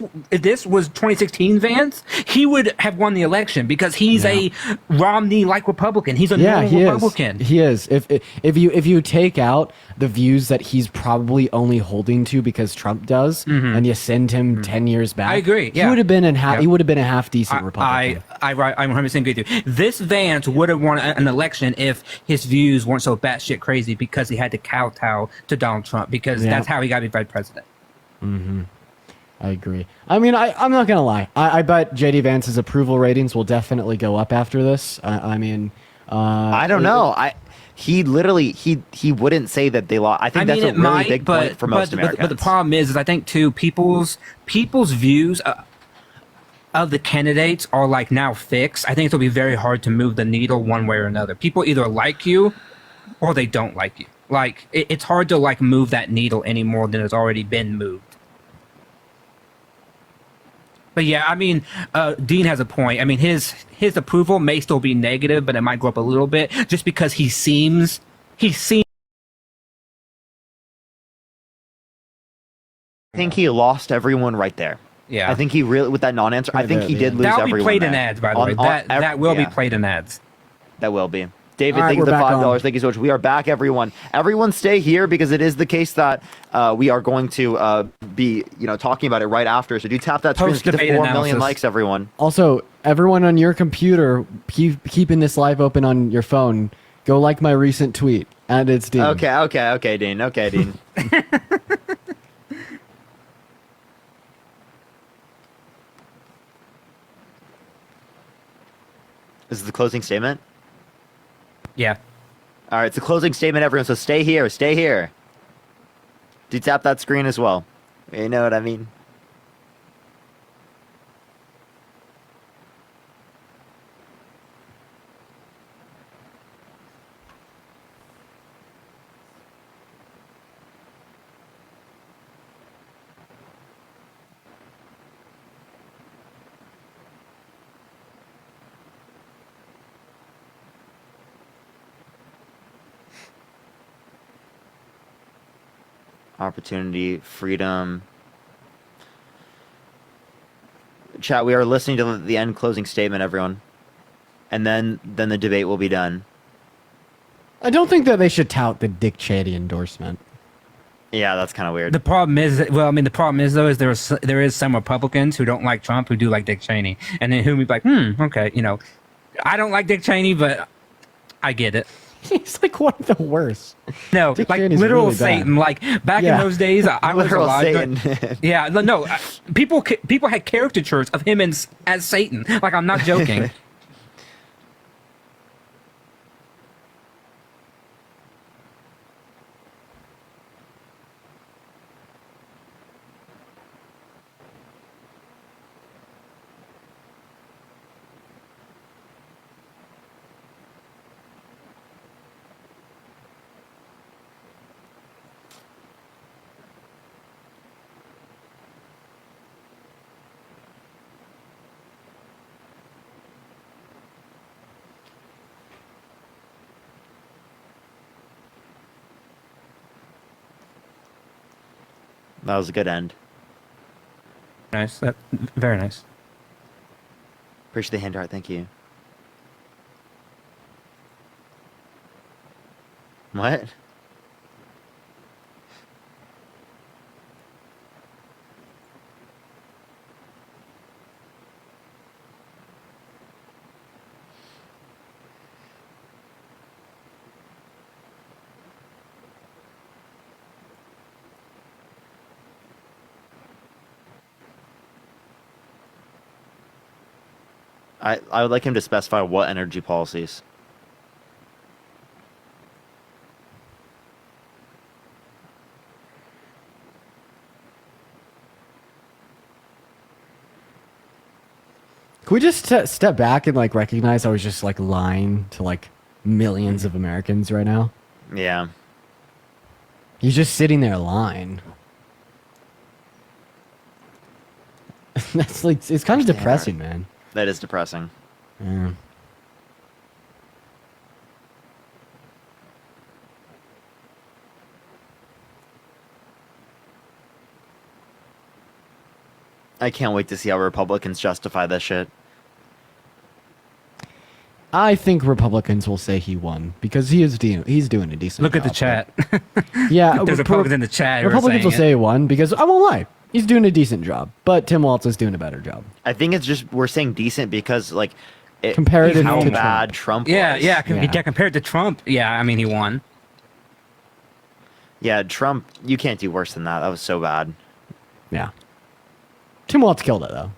was 2016 Vance, he would have won the election because he's a Romney-like Republican. He's a normal Republican. He is. If you take out the views that he's probably only holding to because Trump does, and you send him 10 years back, I agree. He would have been he would have been a half decent Republican. I'm 100% agree with you. This Vance would have won an election if his views weren't so batshit crazy because he had to kowtow to Donald Trump because that's how he got to be vice president. I agree. I mean, I'm not gonna lie. I bet JD Vance's approval ratings will definitely go up after this. I don't know. He literally he wouldn't say that they lost. I think that's a really big point for most Americans. But the problem is I think too people's views of the candidates are now fixed. I think it'll be very hard to move the needle one way or another. People either like you or they don't like you. It's hard to move that needle any more than it's already been moved. But yeah, I mean, Dean has a point. I mean, his approval may still be negative, but it might go up a little bit just because he seems. I think he lost everyone right there. Yeah, I think he really with that non-answer. I think he did lose everyone. That will be played in ads, by the way. That will be played in ads. That will be. David, thank you for the $5. Thank you so much. We are back, everyone. Everyone stay here because it is the case that we are going to be talking about it right after. So do tap that screen. Get to 4 million likes, everyone. Also, everyone on your computer, keeping this live open on your phone, go like my recent tweet. And it's Dean. Okay, Dean. Okay, Dean. This is the closing statement? Yeah. All right, it's a closing statement, everyone. So stay here. Stay here. Do tap that screen as well. You know what I mean? Opportunity, freedom. Chat, we are listening to the end closing statement, everyone. And then the debate will be done. I don't think that they should tout the Dick Cheney endorsement. Yeah, that's kind of weird. The problem is, the problem is though, is there is some Republicans who don't like Trump who do like Dick Cheney, and then who be like, okay, I don't like Dick Cheney, but I get it. He's like one of the worst. No, Dick like Cheney's literal really bad. Satan. Like back in those days, I was Literal alive. Satan. Yeah, no, people had caricatures of him as Satan. Like, I'm not joking. That was a good end. Nice. Very nice. Appreciate the hand art. Thank you. What? I would like him to specify what energy policies. Can we just step back and like recognize I was just like lying to like millions of Americans right now? Yeah. He's just sitting there lying. That's like, it's kind of depressing, man. That is depressing. Yeah. I can't wait to see how Republicans justify this shit. I think Republicans will say he won because he's doing a decent Look at job. the chat. Yeah, There's Republicans in the chat. who are Republicans will saying say he won because I won't lie. He's doing a decent job, but Tim Walz is doing a better job. I think it's just we're saying decent because like Comparative how to bad Trump Yeah, was. yeah. Compared to Trump, yeah. I mean, he won. Yeah, Trump. You can't do worse than that. That was so bad. Yeah. Tim Walz killed it though.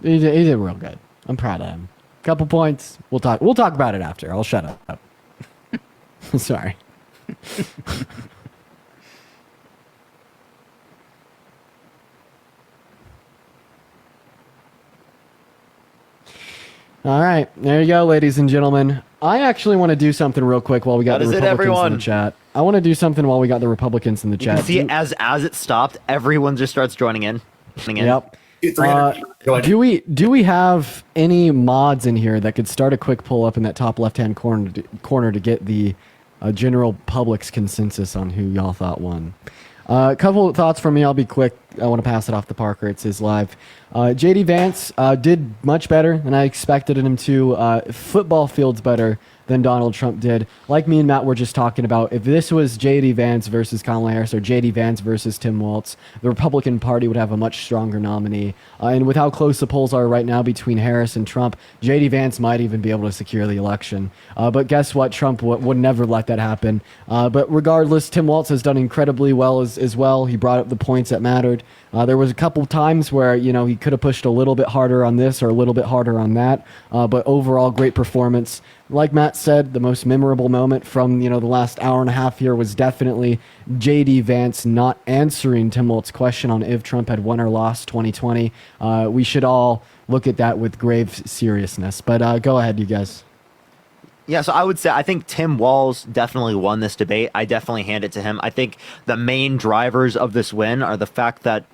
He did real good. I'm proud of him. Couple points. We'll talk about it after. I'll shut up. Sorry. All right, there you go, ladies and gentlemen. I actually want to do something real quick while we got That the is it, Republicans in everyone. the chat. I want to do something while we got the Republicans in the You can chat. see as it stopped, everyone just starts joining in. Yep. Do we have any mods in here that could start a quick pull up in that top left hand corner to get the general public's consensus on who y'all thought won? A couple of thoughts from me. I'll be quick. I want to pass it off to Parker. It's his live. JD Vance did much better than I expected him to. Football fields better than Donald Trump did. Like me and Matt were just talking about, if this was JD Vance versus Kamala Harris or JD Vance versus Tim Walz, the Republican Party would have a much stronger nominee. And with how close the polls are right now between Harris and Trump, JD Vance might even be able to secure the election. But guess what? Trump would never let that happen. But regardless, Tim Walz has done incredibly well as well. He brought up the points that mattered. There was a couple times where, he could have pushed a little bit harder on this or a little bit harder on that. But overall, great performance. Like Matt said, the most memorable moment from, the last hour and a half here was definitely JD Vance not answering Tim Walz's question on if Trump had won or lost 2020. We should all look at that with grave seriousness. But go ahead, you guys. Yeah, so I would say I think Tim Walz definitely won this debate. I definitely hand it to him. I think the main drivers of this win are the fact that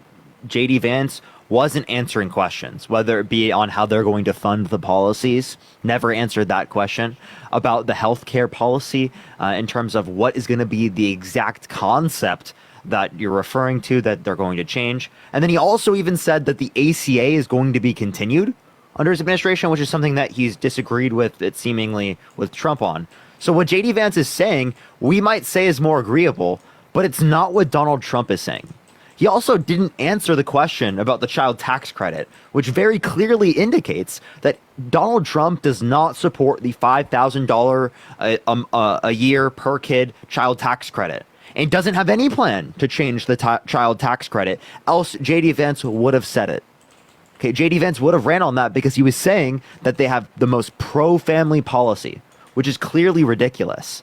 JD Vance wasn't answering questions, whether it be on how they're going to fund the policies, never answered that question, about the healthcare policy in terms of what is going to be the exact concept that you're referring to that they're going to change. And then he also even said that the ACA is going to be continued under his administration, which is something that he's disagreed with, it seemingly, with Trump on. So what JD Vance is saying, we might say is more agreeable, but it's not what Donald Trump is saying. He also didn't answer the question about the child tax credit, which very clearly indicates that Donald Trump does not support the $5,000 a year per kid child tax credit and doesn't have any plan to change the child tax credit, else JD Vance would have said it. Okay, JD Vance would have ran on that because he was saying that they have the most pro-family policy, which is clearly ridiculous.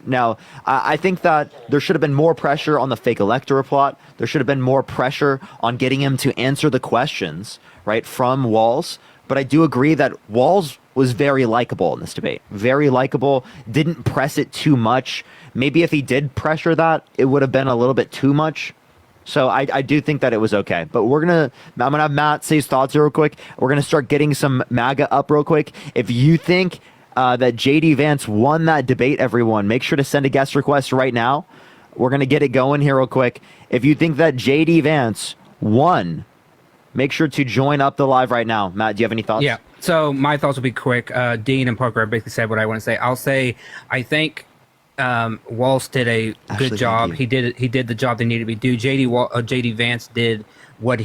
Now, I think that there should have been more pressure on the fake electoral plot. There should have been more pressure on getting him to answer the questions, right, from Walz. But I do agree that Walz was very likable in this debate. Very likable, didn't press it too much. Maybe if he did pressure that, it would have been a little bit too much. So I do think that it was okay. But I'm gonna have Matt say his thoughts real quick. We're gonna start getting some MAGA up real quick. If you think that JD Vance won that debate, everyone, make sure to send a guest request right now. We're going to get it going here real quick. If you think that JD Vance won, make sure to join up the live right now. Matt, do you have any thoughts? Yeah. So my thoughts will be quick. Dean and Parker basically said what I want to say. I'll say I think Walz did a good job. He did the job that needed to be done. JD Vance did what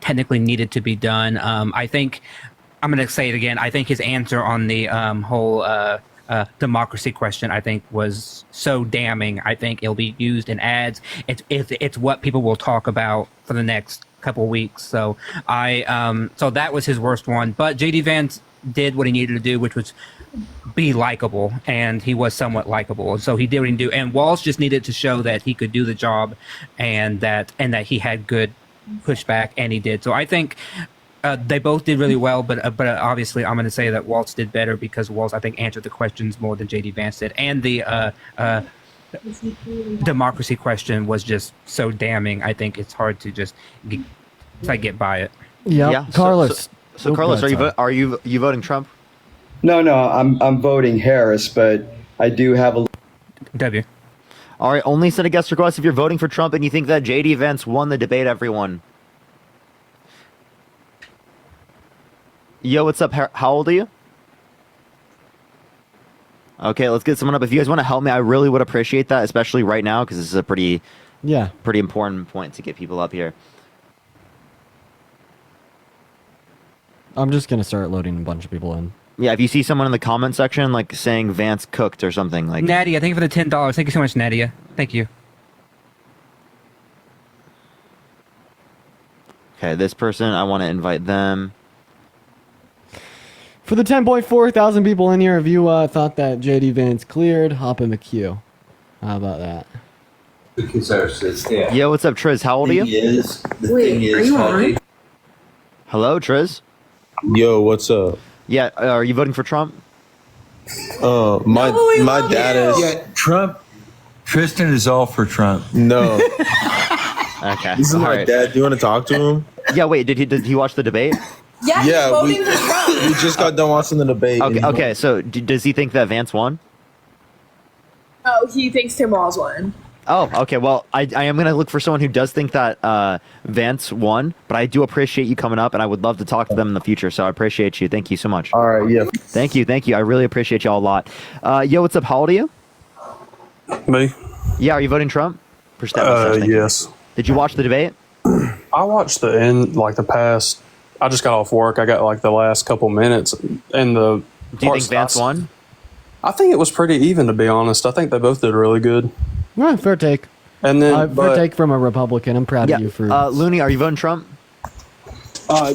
technically needed to be done. I think I'm going to say it again. I think his answer on the whole democracy question, I think, was so damning. I think it'll be used in ads. It's what people will talk about for the next couple weeks. So so that was his worst one. But JD Vance did what he needed to do, which was be likable, and he was somewhat likable. So he did what he needed to do. And Walz just needed to show that he could do the job, and that he had good pushback, and he did. So I think they both did really well, but obviously I'm going to say that Walz did better because Walz, I think, answered the questions more than JD Vance did, and the democracy question was just so damning. I think it's hard to just get by it. Yep. Yeah. Carlos. So Carlos, are you voting Trump? No, I'm voting Harris, but I do have a W. All right, only send a guest request if you're voting for Trump and you think that JD Vance won the debate, everyone. Yo, what's up? How old are you? Okay, let's get someone up. If you guys want to help me, I really would appreciate that, especially right now, because this is a pretty important point to get people up here. I'm just going to start loading a bunch of people in. Yeah, if you see someone in the comment section, like, saying Vance cooked or something, like... Nadia, thank you for the $10. Thank you so much, Nadia. Thank you. Okay, this person, I want to invite them. For the 10.4 thousand people in here, if you thought that JD Vance cleared, hop in the queue. How about that? Yeah, what's up, Triz? How old are you? Hello, Triz? Yo, what's up? Yeah, are you voting for Trump? My dad is. Yeah, Trump. Tristan is all for Trump. No. Okay. This is all my right. dad. Do you want to talk to him? Yeah, wait, did he watch the debate? Yeah, we just got done watching the debate. Okay, so does he think that Vance won? Oh, he thinks Tim Walz won. Oh, okay. Well, I am going to look for someone who does think that Vance won, but I do appreciate you coming up, and I would love to talk to them in the future, so I appreciate you. Thank you so much. All right, yeah. Thank you. I really appreciate y'all a lot. Yo, what's up? How old are you? Me? Yeah, are you voting Trump? Yes. Did you watch the debate? I watched the end, like the past. I just got off work. I got like the last couple minutes, and the. Do you think Vance won? I think it was pretty even, to be honest. I think they both did really good. Well, fair take. And then, fair take from a Republican. I'm proud of you for. Looney, are you voting Trump?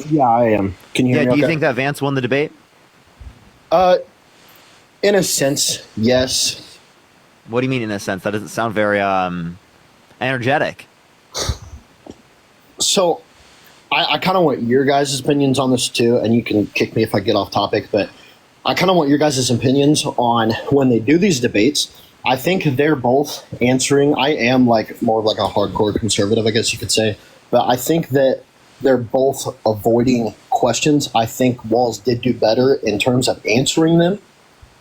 Yeah, I am. Can you hear me? Do you okay? think that Vance won the debate? In a sense, yes. What do you mean in a sense? That doesn't sound very energetic. So, I kind of want your guys' opinions on this too, and you can kick me if I get off topic, but I kind of want your guys' opinions on when they do these debates. I think they're both answering. I am like more of like a hardcore conservative, I guess you could say, but I think that they're both avoiding questions. I think Walz did do better in terms of answering them,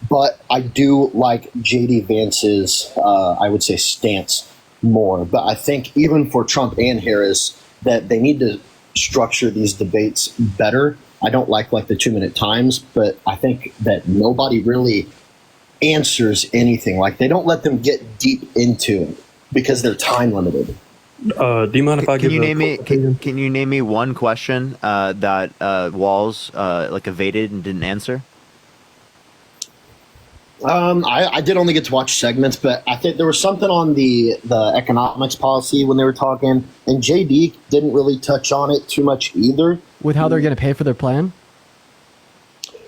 but I do like JD Vance's, I would say, stance more. But I think even for Trump and Harris, that they need to structure these debates better. I don't like the 2-minute times, but I think that nobody really answers anything. Like they don't let them get deep into it because they're time limited. Do you mind if I Can give you a name me? quick- Can you name me one question that Walls like evaded and didn't answer? I did only get to watch segments, but I think there was something on the economics policy when they were talking, and JD didn't really touch on it too much either. With how they're going to pay for their plan?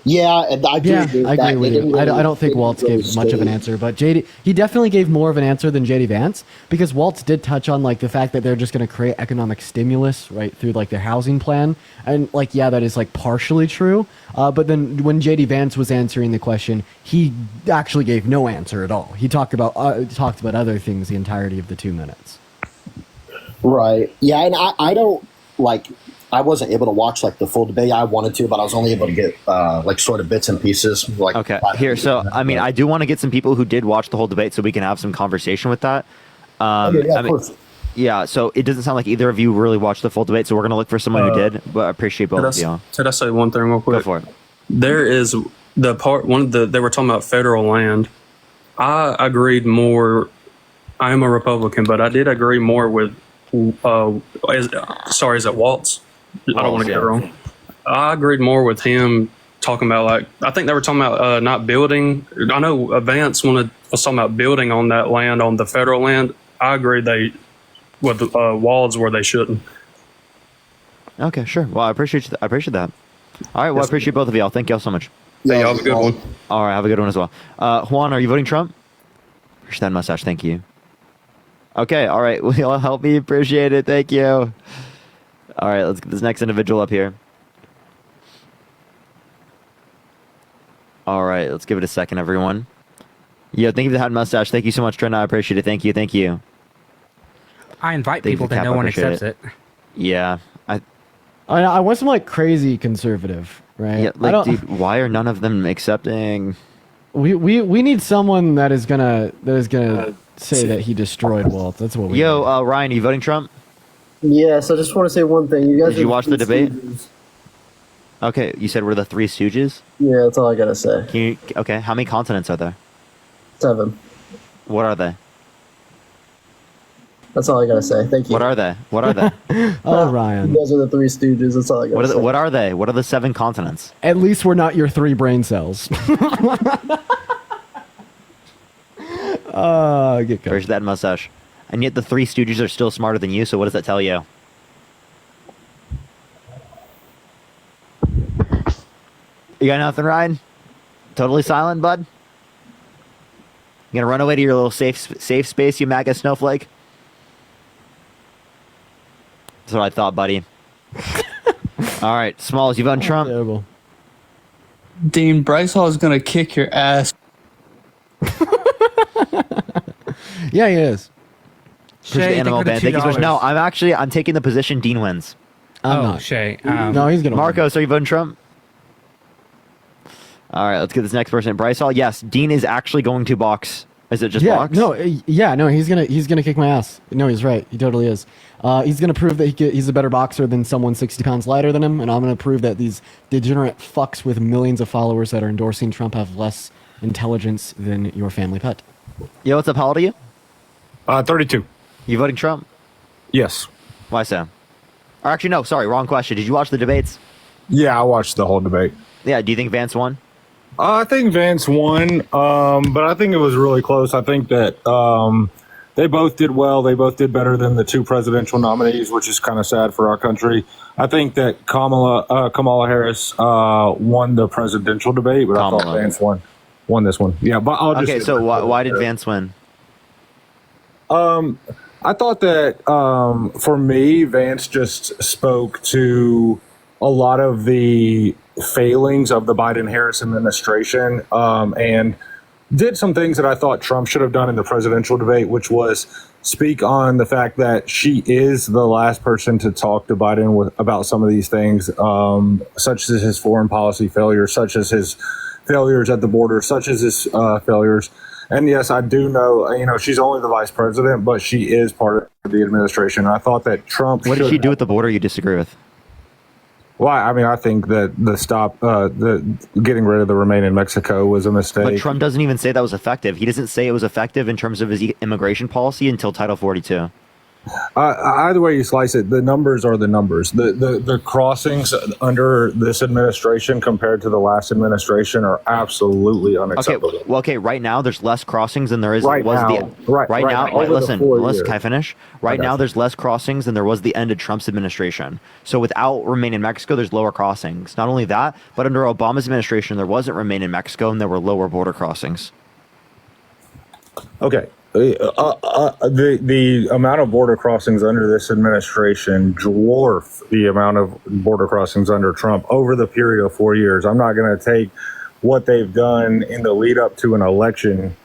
Yeah, and I do agree with I that. agree with They didn't you. I really- don't think they Waltz didn't gave really much of an state- answer, but he definitely gave more of an answer than JD Vance, because Waltz did touch on like the fact that they're just going to create economic stimulus right through like their housing plan, and like yeah, that is like partially true. But then when JD Vance was answering the question, he actually gave no answer at all. He talked about other things the entirety of the 2 minutes. Right. Yeah, and I don't like. I wasn't able to watch like the full debate. I wanted to, but I was only able to get like sort of bits and pieces. Like Okay, here. So, I mean, I do want to get some people who did watch the whole debate so we can have some conversation with that. Okay, yeah, I of mean, course. yeah, so it doesn't sound like either of you really watched the full debate, so we're going to look for someone who did, but I appreciate both of you. Could I say one thing real quick? Go for it. There is the part, they were talking about federal land. I agreed more. I am a Republican, but I did agree more with, is it Waltz? I don't want to get it wrong. I agreed more with him talking about like, I think they were talking about not building. I know Vance was talking about building on that land, on the federal land. I agree with walls where they shouldn't. Okay, sure. Well, I appreciate I appreciate that. All right, well, I appreciate both of y'all. Thank y'all so much. Yeah, y'all have a good one. All right, have a good one as well. Juan, are you voting Trump? Appreciate that mustache. Thank you. Okay, all right. Will y'all help me? Appreciate it. Thank you. All right, let's get this next individual up here. All right, let's give it a second, everyone. Yeah, thank you for the hat and mustache. Thank you so much, Trent. I appreciate it. Thank you. Thank you. I invite Thank you, people that Cap. no I one appreciate accepts it. Yeah. I want some like crazy conservative, right? Yeah, like, dude, why are none of them accepting? We need someone that is gonna say that he destroyed Walt. That's what we. Yo, Ryan, are you voting Trump? Yes, I just want to say one thing. You guys Did you are watch the three debate? stooges. Okay, you said we're the Three Stooges? Yeah, that's all I gotta say. Okay, how many continents are there? 7. What are they? That's all I gotta say. Thank you. What are they? What are they? Oh, Ryan. You guys are the Three Stooges. That's all I gotta say. What are they? What are the 7 continents? At least we're not your 3 brain cells. Get Where's that mustache? And yet the Three Stooges are still smarter than you, so what does that tell you? You got nothing, Ryan? Totally silent, bud? You gonna run away to your little safe space, you MAGA snowflake? That's what I thought, buddy. All right, Smalls, you voting Trump? Terrible. Dean, Bryce Hall is going to kick your ass. Yeah, he is. Push the animal ban. Thank you so much. No, I'm taking the position Dean wins. I'm not. Shay. No, he's gonna. Marcos, are you voting Trump? All right, let's get this next person. Bryce Hall. Yes, Dean is actually going to box. Is it just box? No, he's gonna kick my ass. No, he's right. He totally is. He's gonna prove that he's a better boxer than someone 60 pounds lighter than him, and I'm gonna prove that these degenerate fucks with millions of followers that are endorsing Trump have less intelligence than your family pet. Yo, what's up? How old are you? 32. You voting Trump? Yes. Why so? Or actually, no. Sorry, wrong question. Did you watch the debates? Yeah, I watched the whole debate. Yeah. Do you think Vance won? I think Vance won, but I think it was really close. I think that they both did well. They both did better than the 2 presidential nominees, which is kind of sad for our country. I think that Kamala Harris won the presidential debate, but I thought Vance won this one. Yeah, but I'll just Okay, so why did Vance win? I thought that for me, Vance just spoke to a lot of the failings of the Biden-Harris administration and did some things that I thought Trump should have done in the presidential debate, which was speak on the fact that she is the last person to talk to Biden about some of these things, such as his foreign policy failures, such as his failures at the border, such as his failures. And yes, I do know, she's only the vice president, but she is part of the administration. And I thought that Trump What did she do with the border you disagree with? Well, I mean, I think that the getting rid of the Remain in Mexico was a mistake. But Trump doesn't even say that was effective. He doesn't say it was effective in terms of his immigration policy until Title 42. Either way you slice it, the numbers are the numbers. The crossings under this administration compared to the last administration are absolutely unacceptable. Okay, right now there's less crossings than there is Right now. Right now, over the listen, 4 listen, years. can I finish? Right now there's less crossings than there was the end of Trump's administration. So without Remain in Mexico, there's lower crossings. Not only that, but under Obama's administration, there wasn't Remain in Mexico and there were lower border crossings. Okay. The amount of border crossings under this administration dwarf the amount of border crossings under Trump over the period of 4 years. I'm not going to take what they've done in the lead up to an election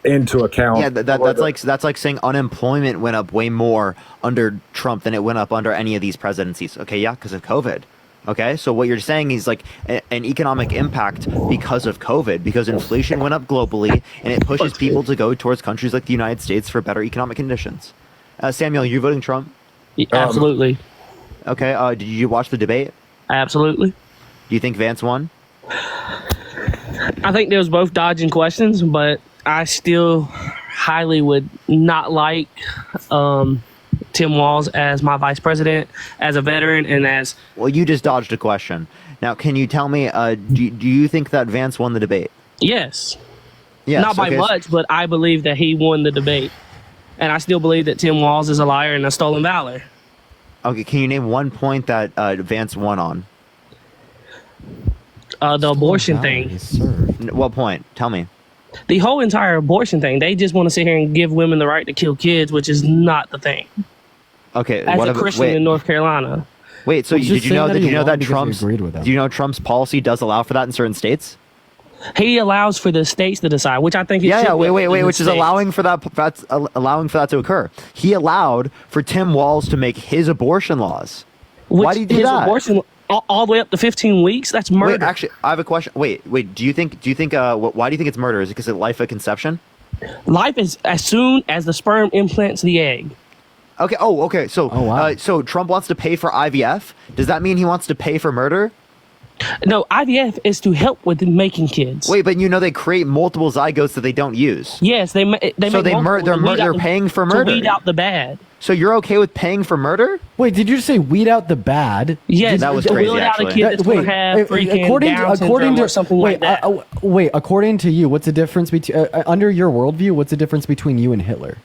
into account. Yeah, that's like saying unemployment went up way more under Trump than it went up under any of these presidencies. Okay, yeah, because of COVID. Okay, so what you're saying is like an economic impact because of COVID, because inflation went up globally and it pushes people to go towards countries like the United States for better economic conditions. Samuel, you voting Trump? Absolutely. Okay, did you watch the debate? Absolutely. Do you think Vance won? I think there was both dodging questions, but I still highly would not like Tim Walz as my vice president, as a veteran, and as... Well, you just dodged a question. Now, can you tell me, do you think that Vance won the debate? Yes. Yes. Not by much, but I believe that he won the debate. And I still believe that Tim Walz is a liar and a stolen valor. Okay, can you name one point that Vance won on? The abortion thing. What point? Tell me. The whole entire abortion thing. They just want to sit here and give women the right to kill kids, which is not the thing. Okay, as a Christian in North Carolina. Wait, so did you know that Trump's agreed with him. do you know Trump's policy does allow for that in certain states? He allows for the states to decide, which I think it Yeah, should wait, be which is states. allowing for that to occur. He allowed for Tim Walz to make his abortion laws. Why do you do his that? Abortion all the way up to 15 weeks. That's murder. Wait, actually, I have a question. Wait. Do you think? Why do you think it's murder? Is it because of life at conception? Life is as soon as the sperm implants the egg. Okay. Oh, okay. So, so Trump wants to pay for IVF. Does that mean he wants to pay for murder? No, IVF is to help with making kids. Wait, but they create multiple zygotes that they don't use. Yes, they're paying for murder. To weed out the bad. So you're okay with paying for murder? Wait, did you just say weed out the bad? Yes, that was crazy. Weed out a kid that's going to have freaking Down syndrome or something like that. Wait, according to you, what's the difference between under your worldview? What's the difference between you and Hitler?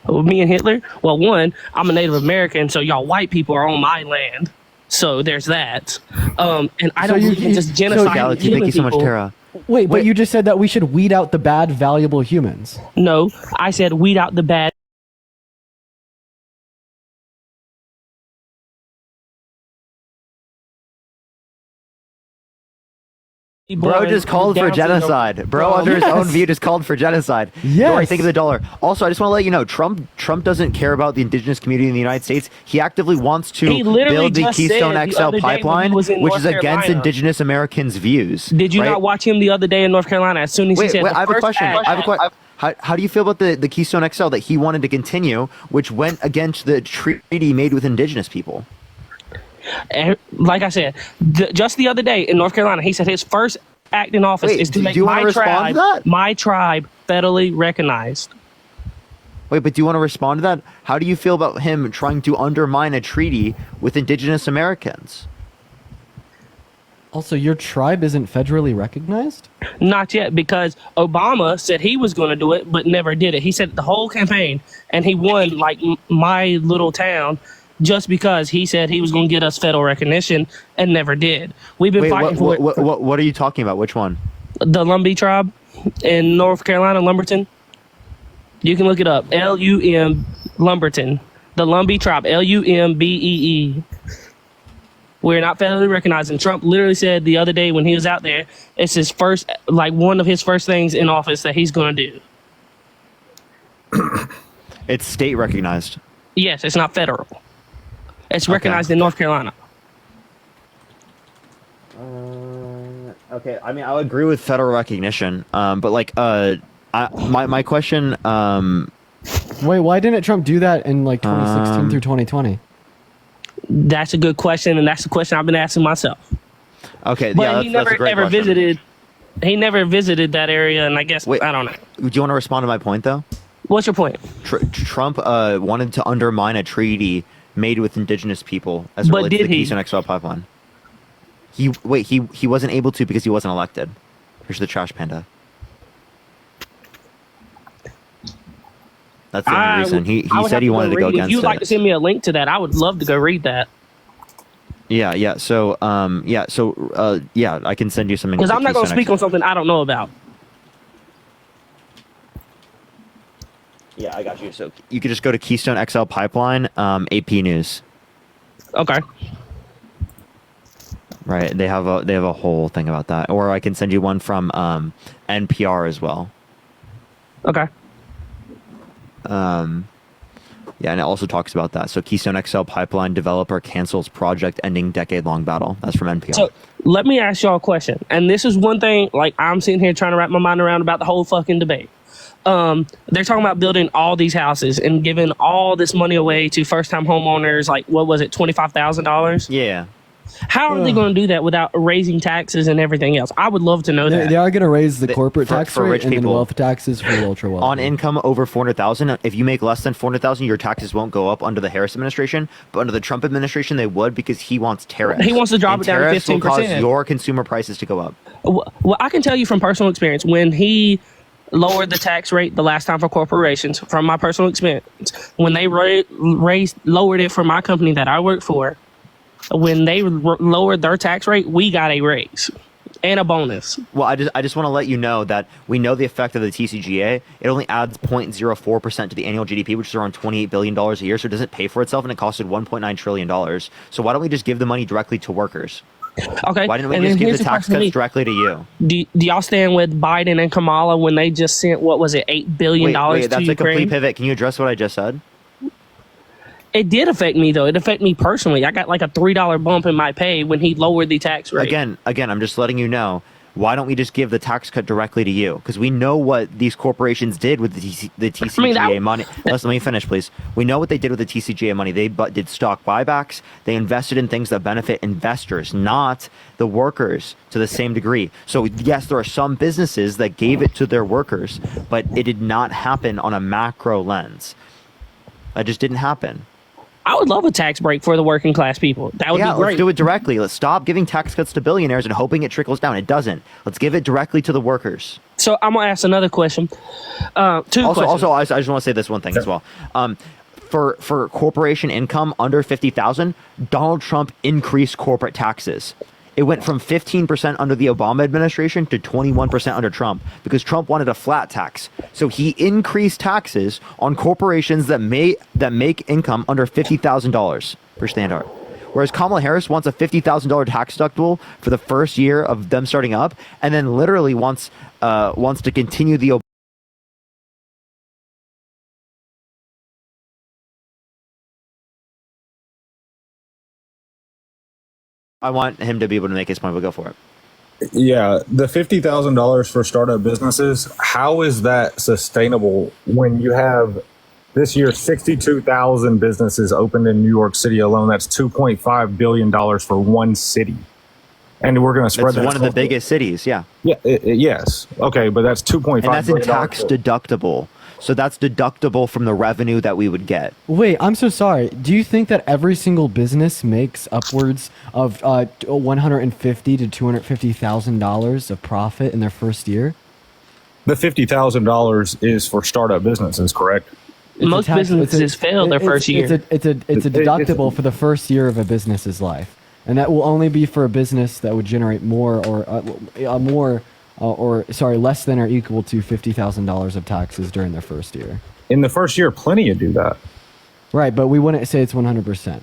Me and Hitler? Well, one, I'm a Native American, so y'all white people are on my land. So there's that. And I don't believe in just genocide. Galaxy, thank you so much, Tara. Wait, but you just said that we should weed out the bad, valuable humans. No, I said weed out the bad. Bro just called for genocide. Bro, under his own view, just called for genocide. Yes. Dory, think of the dollar. Also, I just want to let you know, Trump doesn't care about the indigenous community in the United States. He actively wants to build the Keystone XL pipeline, which is against indigenous Americans' views. Did you not watch him the other day in North Carolina? As soon as he said, I have a question. How do you feel about the Keystone XL that he wanted to continue, which went against the treaty made with indigenous people? Like I said, just the other day in North Carolina, he said his first act in office is to make my tribe federally recognized. Wait, but do you want to respond to that? How do you feel about him trying to undermine a treaty with indigenous Americans? Also, your tribe isn't federally recognized? Not yet, because Obama said he was going to do it, but never did it. He said it the whole campaign, and he won like my little town just because he said he was going to get us federal recognition and never did. We've been fighting for it. What are you talking about? Which one? The Lumbee tribe in North Carolina, Lumberton. You can look it up. L-U-M, Lumberton. The Lumbee tribe, L-U-M-B-E-E. We're not federally recognized. And Trump literally said the other day when he was out there, it's his first, like one of his first things in office that he's going to do. It's state recognized. Yes, it's not federal. It's recognized in North Carolina. Okay, I mean, I would agree with federal recognition, but like, my question. Wait, why didn't Trump do that in like 2016 through 2020? That's a good question, and that's the question I've been asking myself. Okay, But yeah, he that's never a great ever question. visited. He never visited that area, and I guess I don't know. Do you want to respond to my point though? What's your point? Trump wanted to undermine a treaty made with indigenous people as But related to did the he? Keystone XL pipeline. He wasn't able to because he wasn't elected. Here's the trash panda. That's the only reason. He I would said have he go wanted to go read it. against If you'd like it. to send me a link to that, I would love to go read that. Yeah. So, I can send you something. Because I'm not going to speak on something I don't know about. Yeah, I got you. So you could just go to Keystone XL Pipeline, AP News. Okay. Right. They have a whole thing about that, or I can send you one from NPR as well. Okay. Yeah, and it also talks about that. So Keystone XL Pipeline developer cancels project ending decade-long battle. That's from NPR. So let me ask y'all a question. And this is one thing, like, I'm sitting here trying to wrap my mind around about the whole fucking debate. They're talking about building all these houses and giving all this money away to first-time homeowners. Like, what was it, $25,000? Yeah. How are they going to do that without raising taxes and everything else? I would love to know that. They are going to raise the corporate for- tax for rate rich and then people. wealth taxes for the ultra wealthy. On income over 400,000, if you make less than 400,000, your taxes won't go up under the Harris administration, but under the Trump administration, they would because he wants tariffs. He wants to drop And it down to tariffs will cause 15%. your consumer prices to go up. Well, I can tell you from personal experience, when he lowered the tax rate the last time for corporations, from my personal experience, when they lowered it for my company that I work for, when they lowered their tax rate, we got a raise and a bonus. Well, I just want to let you know that we know the effect of the TCGA. It only adds 0.04% to the annual GDP, which is around $28 billion a year, so it doesn't pay for itself, and it costed $1.9 trillion. So why don't we just give the money directly to workers? Okay. Why didn't we and just then give here's the the tax question to cuts me. directly to you? Do y'all stand with Biden and Kamala when they just sent, what was it, $8 billion Wait, to that's a complete Ukraine? pivot. Can you address what I just said? It did affect me, though. It affected me personally. I got like a $3 bump in my pay when he lowered the tax rate. Again, I'm just letting you know. Why don't we just give the tax cut directly to you? Because we know what these corporations did with the TCGA money. Let me finish, please. We know what they did with the TCGA money. They did stock buybacks. They invested in things that benefit investors, not the workers to the same degree. So yes, there are some businesses that gave it to their workers, but it did not happen on a macro lens. That just didn't happen. I would love a tax break for the working class people. That would be great. Let's do it directly. Let's stop giving tax cuts to billionaires and hoping it trickles down. It doesn't. Let's give it directly to the workers. So I'm gonna ask another question. Two questions. Also, I just want to say this one thing as well. For corporation income under 50,000, Donald Trump increased corporate taxes. It went from 15% under the Obama administration to 21% under Trump because Trump wanted a flat tax. So he increased taxes on corporations that make income under $50,000 per standard. Whereas Kamala Harris wants a $50,000 tax deductible for the first year of them starting up, and then literally wants to continue the I want him to be able to make his point, but go for it. Yeah, the $50,000 for startup businesses, how is that sustainable when you have this year 62,000 businesses opened in New York City alone? That's $2.5 billion for one city. And we're going to spread That's that. one of the biggest cities, yeah. Yeah, yes. Okay, but that's $2.5 And that's in billion. tax deductible. So that's deductible from the revenue that we would get. Wait, I'm so sorry. Do you think that every single business makes upwards of $150,000 to $250,000 of profit in their first year? The $50,000 is for startup businesses, correct? Most businesses fail their first year. It's a deductible for the first year of a business's life, and that will only be for a business that would generate less than or equal to $50,000 of taxes during their first year. In the first year, plenty of do that. Right, but we wouldn't say it's 100%.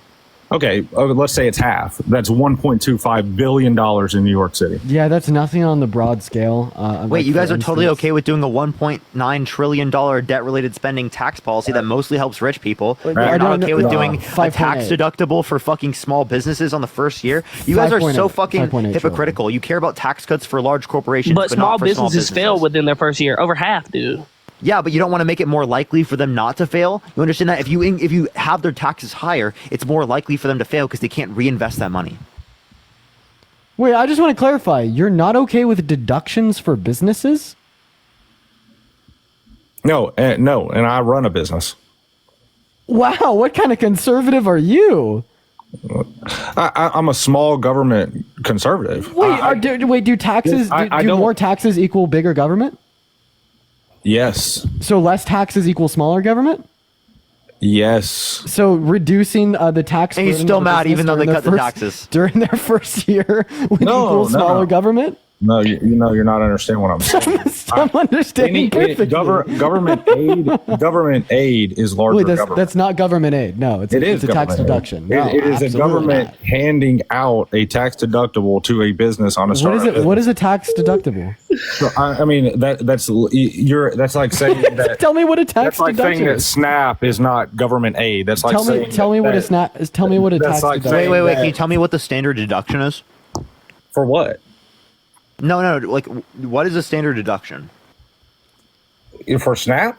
Okay, let's say it's half. That's $1.25 billion in New York City. Yeah, that's nothing on the broad scale. Wait, you guys are totally okay with doing a $1.9 trillion debt-related spending tax policy that mostly helps rich people? You're not okay with doing a tax deductible for fucking small businesses on the first year? You guys are so fucking hypocritical. You care about tax cuts for large corporations, But small not for small businesses fail within their first year. Over half do. Yeah, but you don't want to make it more likely for them not to fail. You understand that if you have their taxes higher, it's more likely for them to fail because they can't reinvest that money. Wait, I just want to clarify. You're not okay with deductions for businesses? No, and I run a business. Wow, what kind of conservative are you? I'm a small government conservative. Wait, do taxes do more taxes equal bigger government? Yes. So less taxes equal smaller government? Yes. So reducing the tax. And he's burden still of mad even though they cut the first- taxes. during their first year would equal smaller government. No, you're not understanding what I'm saying. I'm understanding perfectly. Government aid is larger Wait, government. that's not government aid. No, it's a tax deduction. No, it is a absolutely government not. handing out a tax deductible to a business on a startup. What is a tax deductible? So, I mean that's like saying that. Tell me what a tax That's like saying deduction that is. SNAP is not government aid. That's like Tell me what a tax deduction. Wait. Can you tell me what the standard deduction is? For what? No. Like, what is a standard deduction? For SNAP?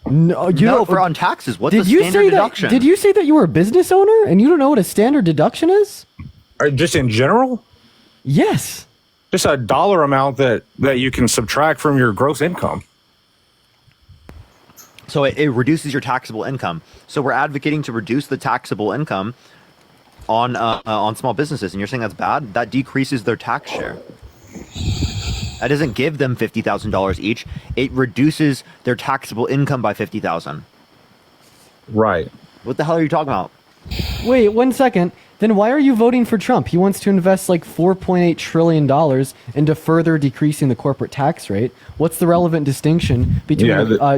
No, for on taxes. What's did the you standard say deduction? That, did you say that you were a business owner and you don't know what a standard deduction is? Just in general? Yes. Just a dollar amount that you can subtract from your gross income. So it reduces your taxable income. So we're advocating to reduce the taxable income on small businesses, and you're saying that's bad? That decreases their tax share. That doesn't give them $50,000 each. It reduces their taxable income by $50,000. Right. What the hell are you talking about? Wait, 1 second. Then why are you voting for Trump? He wants to invest like $4.8 trillion into further decreasing the corporate tax rate. What's the relevant distinction between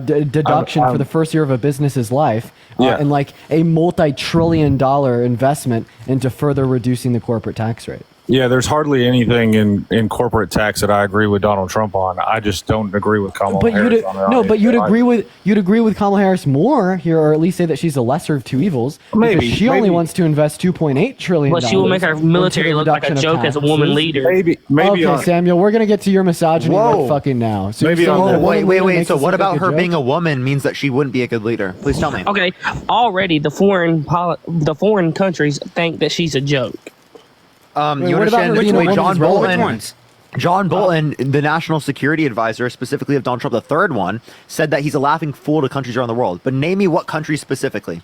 deduction for the first year of a business's life and like a multi-trillion-dollar investment into further reducing the corporate tax rate? Yeah, there's hardly anything in corporate tax that I agree with Donald Trump on. I just don't agree with Kamala Harris on that. But you'd agree with Kamala Harris more here, or at least say that she's a lesser of two evils. Maybe because she only wants to invest $2.8 trillion. Well, she will make our military look like a joke as a woman leader. Maybe. Okay, Samuel, we're gonna get to your misogyny right fucking now. So Wait. So what about her joke? being a woman means that she wouldn't be a good leader? Please tell me. Okay, already the foreign countries think that she's a joke. You understand? John Bolton, the national security advisor, specifically of Donald Trump, the third one, said that he's a laughing fool to countries around the world. But name me what country specifically.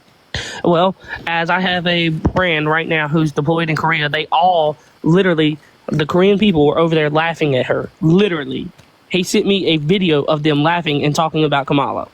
Well, as I have a friend right now who's deployed in Korea, they all literally, the Korean people were over there laughing at her. Literally. He sent me a video of them laughing and talking about Kamala.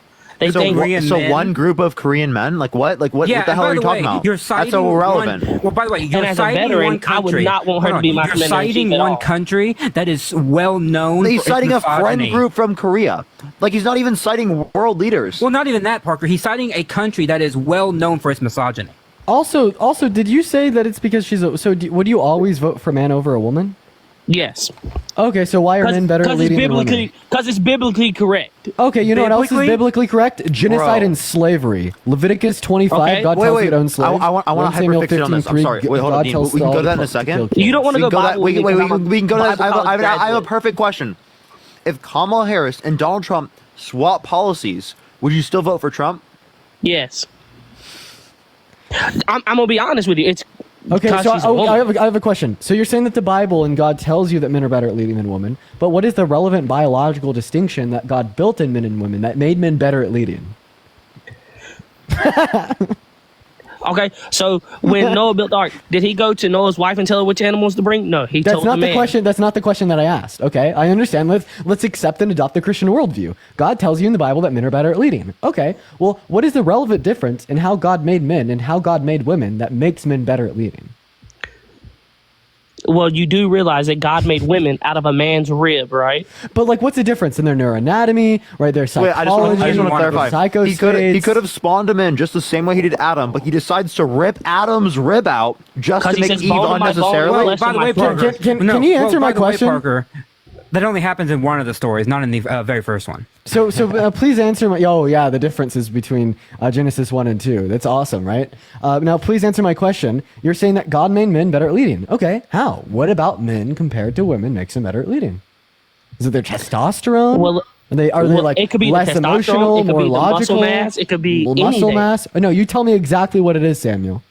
One group of Korean men? Like what? Like what? Yeah, what the hell are you talking about? You're citing That's so irrelevant. Well, by the way, you're as a citing veteran, one country. I would not want her to be my You're commander-in-chief citing at one all. country that is well known. He's for citing its a friend misogyny. group from Korea. Like he's not even citing world leaders. Well, not even that, Parker. He's citing a country that is well known for its misogyny. Also, did you say that it's because she's a... So would you always vote for man over a woman? Yes. Okay, so why are men better at leading than women? Because it's biblically correct. Okay, you know what else is biblically correct? Genocide and slavery. Leviticus 25, Okay. God tells you to own slaves. I want to 1 Samuel hyperfixate on this. I'm 15:3, sorry. Wait, hold God on, Dean. tells We can go to Saul that in a to second. kill kids. You don't want to go Bible we can go to that. Bible college I have a graduate. perfect question. If Kamala Harris and Donald Trump swap policies, would you still vote for Trump? Yes. I'm going to be honest with you. It's Okay, because so she's a woman. I have a question. So you're saying that the Bible and God tells you that men are better at leading than women, but what is the relevant biological distinction that God built in men and women that made men better at leading? Okay, so when Noah built the ark, did he go to Noah's wife and tell her which animals to bring? No, he That's told not the the man. question. That's not the question that I asked. Okay, I understand. Let's accept and adopt the Christian worldview. God tells you in the Bible that men are better at leading. Okay, well, what is the relevant difference in how God made men and how God made women that makes men better at leading? Well, you do realize that God made women out of a man's rib, right? But like, what's the difference in their neuroanatomy, right? Their Wait, psychology, I just want to clarify. psycho He could have spawned him in just the same way he did Adam, but he decides to rip Adam's rib out just to he make says, Eve bone of my bone, unnecessarily. flesh By the way, Parker, Can you answer my question? Parker, that only happens in one of the stories, not in the very first one. So please answer my. Oh yeah, the differences between Genesis 1 and 2. That's awesome, right? Now please answer my question. You're saying that God made men better at leading. Okay, how? What about men compared to women makes them better at leading? Is it their testosterone? Well, Are they like it could be less the testosterone, emotional, it could more be the logical? muscle mass, it could be muscle anything. mass? No, you tell me exactly what it is, Samuel.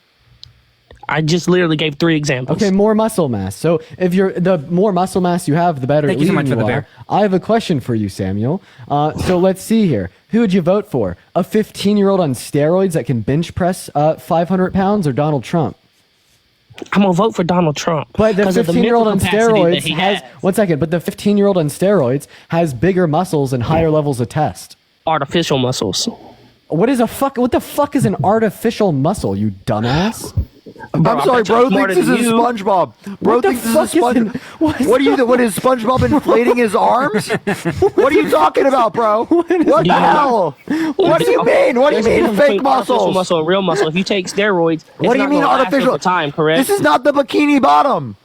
I just literally gave 3 examples. Okay, more muscle mass. So if the more muscle mass you have, the better Thank you so leading much for the are. bear. I have a question for you, Samuel. So let's see here. Who would you vote for? A 15-year-old on steroids that can bench press 500 pounds, or Donald Trump? I'm gonna vote for Donald Trump. But the 15-year-old on steroids has 1 second. But the 15-year-old on steroids has bigger muscles and higher levels of test. artificial muscles. What the fuck is an artificial muscle, you dumbass? I'm sorry, bro thinks this is SpongeBob. Bro thinks this is SpongeBob. What is SpongeBob inflating his arms? What are you talking about, bro? What the hell? What do you mean? What do you mean fake Artificial muscles? muscle and real muscle. If you take steroids, What do you mean artificial? Time, correct? This is not the Bikini Bottom.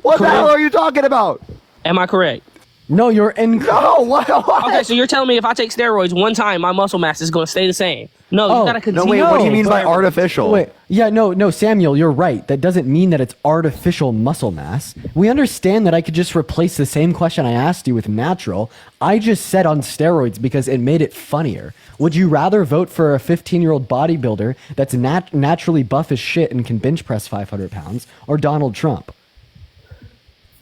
What the hell are you talking about? Am I correct? No, you're incorrect. No, what? Okay, so you're telling me if I take steroids one time, my muscle mass is going to stay the same? No, you gotta continue. No, wait, what do you mean by artificial? Wait, yeah, no, Samuel, you're right. That doesn't mean that it's artificial muscle mass. We understand that I could just replace the same question I asked you with natural. I just said on steroids because it made it funnier. Would you rather vote for a 15-year-old bodybuilder that's naturally buff as shit and can bench press 500 pounds, or Donald Trump?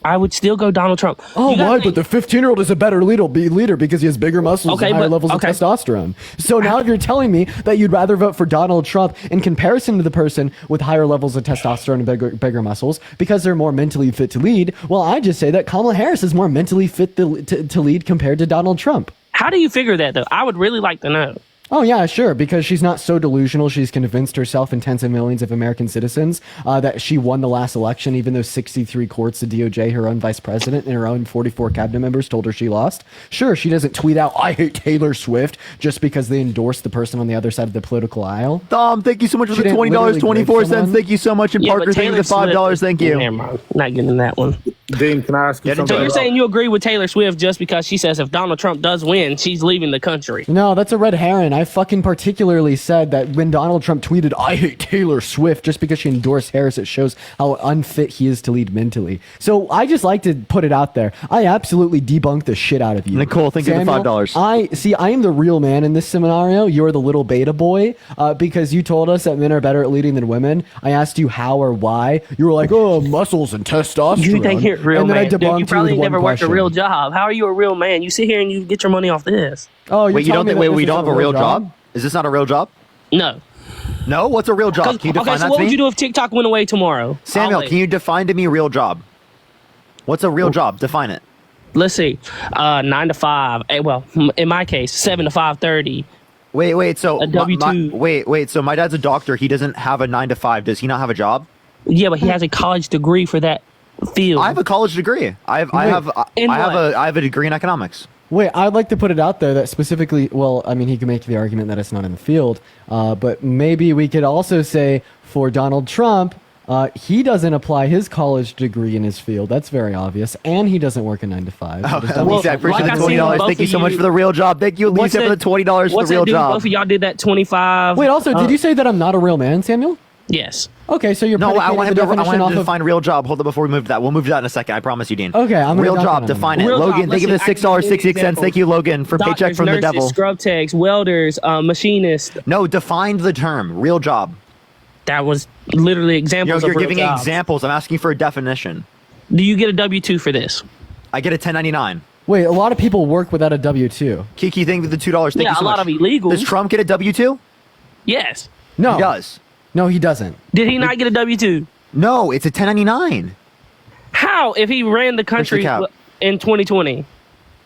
I would still go Donald Trump. Oh, why? But the 15-year-old is a better leader because he has bigger muscles and higher levels of testosterone. So now if you're telling me that you'd rather vote for Donald Trump in comparison to the person with higher levels of testosterone and bigger muscles because they're more mentally fit to lead, well, I just say that Kamala Harris is more mentally fit to lead compared to Donald Trump. How do you figure that, though? I would really like to know. Oh, yeah, sure, because she's not so delusional. She's convinced herself and tens of millions of American citizens that she won the last election, even though 63 courts, the DOJ, her own vice president, and her own 44 cabinet members told her she lost. Sure, she doesn't tweet out, "I hate Taylor Swift," just because they endorse the person on the other side of the political aisle. Dom, thank you so much for the $20.24. Thank you so much. And Parker, thank you for the $5. Thank you. Never mind. Not getting that one. Dean, can I ask you something? So you're saying you agree with Taylor Swift just because she says if Donald Trump does win, she's leaving the country? No, that's a red herring. I fucking particularly said that when Donald Trump tweeted, "I hate Taylor Swift," just because she endorsed Harris, it shows how unfit he is to lead mentally. So I just like to put it out there. I absolutely debunked the shit out of you. Nicole, thank you for $5. I am the real man in this scenario. You're the little beta boy because you told us that men are better at leading than women. I asked you how or why. You were like, "Oh, muscles and testosterone." You think you're a real and then man? I debunked You probably with one never worked a question. real job. How are you a real man? You sit here and you get your money off this. Oh, Wait, you don't think? Wait, we don't have a real job? Is this not a real job? No. No? What's a real job? Can you define Okay, so that what to would me? you do if TikTok went away tomorrow? Samuel, can you define to me real job? What's a real job? Define it. Let's see. 9 to 5. Well, in my case, 7 to 5:30. Wait. So A W-2. Wait. So my dad's a doctor. He doesn't have a 9 to 5. Does he not have a job? Yeah, but he has a college degree for that field. I have a college degree. I have a degree in economics. Wait, I'd like to put it out there that specifically, well, I mean, he could make the argument that it's not in the field, but maybe we could also say for Donald Trump, he doesn't apply his college degree in his field. That's very obvious. And he doesn't work a 9 to 5. Lisa, I appreciate the $20. Thank you so much for the real job. Thank you, Lisa, for the $20 for the real job. Both of y'all did that 25. Wait, also, did you say that I'm not a real man, Samuel? Yes. Okay, so you're No, I predicating want the him to definition off of... define real job. Hold on before we move to that. We'll move to that in a second. I promise you, Dean. Okay, I'm gonna real dock job. it on Define him. it. Real Logan, job, thank you for the listen, I can give you $6.66. examples. Thank you, Logan, for Doctors, paycheck from nurses, the devil. Scrub techs, welders, machinists. No, define the term real job. That was literally examples You're of real giving jobs. examples. I'm asking for a definition. Do you get a W-2 for this? I get a 1099. Wait, a lot of people work without a W-2. Kiki, thank you for the $2. Thank Yeah, you so a lot much. of illegals. Does Trump get a W-2? Yes. No. He does. No, he doesn't. Did he not get a W-2? No, it's a 1099. How if he ran the country cap? in 2020?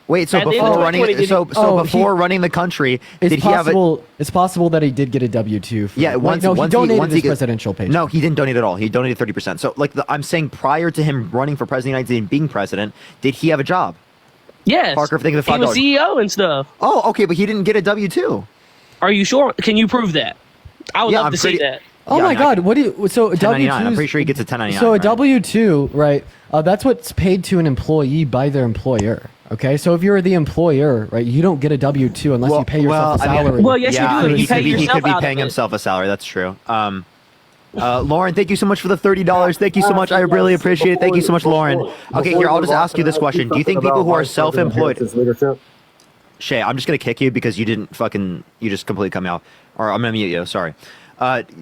Wait, so At the end before of running, 2020, before running the country, It's did he have a? possible. It's possible that he did get a W-2. For, Yeah, once no, once he donated once his got- presidential paycheck. No, he didn't donate at all. He donated 30%. So, like, I'm saying, prior to him running for president of the United States and being president, did he have a job? Yes. Parker, think of the He was $5. CEO and stuff. Oh, okay, but he didn't get a W-2. Are you sure? Can you prove that? I would Yeah, love I'm to see pretty- that. Oh Yeah, my I mean, God! What do you? So a 1099. I'm W-2 pretty sure he gets a 1099. So a right? W-2, right? That's what's paid to an employee by their employer. Okay, so if you're the employer, right, you don't get a W-2 unless you pay yourself a salary. Well, yes, yeah, you do. he You pay could be, he yourself could be out of paying it. himself a salary. That's true. Lauren, thank you so much for the $30. Thank you so much. I really appreciate it. Thank you so much, Lauren. Okay, here, I'll just ask you this question. Do you think people who are self-employed... Shay, I'm just gonna kick you because you just completely cut me off. Or I'm gonna mute you. Sorry.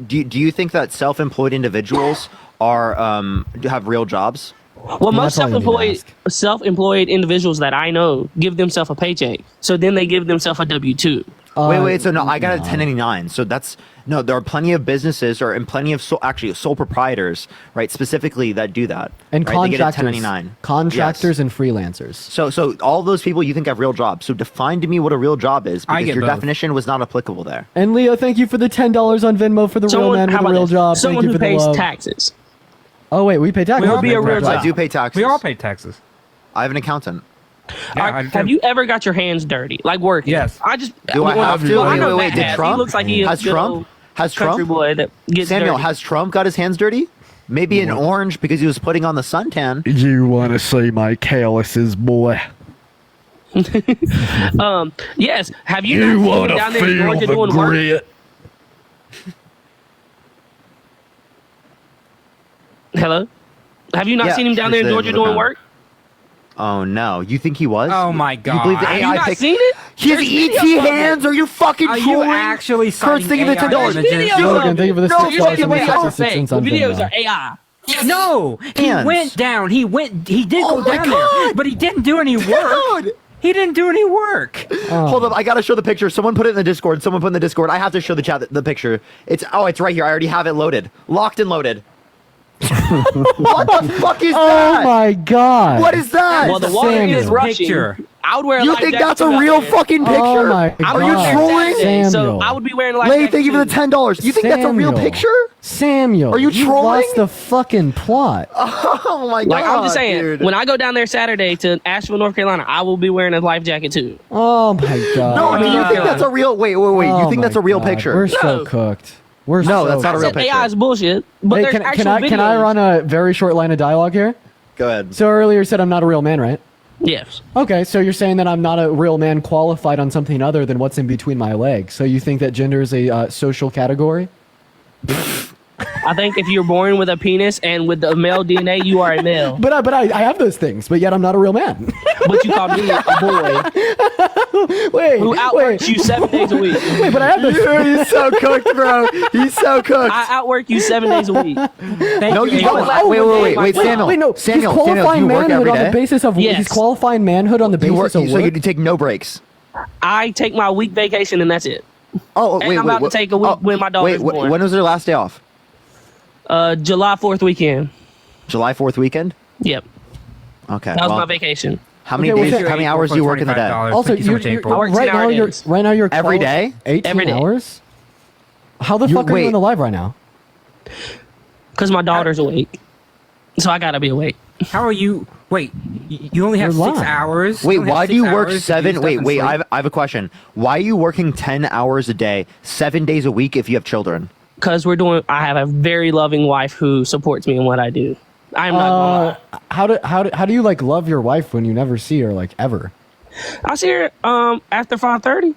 Do you think that self-employed individuals have real jobs? Well, most self-employed individuals that I know give themselves a paycheck, so then they give themselves a W-2. Wait. So no, I got a 1099. So there are plenty of businesses and plenty of sole proprietors, right? Specifically that do that. And right? contractors, they get a 1099. Contractors and freelancers. So all those people you think have real jobs. So define to me what a real job is, because your definition was not applicable there. And Leo, thank you for the $10 on Venmo for the real man with a real job. Someone thank you who for the pays love. taxes. Oh wait, we pay taxes. Will be a real job. I do pay taxes. We all pay taxes. I have an accountant. Have you ever got your hands dirty, like working? Yes. Do I have to? Wait. Did Trump? He looks like he has Trump? Has country Trump? boy that gets Samuel, dirty. has Trump got his hands dirty? Maybe an orange because he was putting on the suntan. You want to see my calluses, boy? Yes. Have you not seen him down there in Georgia doing work? Hello? Have you not seen him down there in Georgia doing work? Oh no! You think he was? Oh my god! You believe the Have AI you not pic- seen it? He has ET hands. Are you fucking Are trolling? you actually Kurt's thinking of the $10. Logan, thank you for the No, you're $6 saying the videos are $6 fake. The on videos Venmo. are AI. No, he Hands. went down. He did Oh go my down God. there, but he didn't do any work. He didn't do any work. Hold up! I gotta show the picture. Someone put it in the Discord. Someone put it in the Discord. I have to show the chat the picture. It's right here. I already have it loaded, locked and loaded. What the fuck is that? Oh my god! What is that? Well, the water is rushing. Picture. I would wear a You life think jacket that's to a go real there. fucking picture? Oh my I'm Are you there trolling? Saturday, so Samuel. I would be wearing a life Lay, jacket thank you for the too. $10. You think that's a real Samuel. picture? Samuel, Are you trolling? lost the fucking plot. Oh my god! Like, I'm just saying, dude. when I go down there Saturday to Asheville, North Carolina, I will be wearing a life jacket too. Oh my god! No, do you think that's a real? Wait. Oh You think that's a my real God. picture? We're so No. cooked. We're No, so that's not a I real said picture. AI is bullshit, but Hey, there's can actual I videos. run a very short line of dialogue here? Go ahead. So earlier you said I'm not a real man, right? Yes. Okay, so you're saying that I'm not a real man qualified on something other than what's in between my legs. So you think that gender is a social category? I think if you're born with a penis and with the male DNA, you are a male. But I have those things, but yet I'm not a real man. But you call me a boy wait, who outworks you 7 days a week. Wait, but I have those. Dude, he's so cooked, bro. He's so cooked. I outwork you 7 days a week. No, you you. don't. Wait, Samuel. Wait, no. Samuel, he's qualifying you work manhood every on day? the basis of Yes. he's qualifying manhood on the You basis work, of so work. you take no breaks. I take my week vacation and that's it. Oh, And wait, I'm about to take a week when my daughter's born. When was your last day off? July 4th weekend. July 4th weekend? Yep. Okay. That was well, my vacation. How many Okay, days? well, How many hours do you work in the day? Also, Thank you so you're, much, you're, April. I work right 10-hour now you're days. right now you're Every day? 18 Every day. hours. How the You- fuck are wait. you in the live right now? Because my daughter's awake. So I gotta be awake. How are you? Wait, you only have You're 6 lying. hours. Wait, only have why do 6 you work hours to do 7? stuff Wait, and I sleep? have a question. Why are you working 10 hours a day, 7 days a week if you have children? Because I have a very loving wife who supports me in what I do. I'm not gonna lie. How do you like love your wife when you never see her like ever? I see her after 5:30.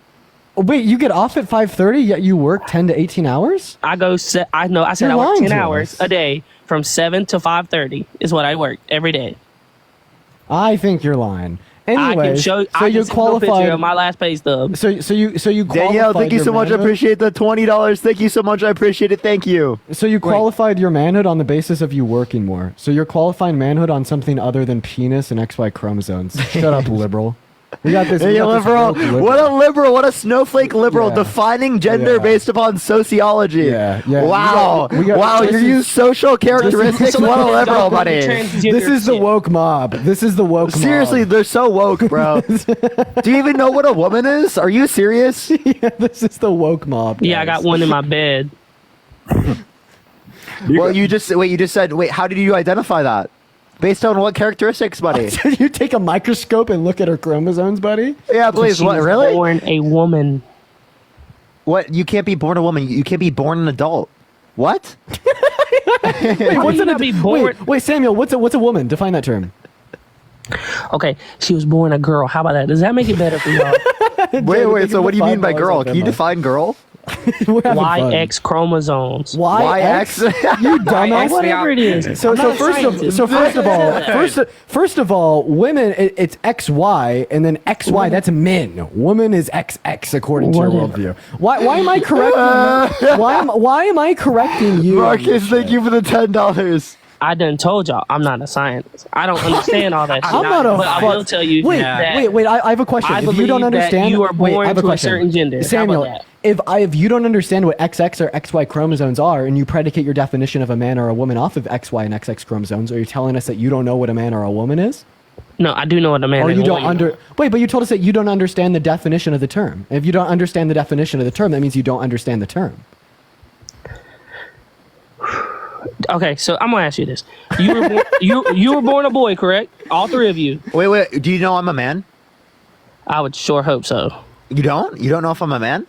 Oh, wait, you get off at 5:30 yet you work 10 to 18 hours? I said You're I work lying 10 to hours us. a day from 7 to 5:30 is what I work every day. I think you're lying. I can Anyways, show. so I you can send you a picture qualified. of my last pay stub. So you qualified. Danielle, thank you your so much. I manhood? appreciate the $20. Thank you so much. I appreciate it. Thank you. So you qualified your manhood on the basis of you working more. So you're qualifying manhood on something other than penis and XY chromosomes. Shut up, liberal. We got this. Hey, we got this liberal. woke liberal. What a liberal. What a snowflake liberal. Yeah. Defining gender Yeah. based upon sociology. Yeah, yeah. Wow. We got- wow. this You is- use social characteristics. So What a let me liberal, go buddy. transgender This is the shit. woke mob. This is the woke mob. Seriously, they're so woke, bro. Do you even know what a woman is? Are you serious? Yeah, this is the woke mob. Yeah, I guys. got one in my bed. Well, you just said, how did you identify that? Based on what characteristics, buddy? You take a microscope and look at her chromosomes, buddy? Yeah, please. She What, was really? born a woman. What? You can't be born a woman. You can't be born an adult. What? Wait, How what's do you an not be born? wait, Samuel, what's a woman? Define that term. Okay, she was born a girl. How about that? Does that make it better for y'all? Wait. So what do you mean by $5 girl? on Can you Venmo. define girl? We're having fun. YX chromosomes. YX? You dumbass. Whatever it is. So I'm not a scientist. first of all, women it's XY and then XY. That's men. Woman is XX according to your worldview. Why am I correcting? why am I correcting you? Marcus, thank you for the $10. I done told y'all I'm not a scientist. I don't understand all that shit. I'm not a but I will tell you. Wait, that wait. I have a question. I If you don't believe that understand, you are wait, born I have a to a question. certain gender. How about Samuel, that? if you don't understand what XX or XY chromosomes are, and you predicate your definition of a man or a woman off of XY and XX chromosomes, are you telling us that you don't know what a man or a woman is? No, I do know what a man Or and you a don't woman are. Wait, but you told us that you don't understand the definition of the term. If you don't understand the definition of the term, that means you don't understand the term. Okay, so I'm gonna ask you this: you were born, you were born a boy, correct? All three of you. Wait. Do you know I'm a man? I would sure hope so. You don't? You don't know if I'm a man?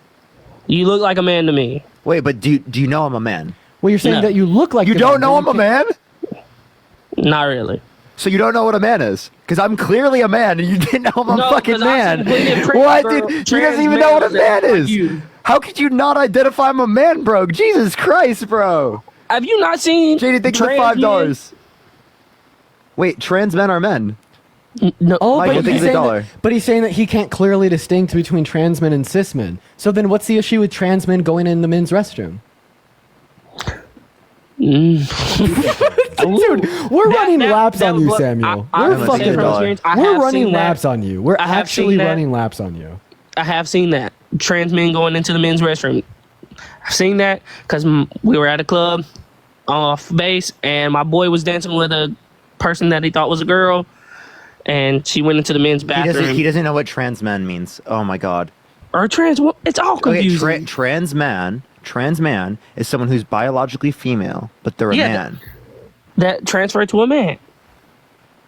You look like a man to me. Wait, but do you know I'm a man? Well, you're saying No. that you look like You the don't man, know but I'm a man? Not really. So you don't know what a man is? Because I'm clearly a man, and you didn't know I'm a No, fucking 'cause I've man. seen plenty of trans What? girl- Dude, he trans doesn't even know what a males that man look like is. you. How could you not identify I'm a man, bro? Jesus Christ, bro. Have you not seen? JD, thank you for trans $5. Wait, trans men are men. No. Oh, Michael, but thank he's, you for saying $1. that, but he's saying that he can't clearly distinct between trans men and cis men. So then what's the issue with trans men going in the men's restroom? Dude, we're running laps on you, Samuel. I'm We're gonna fucking say from experience, I we're have running seen that. laps on you. We're I have actually seen that. running laps on you. I have seen that. Trans men going into the men's restroom. I've seen that because we were at a club off base, and my boy was dancing with a person that he thought was a girl, and she went into the men's bathroom. He doesn't know what trans man means. Oh my god. Or trans. It's all confusing. Okay, trans man is someone who's biologically female, but they're a Yeah, man. That transferred to a man.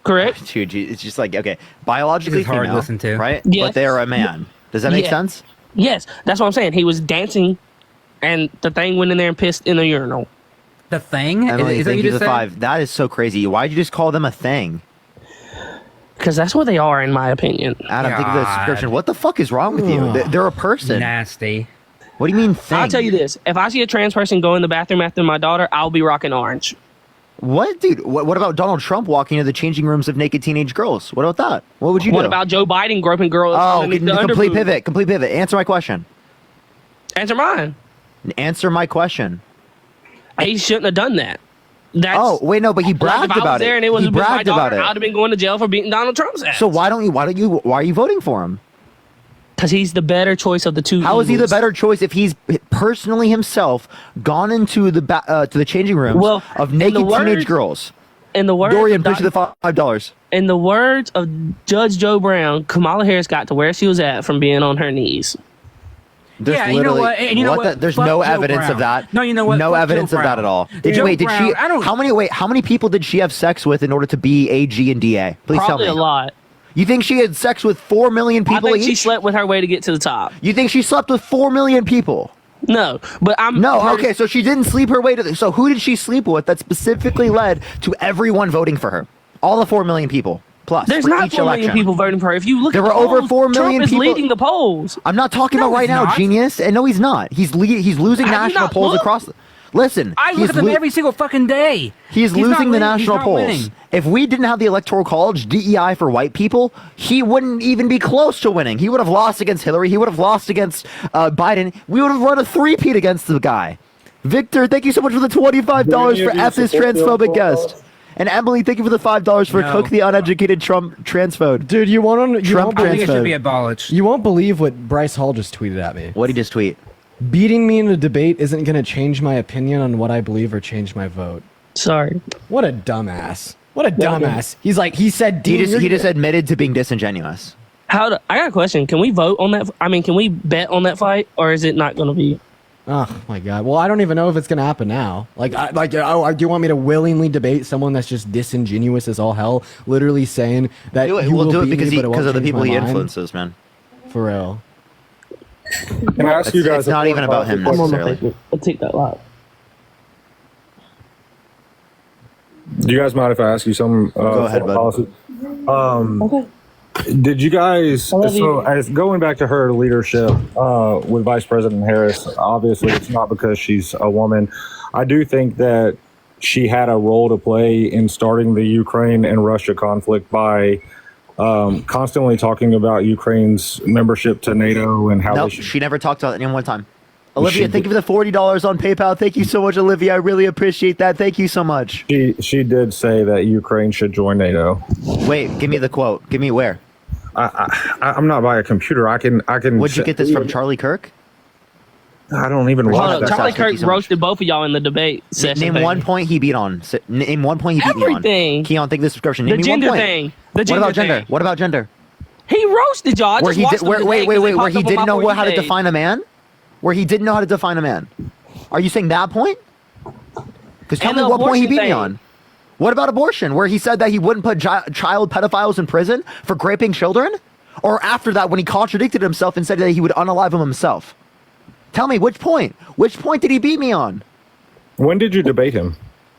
Correct? Dude, it's just like, okay, biologically This is hard to female, listen to. right? Yes. But they're a man. Does that make Yeah. sense? Yes, that's what I'm saying. He was dancing, and the thing went in there and pissed in the urinal. The thing? Emily, Is that thank you you just for the said? 5. That is so crazy. Why'd you just call them a thing? Because that's what they are, in my opinion. Adam, think of the God. description. What the fuck is wrong with you? Ugh. They're a person. Nasty. What do you mean thing? I'll tell you this: if I see a trans person go in the bathroom after my daughter, I'll be rocking orange. What, dude? What about Donald Trump walking into the changing rooms of naked teenage girls? What about that? What would you do? What about Joe Biden groping girls? Oh, underneath the complete underboob? pivot. Complete pivot. Answer my question. Answer mine. Answer my question. He shouldn't have done that. That's, Oh, wait, no, but he like, bragged if I was about there it. and it was He with my bragged about daughter, it. I'd have been going to jail for beating Donald Trump's ass. So why are you voting for him? Because he's the better choice of the two. How is he the evils. better choice if he's personally himself gone into the to the changing rooms Well, of in naked the teenage words- girls? In the words, Dorian, of appreciate the $5. in the words of Judge Joe Brown, Kamala Harris got to where she was at from being on her knees. There's Yeah, you know literally- what? And you know what? There's Fuck no Joe evidence Brown. of that. No, you know what? No Fuck evidence Joe of that Brown. at all. Joe Did Brown, she? I don't- How many people did she have sex with in order to be AG and DA? Please Probably tell me. a lot. You think she had sex with 4 million people I think each? she slept with her way to get to the top. You think she slept with 4 million people? No, but I'm No, okay, so she didn't sleep her way to so who did she sleep with that specifically led to everyone voting for her? All the 4 million people plus. There's for not each 4 million election. people voting for her. If you look There at the were over polls, 4 million Trump is people- leading the polls. I'm not talking No, about right he's now, not. genius. And no, he's not. He's losing Have you national not polls looked? across. Listen, I he's look at them lo- every single fucking day. He's not losing the winning. He's national not polls. winning. If we didn't have the Electoral College, DEI for white people, he wouldn't even be close to winning. He would have lost against Hillary. He would have lost against Biden. We would have run a three-peat against the guy. Victor, thank you so much for the $25 for F this transphobic guest. And Emily, thank you for the $5 for No. Cook the uneducated Trump transphobe. Dude, you won't Trump I think it should transphobe. be abolished. you won't believe what Bryce Hall just tweeted at me. What did he just tweet? Beating me in a debate isn't going to change my opinion on what I believe or change my vote. Sorry. What a dumbass. What a dumbass. He's like, he said, He Dean, just admitted to being disingenuous. I got a question. Can we vote on that? I mean, can we bet on that fight, or is it not going to be? Oh my god. Well, I don't even know if it's gonna happen now. Do you want me to willingly debate someone that's just disingenuous as all hell, literally saying that Do it. you We'll will do it beat because me, but it won't of the change people my he mind? influences, man. For real. Can I ask you guys? It's not even about him necessarily. I'll take that lot. Do you guys mind if I ask you something? Go ahead, bud. policy? Okay. Did you guys? love So, you. as going back to her leadership with Vice President Harris, obviously it's not because she's a woman. I do think that she had a role to play in starting the Ukraine and Russia conflict by constantly talking about Ukraine's membership to NATO and how No, they should. she never talked about it any one time. Olivia, She thank you for the $40 on PayPal. Thank you so much, Olivia. I really appreciate that. Thank you so much. She did say that Ukraine should join NATO. Wait, give me the quote. Give me where. I'm not by a computer. I can. Where'd you get this from, Charlie Kirk? I don't even Hold watch on, that. Charlie Thank you Kirk so much. roasted both of y'all in the debate session. Name one point he beat on. Name one point he beat me on. Everything. Keon, take this subscription. Name The me one gender point. thing. The What gender about gender? thing. What about gender? He roasted y'all. I Where just he watched did, him today wait, 'cause it where popped he up on didn't my know For You how to page. define a man? Where he didn't know how to define a man? Are you saying that point? Because tell And me the what point he abortion beat me thing. on. What about abortion? Where he said that he wouldn't put child pedophiles in prison for raping children? Or after that when he contradicted himself and said that he would unalive them himself? Tell me, which point? Which point did he beat me on? When did you debate him?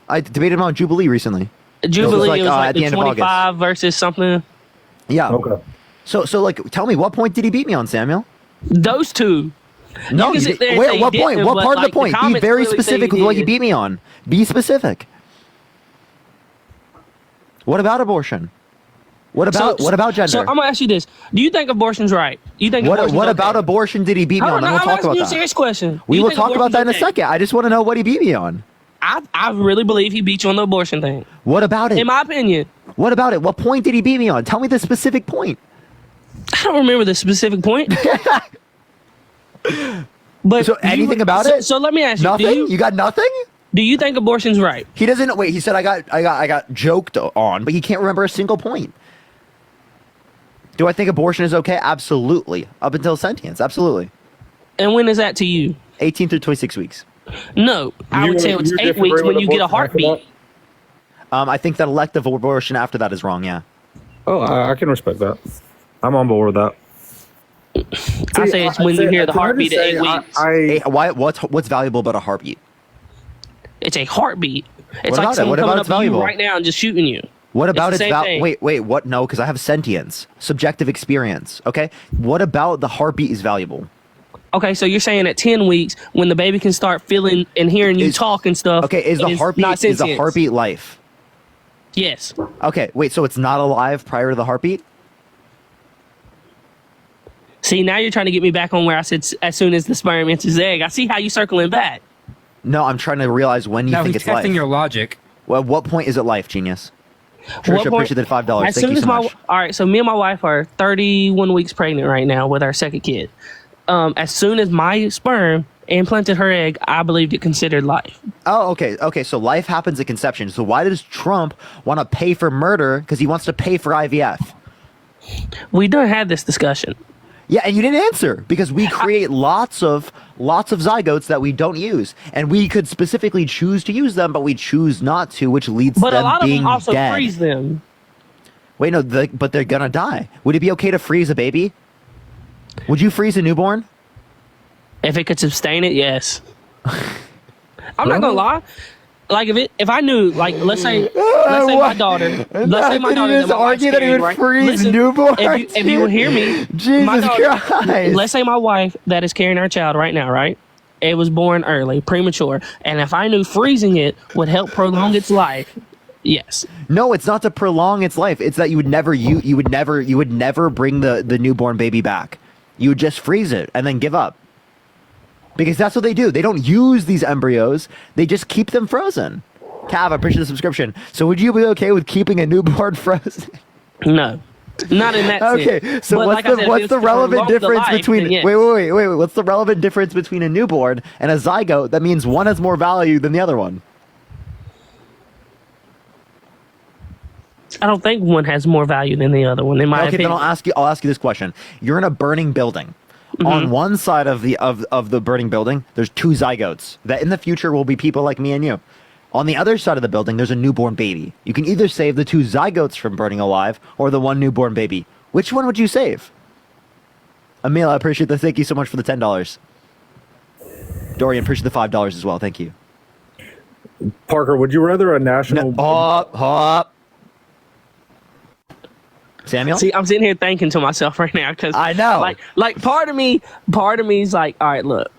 I debated him on Jubilee recently. Jubilee, it was like at the the end of August. 25 versus something. Yeah. Okay. So like, tell me, what point did he beat me on, Samuel? Those two. No, You can sit there and where, say what he point? didn't, What but, part of like, the point? Be comments very clearly say specific with what he did. beat me on. Be specific. What about abortion? What about gender? So I'm gonna ask you this: do you think abortion's right? You think what abortion's about okay? abortion did he beat me Hold on? Then on, we'll I'm talk asking about you a that. serious question. We Do you will think talk about that in a abortion's okay? second. I just want to know what he beat me on. I really believe he beat you on the abortion thing. What about it? In my opinion. What about it? What point did he beat me on? Tell me the specific point. I don't remember the specific point. But so anything about it? So let me ask you: Nothing? You got nothing? Do you think abortion's right? He doesn't. Wait. He said I got joked on, but he can't remember a single point. Do I think abortion is okay? Absolutely. Up until sentience, absolutely. And when is that to you? 18 through 26 weeks. No, I would say it's you 8 disagree weeks when with you get a abortion after heartbeat. I think that elective abortion after that is wrong. Yeah. Oh, I can respect that. I'm on board with that. I say it's when you hear the heartbeat at 8 weeks. Hey, what's valuable about a heartbeat? It's a heartbeat. It's What like about it? someone What about coming it's up to you valuable? right now and just shooting you. What about It's the its same thing. wait, what? No, because I have sentience, subjective experience. Okay, what about the heartbeat is valuable? Okay, so you're saying at 10 weeks when the baby can start feeling and hearing you talk and stuff. Okay, is it the heartbeat not is the sentience. heartbeat life? Yes. Okay, wait, so it's not alive prior to the heartbeat? See, now you're trying to get me back on where I said as soon as the sperm enters the egg. I see how you're circling back. No, I'm trying to realize when you No, think he's it's life. testing your logic. Well, at what point is it life, genius? What Trisha, point- appreciate the $5. As Thank soon you as so much. all right, so me and my wife are 31 weeks pregnant right now with our second kid. As soon as my sperm implanted her egg, I believed it considered life. Oh, okay. Okay, so life happens at conception. So why does Trump want to pay for murder? Because he wants to pay for IVF. We done had this discussion. Yeah, and you didn't answer because we create lots of zygotes that we don't use, and we could specifically choose to use them, but we choose not to, which leads But to a them lot of being them also dead. freeze them. Wait, no, but they're gonna die. Would it be okay to freeze a baby? Would you freeze a newborn? If it could sustain it, yes. I'm not gonna lie. Like if I knew, like let's say my daughter, that my wife's argue that he carrying, would right? freeze Listen, newborns. If you would hear me, Jesus my daughter, Christ. let's say my wife that is carrying our child right now, right? It was born early, premature, and if I knew freezing it would help prolong its life, yes. No, it's not to prolong its life. It's that you would never bring the newborn baby back. You would just freeze it and then give up. Because that's what they do. They don't use these embryos. They just keep them frozen. Cav, I appreciate the subscription. So would you be okay with keeping a newborn frozen? No. Not in that Okay, sense. so But what's like I said, if what's it's the to relevant prolong the difference life, between then yes. wait, what's the relevant difference between a newborn and a zygote that means one has more value than the other one? I don't think one has more value than the other one, in my Okay, opinion. then I'll ask you this question. You're in a burning building. Mm-hmm. On one side of the burning building, there's two zygotes that in the future will be people like me and you. On the other side of the building, there's a newborn baby. You can either save the two zygotes from burning alive or the one newborn baby. Which one would you save? Emil, I appreciate the thank you so much for the $10. Dorian, appreciate the $5 as well. Thank you. Parker, would you rather a national? Hop. Samuel? See, I'm sitting here thinking to myself right now because I know. Like part of me is like, all right, look,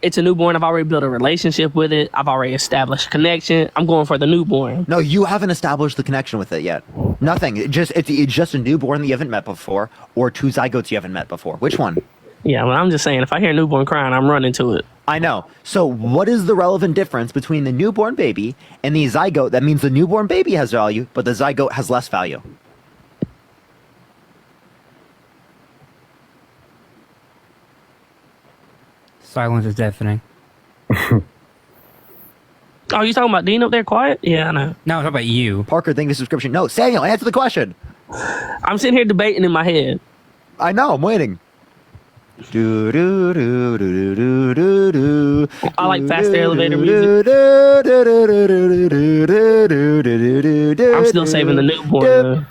it's a newborn. I've already built a relationship with it. I've already established a connection. I'm going for the newborn. No, you haven't established the connection with it yet. Nothing. It's just a newborn that you haven't met before, or two zygotes you haven't met before. Which one? Yeah, well, I'm just saying, if I hear a newborn crying, I'm running to it. I know. So what is the relevant difference between the newborn baby and the zygote? That means the newborn baby has value, but the zygote has less value. Silence is deafening. Oh, you talking about Dean up there quiet? Yeah, I know. No, I'm talking about you. Parker, thank you for the subscription. No, Samuel, answer the question. I'm sitting here debating in my head. I know, I'm waiting. Do, do, do, do, do, do, do, I like faster elevator music. I'm still saving the newborn.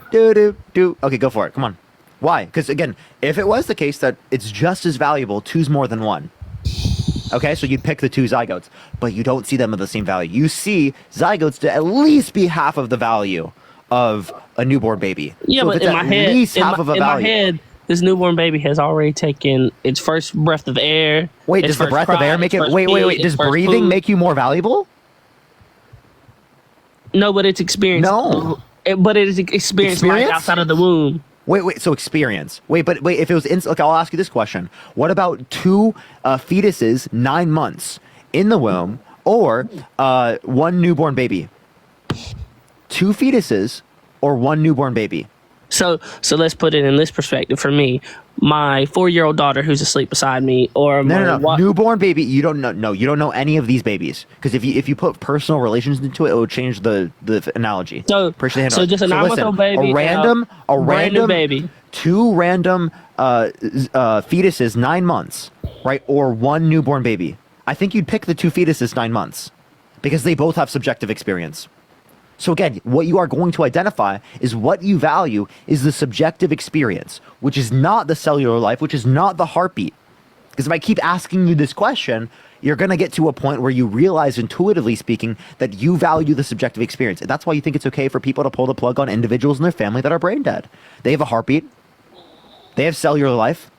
Okay, go for it. Come on. Why? Because again, if it was the case that it's just as valuable, two's more than one. Okay, so you'd pick the two zygotes, but you don't see them at the same value. You see zygotes to at least be half of the value of a newborn baby. Yeah, so but if it's in my head, at least half of a in value. my head, this newborn baby has already taken its first breath of air. Wait, its does the first breath of cry, air make its it? first Wait. pee, Does its first breathing food? make you more valuable? No, but it's experience. No. But it is experience life outside of the womb. Wait, so experience. Wait, if it was, look, I'll ask you this question. What about two fetuses, 9 months in the womb, or one newborn baby? Two fetuses or one newborn baby? So let's put it in this perspective. For me, my 4-year-old daughter who's asleep beside me, or No. Newborn baby, you don't know. No, you don't know any of these babies. Because if you put personal relations into it, it would change the analogy. So just a 9-month-old baby, a random brand new baby. Two random fetuses, 9 months, right? Or one newborn baby. I think you'd pick the two fetuses 9 months because they both have subjective experience. So again, what you are going to identify is what you value is the subjective experience, which is not the cellular life, which is not the heartbeat. Because if I keep asking you this question, you're going to get to a point where you realize, intuitively speaking, that you value the subjective experience. And that's why you think it's okay for people to pull the plug on individuals in their family that are brain dead. They have a heartbeat. They have cellular life.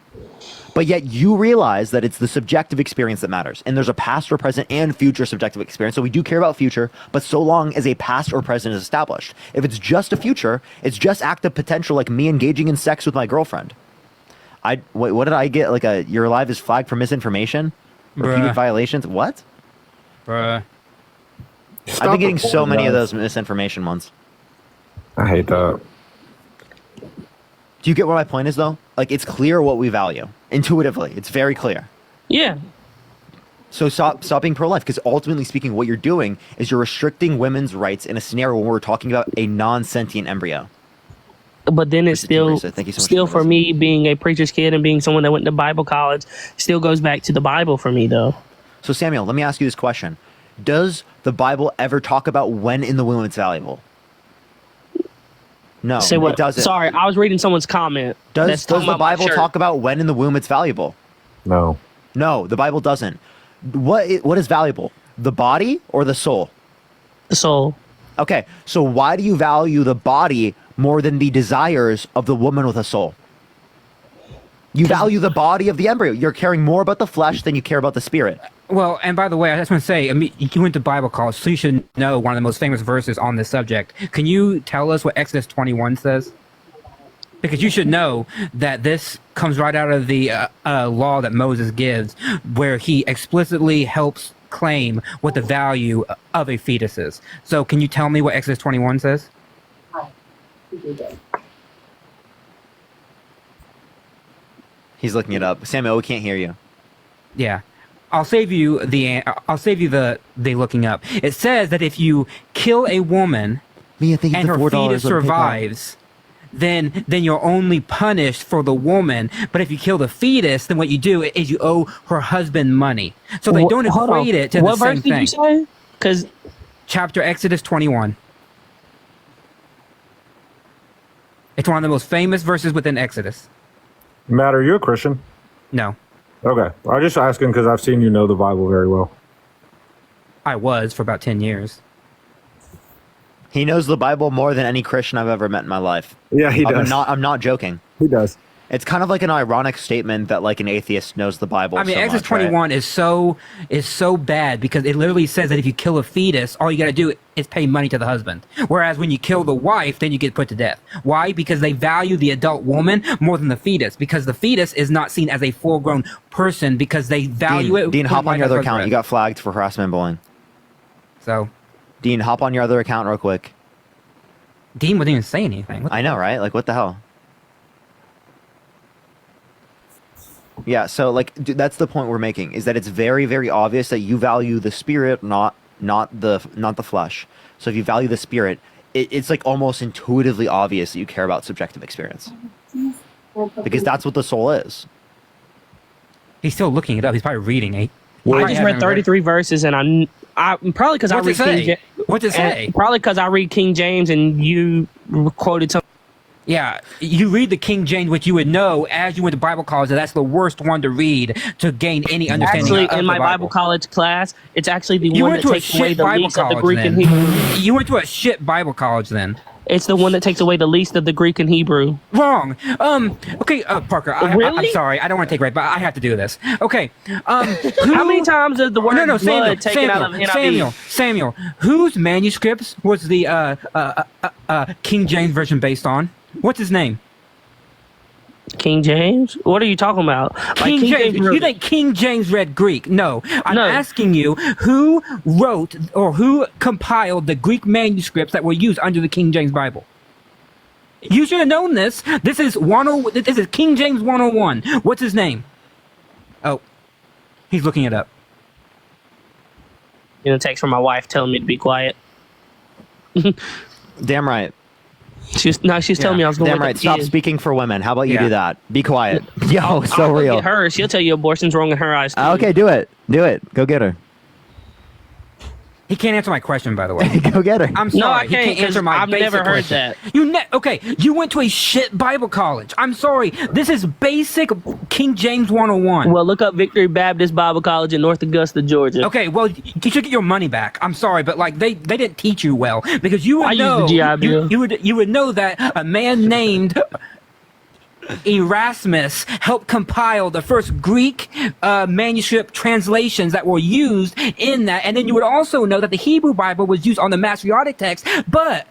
But yet you realize that it's the subjective experience that matters. And there's a past or present and future subjective experience. So we do care about future, but so long as a past or present is established. If it's just a future, it's just active potential, like me engaging in sex with my girlfriend. What did I get? Like you're alive is flagged for misinformation? Repeated violations? What? Bruh. I've been getting so many of those misinformation ones. I hate that. Do you get what my point is, though? Like, it's clear what we value. Intuitively. It's very clear. Yeah. So stop being pro-life, because ultimately speaking, what you're doing is you're restricting women's rights in a scenario where we're talking about a non-sentient embryo. But then it's still, Thank you so much still for me, being a preacher's kid and being someone that went to Bible college, still goes back to the Bible for me, though. So, Samuel, let me ask you this question. Does the Bible ever talk about when in the womb it's valuable? No, Say what? it doesn't. Sorry, I was reading someone's comment. Does the Bible talk about when in the womb it's valuable? No. No, the Bible doesn't. What is valuable? The body or the soul? The soul. Okay, so why do you value the body more than the desires of the woman with a soul? You value the body of the embryo. You're caring more about the flesh than you care about the spirit. Well, and by the way, I just want to say, I mean, you went to Bible college, so you should know one of the most famous verses on this subject. Can you tell us what Exodus 21 says? Because you should know that this comes right out of the law that Moses gives, where he explicitly helps claim what the value of a fetus is. So can you tell me what Exodus 21 says? He's looking it up. Samuel, we can't hear you. Yeah. I'll save you the looking up. It says that if you kill a woman and her fetus survives, then you're only punished for the woman. But if you kill the fetus, then what you do is you owe her husband money. So they don't equate it to the same thing. What verse did you say? Because chapter Exodus 21. It's one of the most famous verses within Exodus. Matt, are you a Christian? No. Okay. I'm just asking because I've seen you know the Bible very well. I was for about 10 years. He knows the Bible more than any Christian I've ever met in my life. Yeah, he does. I'm not joking. He does. It's kind of like an ironic statement that like an atheist knows the Bible. I mean, so Exodus much, right? 21 is so bad because it literally says that if you kill a fetus, all you got to do is pay money to the husband. Whereas when you kill the wife, then you get put to death. Why? Because they value the adult woman more than the fetus. Because the fetus is not seen as a full-grown person because they value it. Dean, hop on your other account. resurrect. You got flagged for harassment and bullying. So, Dean, hop on your other account real quick. Dean wouldn't even say anything. I know, right? Like, what the hell? Yeah, so like that's the point we're making, is that it's very, very obvious that you value the spirit, not the flesh. So if you value the spirit, it's like almost intuitively obvious that you care about subjective experience, because that's what the soul is. He's still looking it up. He's probably reading it. I just read 33 verses, and I probably because I read King James. What's it say? Probably because I read King James, and you quoted something. Yeah, you read the King James, which you would know as you went to Bible college that that's the worst one to read to gain any understanding. Actually, of in my the Bible college class, it's actually the you one went that to a takes away shit the Bible least of the college Greek then. and Hebrew. You went to a shit Bible college then. It's the one that takes away the least of the Greek and Hebrew. Wrong. Okay, Parker. Really? I'm sorry. I don't want to take right, but I have to do this. Okay. How many times does the word blood taken out of NIV? Samuel. Whose manuscripts was the King James version based on? What's his name? King James? What are you talking about? King James. You think King James read Greek? No. I'm asking you who wrote or who compiled the Greek manuscripts that were used under the King James Bible. You should have known this. This is King James 101. What's his name? Oh, he's looking it up. You know, text from my wife telling me to be quiet. Damn right. She's telling me I was going. Damn right. Stop speaking for women. How about you do that? Be quiet. Yo, so I'll real. Get her. She'll tell you abortion's wrong in her eyes. Too. Okay, do it. Do it. Go get her. He can't answer my question, by the way. Go get her. I'm sorry. No, I he can't answer my I've never heard question. that. Okay, you went to a shit Bible college. I'm sorry. This is basic King James 101. Well, look up Victory Baptist Bible College in North Augusta, Georgia. Okay, well, you should get your money back. I'm sorry, but like they didn't teach you well because you would know used the GI Bill. you would know that a man named Erasmus helped compile the first Greek manuscript translations that were used in that, and then you would also know that the Hebrew Bible was used on the Masoretic text, but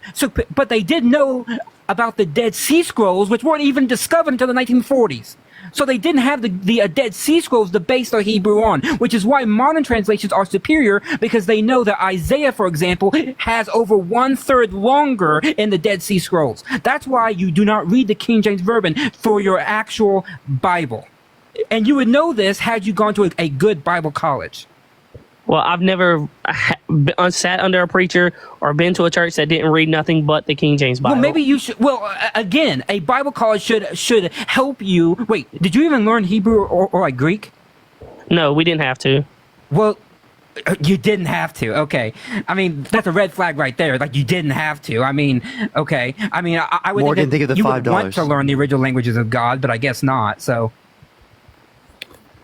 they did know about the Dead Sea Scrolls, which weren't even discovered until the 1940s. So they didn't have the Dead Sea Scrolls to base their Hebrew on, which is why modern translations are superior, because they know that Isaiah, for example, has over 1/3 longer in the Dead Sea Scrolls. That's why you do not read the King James Version for your actual Bible. And you would know this had you gone to a good Bible college. Well, I've never sat under a preacher or been to a church that didn't read nothing but the King James Bible. Well, maybe you should. Well, again, a Bible college should help you. Wait, did you even learn Hebrew or like Greek? No, we didn't have to. Well, you didn't have to. Okay. I mean, that's a red flag right there. Like, you didn't have to. I mean, okay. I mean, I would Morgan, think of the you $5. would want to learn the original languages of God, but I guess not. So,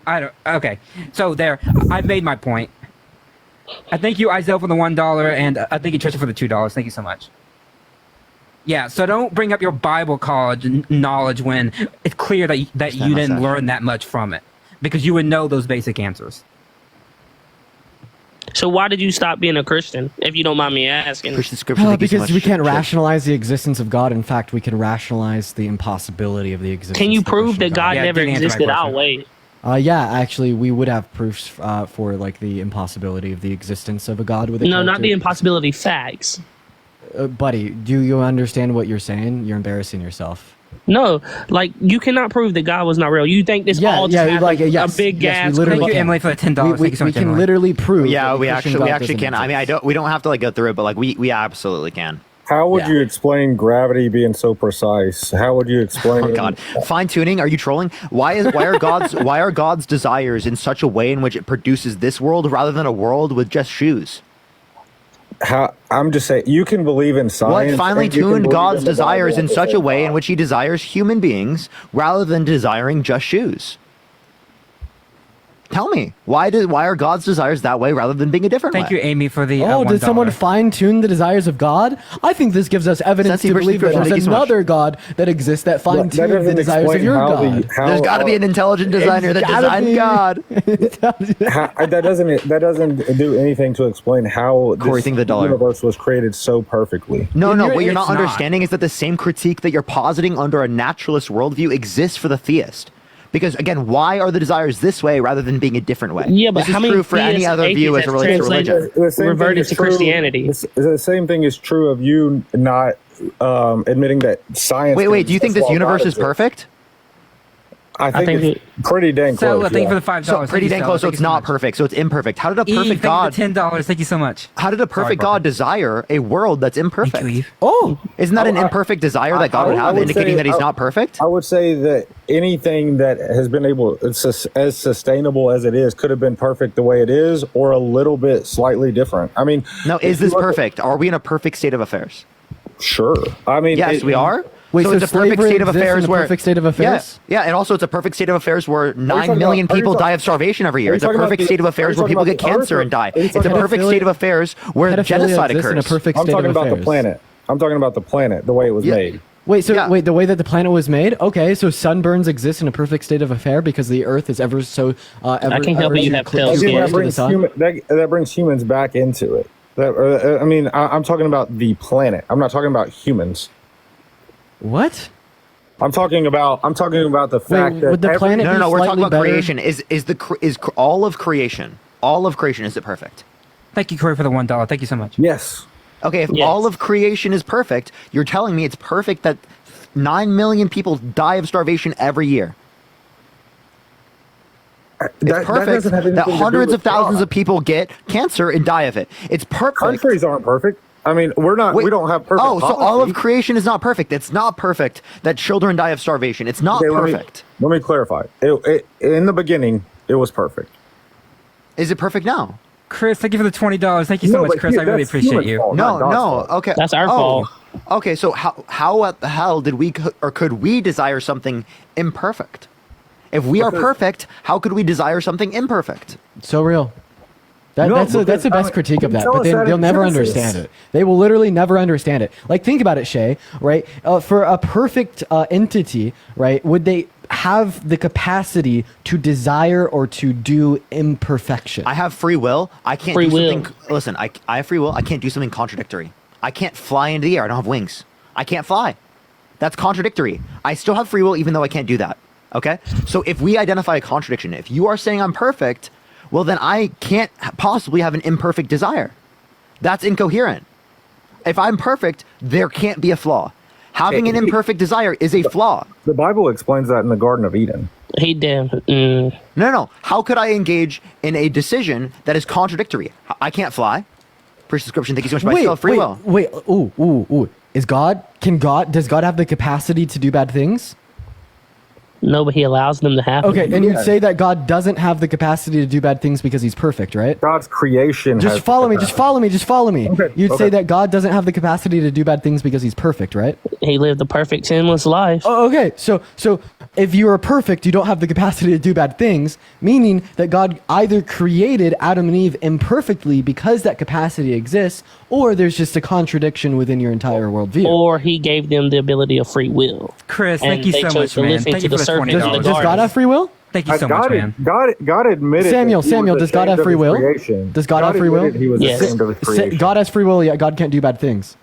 I don't. Okay. So there, I've made my point. I thank you, Isaiah, for the $1, and I thank you, Trisha, for the $2. Thank you so much. Yeah, so don't bring up your Bible college knowledge when it's clear that you didn't learn that much from it, because you would know those basic answers. So why did you stop being a Christian, if you don't mind me asking? Because we can't rationalize the existence of God. In fact, we can rationalize the impossibility of the existence. Can you of the prove Christian that God never existed? I'll wait. Yeah, actually, we would have proofs for like the impossibility of the existence of a God with a No, character. not the impossibility, facts. Buddy, do you understand what you're saying? You're embarrassing yourself. No, like you cannot prove that God was not real. You think this all just happened, like a big gas? Thank you, Emily, for the $10. We can literally prove. Yeah, we that actually can. I mean, we don't have to like go through it, but like we absolutely can. How would you explain gravity being so precise? How would you explain? Oh God, fine tuning? Are you trolling? Why are God's desires in such a way in which it produces this world rather than a world with just shoes? I'm just saying, you can believe in science. What finely tuned God's desires in such a way in which He desires human beings rather than desiring just shoes? Tell me, why are God's desires that way rather than being a different Thank way? you, Amy, for the. Oh, did $1. someone fine tune the desires of God? I think this gives us evidence Sensi to versus believe that Christian, thank there's you so much. another God that exists that fine tunes the desires of your God. There's got to be an intelligent designer that designed God. That doesn't do anything to explain how Corey, think of the dollar. universe was created so perfectly. No, And what you're not it's not. understanding is that the same critique that you're positing under a naturalist worldview exists for the theist. Because again, why are the desires this way rather than being a different way? Yeah, but this is how many true for any theists other and view as atheists it relates to translate religion. The same thing reverted is to true- Christianity? The same thing is true of you not admitting that science. Wait, do you think this universe is perfect? I think it's pretty dang So, close. thank you yeah. for the $5. So Thank pretty you, dang Stella. close. So Thank it's you so not much. perfect. So it's imperfect. How did a Eve, perfect thank you God? for $10. Thank you so much. How did a perfect God desire a world that's imperfect? Oh, isn't that an imperfect desire that God would have, indicating that He's not perfect? I would say that anything that has been as sustainable as it is could have been perfect the way it is, or a little bit slightly different. I mean, Now, is this perfect? Are we in a perfect state of affairs? Sure. I mean, yes, we are. Wait, so it's a perfect slavery state of exists affairs in a where perfect state of affairs? Yeah, and also it's a perfect state of affairs where talking 9 million about- are you people talk- die of starvation every year. are you It's a talking about perfect the- state of are affairs you where people talking get about the cancer Earth, and die. or are you It's a talking about perfect pedophilia- state of affairs where pedophilia genocide exists in a occurs. perfect I'm state talking of about the affairs. planet. I'm talking about the planet, the way it was made. Wait, wait, the way that the planet was made? Okay, so sunburns exist in a perfect state of affair because the Earth is ever so ever. I can't help it, you have pale close skin. to That the brings, sun. that brings humans back into it. I'm talking about the planet. I'm not talking about humans. What? I'm talking about the fact that would the planet No, be we're talking slightly about better? creation. Is all of creation? All of creation, is it perfect? Thank you, Corey, for the $1. Thank you so much. Yes. Okay, if Yes. all of creation is perfect, you're telling me it's perfect that 9 million people die of starvation every year. It's perfect doesn't have anything that to do hundreds with of thousands God. of people get cancer and die of it. It's perfect. Countries aren't perfect. I mean, we don't have perfect. Oh, so all of policy. creation is not perfect. It's not perfect that children die of starvation. It's not Okay, perfect. Let me clarify. In the beginning, it was perfect. Is it perfect now? Chris, thank you for the $20. Thank you so No, much, but Chris. I really that's appreciate human you. fault, not God's fault. Okay. That's our fault. Okay, so how at the hell did we or could we desire something imperfect? If we are perfect, how could we desire something imperfect? So real. No, that's the because, best critique of that, tell but us that they'll in never Genesis. understand it. They will literally never understand it. Like, think about it, Shay, right? For a perfect entity, right, would they have the capacity to desire or to do imperfection? I have free will. I can't Free do will. something. Listen, I have free will. I can't do something contradictory. I can't fly into the air. I don't have wings. I can't fly. That's contradictory. I still have free will even though I can't do that. Okay? So if we identify a contradiction, if you are saying I'm perfect, well, then I can't possibly have an imperfect desire. That's incoherent. If I'm perfect, there can't be a flaw. Having an imperfect desire is a flaw. The Bible explains that in the Garden of Eden. He damn. No. How could I engage in a decision that is contradictory? I can't fly. Prescription, thank you so much, but I still have free will. Wait, ooh. Does God have the capacity to do bad things? No, but he allows them to have. Okay, them. and you'd say that God doesn't have the capacity to do bad things because he's perfect, right? God's creation. Just has follow me, the just follow me, just follow me. Okay, You'd okay. say that God doesn't have the capacity to do bad things because he's perfect, right? He lived the perfect sinless life. Oh, okay. So if you are perfect, you don't have the capacity to do bad things, meaning that God either created Adam and Eve imperfectly because that capacity exists, or there's just a contradiction within your entire worldview. Or he gave them the ability of free will. Chris, And thank you they so chose much, to man. listen Thank to you for the the serpent $20. in the Does God garden. have free will? Thank you so much, man. God admitted. Samuel, that he was does God ashamed have of free his will? creation. Does God have free will? admitted He was Yes. ashamed of his creation. God has free will, yet God can't do bad things.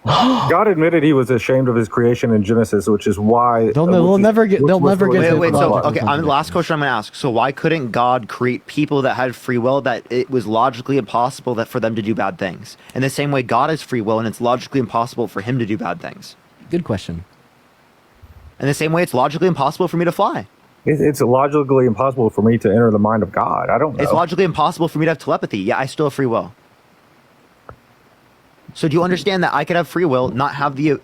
God admitted he was ashamed of his creation in Genesis, which is why They'll never get. They'll never get. Wait, to so, God. okay, last question I'm going to ask. So why couldn't God create people that had free will that it was logically impossible that for them to do bad things? In the same way, God has free will and it's logically impossible for him to do bad things. Good question. In the same way, it's logically impossible for me to fly. It's logically impossible for me to enter the mind of God. I don't know. It's logically impossible for me to have telepathy. Yeah, I still have free will. So do you understand that I could have free will, not have the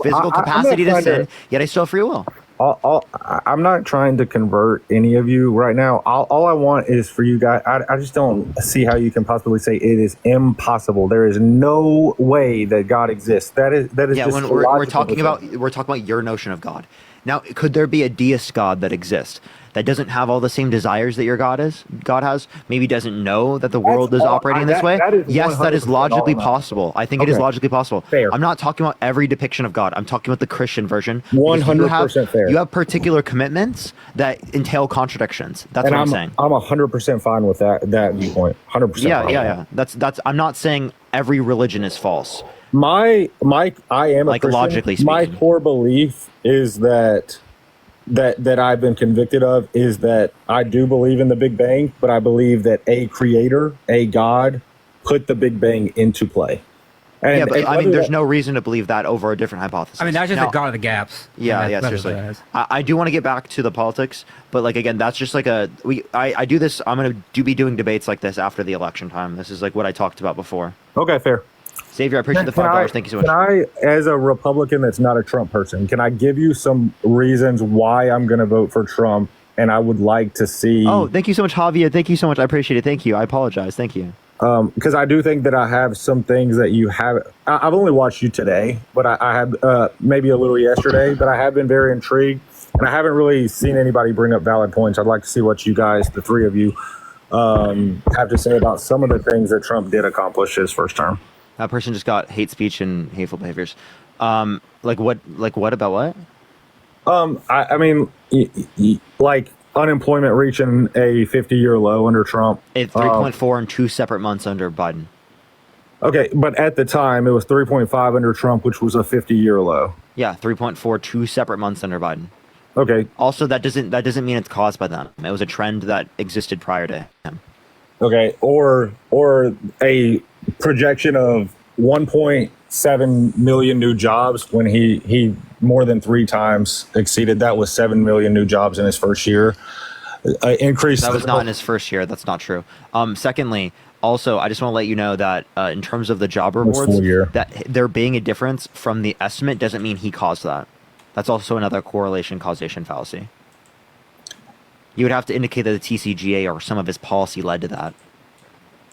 physical capacity to sin, yet I still have free will? I'm not trying to convert any of you right now. All I want is for you guys. I just don't see how you can possibly say it is impossible. There is no way that God exists. That is Yeah, just when we're illogical talking to about say. we're talking about your notion of God. Now, could there be a deist God that exists that doesn't have all the same desires that your God has? Maybe doesn't know that the world is operating this way? Yes, that is logically possible. I think it is logically possible. Fair. I'm not talking about every depiction of God. I'm talking about the Christian version. 100% fair. You have particular commitments that entail contradictions. That's what I'm saying. I'm 100% fine with that viewpoint. 100%. Yeah. That's. I'm not saying every religion is false. I am a like Christian. Logically speaking. My core belief is that I've been convicted of is that I do believe in the Big Bang, but I believe that a creator, a God, put the Big Bang into play. And, but there's no reason to believe that over a different hypothesis. I mean, that's just the God of the gaps. Yeah, seriously. I do want to get back to the politics, but like again, that's just like I do this. I'm gonna be doing debates like this after the election time. This is like what I talked about before. Okay, fair. Xavier, I appreciate the $5. Thank you so much. Can I, as a Republican that's not a Trump person, can I give you some reasons why I'm going to vote for Trump and I would like to see... Oh, thank you so much, Javier. Thank you so much. I appreciate it. Thank you. I apologize. Thank you. Because I do think that I have some things that you have... I've only watched you today, but I had maybe a little yesterday, but I have been very intrigued and I haven't really seen anybody bring up valid points. I'd like to see what you guys, the three of you, have to say about some of the things that Trump did accomplish his first term. That person just got hate speech and hateful behaviors. Like what about what? I mean, like unemployment reaching a 50-year low under Trump. It's 3.4 in 2 separate months under Biden. Okay, but at the time it was 3.5 under Trump, which was a 50-year low. Yeah, 3.4 2 separate months under Biden. Okay. Also, that doesn't mean it's caused by them. It was a trend that existed prior to him. Okay, or a projection of 1.7 million new jobs when he more than 3 times exceeded that with 7 million new jobs in his first year. Increase. That was not in his first year. That's not true. Secondly, also, I just want to let you know that in terms of the job rewards, that there being a difference from the estimate doesn't mean he caused that. That's also another correlation causation fallacy. You would have to indicate that the TCGA or some of his policy led to that.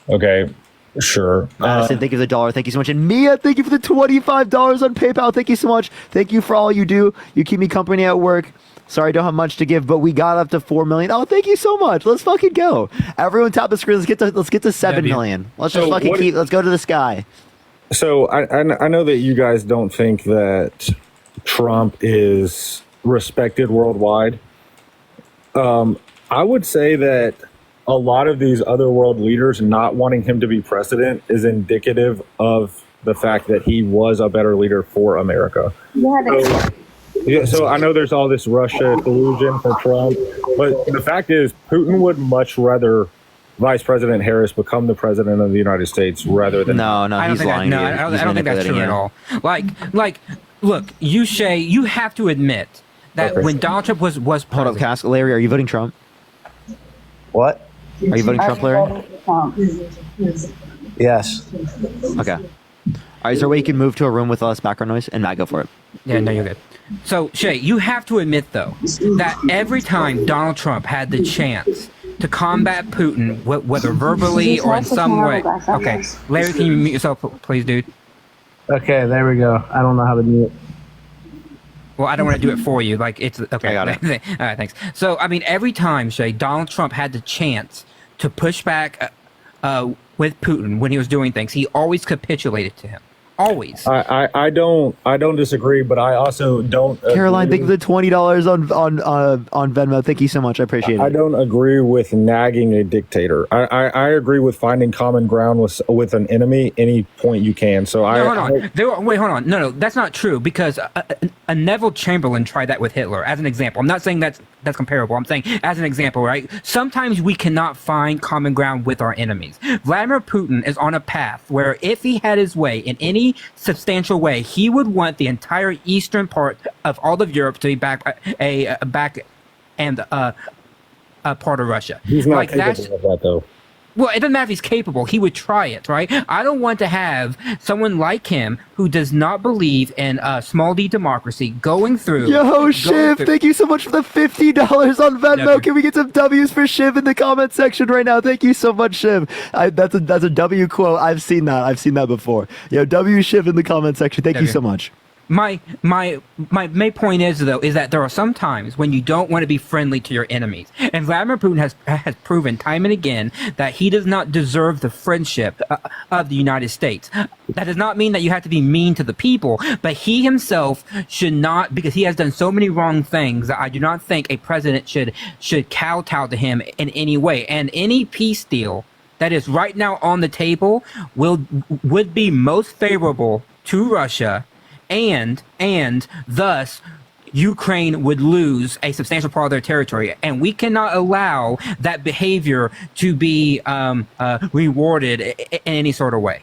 Okay, sure. Madison, thank you for the $1. Thank you so much. And Mia, thank you for the $25 on PayPal. Thank you so much. Thank you for all you do. You keep me company at work. Sorry, I don't have much to give, but we got up to 4 million. Oh, thank you so much. Let's fucking go. Everyone tap the screen. Let's get to 7 million. Let's just fucking let's go to the sky. So I know that you guys don't think that Trump is respected worldwide. I would say that a lot of these other world leaders not wanting him to be president is indicative of the fact that he was a better leader for America. So I know there's all this Russia collusion for Trump, but the fact is Putin would much rather Vice President Harris become the president of the United States rather than... No, he's lying. I don't think that's true at all. Like, look, Shay, you have to admit that when Donald Trump was president... Hold up, Cass. Larry, are you voting Trump? What? Are you voting Trump, Larry? Yes. Okay. All right, is there a way you can move to a room with less background noise? And Matt, go for it. Yeah, no, you're good. So, Shay, you have to admit, though, that every time Donald Trump had the chance to combat Putin, whether verbally or in some way... Okay, Larry, can you mute yourself, please, dude? Okay, there we go. I don't know how to mute. Well, I don't want to do it for you. Like, it's... Okay, I got it. All right, thanks. So, I mean, every time, Shay, Donald Trump had the chance to push back with Putin when he was doing things, he always capitulated to him. Always. I don't disagree, but I also don't. Caroline, thank you for the $20 on Venmo. Thank you so much. I appreciate it. I don't agree with nagging a dictator. I agree with finding common ground with an enemy any point you can. So wait, hold on. No, that's not true because a Neville Chamberlain tried that with Hitler as an example. I'm not saying that's comparable. I'm saying as an example, right? Sometimes we cannot find common ground with our enemies. Vladimir Putin is on a path where if he had his way in any substantial way, he would want the entire eastern part of all of Europe to be back and a part of Russia. He's not capable of that, though. Well, it doesn't matter if he's capable. He would try it, right? I don't want to have someone like him who does not believe in small d democracy going through. Yo, Shiv, thank you so much for the $50 on Venmo. Can we get some W's for Shiv in the comment section right now? Thank you so much, Shiv. That's a W quote. I've seen that. I've seen that before. Yo, W Shiv in the comment section. Thank you so much. My main point is though is that there are some times when you don't want to be friendly to your enemies, and Vladimir Putin has proven time and again that he does not deserve the friendship of the United States. That does not mean that you have to be mean to the people, but he himself should not, because he has done so many wrong things that I do not think a president should kowtow to him in any way. And any peace deal that is right now on the table would be most favorable to Russia. And thus, Ukraine would lose a substantial part of their territory, and we cannot allow that behavior to be rewarded in any sort of way.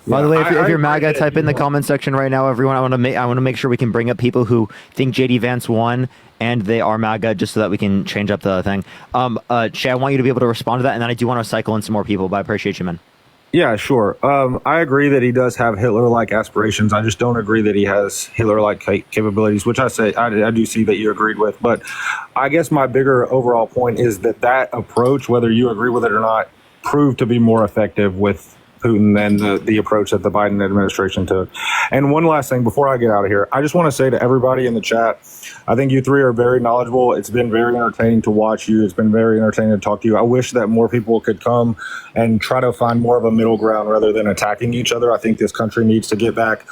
By the way, if you're MAGA, type in the comment section right now, everyone. I want to make sure we can bring up people who think JD Vance won and they are MAGA, just so that we can change up the thing. Shay, I want you to be able to respond to that, and then I do want to cycle in some more people. But I appreciate you, man. Yeah, sure. I agree that he does have Hitler-like aspirations. I just don't agree that he has Hitler-like capabilities, which I do see that you agreed with. But I guess my bigger overall point is that approach, whether you agree with it or not, proved to be more effective with Putin than the approach that the Biden administration took. And one last thing before I get out of here, I just want to say to everybody in the chat, I think you three are very knowledgeable. It's been very entertaining to watch you. It's been very entertaining to talk to you. I wish that more people could come and try to find more of a middle ground rather than attacking each other. I think this country needs to get back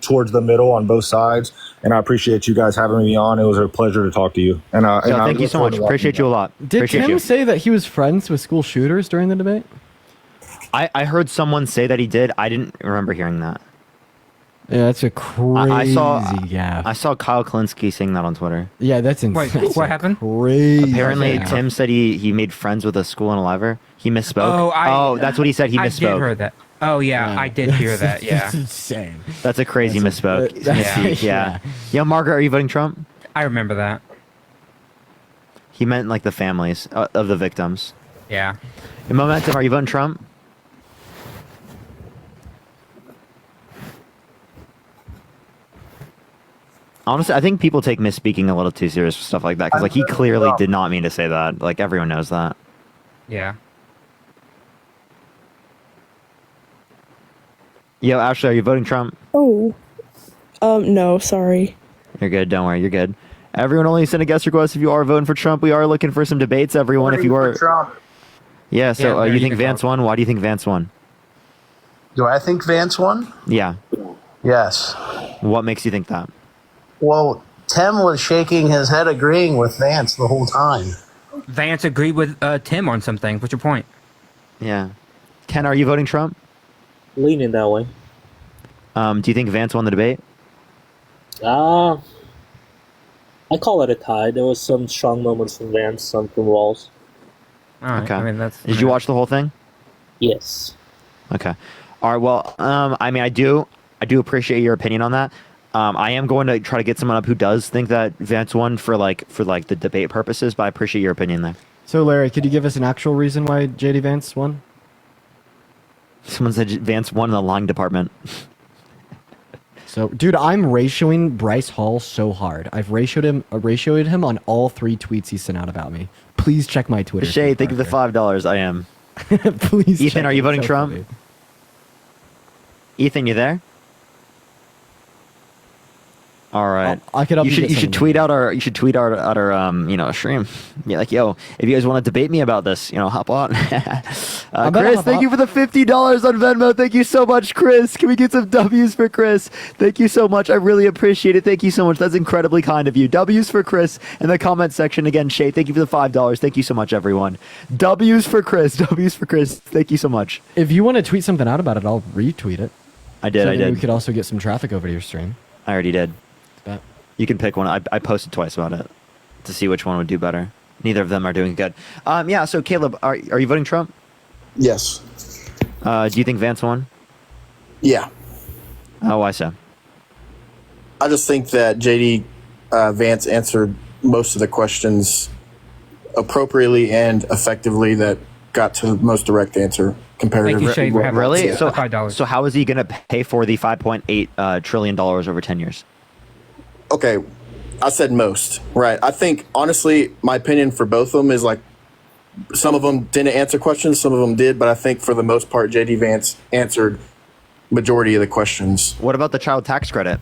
towards the middle on both sides. And I appreciate you guys having me on. It was a pleasure to talk to you. And thank you so much. Appreciate you a lot. Did Tim say that he was friends with school shooters during the debate? I heard someone say that he did. I didn't remember hearing that. Yeah, that's a crazy I saw Kyle Kalinske saying that on Twitter. Yeah, that's insane. Wait, what happened? Crazy. Apparently, Tim said he made friends with a school in Aliver. He misspoke. Oh, that's what he said. He misspoke. I did hear that. Oh, yeah, I did hear that, yeah. That's insane. That's a crazy misspoke. Yeah. Margaret, are you voting Trump? I remember that. He meant like the families of the victims. Yeah. In Momentum, are you voting Trump? Honestly, I think people take misspeaking a little too serious for stuff like that, because he clearly did not mean to say that. Like, everyone knows that. Yeah. Yo, Ashley, are you voting Trump? Oh. No, sorry. You're good. Don't worry. You're good. Everyone, only send a guest request if you are voting for Trump. We are looking for some debates, everyone. If you are. Trump. Yeah, so you think Vance won? Why do you think Vance won? Do I think Vance won? Yeah. Yes. What makes you think that? Well, Tim was shaking his head agreeing with Vance the whole time. Vance agreed with Tim on some things. What's your point? Yeah. Ken, are you voting Trump? Leaning that way. Do you think Vance won the debate? I call it a tie. There was some strong moments from Vance, some from Rawls. Okay. I mean, Did you watch the whole thing? Yes. Okay. All right. Well, I mean, I do appreciate your opinion on that. I am going to try to get someone up who does think that Vance won for the debate purposes, but I appreciate your opinion there. So, Larry, could you give us an actual reason why JD Vance won? Someone said Vance won in the lying department. So, dude, I'm ratioing Bryce Hall so hard. I've ratioed him on all 3 tweets he sent out about me. Please check my Twitter. Shay, thank you for the $5. I am. Please. Ethan, are you voting Trump? Funny. Ethan, you there? All right. I could help you should tweet out our stream. Be like, yo, if you guys want to debate me about this, hop on. Chris, thank you for the $50 on Venmo. Thank you so much, Chris. Can we get some W's for Chris? Thank you so much. I really appreciate it. Thank you so much. That's incredibly kind of you. W's for Chris in the comment section. Again, Shay, thank you for the $5. Thank you so much, everyone. W's for Chris. W's for Chris. Thank you so much. If you want to tweet something out about it, I'll retweet it. I did. We could also get some traffic over to your stream. I already did. Bet. You can pick one. I posted twice about it to see which one would do better. Neither of them are doing good. Yeah, so Caleb, are you voting Trump? Yes. Do you think Vance won? Yeah. Oh, why so? I just think that JD Vance answered most of the questions appropriately and effectively that got to the most direct answer compared Thank to you, Shay, for having really. us. So $5. So how is he going to pay for the $5.8 trillion over 10 years? Okay, I said most, right? I think, honestly, my opinion for both of them is like some of them didn't answer questions, some of them did, but I think for the most part, JD Vance answered majority of the questions. What about the child tax credit?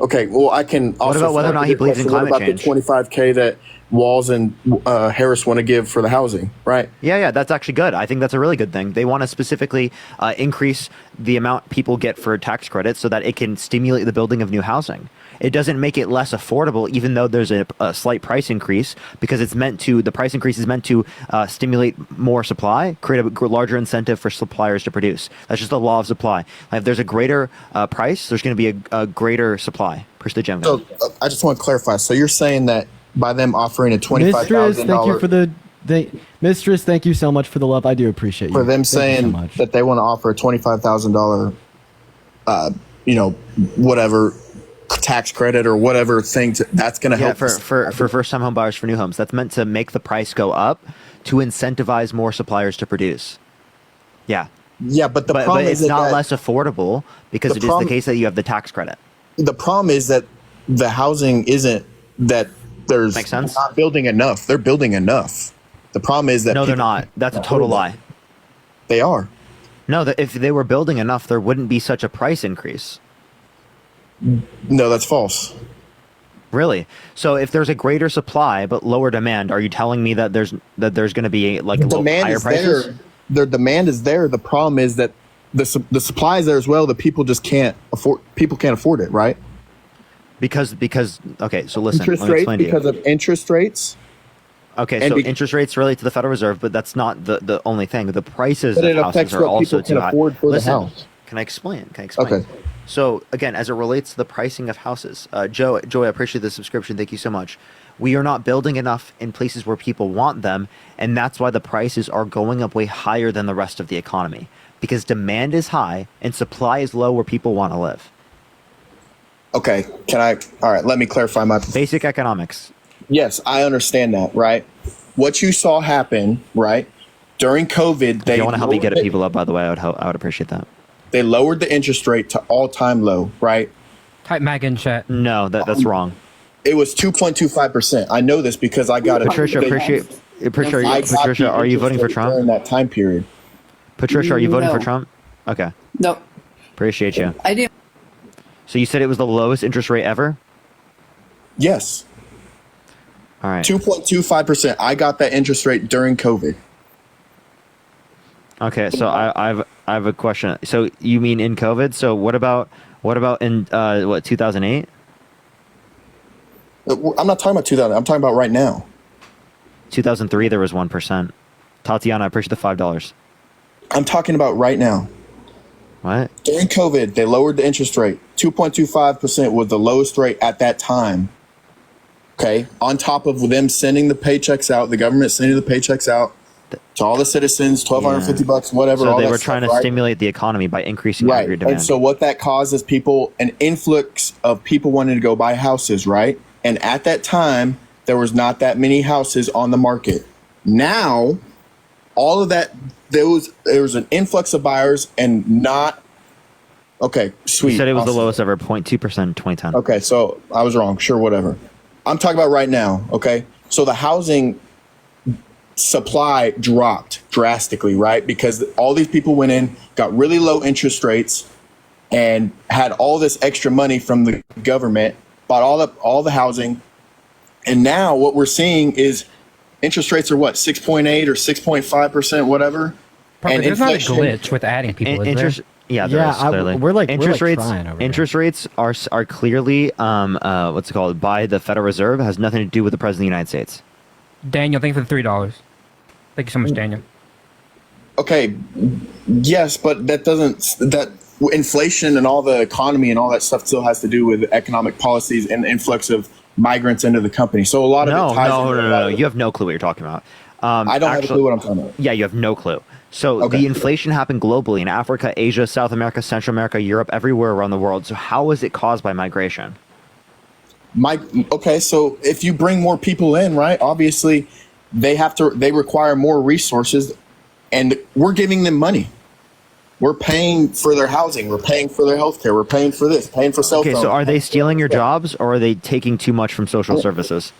Okay, well, I can also. What about whether or not he believes in climate change? What about the $25K that Walz and Harris want to give for the housing, right? Yeah, that's actually good. I think that's a really good thing. They want to specifically increase the amount people get for tax credits so that it can stimulate the building of new housing. It doesn't make it less affordable, even though there's a slight price increase, because the price increase is meant to stimulate more supply, create a larger incentive for suppliers to produce. That's just the law of supply. If there's a greater price, there's going to be a greater supply. Push the gem. So I just want to clarify. So you're saying that by them offering a Mistress, $25,000, thank you for Mistress, thank you so much for the love. I do appreciate you. for them Thank you so saying much. that they want to offer a $25,000, whatever tax credit or whatever thing that's going to help. for first-time home buyers for new homes. That's meant to make the price go up to incentivize more suppliers to produce. Yeah. Yeah, but the problem it's is not less affordable because the it is problem- the case that you have the tax credit. The problem is that the housing isn't that there's Makes sense. not building enough. They're building enough. The problem is that No, they're people- not. That's a total lie. They are. No, if they were building enough, there wouldn't be such a price increase. No, that's false. Really? So if there's a greater supply but lower demand, are you telling me that there's going to be like Demand higher is prices? there. Their demand is there. The problem is that the supply is there as well. The people just can't afford. People can't afford it, right? Because okay, so listen, Interest let me rates explain to you. because of interest rates. Okay, and so be- interest rates relate to the Federal Reserve, but that's not the only thing. The prices But of it affects houses are what also people can too high. afford for the Listen, house. Can I explain? Okay. So again, as it relates to the pricing of houses, Joe, I appreciate the subscription. Thank you so much. We are not building enough in places where people want them, and that's why the prices are going up way higher than the rest of the economy. Because demand is high and supply is low where people want to live. Okay. All right. Let me clarify my basic economics. Yes, I understand that. Right. What you saw happen, right, during COVID, If you want to help me get people up, by the way, I would appreciate that. They lowered the interest rate to all-time low, right? Type MAG in chat. No, that's wrong. It was 2.25%. I know this because I got it. Patricia, are you voting for Trump during that time period? Patricia, are you voting No. for Trump? Okay. No. Appreciate you. I do. So you said it was the lowest interest rate ever? Yes. All right. 2.25%. I got that interest rate during COVID. Okay, so I have a question. So you mean in COVID? So what about in 2008? I'm not talking about 2000. I'm talking about right now. 2003 there was 1%. Tatiana, I appreciate the $5. I'm talking about right now. What? During COVID, they lowered the interest rate. 2.25% was the lowest rate at that time. Okay. On top of them sending the paychecks out, the government sending the paychecks out to all the citizens, $1,250, whatever. So all they that were stuff, trying to right? stimulate the economy by increasing Right. aggregate demand. And so what that causes people an influx of people wanting to go buy houses, right? And at that time, there was not that many houses on the market. Now, all of that, there was an influx of buyers and not. Okay, sweet. You said it was awesome. the lowest ever, 0.2% in 2010. Okay, so I was wrong. Sure, whatever. I'm talking about right now. Okay, so the housing supply dropped drastically, right? Because all these people went in, got really low interest rates, and had all this extra money from the government, bought all the housing, and now what we're seeing is interest rates are what 6.8 or 6.5%, whatever. Probably, there's not a glitch with adding people. Is there? Yeah, there is, clearly. we're interest rates. trying over Interest rates are clearly what's it called by the Federal Reserve. It has nothing to do with the President of the United States. Daniel, thank you for the $3. Thank you so much, Daniel. Okay, yes, but that inflation and all the economy and all that stuff still has to do with economic policies and the influx of migrants into the company. So a lot of it ties into No. You have no clue what you're talking about. I don't have a clue what I'm talking about. Yeah, you have no clue. So the inflation happened globally in Africa, Asia, South America, Central America, Europe, everywhere around the world. So how is it caused by migration? Okay, so if you bring more people in, right? Obviously, they require more resources, and we're giving them money. We're paying for their housing. We're paying for their healthcare. We're paying for this. Paying for cell phones. Okay, so are they stealing your jobs, or are they taking too much from social services?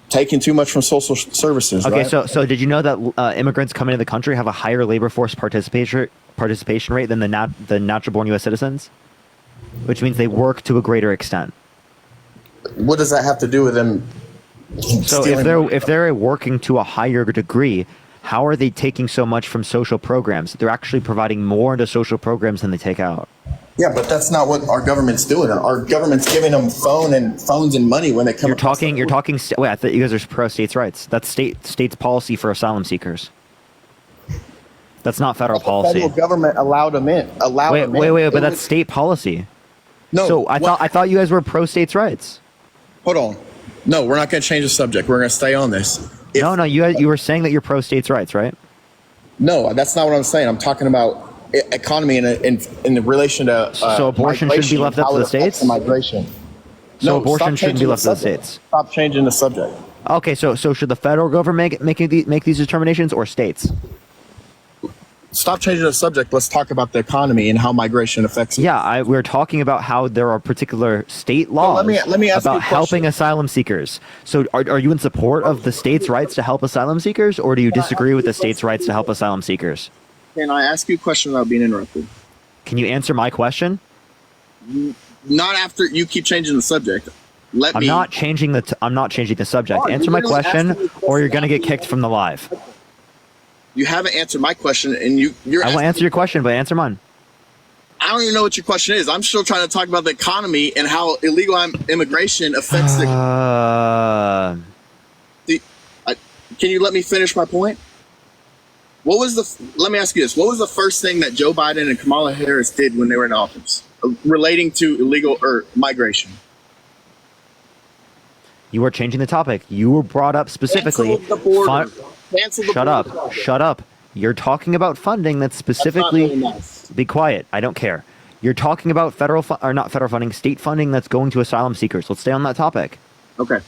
Taking too much from social services. Okay, right? so did you know that immigrants coming into the country have a higher labor force participation participation rate than the natural-born U.S. citizens, which means they work to a greater extent. What does that have to do with them? So if they're working to a higher degree, how are they taking so much from social programs? They're actually providing more into social programs than they take out. Yeah, but that's not what our government's doing. Our government's giving them phones and money when they come. You're talking. Wait, I thought you guys are pro states' rights. That's states' policy for asylum seekers. That's not federal policy. The federal government allowed them in. Wait, but that's state policy. No. So I thought you guys were pro states' rights. Hold on. No, we're not going to change the subject. We're going to stay on this. No, you were saying that you're pro states' rights, right? No, that's not what I'm saying. I'm talking about economy in relation to so abortion should be left up to the states. Migration. So abortion shouldn't be left to the states. Stop changing the subject. Okay, so should the federal government make these determinations or states? Stop changing the subject. Let's talk about the economy and how migration affects it. Yeah, we're talking about how there are particular state laws let me ask about you a question. helping asylum seekers. So are you in support of the state's rights to help asylum seekers, or do you disagree with the state's rights to help asylum seekers? Can I ask you a question without being interrupted? Can you answer my question? Not after you keep changing the subject. I'm not changing the subject. Answer my question, or you're going to get kicked from the live. You haven't answered my question, and you're. I will answer your question, but answer mine. I don't even know what your question is. I'm still trying to talk about the economy and how illegal immigration affects the. Can you let me finish my point? Let me ask you this. What was the first thing that Joe Biden and Kamala Harris did when they were in office relating to illegal or migration? You are changing the topic. You were brought up specifically. Cancel the border. Shut up. You're talking about funding that's specifically. That's not really nice. Be quiet. I don't care. You're talking about state funding that's going to asylum seekers. Let's stay on that topic. Okay.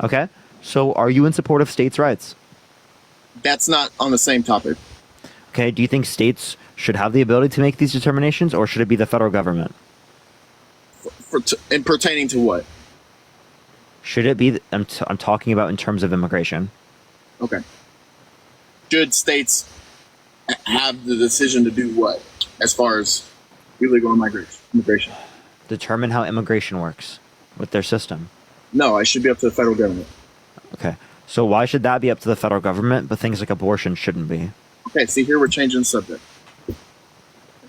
Okay. So are you in support of states' rights? That's not on the same topic. Okay. Do you think states should have the ability to make these determinations, or should it be the federal government? And pertaining to what? Should it be? I'm talking about in terms of immigration. Okay. Should states have the decision to do what as far as illegal immigration? Determine how immigration works with their system. No, it should be up to the federal government. Okay. So why should that be up to the federal government, but things like abortion shouldn't be? Okay, see here we're changing the subject.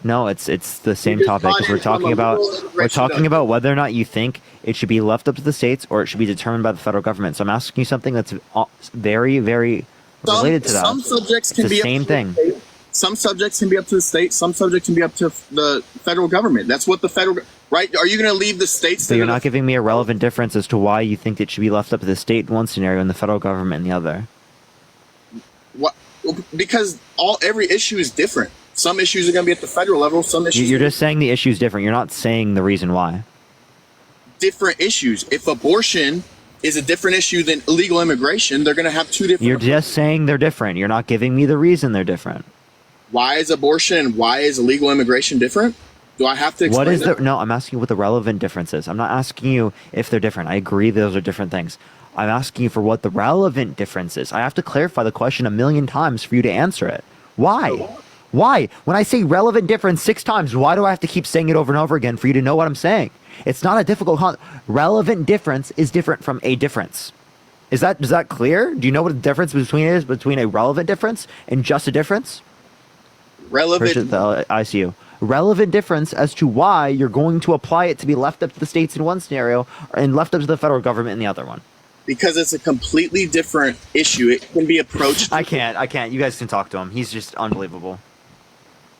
No, it's the same topic. We're talking about whether or not you think it should be left up to the states or it should be determined by the federal government. So I'm asking you something that's very, very related to that. Some subjects can it's the be same thing. Some subjects can be up to the state. Some subjects can be up to the federal government. That's what the federal right. Are you going to leave the states? So you're not giving me a relevant difference as to why you think it should be left up to the state in one scenario and the federal government in the other. What? Because every issue is different. Some issues are going to be at the federal level. Some issues. You're just saying the issue is different. You're not saying the reason why. Different issues. If abortion is a different issue than illegal immigration, they're going to have two different. You're just saying they're different. You're not giving me the reason they're different. Why is abortion and why is illegal immigration different? Do I have to explain what is that? No, I'm asking you what the relevant difference is. I'm not asking you if they're different. I agree those are different things. I'm asking you for what the relevant difference is. I have to clarify the question 1,000,000 times for you to answer it. Why? Why? When I say relevant difference 6 times, why do I have to keep saying it over and over again for you to know what I'm saying? It's not a difficult relevant difference is different from a difference. Is that clear? Do you know what the difference between a relevant difference and just a difference? Relevant. I see you. Relevant difference as to why you're going to apply it to be left up to the states in one scenario and left up to the federal government in the other one. Because it's a completely different issue. It can be approached. I can't. You guys can talk to him. He's just unbelievable.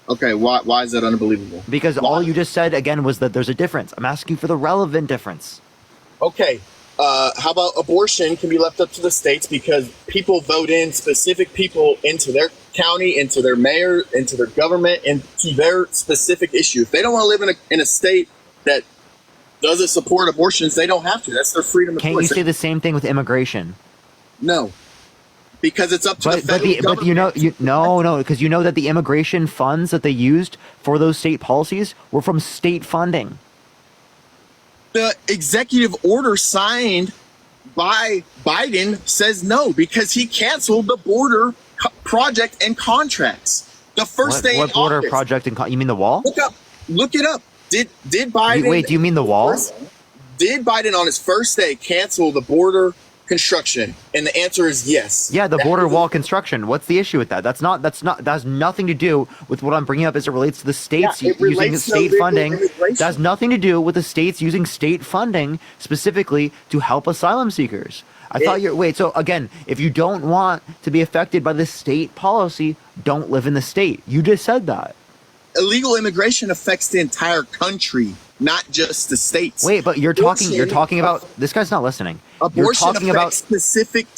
Okay, why is that unbelievable? Because all you just said, again, was that there's a difference. I'm asking for the relevant difference. Okay, how about abortion can be left up to the states because people vote in specific people into their county, into their mayor, into their government, into their specific issue. If they don't want to live in a state that doesn't support abortions, they don't have to. That's their freedom of choice. Can't you say the same thing with immigration? No. Because it's up to the federal government. Because you know that the immigration funds that they used for those state policies were from state funding. The executive order signed by Biden says no because he canceled the border project and contracts. The first day What in border office. project you mean the wall? Look it up. Did Biden? Wait, do you mean the wall? Did Biden on his first day cancel the border construction? And the answer is yes. Yeah, the border wall construction. What's the issue with that? That has nothing to do with what I'm bringing up as it relates to the states Yeah, it using relates to state illegal funding. immigration. That has nothing to do with the states using state funding specifically to help asylum seekers. So again, if you don't want to be affected by the state policy, don't live in the state. You just said that. Illegal immigration affects the entire country, not just the states. Wait, but you're talking about this guy's not listening. You're Abortion talking about affects specific.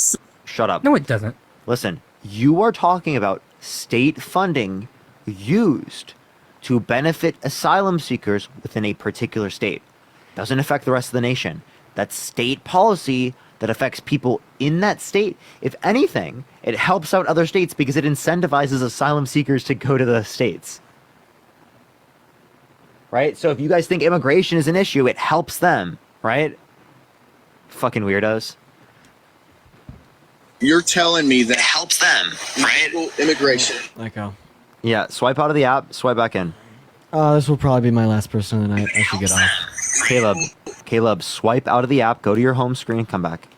Shut up. No, it doesn't. Listen, you are talking about state funding used to benefit asylum seekers within a particular state. Doesn't affect the rest of the nation. That's state policy that affects people in that state. If anything, it helps out other states because it incentivizes asylum seekers to go to the states. Right? So if you guys think immigration is an issue, it helps them, right? Fucking weirdos. You're telling me that It helps them, right? illegal immigration. Echo. Yeah, swipe out of the app, swipe back in. This will probably be my last person of the night. I should get off. Caleb, swipe out of the app, go to your home screen, come back.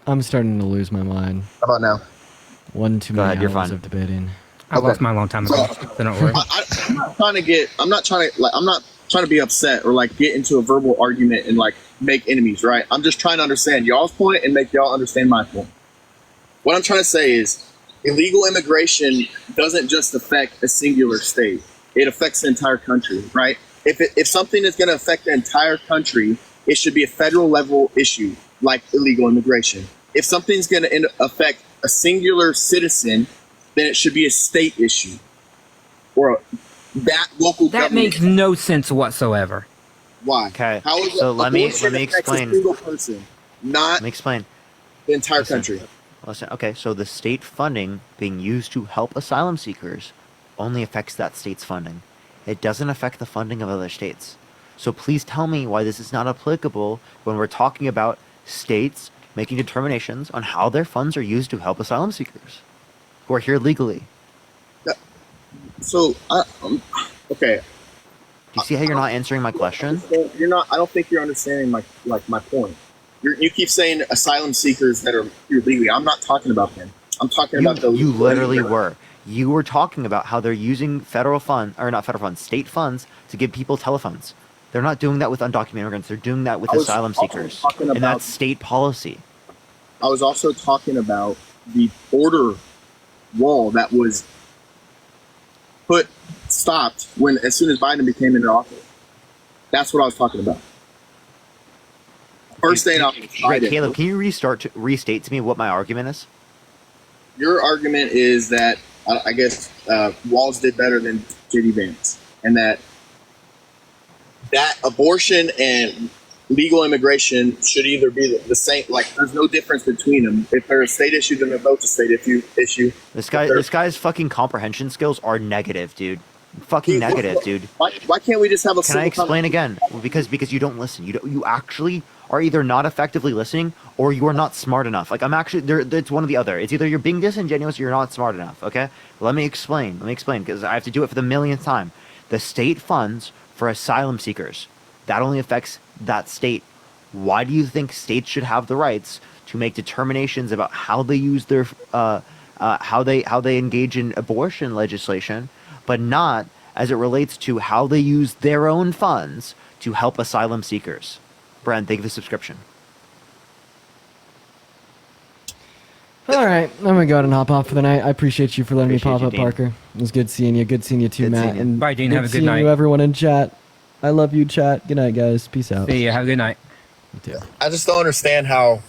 I'm starting to lose my mind. How about now? One too Go many ahead, you're hours fine. of debating. I lost mine a long time ago, so don't worry. I'm not trying to be upset or like get into a verbal argument and like make enemies, right? I'm just trying to understand y'all's point and make y'all understand my point. What I'm trying to say is illegal immigration doesn't just affect a singular state. It affects the entire country, right? If something is going to affect the entire country, it should be a federal level issue like illegal immigration. If something's going to affect a singular citizen, then it should be a state issue or that local That government. makes no sense whatsoever. Why? Okay. How is So let me abortion affects explain. a single person, not Let me explain. the entire country. Listen, okay, so the state funding being used to help asylum seekers only affects that state's funding. It doesn't affect the funding of other states. So please tell me why this is not applicable when we're talking about states making determinations on how their funds are used to help asylum seekers who are here legally. So, okay. Do you see how you're not answering my question? You're not. I don't think you're understanding my point. You keep saying asylum seekers that are here legally. I'm not talking about them. I'm talking about the. You literally were. You were talking about how they're using federal funds, or not federal funds, state funds to give people telephones. They're not doing that with undocumented immigrants. They're doing that with asylum seekers. And that's state policy. I was also talking about the border wall that was stopped as soon as Biden became into office. That's what I was talking about. First day in office. Right, Biden. Caleb, can you restate to me what my argument is? Your argument is that I guess Walz did better than JD Vance, and that abortion and legal immigration should either be the same. Like, there's no difference between them. If they're a state issue, then they're both a state issue. This guy's fucking comprehension skills are negative, dude. Fucking negative, dude. Why can't we just have a? Can I explain again? Because you don't listen. You actually are either not effectively listening or you are not smart enough. Like, I'm actually there. It's one or the other. It's either you're being disingenuous or you're not smart enough. Okay. Let me explain because I have to do it for the millionth time. The state funds for asylum seekers. That only affects that state. Why do you think states should have the rights to make determinations about how they use their how they engage in abortion legislation, but not as it relates to how they use their own funds to help asylum seekers? Brent, thank you for the subscription. All right, I'm gonna go ahead and hop off for the night. I appreciate you for letting me pop you, up, Dean. Parker. It was good seeing you. Good seeing you too, Good Matt. seeing you. And Bye, Dean. good Have a good seeing night. you, everyone in chat. I love you, chat. Good night, guys. Peace out. See ya. Have a good night. You too. I just don't understand how,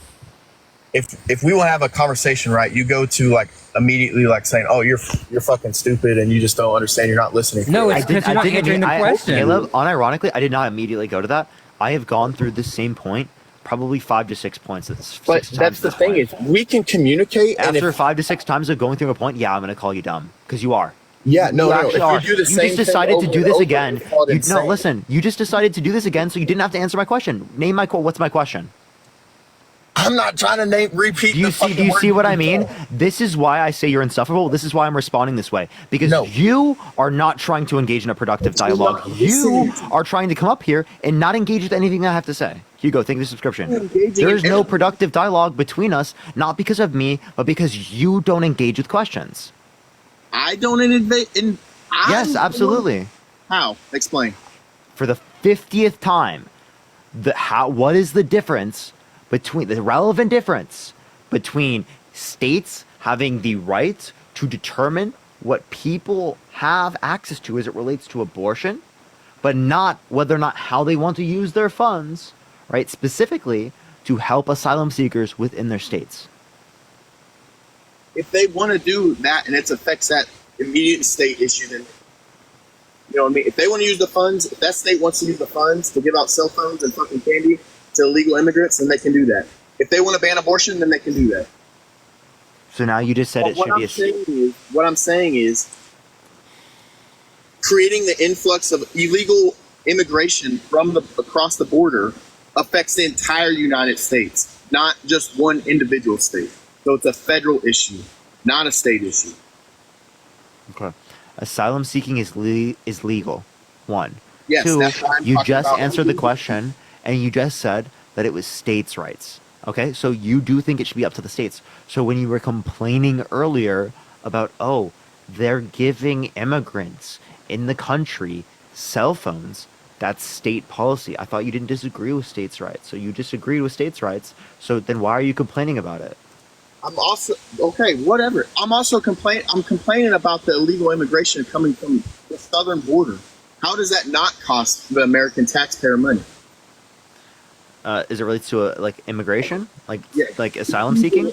if we want to have a conversation, right? You go to like immediately like saying, "Oh, you're fucking stupid," and you just don't understand. You're not listening. No, it's because you're not answering the question. Caleb, unironically, I did not immediately go to that. I have gone through the same point probably 5 to 6 points. But that's the thing is, we can communicate. After 5 to 6 times of going through a point, yeah, I'm going to call you dumb because you are. Yeah, no, You no. actually If are. you do the You same just decided thing to do over this and again. over, it's called No, insane. listen. You just decided to do this again, so you didn't have to answer my question. Name my quote. What's my question? I'm not trying to repeat. Do you see what I mean? This is why I say you're insufferable. This is why I'm responding this way, because you are not trying to engage in a productive dialogue. You are trying to come up here and not engage with anything I have to say. Hugo, thank you for the subscription. There is no productive dialogue between us, not because of me, but because you don't engage with questions. I don't invade. Yes, absolutely. How? Explain. For the 50th time, what is the difference between the relevant difference between states having the right to determine what people have access to as it relates to abortion, but not whether or not how they want to use their funds, right? Specifically to help asylum seekers within their states. If they want to do that and it affects that immediate state issue, then you know what I mean? If they want to use the funds, if that state wants to use the funds to give out cell phones and fucking candy to illegal immigrants, then they can do that. If they want to ban abortion, then they can do that. So now you just said it should be what I'm saying is creating the influx of illegal immigration from across the border affects the entire United States, not just one individual state. So it's a federal issue, not a state issue. Okay. Asylum seeking is legal. One. Yes, Two, that's what I'm you talking just about. answered the question, and you just said that it was states' rights. Okay, so you do think it should be up to the states. So when you were complaining earlier about, they're giving immigrants in the country cell phones, that's state policy. I thought you didn't disagree with states' rights. So you disagreed with states' rights. So then why are you complaining about it? I'm also whatever. I'm also complaining about the illegal immigration coming from the southern border. How does that not cost the American taxpayer money? Is it relates to immigration, like asylum seeking?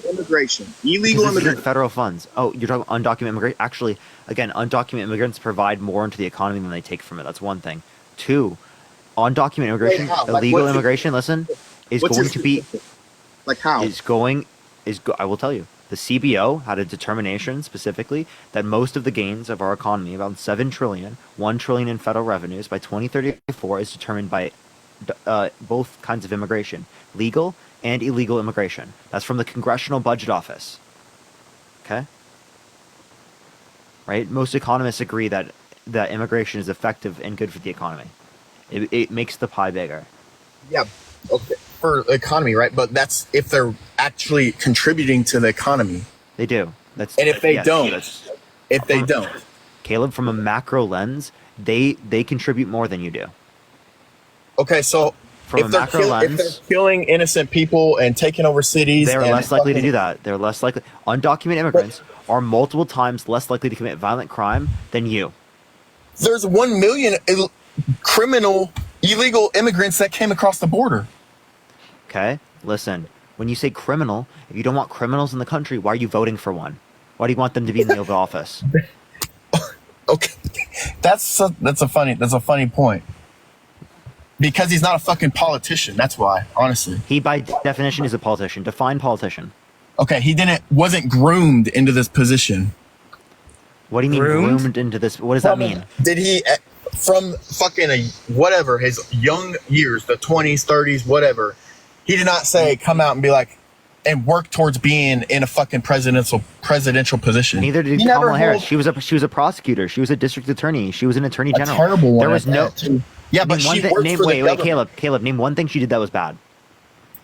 Illegal immigration, federal funds. Oh, you're talking undocumented immigration. Actually, again, undocumented immigrants provide more into the economy than they take from it. That's one thing. Two, undocumented immigration, illegal immigration. Listen, is going to be how I will tell you. The CBO had a determination specifically that most of the gains of our economy, about $7 trillion, $1 trillion in federal revenues by 2034, is determined by both kinds of immigration, legal and illegal immigration. That's from the Congressional Budget Office. Okay? Right? Most economists agree that immigration is effective and good for the economy. It makes the pie bigger. Yeah, okay, for the economy, right? But that's if they're actually contributing to the economy. They do. If they don't, Caleb, from a macro lens, they contribute more than you do. Okay, so from a macro lens, if they're killing innocent people and taking over cities, they're less likely to do that. They're less likely. Undocumented immigrants are multiple times less likely to commit violent crime than you. There's 1 million illegal immigrants that came across the border. Okay, listen. When you say criminal, if you don't want criminals in the country, why are you voting for one? Why do you want them to be in the Oval Office? Okay, that's a funny point. Because he's not a fucking politician. That's why, honestly. He, by definition, is a politician. Define politician. Okay, he wasn't groomed into this position. What do you mean groomed into this? What does that mean? Did he, from fucking his young years, the 20s, 30s, whatever, he did not say, come out and be like, and work towards being in a fucking presidential position. Neither did Kamala Harris. She was a prosecutor. She was a district attorney. She was an attorney general. A terrible one. There was no. Yeah, but she worked for the government. Caleb, name one thing she did that was bad.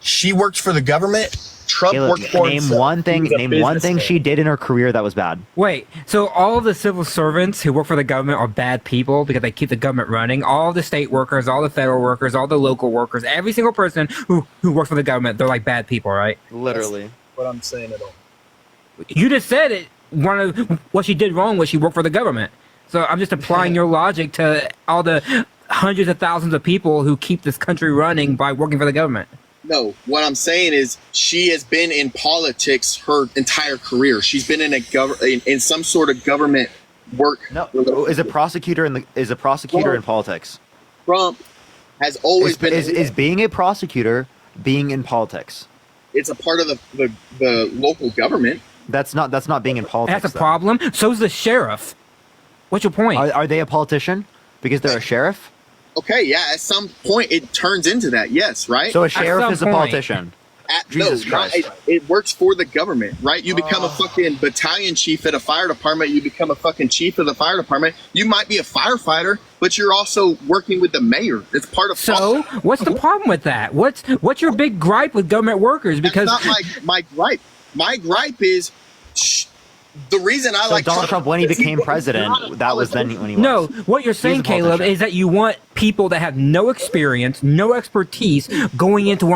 She worked for the government. Trump worked for himself. Name one thing she did in her career that was bad. Wait, so all of the civil servants who work for the government are bad people because they keep the government running? All the state workers, all the federal workers, all the local workers, every single person who works for the government, they're like bad people, right? Literally. That's what I'm saying at all. You just said it. One of what she did wrong was she worked for the government. So I'm just applying your logic to all the hundreds of thousands of people who keep this country running by working for the government. No, what I'm saying is she has been in politics her entire career. She's been in some sort of government work. No, is a prosecutor in politics. Trump has always been. Is being a prosecutor being in politics? It's a part of the local government. That's not being in politics. That's a problem. So's the sheriff. What's your point? Are they a politician because they're a sheriff? Okay, yeah, at some point it turns into that, yes, right? So a sheriff is a politician. Jesus no, Christ. it works for the government, right? You become a fucking battalion chief at a fire department. You become a fucking chief of the fire department. You might be a firefighter, but you're also working with the mayor. It's part of. So, what's the problem with that? What's your big gripe with government workers? Because that's not my gripe. My gripe is the reason I like Donald Trump when he became president. That was then when he was. No, what you're saying, Caleb, is that you want people that have no experience, no expertise, going into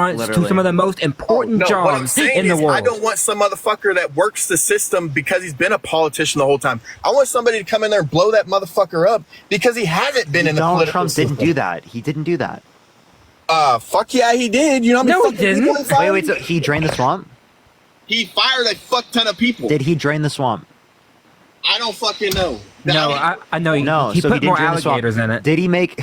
some of the most important what I'm jobs saying in the is world. I don't want some motherfucker that works the system because he's been a politician the whole time. I want somebody to come in there and blow that motherfucker up because he hasn't been in the Donald political Trump system. didn't do that. He didn't do that. Fuck yeah, he did. You know how many fucking people he fired? Wait, so he drained the swamp? He fired a fuck ton of people. Did he drain the swamp? I don't fucking know. No, I know he So put didn't more drain the swamp. alligators in it. Did he make?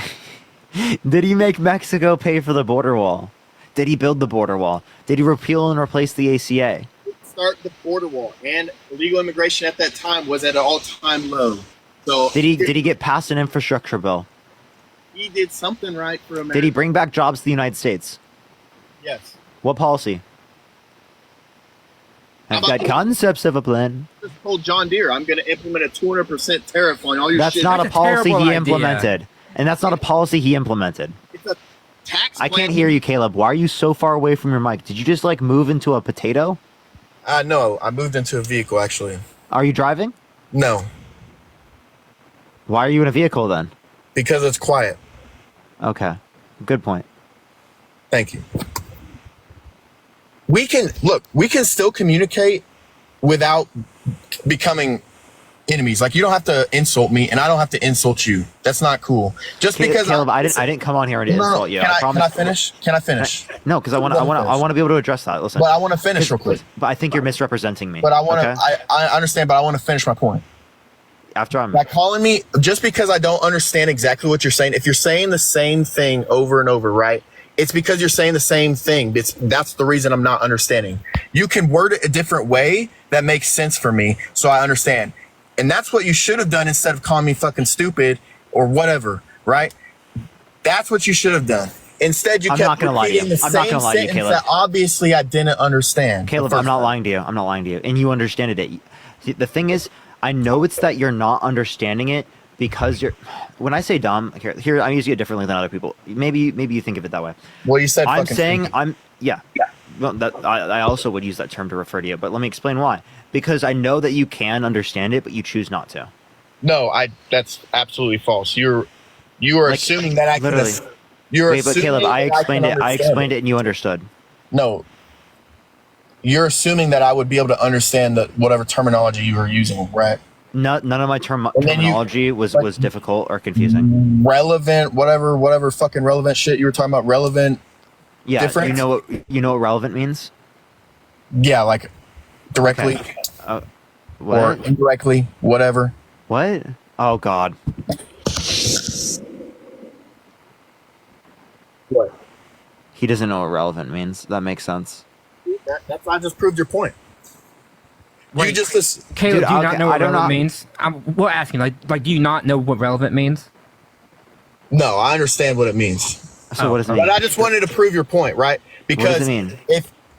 Did he make Mexico pay for the border wall? Did he build the border wall? Did he repeal and replace the ACA? Start the border wall, and illegal immigration at that time was at an all-time low. So Did he get past an infrastructure bill? He did something right for America. Did he bring back jobs to the United States? Yes. What policy? I've got concepts of a plan. Just told John Deere, I'm going to implement a 200% tariff on all your That's shit. not a policy terrible he idea. implemented. And that's not a policy he implemented. It's a tax I plan. can't hear you, Caleb. Why are you so far away from your mic? Did you just like move into a potato? No, I moved into a vehicle actually. Are you driving? No, Why are you in a vehicle then? because it's quiet. Okay. Good point. Thank you. We can still communicate without becoming enemies. Like, you don't have to insult me, and I don't have to insult you. That's not cool. Just because Caleb, I didn't come on here and insult you. Can I promise. finish? Can I finish? No, because I want to be able to address that. Listen. But I want to finish real quick. But I think you're misrepresenting me. But I want to. okay? I understand, but I want to finish my point. After I'm By calling me, just because I don't understand exactly what you're saying, if you're saying the same thing over and over, right? It's because you're saying the same thing. That's the reason I'm not understanding. You can word it a different way that makes sense for me, so I understand. And that's what you should have done instead of calling me fucking stupid or whatever, right? That's what you should have done. Instead, you I'm kept not gonna lie to you. repeating the I'm not same gonna lie to you, sentence Caleb. that obviously I didn't understand. Caleb, I'm not lying to you. I'm not lying to you. And you understand it. See, the thing is, I know it's that you're not understanding it because you're. When I say dumb, here I'm using it differently than other people. Maybe you think of it that way. Well, you said I'm fucking saying stupid. yeah. Well, I also would use that term to refer to you, but let me explain why. Because I know that you can understand it, but you choose not to. No, that's absolutely false. You are assuming that I literally. can. You're Wait, but assuming Caleb, I that explained can it. I understand explained it, and you understood. No, you're assuming that I would be able to understand whatever terminology you were using, right? None of my terminology was difficult or confusing. Relevant, whatever fucking relevant shit you were talking about. Relevant. Yeah, different? you know what relevant means? Yeah, like directly Okay. or What? indirectly, whatever. What? Oh God. What? He doesn't know what relevant means. That makes sense. That's I just proved your point. You just Caleb, Dude, do you okay, not know I what don't relevant know- means? We're asking, like, do you not know what relevant means? No, I understand what it means. So what does it mean? But I just wanted to prove your point, right? Because does it mean?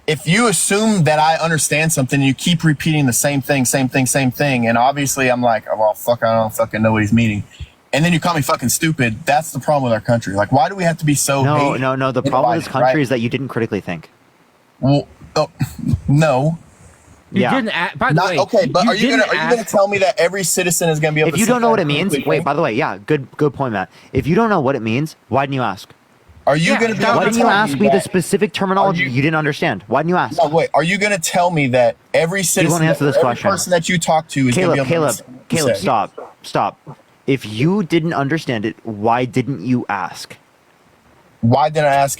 if you assume that I understand something, you keep repeating the same thing, and obviously I'm like, oh, well, fuck, I don't fucking know what he's meaning. And then you call me fucking stupid. That's the problem with our country. Like, why do we have to be so No. The problem with this divided, country right? is that you didn't critically think. Well, no. You Yeah. didn't. By the way, Okay, but are you didn't gonna ask- tell me that every citizen is gonna be able If to? you sit don't know there what it and means, critically wait. think? By the way, yeah, good point, Matt. If you don't know what it means, why didn't you ask? Are you Yeah, gonna be? that- able Why to didn't you tell ask me the that- specific terminology you didn't understand? Why didn't you ask? No, wait. Are you gonna tell me that every citizen, answer this every question. person that you talk to is gonna be able to Caleb, understand what you say? stop. If you didn't understand it, why didn't you ask? Why didn't I ask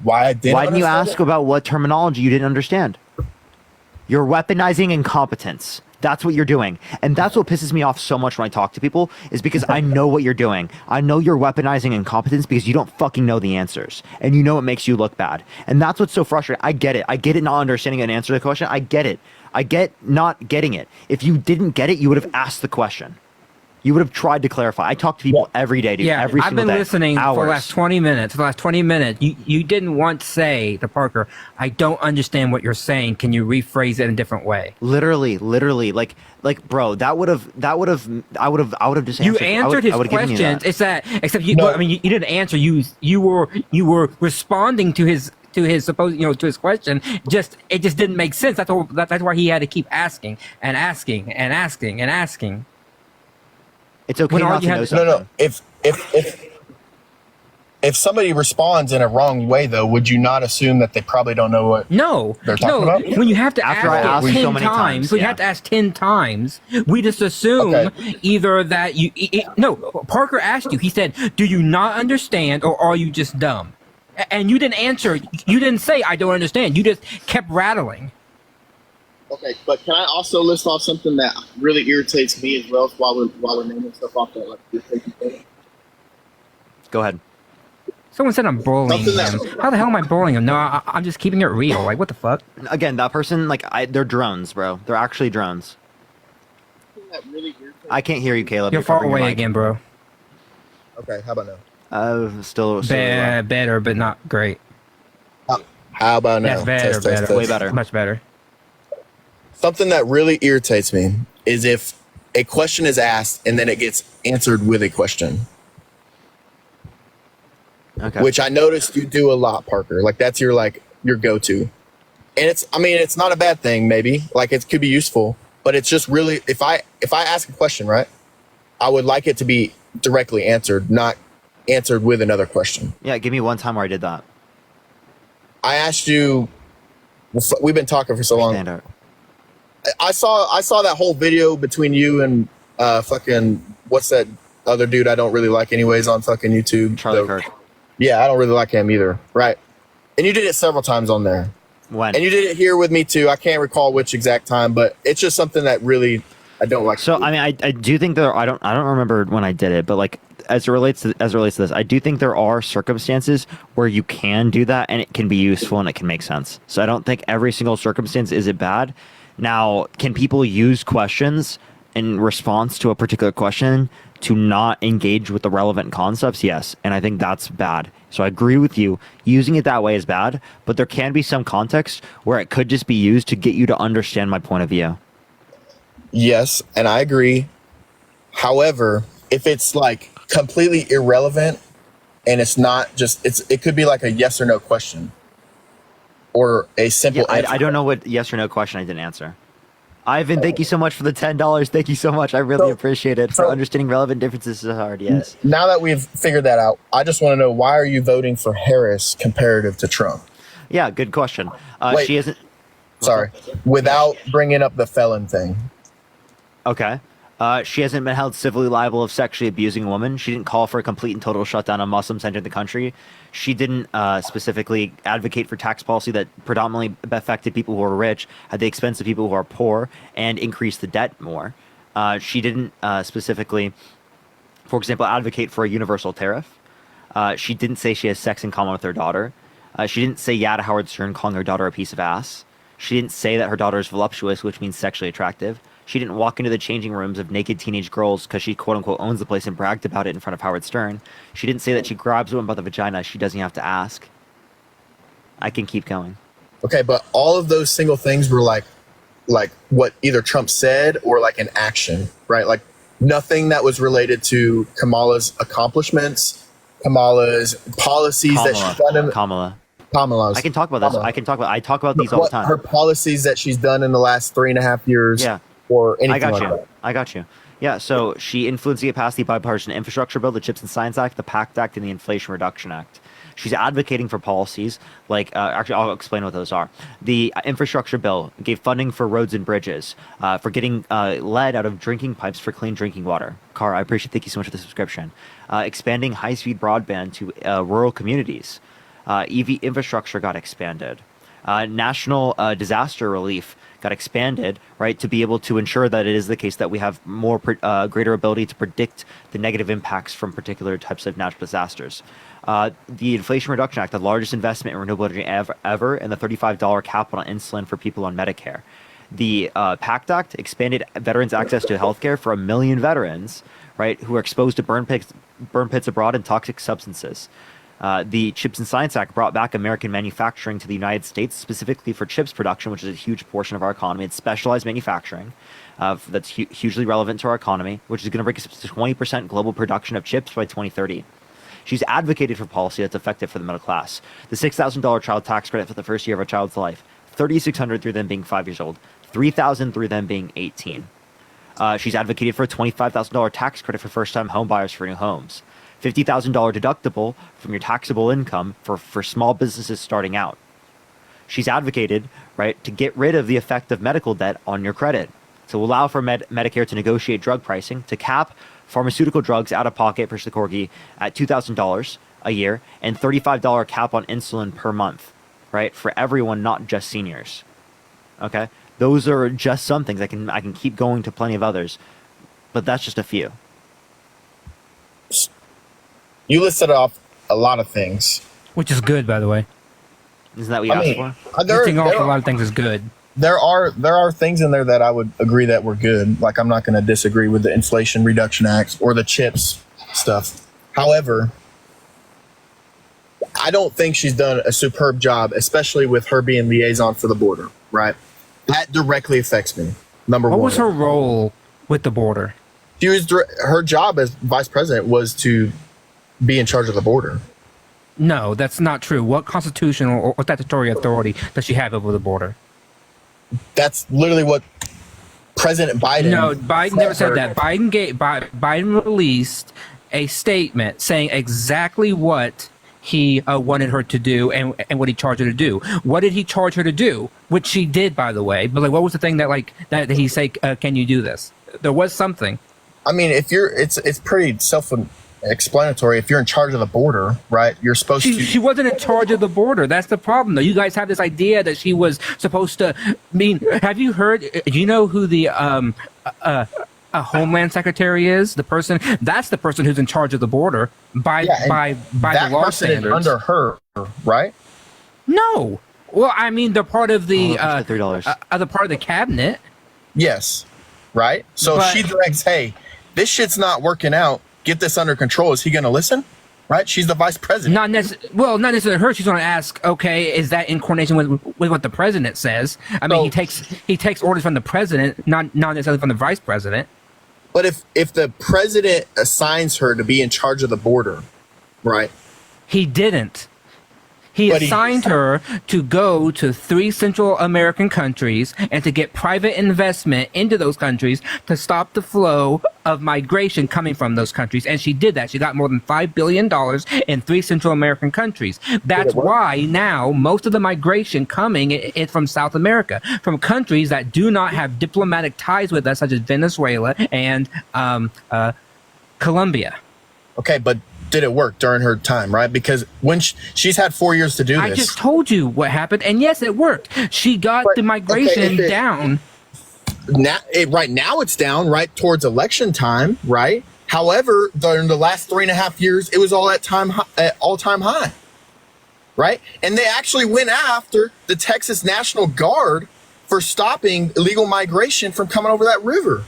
why I didn't? Why didn't you understand ask it? about what terminology you didn't understand? You're weaponizing incompetence. That's what you're doing. And that's what pisses me off so much when I talk to people, is because I know what you're doing. I know you're weaponizing incompetence because you don't fucking know the answers. And you know it makes you look bad. And that's what's so frustrating. I get it. I get it not understanding an answer to the question. I get it. I get not getting it. If you didn't get it, you would have asked the question. You would have tried to clarify. I talk to people every day, dude. Yeah, every I've single been day. listening for the Hours. last 20 minutes. For the last 20 minutes, you didn't once say to Parker, "I don't understand what you're saying. Can you rephrase it in a different way?" Literally, like, bro, I would have just You answered. answered his I would've given you that. questions. It's that, except you. I mean, you didn't answer. You were responding to his to his question. It just didn't make sense. That's why he had to keep asking and asking and asking and asking. It's okay When all not you to had know to- something. No. If somebody responds in a wrong way, though, would you not assume that they probably don't know what they're talking about? When you have to After I ask asked it you 10 so many times, when you yeah. have to ask 10 times, we just assume either that no, Parker asked you, he said, "Do you not understand or are you just dumb?" And you didn't answer. You didn't say, "I don't understand." You just kept rattling. Okay, but can I also list off something that really irritates me as well while we're naming stuff off that irritates me? Go ahead. Someone said I'm bullying him. How the hell am I bullying him? No, I'm just keeping it real. Like, what the fuck? Again, that person, they're drones, bro. They're actually drones. I can't hear you, Caleb. You're far covering your away mic. again, bro. Okay, how about now? Still Better, but not great. How about now? That's better, Test, better. test. Way better. Much better. Something that really irritates me is if a question is asked and then it gets answered with a question. Okay. Which I noticed you do a lot, Parker. Like that's your go-to. And it's not a bad thing, maybe. Like it could be useful, but it's just really if I ask a question, right? I would like it to be directly answered, not answered with another question. Yeah, give me one time where I did that. I asked you. We've been talking for so long. I saw that whole video between you and fucking what's that other dude I don't really like anyways on fucking YouTube. Charlie Kirk. Yeah, I don't really like him either. Right. And you did it several times on there. When? And you did it here with me too. I can't recall which exact time, but it's just something that really I don't like. So I mean, I do think I don't remember when I did it, but like as it relates to this, I do think there are circumstances where you can do that and it can be useful and it can make sense. So I don't think every single circumstance is it bad. Now, can people use questions in response to a particular question to not engage with the relevant concepts? Yes, and I think that's bad. So I agree with you. Using it that way is bad, but there can be some context where it could just be used to get you to understand my point of view. Yes, and I agree. However, if it's like completely irrelevant and it's not just it could be like a yes or no question or a simple Yeah, answer. I don't know what yes or no question I didn't answer. Ivan, thank you so much for the $10. Thank you so much. I really appreciate it. For understanding relevant differences is hard, yes. Now that we've figured that out, I just want to know, why are you voting for Harris comparative to Trump? Yeah, good question. Wait. She isn't... Sorry. Without bringing up the felon thing. Okay. She hasn't been held civilly liable of sexually abusing a woman. She didn't call for a complete and total shutdown of Muslims entering the country. She didn't specifically advocate for tax policy that predominantly affected people who are rich at the expense of people who are poor and increased the debt more. She didn't specifically, for example, advocate for a universal tariff. She didn't say she has sex in common with her daughter. She didn't say yeah to Howard Stern calling her daughter a piece of ass. She didn't say that her daughter is voluptuous, which means sexually attractive. She didn't walk into the changing rooms of naked teenage girls because she quote-unquote owns the place and bragged about it in front of Howard Stern. She didn't say that she grabs women by the vagina. She doesn't have to ask. I can keep going. Okay, but all of those single things were like what either Trump said or like an action, right? Like nothing that was related to Kamala's accomplishments, Kamala's policies that she's done. Kamala's. I can talk about this. I talk about these all the time. Her policies that she's done in the last 3.5 years. Yeah. Or anything I got like you. that. I got you. Yeah, so she influenced to get past the Bipartisan Infrastructure Bill, the CHIPS and Science Act, the PACT Act, and the Inflation Reduction Act. She's advocating for policies like, actually, I'll explain what those are. The infrastructure bill gave funding for roads and bridges, for getting lead out of drinking pipes for clean drinking water. Cara, I appreciate, thank you so much for the subscription. Expanding high-speed broadband to rural communities. EV infrastructure got expanded. National disaster relief got expanded, right, to be able to ensure that it is the case that we have more greater ability to predict the negative impacts from particular types of natural disasters. The Inflation Reduction Act, the largest investment in renewable energy ever, and the $35 cap on insulin for people on Medicare. The PACT Act expanded veterans' access to healthcare for 1 million veterans, right, who are exposed to burn pits abroad and toxic substances. The Chips and Science Act brought back American manufacturing to the United States, specifically for chips production, which is a huge portion of our economy. It's specialized manufacturing that's hugely relevant to our economy, which is going to bring us to 20% global production of chips by 2030. She's advocated for policy that's effective for the middle class. The $6,000 child tax credit for the first year of a child's life, $3,600 through them being 5 years old, $3,000 through them being 18. She's advocated for a $25,000 tax credit for first-time home buyers for new homes. $50,000 deductible from your taxable income for small businesses starting out. She's advocated, right, to get rid of the effect of medical debt on your credit, to allow for Medicare to negotiate drug pricing, to cap pharmaceutical drugs out of pocket per Corgi at $2,000 a year, and $35 cap on insulin per month, right, for everyone, not just seniors. Okay, those are just some things. I can keep going to plenty of others, but that's just a few. You listed off a lot of things, which is good, by the way. Isn't that what you asked for? Listing off a lot of things is good. There are things in there that I would agree that were good. Like, I'm not going to disagree with the Inflation Reduction Act or the CHIPS stuff. However, I don't think she's done a superb job, especially with her being liaison for the border, right? That directly affects me. Number one. What was her role with the border? Her job as vice president was to be in charge of the border. No, that's not true. What constitutional or statutory authority does she have over the border? That's literally what President Biden. No, Biden never said that. Biden released a statement saying exactly what he wanted her to do and what he charged her to do. What did he charge her to do? Which she did, by the way. But like, what was the thing that he said? Can you do this? There was something. I mean, it's pretty self-explanatory. If you're in charge of the border, right, you're supposed to. She wasn't in charge of the border. That's the problem, though. You guys have this idea that she was supposed to. I mean, have you heard? Do you know who the Homeland Secretary is? That's the person who's in charge of the border by the law standards. Under her, right? No. Well, I mean, they're part of the $3. Other part of the cabinet. Yes. Right. So she directs, hey, this shit's not working out. Get this under control. Is he going to listen? Right? She's the vice president. Not necessarily her. She's going to ask, okay, is that in coordination with what the president says? I mean, he takes orders from the president, not necessarily from the vice president. But if the president assigns her to be in charge of the border, right? He didn't. He assigned her to go to 3 Central American countries and to get private investment into those countries to stop the flow of migration coming from those countries. And she did that. She got more than $5 billion in 3 Central American countries. That's why now most of the migration coming is from South America, from countries that do not have diplomatic ties with us, such as Venezuela and Colombia. Okay, but did it work during her time, right? Because when she's had 4 years to do this. I just told you what happened, and yes, it worked. She got the migration down. Right now it's down, right, towards election time, right? However, during the last 3.5 years, it was at all-time high, right? And they actually went after the Texas National Guard for stopping illegal migration from coming over that river.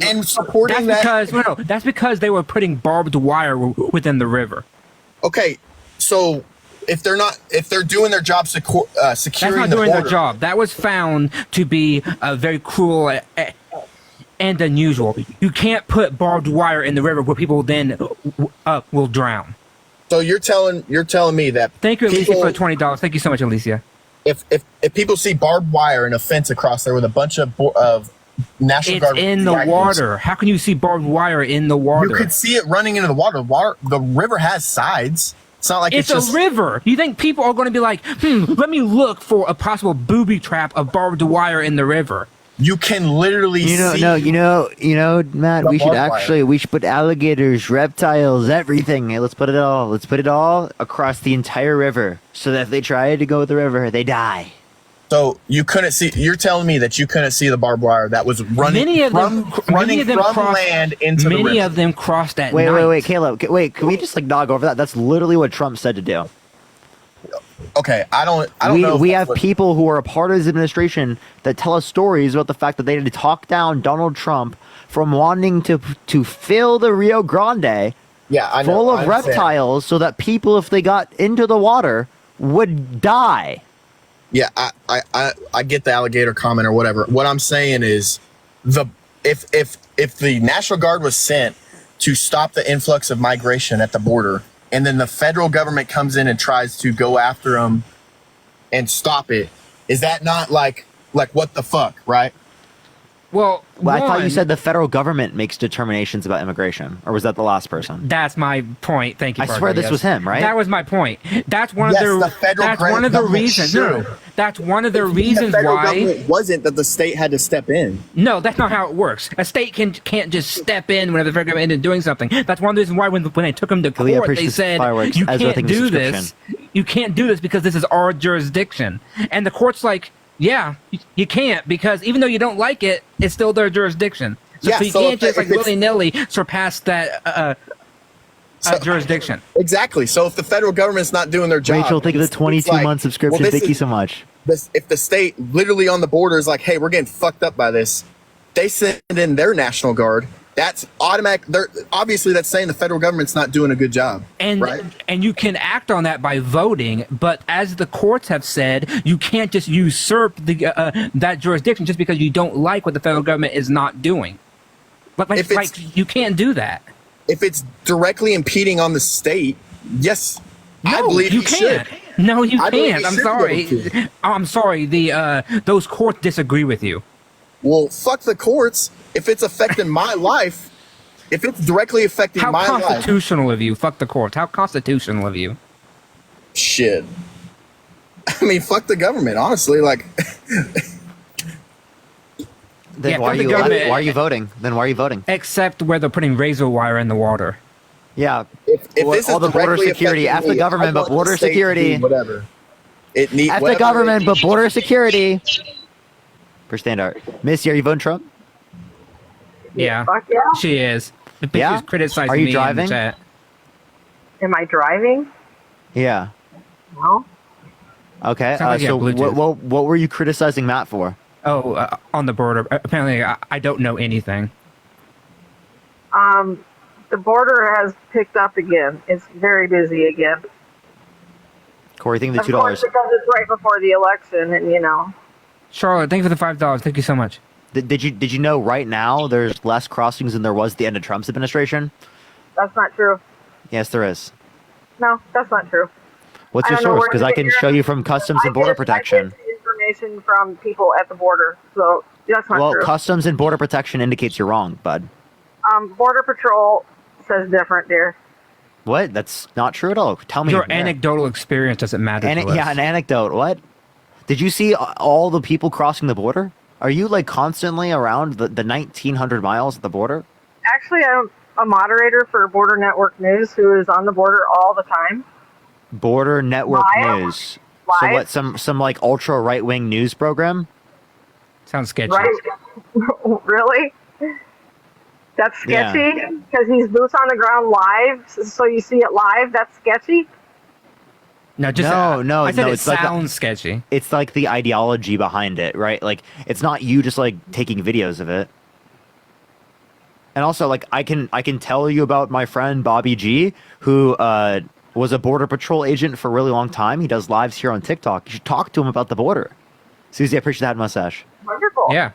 And supporting that's because they were putting barbed wire within the river. Okay, so if they're doing their job securing that's not doing their job. That was found to be very cruel and unusual. You can't put barbed wire in the river where people then will drown. So you're telling me that. Thank you, Alicia, for the $20. Thank you so much, Alicia. If people see barbed wire and a fence across there with a bunch of National Guard in the water. How can you see barbed wire in the water? You could see it running into the water. The river has sides. It's not like it's a river. You think people are going to be like, let me look for a possible booby trap of barbed wire in the river? You can literally see. Matt, we should put alligators, reptiles, everything. Hey, let's put it all across the entire river, so that if they try to go with the river, they die. So you couldn't see. You're telling me that you couldn't see the barbed wire that was running from land into the river. Many of them crossed at night. Wait, Caleb. Wait, can we just dog over that? That's literally what Trump said to do. Okay, I don't know. We have people who are a part of this administration that tell us stories about the fact that they had to talk down Donald Trump from wanting to fill the Rio Grande full of reptiles so that people, if they got into the water, would die. Yeah, I get the alligator comment or whatever. What I'm saying is if the National Guard was sent to stop the influx of migration at the border, and then the federal government comes in and tries to go after them and stop it, is that not like what the fuck, right? Well, I thought you said the federal government makes determinations about immigration, or was that the last person? That's my point. Thank you. I swear this was him, right? That was my point. That's one of Yes, the. the federal That's one of the reasons. should. No, that's one of the reasons the federal why. government wasn't that the state had to step in. No, that's not how it works. A state can't just step in whenever the federal government isn't doing something. That's one of the reasons why when they took him to Khalid, I court, appreciate they the said fireworks. you Ezra, can't thank you for do the this. You can't do this because this is our jurisdiction. And the court's like, yeah, you can't, because even though you don't like it, it's still their jurisdiction. So you can't just like willy-nilly surpass that jurisdiction. Exactly. So if the federal government's not doing their job, Rachel, think of the 22-month subscription. Thank you so much. If the state literally on the border is like, hey, we're getting fucked up by this, they send in their National Guard. That's automatic. Obviously, that's saying the federal government's not doing a good job. And you can act on that by voting, but as the courts have said, you can't just usurp that jurisdiction just because you don't like what the federal government is not doing. Like you can't do that. If it's directly impeding on the state, yes, I believe you he can't. should. No, you I believe can't. he I'm should sorry. go to. I'm sorry. Those courts disagree with you. Well, fuck the courts. If it's affecting my life, if it's directly affecting my How life. constitutional of you. Fuck the courts. How constitutional of you. Shit. I mean, fuck the government, honestly. Like, Then why are you voting? Then why are you voting? Except where they're putting razor wire in the water. Yeah. if this all is the border directly security, affecting F the me, government, I but want the border state to do security. whatever. F the government, but border security. For standard. Missy, are you voting Trump? Yeah. Fuck yeah. She is. The bitch Yeah? is criticizing Are you me in the driving? chat. Am I driving? Yeah. No. Okay. Sounds like you So have Bluetooth. what were you criticizing Matt for? Oh, on the border. Apparently, I don't know anything. The border has picked up again. It's very busy again. Corey, think of the Of course, $2. because it's right before the election, and you know. Charlotte, thank you for the $5. Thank you so much. Did you know right now there's less crossings than there was at the end of Trump's administration? That's not true. Yes, there is. No, that's not true. What's I your don't know source? where Because to I get can your- show you from Customs and Border Protection. I get information from people at the border, so that's not Well, true. Customs and Border Protection indicates you're wrong, bud. Border Patrol says different, dear. What? That's not true at all. Tell me. Your where. anecdotal experience doesn't matter to us. Yeah, an anecdote. What? Did you see all the people crossing the border? Are you like constantly around the 1,900 miles at the border? Actually, I'm a moderator for Border Network News, who is on the border all the time. Border Network Live? News. So Live? what? Some like ultra right wing news program? Sounds sketchy. Right? Really? That's Yeah. sketchy? Because he's boots on the ground live, so you see it live? That's sketcy? No, just no. I said it it's like sounds sketchy. It's like the ideology behind it, right? Like it's not you just like taking videos of it. And also, like I can tell you about my friend Bobby G, who was a Border Patrol agent for a really long time. He does lives here on TikTok. You should talk to him about the border. Susie, I appreciate that mustache. Wonderful. Yeah.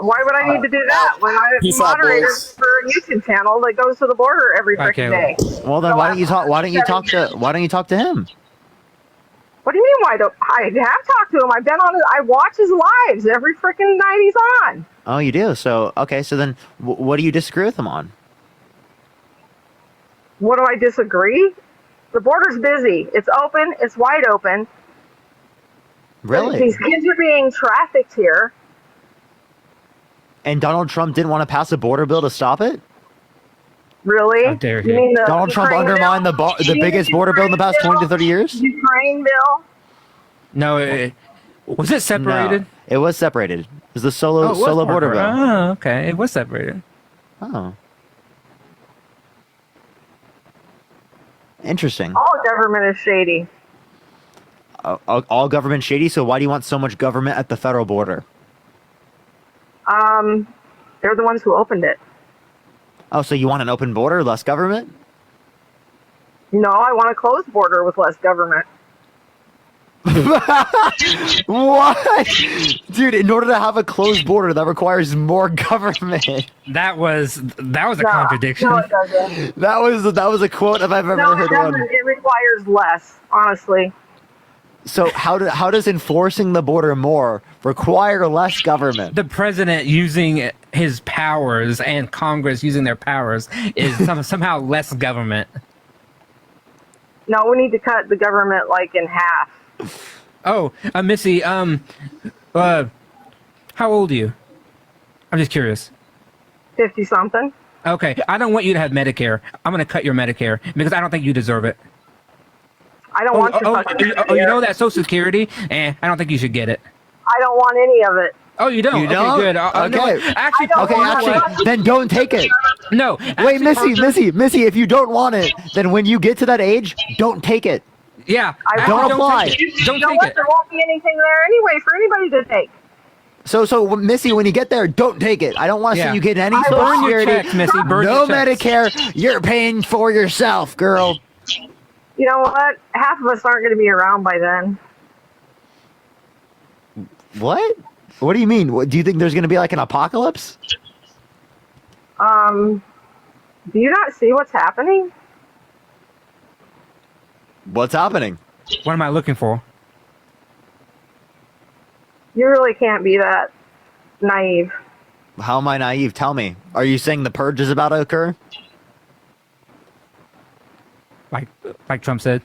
Why would I need to do that when I'm Peace out, moderator boys. for a YouTube channel that goes to the border every freaking day? Well, then So why don't you talk? Why don't you talk to him? What do you mean? Why don't I have talked to him? I've been on. I watch his lives every freaking night he's on. Oh, you do. So okay. So then, what do you disagree with him on? What do I disagree? The border's busy. It's open. It's wide open. Really? These kids are being trafficked here. And Donald Trump didn't want to pass a border bill to stop it? Really? How dare You he. mean the Donald Trump Ukraine undermined bill? the You mean biggest border bill in the past Ukraine 20 to 30 years? Ukraine bill? No, was it separated? No, it was separated. It was the solo Oh, it was solo part border of it. bill. Oh, okay. It was separated. Oh. Interesting. All government is shady. All government shady. So why do you want so much government at the federal border? They're the ones who opened it. Oh, so you want an open border, less government? No, I want a closed border with less government. What? Dude, in order to have a closed border, that requires more government. That was a contradiction. No, it doesn't. That was a quote if I've ever No, it heard doesn't. one. It requires less, honestly. So how does enforcing the border more require less government? The president using his powers and Congress using their powers is somehow less government. No, we need to cut the government like in half. Oh, Missy, how old are you? I'm just curious. 50-something. Okay, I don't want you to have Medicare. I'm going to cut your Medicare because I don't think you deserve it. I don't want your fucking you know that Social Security? I don't think you should get it. I don't want any of it. Oh, you don't? You don't? Okay, good. Okay. Actually, then don't take it. No. Wait, Missy, if you don't want it, then when you get to that age, don't take it. Yeah. Don't apply. Don't take it. There won't be anything there anyway for anybody to take. So Missy, when you get there, don't take it. I don't want to see you get any Social Burn your Security. checks, Missy. Burn No your checks. Medicare. You're paying for yourself, girl. You know what? Half of us aren't going to be around by then. What? What do you mean? Do you think there's going to be like an apocalypse? Do you not see what's happening? What's happening? What am I looking for? You really can't be that naive. How am I naive? Tell me. Are you saying the purge is about to occur? Like Trump said.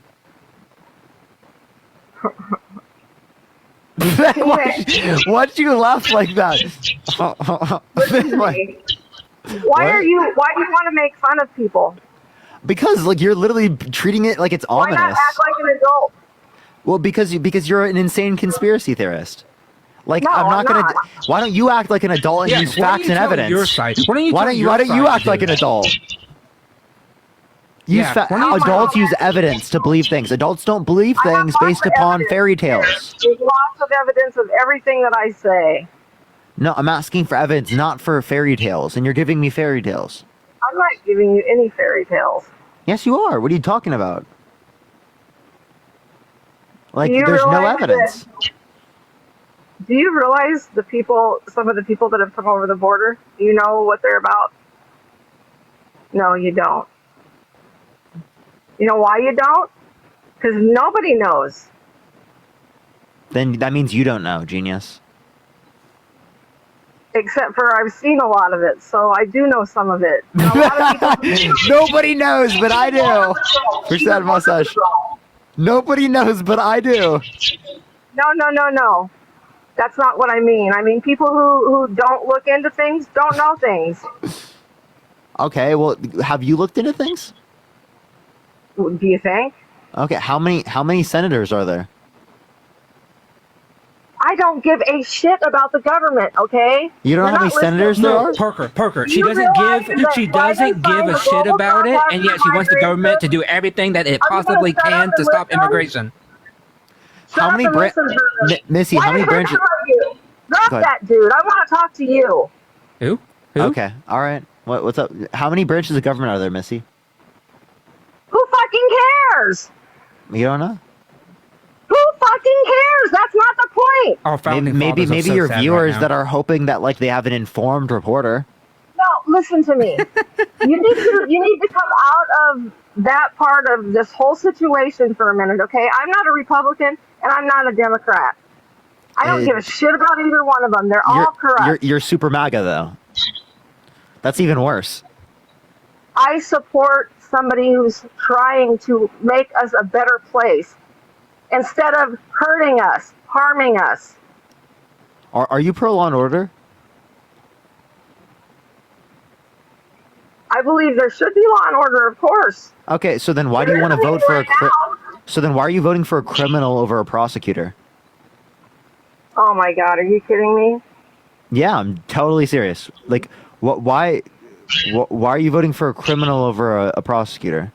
Why'd you laugh like that? Why do you want to make fun of people? Because like you're literally treating it like it's Why ominous. not act like an adult? Well, because you're an insane conspiracy theorist. Like No, I'm not I'm gonna. not. Why don't you act like an adult and Yeah, use why don't facts you and tell evidence? your side? Why don't you Why tell don't your you side act to like do an it? adult? Yeah, why don't you- Adults use evidence to believe things. Adults don't believe I have things lots based of upon evidence. fairy tales. There's lots of evidence of everything that I say. No, I'm asking for evidence, not for fairy tales, and you're giving me fairy tales. I'm not giving you any fairy tales. Yes, you are. What are you talking about? Like, Do you there's no realize evidence. Do you realize some of the people that have come over the border? Do you know what they're about? No, you don't. You know why you don't? Because nobody knows. Then that means you don't know, genius. Except for I've seen a lot of it, so I do know some of it. And a lot of people Nobody knows, but I do. Push that mustache. Nobody knows, but I do. No. That's not what I mean. I mean people who don't look into things don't know things. Okay, well, have you looked into things? Do you think? Okay, how many senators are there? I don't give a shit about the government, okay? You don't know You're how many not senators listening. there are? Parker, she You doesn't realize give that she why they doesn't give signed a the shit Global about it, Compact and yet for she wants the migration? government to do everything that it Are you gonna possibly shut up can and to stop listen? immigration. How many Missy, how many branches? Drop Go ahead. that dude. I want to talk to you. Who? Okay, all right. What's up? How many branches of government are there, Missy? Who fucking cares? You don't know? Who fucking cares? That's not the point. Our founding Maybe fathers are so your sad viewers right now. that are hoping that like they have an informed reporter. No, listen to me. you need to come out of that part of this whole situation for a minute, okay? I'm not a Republican and I'm not a Democrat. I don't give a shit about either one of them. They're all corrupt. You're super MAGA though. That's even worse. I support somebody who's trying to make us a better place instead of hurting us, harming us. Are you pro law and order? I believe there should be law and order, of course. Okay, so then why do you want to vote for a So then why are you voting for a criminal over a prosecutor? Oh my God, are you kidding me? Yeah, I'm totally serious. Like, why are you voting for a criminal over a prosecutor?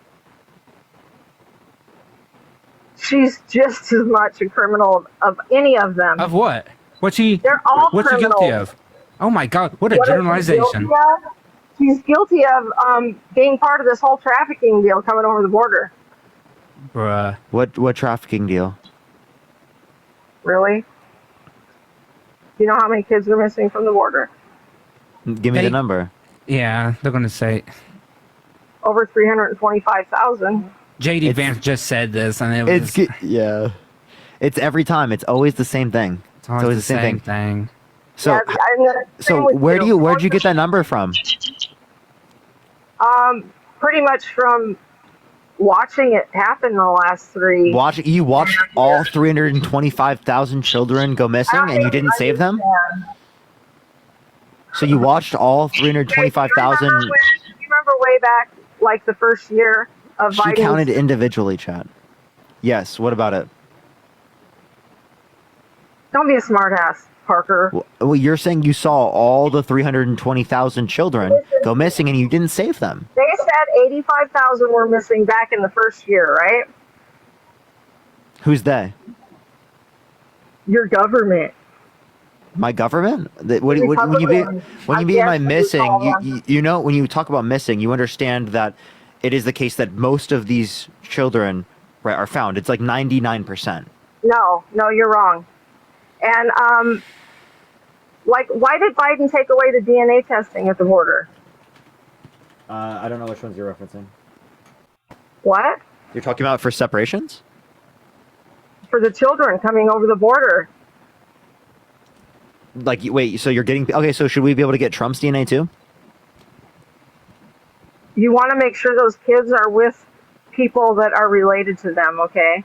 she's just as much a criminal of any of them. Of what? What's she? They're all What's she criminals. guilty of? Oh my God! What a What is she generalization. guilty of? She's guilty of being part of this whole trafficking deal coming over the border. Bruh. What trafficking deal? Really? Do you know how many kids are missing from the border? Give me the number. Yeah, they're gonna say. Over 325,000. JD Vance just said this, and it was. Yeah. It's every time. It's always the same thing. It's always the same thing. So, Yeah, I'm the same so with where'd you get that number from? Pretty much from watching it happen the last 3. You watched all 325,000 children go missing, and you didn't save them. So you watched all 325,000. You remember way back, like the first year of She Biden's. counted individually, chat. Yes. What about it? Don't be a smartass, Parker. Well, you're saying you saw all the 320,000 children go missing, and you didn't save them. They said 85,000 were missing back in the first year, right? Who's they? Your government. My government? When you mean by missing, you know, when you talk about missing, you understand that it is the case that most of these children, right, are found. It's like 99%. No, you're wrong. And why did Biden take away the DNA testing at the border? I don't know which ones you're referencing. What? You're talking about for separations? For the children coming over the border. Like, wait, so you're getting... Okay, so should we be able to get Trump's DNA too? You want to make sure those kids are with people that are related to them, okay?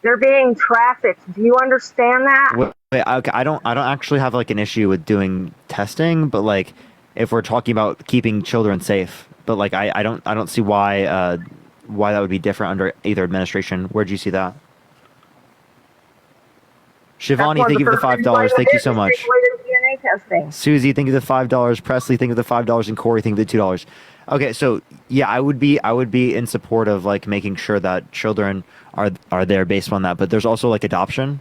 They're being trafficked. Do you understand that? Wait, okay, I don't actually have like an issue with doing testing, but like if we're talking about keeping children safe, but like I don't see why that would be different under either administration. Where'd you see that? Shivani, thank you for the $5. Thank you so much. DNA testing. Susie, thank you for the $5. Presley, thank you for the $5, and Corey, thank you for the $2. Okay, so yeah, I would be in support of like making sure that children are there based on that, but there's also like adoption.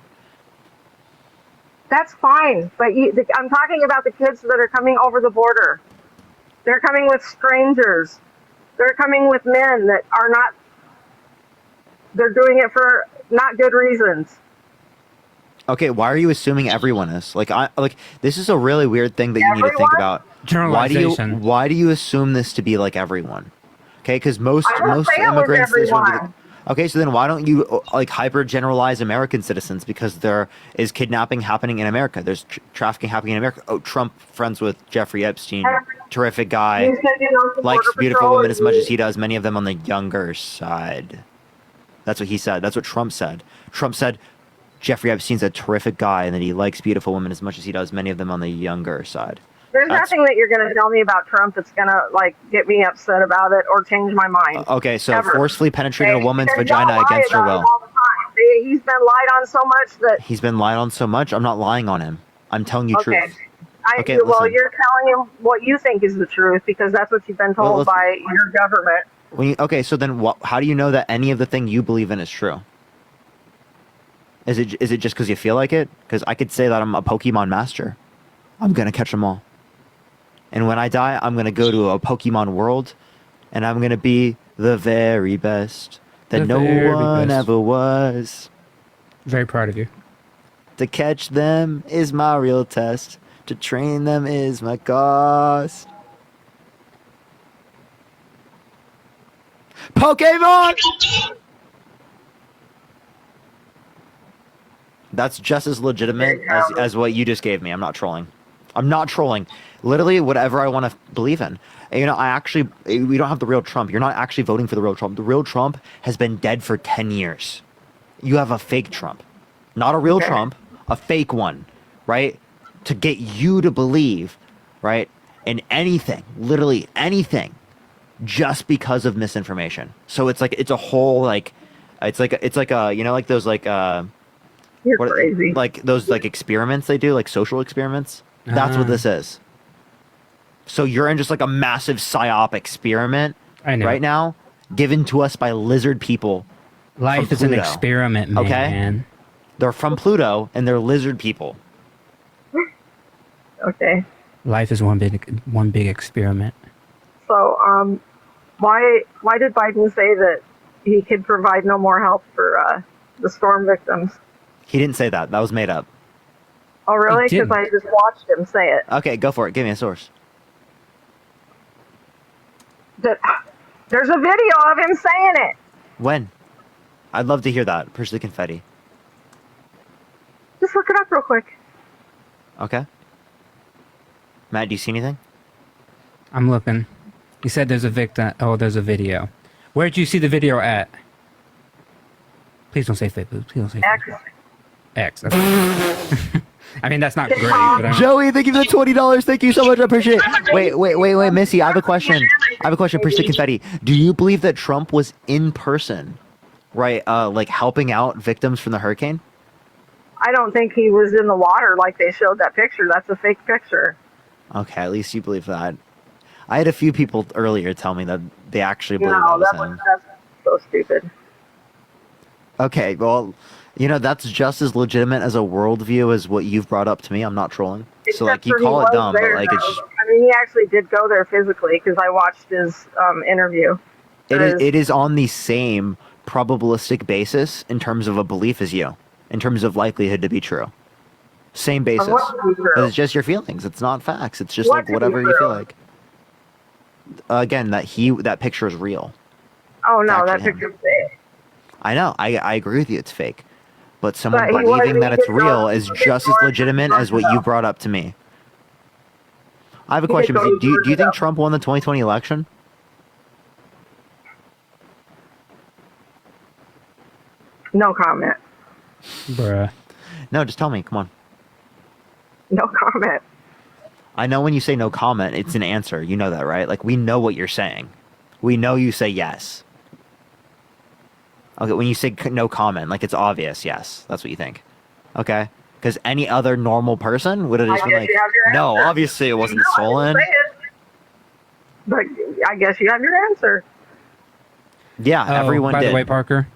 That's fine, but I'm talking about the kids that are coming over the border. They're coming with strangers. They're coming with men that are not. They're doing it for not good reasons. Okay, why are you assuming everyone is? Like this is a really weird thing that you need to think about. Generalization. Why do you assume this to be like everyone? Okay, because most I don't say it was immigrants. everyone. Okay, so then why don't you like hyper generalize American citizens because there is kidnapping happening in America? There's trafficking happening in America. Oh, Trump friends with Jeffrey Epstein, terrific guy, You said you don't support likes Border beautiful Patrol women as much and- as he does. Many of them on the younger side. That's what he said. That's what Trump said. Trump said Jeffrey Epstein's a terrific guy and that he likes beautiful women as much as he does. Many of them on the younger side. There's nothing that you're going to tell me about Trump that's going to like get me upset about it or change my mind. Okay, so Ever. forcefully penetrating a woman's Because vagina y'all lie against her about it will. all the time. He's been lied on so much that. He's been lied on so much. I'm not lying on him. I'm telling you Okay. truth. Okay, well, listen. you're telling him what you think is the truth because that's what you've been told Well, by your government. Okay, so then how do you know that any of the thing you believe in is true? Is it just because you feel like it? Because I could say that I'm a Pokemon master. I'm gonna catch them all. And when I die, I'm gonna go to a Pokemon world, and I'm gonna be the very best that The no very one best. ever was. Very proud of you. To catch them is my real test. To train them is my cost. Pokemon! That's just as legitimate as what you just gave me. I'm not trolling. I'm not trolling. Literally, whatever I want to believe in. And, you know, we don't have the real Trump. You're not actually voting for the real Trump. The real Trump has been dead for 10 years. You have a fake Trump. Not a real Trump, a fake one, right? To get you to believe, right, in anything, literally anything, just because of misinformation. So it's like, it's a whole, like, it's like a, you know, like those, like, You're crazy. like those, like, experiments they do, like social experiments. That's what this is. So you're in just like a massive psyop experiment I know. right now, given to us by lizard people Life from is an Pluto. experiment, man. Okay? They're from Pluto, and they're lizard people. Okay. Life is one big experiment. So, why did Biden say that he could provide no more help for the storm victims? He didn't say that. That was made up. Oh, really? He Because didn't. I just watched him say it. Okay, go for it. Give me a source. There's a video of him saying it. When? I'd love to hear that. Push the confetti. Just look it up real quick. Okay. Matt, do you see anything? I'm looking. He said there's a victim. Oh, there's a video. Where'd you see the video at? Please don't say Facebook. Please don't say Facebook. X. That's I mean, that's not great. But Joey, thank you for the $20. Thank you so much. I appreciate it. Wait, Missy. I have a question. Push the confetti. Do you believe that Trump was in person, right? Like helping out victims from the hurricane? I don't think he was in the water like they showed that picture. That's a fake picture. Okay, at least you believe that. I had a few people earlier tell me that they actually believe No, that was him. that's so stupid. Okay, well, that's just as legitimate as a worldview as what you've brought up to me. I'm not trolling. So, like, you Except for call he it was dumb, there, but, like, it's... though. I mean, he actually did go there physically because I watched his interview. It is on the same probabilistic basis in terms of a belief as you, in terms of likelihood to be true. Same basis. what to be true? It's just your feelings. It's not facts. It's just What like to be whatever you feel true? like. Again, that picture is real. Oh no, Actually that him. picture's fake. I know. I agree with you. It's fake. But someone But he believing wasn't that it's even real going is to just as Georgia legitimate as what you brought up to me. I have a He question. did go Missy. to Do you Georgia, think though. Trump won the 2020 election? No comment. Bruh. No, just tell me. Come on. No comment. I know when you say no comment, it's an answer. You know that, right? Like, we know what you're saying. We know you say yes. Okay, when you say no comment, like, it's obvious, yes. That's what you think. Okay? Because any other normal person would have just I been guess like, you have your no, answer. obviously it wasn't No, I didn't stolen. say it. But I guess you have your answer. Yeah, everyone by did. the way, Parker,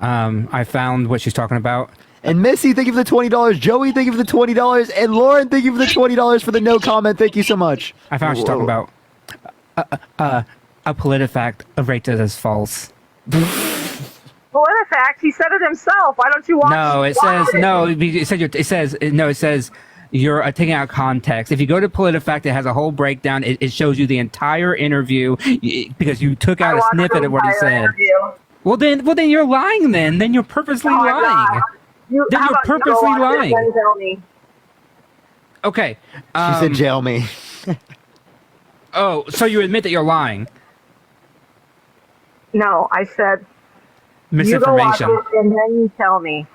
I found what she's talking about. And Missy, thank you for the $20. Joey, thank you for the $20. And Lauren, thank you for the $20 for the no comment. Thank you so much. I found what she's talking about. A PolitiFact rated as false. Well, in fact, he said it himself. Why don't you watch? No, it watch says no. It says you're taking out context. If you go to PolitiFact, it has a whole breakdown. It shows you the entire interview because you took out I a watched snippet the of what he entire said. interview. Well then you're lying. Then you're purposely No, I'm lying. not. You, Then how you're about you go purposely watch it lying. and tell me? Okay. She said jail me. Oh, so you admit that you're lying? No, I said you go watch Misinformation. it and then you tell me.